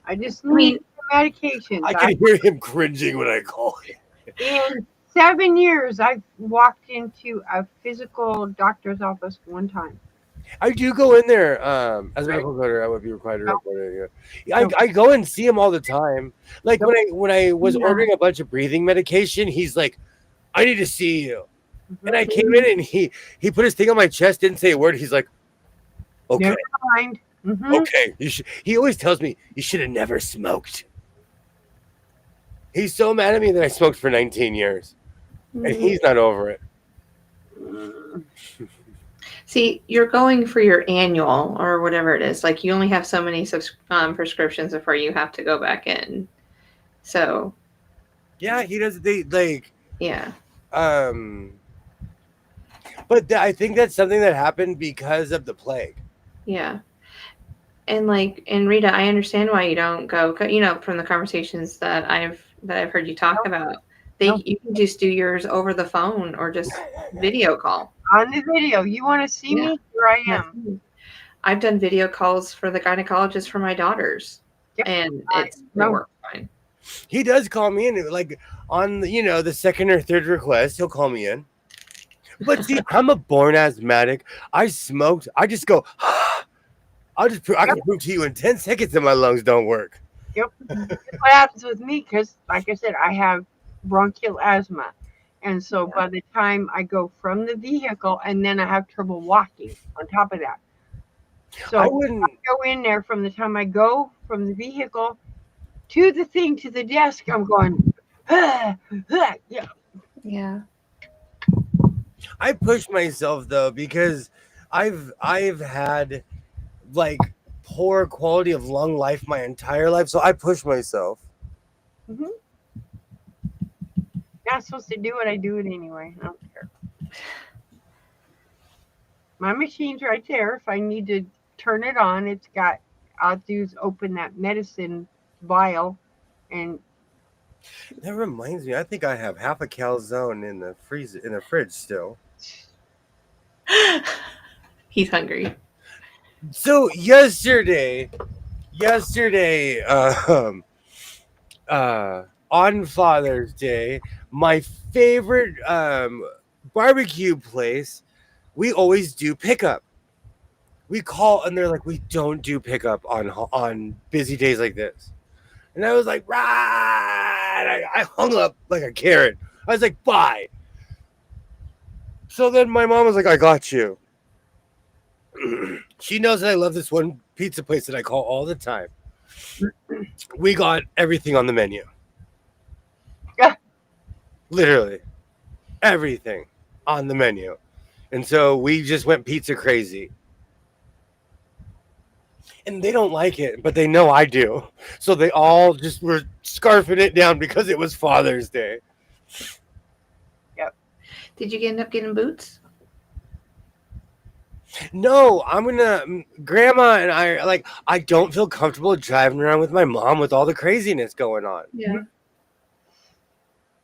I just need medication.
I can hear him cringing when I call him.
In 7 years, I've walked into a physical doctor's office one time.
I do go in there as a medical coder. I would be required to report it. Yeah. I go and see him all the time. Like when I was ordering a bunch of breathing medication, he's like, "I need to see you." And I came in and he put his thing on my chest, didn't say a word. He's like, "Okay,
never mind."
Okay." He always tells me, "You should have never smoked." He's so mad at me that I smoked for 19 years, and he's not over it.
See, you're going for your annual or whatever it is. Like, you only have so many prescriptions before you have to go back in. So.
Yeah, he does.
Yeah.
But I think that's something that happened because of the plague.
Yeah. And Rita, I understand why you don't go, from the conversations that I've heard you talk about. You can just do yours over the phone or just video call.
On the video. You want to see me? Here I am.
I've done video calls for the gynecologist for my daughters. Yep. And it works fine.
He does call me in, like on the second or third request, he'll call me in. But see, I'm a born asthmatic. I smoked. I just go, I can prove to you in 10 seconds that my lungs don't work.
Yep. That's what happens with me because, like I said, I have bronchial asthma. And so
Yeah.
by the time I go from the vehicle, and then I have trouble walking on top of that.
I
So
wouldn't.
go in there from the time I go from the vehicle to the thing to the desk, I'm going, yeah.
Yeah.
I push myself though because I've had like poor quality of lung life my entire life, so I push myself.
hmm Not supposed to do it. I do it anyway. I don't care. My machine's right there. If I need to turn it on, it's got. I'll do is open that medicine vial, and
That reminds me, I think I have half a calzone in the freezer in the fridge still.
He's hungry.
So yesterday, on Father's Day, my favorite barbecue place, we always do pickup. We call and they're like, we don't do pickup on busy days like this. And I was like, right. I hung up like a carrot. I was like, bye. So then my mom was like, I got you. She knows that I love this one pizza place that I call all the time. We got everything on the menu. Literally everything on the menu. And so we just went pizza crazy. And they don't like it, but they know I do. So they all just were scarfing it down because it was Father's Day.
yep.
Did you end up getting boots?
No, I'm gonna. Grandma and I like. I don't feel comfortable driving around with my mom with all the craziness going on.
Yeah.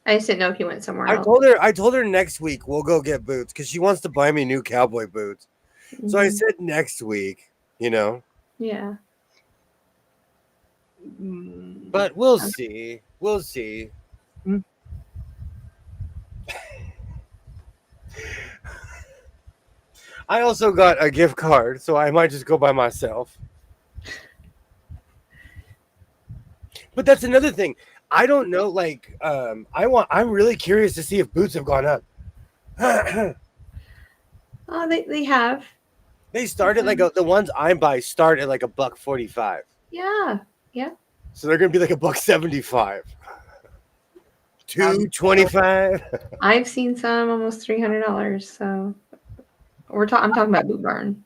I just didn't know if you went somewhere
I
else.
told her. I told her next week we'll go get boots because she wants to buy me new cowboy boots. So I
Mhm.
said next week. You know,
Yeah.
Mm,
but we'll see. We'll see.
mm.
I also got a gift card, so I might just go by myself. But that's another thing. I don't know. Like, I'm really curious to see if boots have gone up.
Oh, they have.
They started like the ones I buy start at like $1.45.
Yeah. Yeah.
So they're gonna be like $1.75. $2.25.
I've seen some almost $300. So I'm talking about Boot Barn.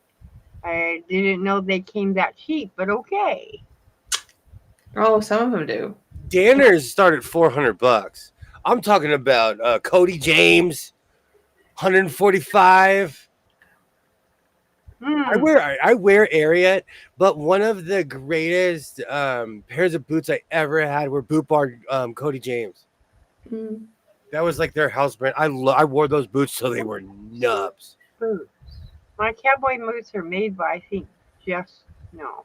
I didn't know they came that cheap, but okay.
Oh, some of them do.
Danners start at $400. I'm talking about Cody James, 145.
Hmm.
I wear Ariat, but one of the greatest pairs of boots I ever had were Boot Barn Cody James.
Mm.
That was like their house brand. I wore those boots till they were nubs.
Boots. My cowboy boots are made by, I think, just no.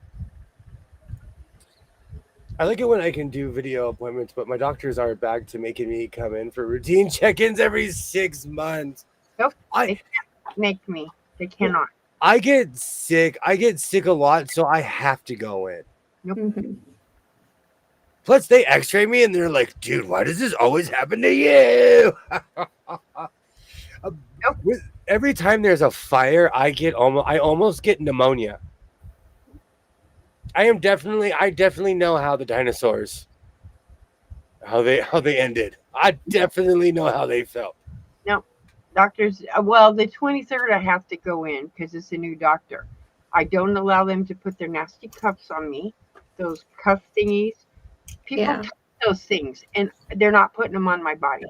I like it when I can do video appointments, but my doctors are back to making me come in for routine check-ins every 6 months.
Nope.
I
They can't make me. They cannot.
I get sick. I get sick a lot, so I have to go in.
Mhm.
Plus, they X-ray me and they're like, "Dude, why does this always happen to you?"
Nope.
Every time there's a fire, I almost get pneumonia. I definitely know how the dinosaurs, how they ended. I definitely know how they felt.
No. Doctors, well, the 23rd I have to go in because it's a new doctor. I don't allow them to put their nasty cuffs on me, those cuff thingies. People
Yeah.
touch those things, and they're not putting them on my body.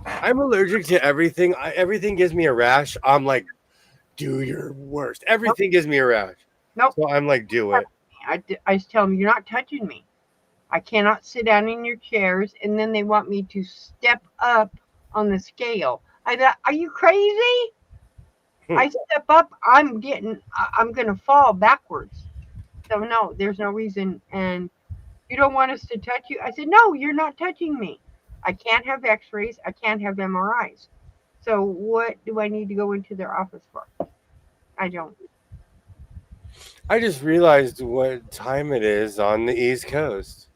I'm allergic to everything. Everything gives me a rash. I'm like, do your worst. Everything gives me a rash.
Nope.
So I'm like, do it.
I just tell them, you're not touching me. I cannot sit down in your chairs, and then they want me to step up on the scale. I thought, are you crazy? I step up, I'm gonna fall backwards. So no, there's no reason. And you don't want us to touch you? I said, no, you're not touching me. I can't have X-rays. I can't have MRIs. So what do I need to go into their office for? I don't.
I just realized what time it is on the East Coast.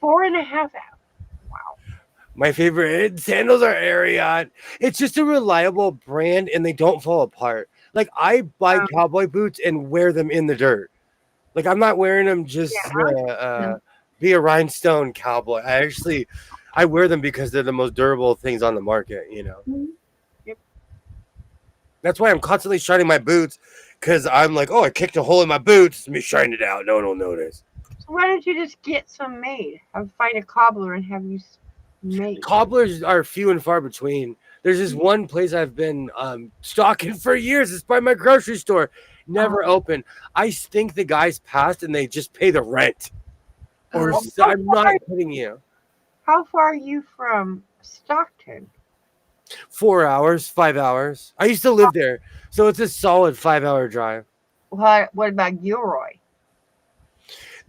4.5 hours. Wow.
My favorite sandals are Ariat. It's just a reliable brand and they don't fall apart. Like I buy
Um,
cowboy boots and wear them in the dirt. Like I'm not wearing them just
yeah.
No.
be a rhinestone cowboy. I wear them because they're the most durable things on the market, you know.
Mhm.
Yep.
That's why I'm constantly shining my boots because I'm like, oh, I kicked a hole in my boots. Let me shine it out. No one will notice.
So why don't you just get some made? Have find a cobbler and have you made.
Cobblers are few and far between. There's this one place I've been stalking for years. It's by my grocery store. Never open. I think the guys passed and they just pay the rent. Or
Oh,
I'm not kidding you.
How far are you from Stockton?
4 hours, 5 hours. I used to live there, so it's a solid 5 hour drive.
What about Gilroy?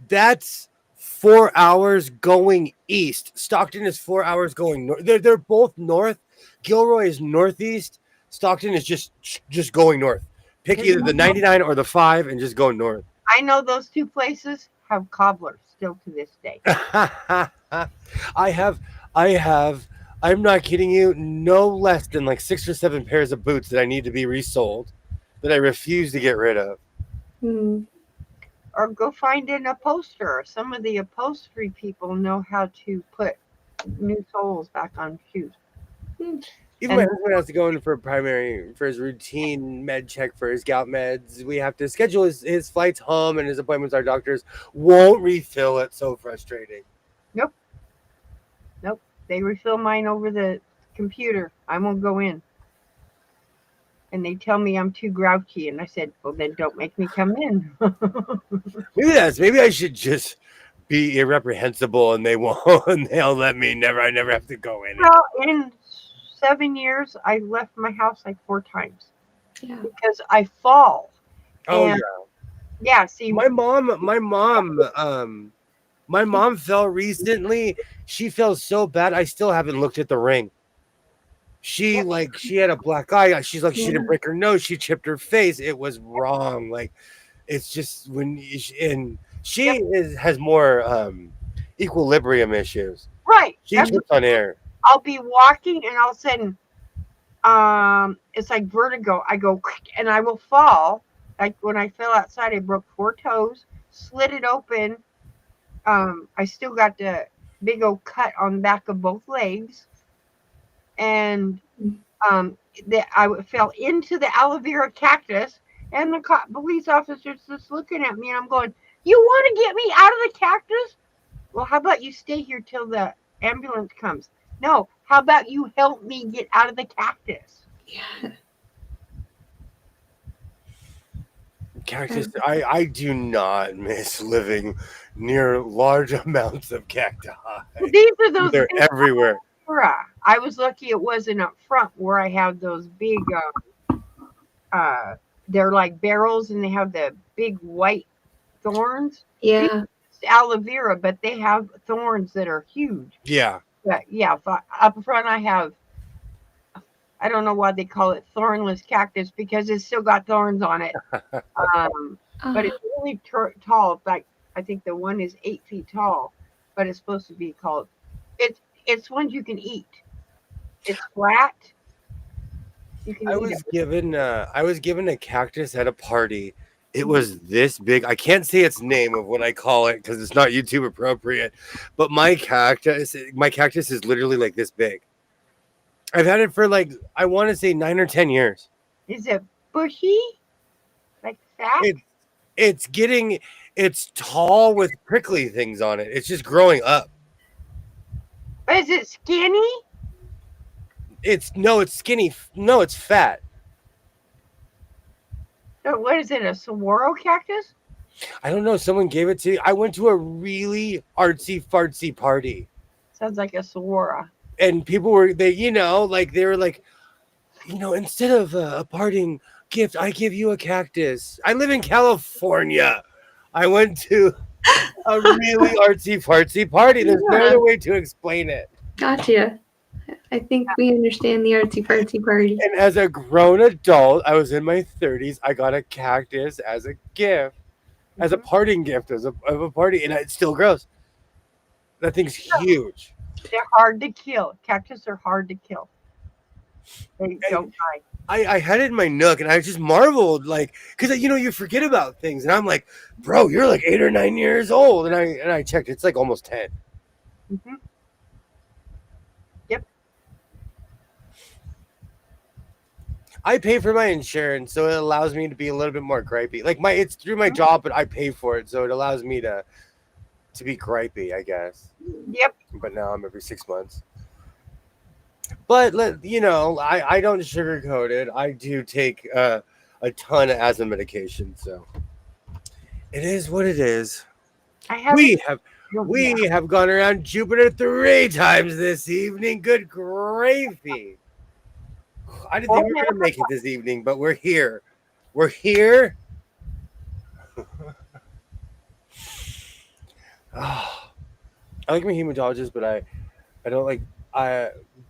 That's 4 hours going east. Stockton is 4 hours going north. They're both north. Gilroy is northeast. Stockton is just going north. Pick either the 99 or the 5 and just go north.
I know those two places have cobblers still to this day.
I have I have I'm not kidding you, no less than like 6 or 7 pairs of boots that I need to be resold that I refuse to get rid of.
mm,
Or go find an upholsterer. Some of the upholstery people know how to put new soles back on shoes.
mm.
Even my
And
husband has to go in for his routine med check for his gout meds. We have to schedule his flights home and his appointments. Our doctors won't refill it. So frustrating.
nope, nope. They refill mine over the computer. I won't go in. And they tell me I'm too grouchy. And I said, well, then don't make me come in.
Maybe I should just be irreprehensible and they won't and they'll let me I never have to go in.
Well, in 7 years, I left my house like 4 times
Yeah.
because I fall.
Oh
And
yeah.
yeah, see,
My mom fell recently. She fell so bad I still haven't looked at the ring. She had a black eye. She's like she
Yeah.
didn't break her nose. She chipped her face. It was wrong. Like it's just and she has more equilibrium issues.
right.
She
That's
trips on air.
I'll be walking and all of a sudden, it's like vertigo. I go and I will fall. Like when I fell outside, I broke 4 toes, slit it open. I still got the big old cut on the back of both legs, and I fell into the aloe vera cactus, and the police officer's just looking at me, and I'm going, "You want to get me out of the cactus? Well, how about you stay here till the ambulance comes? No, how about you help me get out of the cactus?"
Yeah.
Cactus. I do not miss living near large amounts of cacti.
These are those
They're
big
everywhere.
I was lucky it wasn't up front where I have those big, they're like barrels and they have the big white thorns.
Yeah.
It's aloe vera, but they have thorns that are huge.
Yeah.
But yeah, up front I have, I don't know why they call it thornless cactus because it's still got thorns on it. But it's really tall. In fact, I think the one is 8 feet tall, but it's supposed to be called. It's ones you can eat. It's flat. You can
I
eat
was
it.
given a cactus at a party. It was this big. I can't say its name of what I call it because it's not YouTube appropriate. But my cactus is literally like this big. I've had it for like I want to say 9 or 10 years.
Is it bushy? Like fat?
It's tall with prickly things on it. It's just growing up.
Is it skinny?
It's skinny. No, it's fat.
So what is it? A saguaro cactus?
I don't know. Someone gave it to. I went to a really artsy fartsy party,
Sounds like a saguaro.
and people were instead of a parting gift, I give you a cactus. I live in California. I went to a really artsy fartsy party. There's no other way to explain it.
Gotcha. I think we understand the artsy fartsy party.
And as a grown adult, I was in my 30s. I got a cactus as a gift, as a parting gift, of a party, and it still grows. That thing's huge.
They're hard to kill. Cactus are hard to kill. They don't die.
I had it in my nook, and I just marveled, like, because you forget about things, and I'm like, bro, you're like 8 or 9 years old, and I checked, it's like almost 10.
Mm-hmm. Yep.
I pay for my insurance, so it allows me to be a little bit more gripey. Like it's through my job, but I pay for it, so it allows me to be gripey, I guess.
Yep.
But now I'm every 6 months. But I don't sugarcoat it. I do take a ton of asthma medication, so it is what it is. We have gone around Jupiter 3 times this evening. Good gravy! I didn't think we were gonna make it this evening, but we're here. We're here. I like my hematologist, but I don't like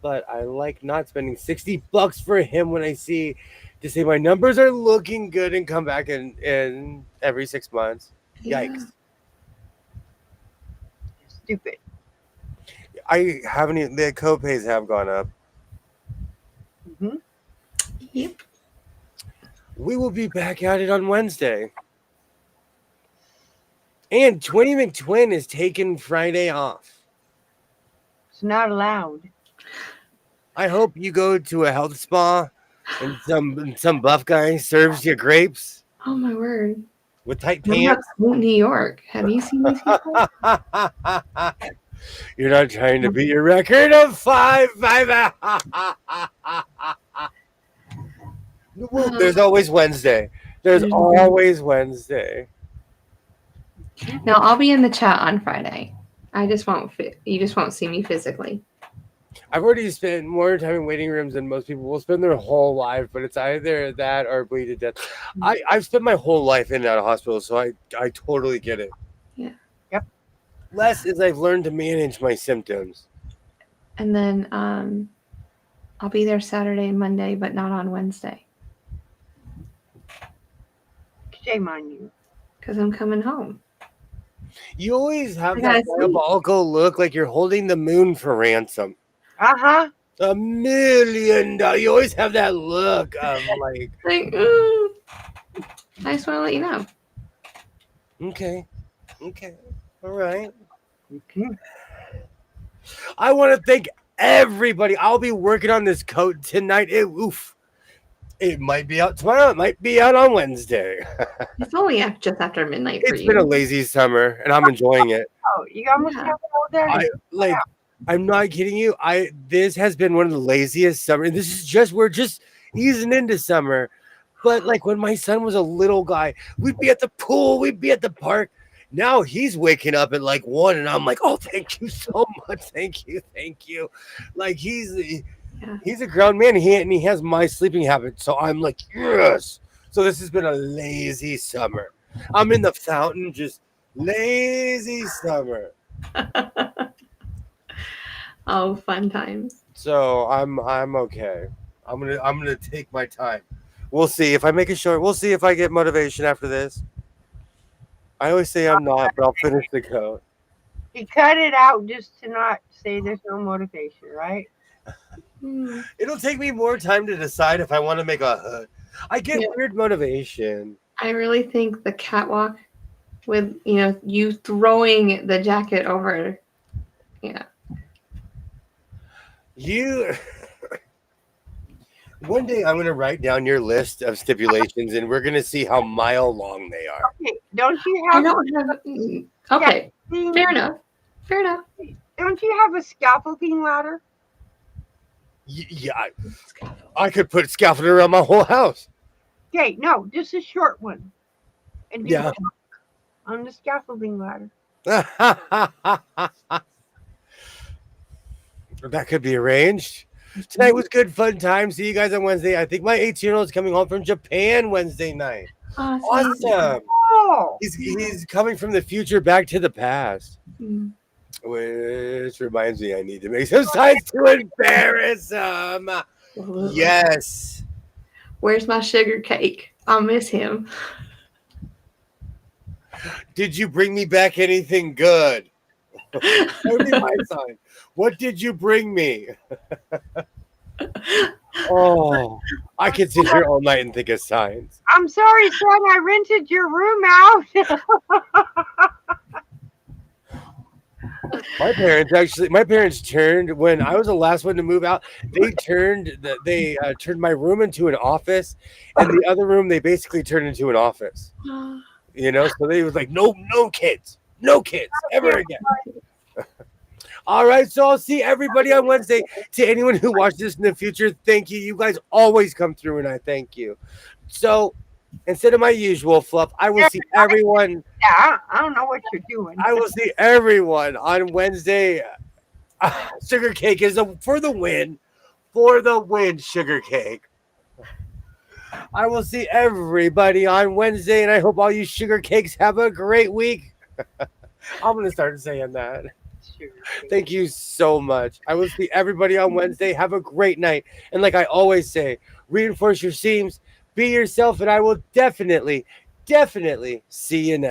but I like not spending $60 for him when I see to say my numbers are looking good and come back in every 6 months. Yikes.
Stupid.
I haven't even, the copays have gone up.
Mm-hmm.
Yep.
We will be back at it on Wednesday. And Twinny McTwin is taking Friday off.
It's not allowed.
I hope you go to a health spa and some buff guy serves you grapes
Oh my word.
with tight
What
pants.
about New York? Have you seen these people?
You're not trying to beat your record of 5. There's always Wednesday. There's always Wednesday.
No, I'll be in the chat on Friday. I just won't you just won't see me physically.
I've already spent more time in waiting rooms than most people will spend their whole life, but it's either that or bleed to death. I've spent my whole life in and out of hospitals, so I totally get it.
Yeah.
Yep.
Less is I've learned to manage my symptoms.
And then I'll be there Saturday and Monday, but not on Wednesday.
Shame on you.
Because I'm coming home.
You always have
I
that
gotta
diabolical look like you're holding the moon for ransom.
Uh-huh.
$1 million. You always have that look of like,
I just want to let you know.
okay, all right.
Okay.
I want to thank everybody. I'll be working on this coat tonight. It might be out tomorrow. It might be out on Wednesday.
It's only just after midnight for
It's
you.
been a lazy summer, and I'm enjoying it.
Oh, you almost have it all done.
I'm not kidding you. This has been one of the laziest summer. And we're just easing into summer. But like when my son was a little guy, we'd be at the pool, we'd be at the park. Now he's waking up at like 1, and I'm like, oh, thank you so much, thank you. Like he's a grown man, and he has my sleeping habit. So I'm like, yes. So this has been a lazy summer. I'm in the fountain, just lazy summer.
Oh, fun times.
So I'm okay. I'm gonna take my time. We'll see if I make it short. We'll see if I get motivation after this. I always say I'm not, but I'll finish the coat.
He cut it out just to not say there's no motivation, right?
It'll take me more time to decide if I want to make a hood. I get weird motivation.
I really think the catwalk with you throwing the jacket over,
You. One day I'm gonna write down your list of stipulations, and we're gonna see how mile long they are.
Okay, don't you have?
I don't have. Okay, fair enough.
Don't you have a scaffolding ladder?
Yeah, I could put scaffolding around my whole house.
Okay, no, just a short one. And do
Yeah.
it on the scaffolding ladder.
That could be arranged. Tonight was good fun time. See you guys on Wednesday. I think my 18-year-old is coming home from Japan Wednesday night. Awesome.
Oh.
He's coming from the future back to the past. Which reminds me, I need to make some signs to embarrass him. Yes.
Where's my sugar cake? I'll miss him.
Did you bring me back anything good? That would be my sign. What did you bring me? Oh, I could sit here all night and think of signs.
I'm sorry, son. I rented your room out.
My parents turned when I was the last one to move out. They turned my room into an office, and the other room they basically turned into an office. So they was like, no kids ever again. All right, so I'll see everybody on Wednesday. To anyone who watches this in the future, thank you. You guys always come through, and I thank you. So instead of my usual fluff, I will see everyone.
Yeah, I don't know what you're doing.
I will see everyone on Wednesday. Sugar cake is for the win. For the win, sugar cake. I will see everybody on Wednesday, and I hope all you sugar cakes have a great week. I'm going to start saying that. Thank you so much. I will see everybody on Wednesday. Have a great night. And like I always say, reinforce your seams, be yourself, and I will definitely see you next.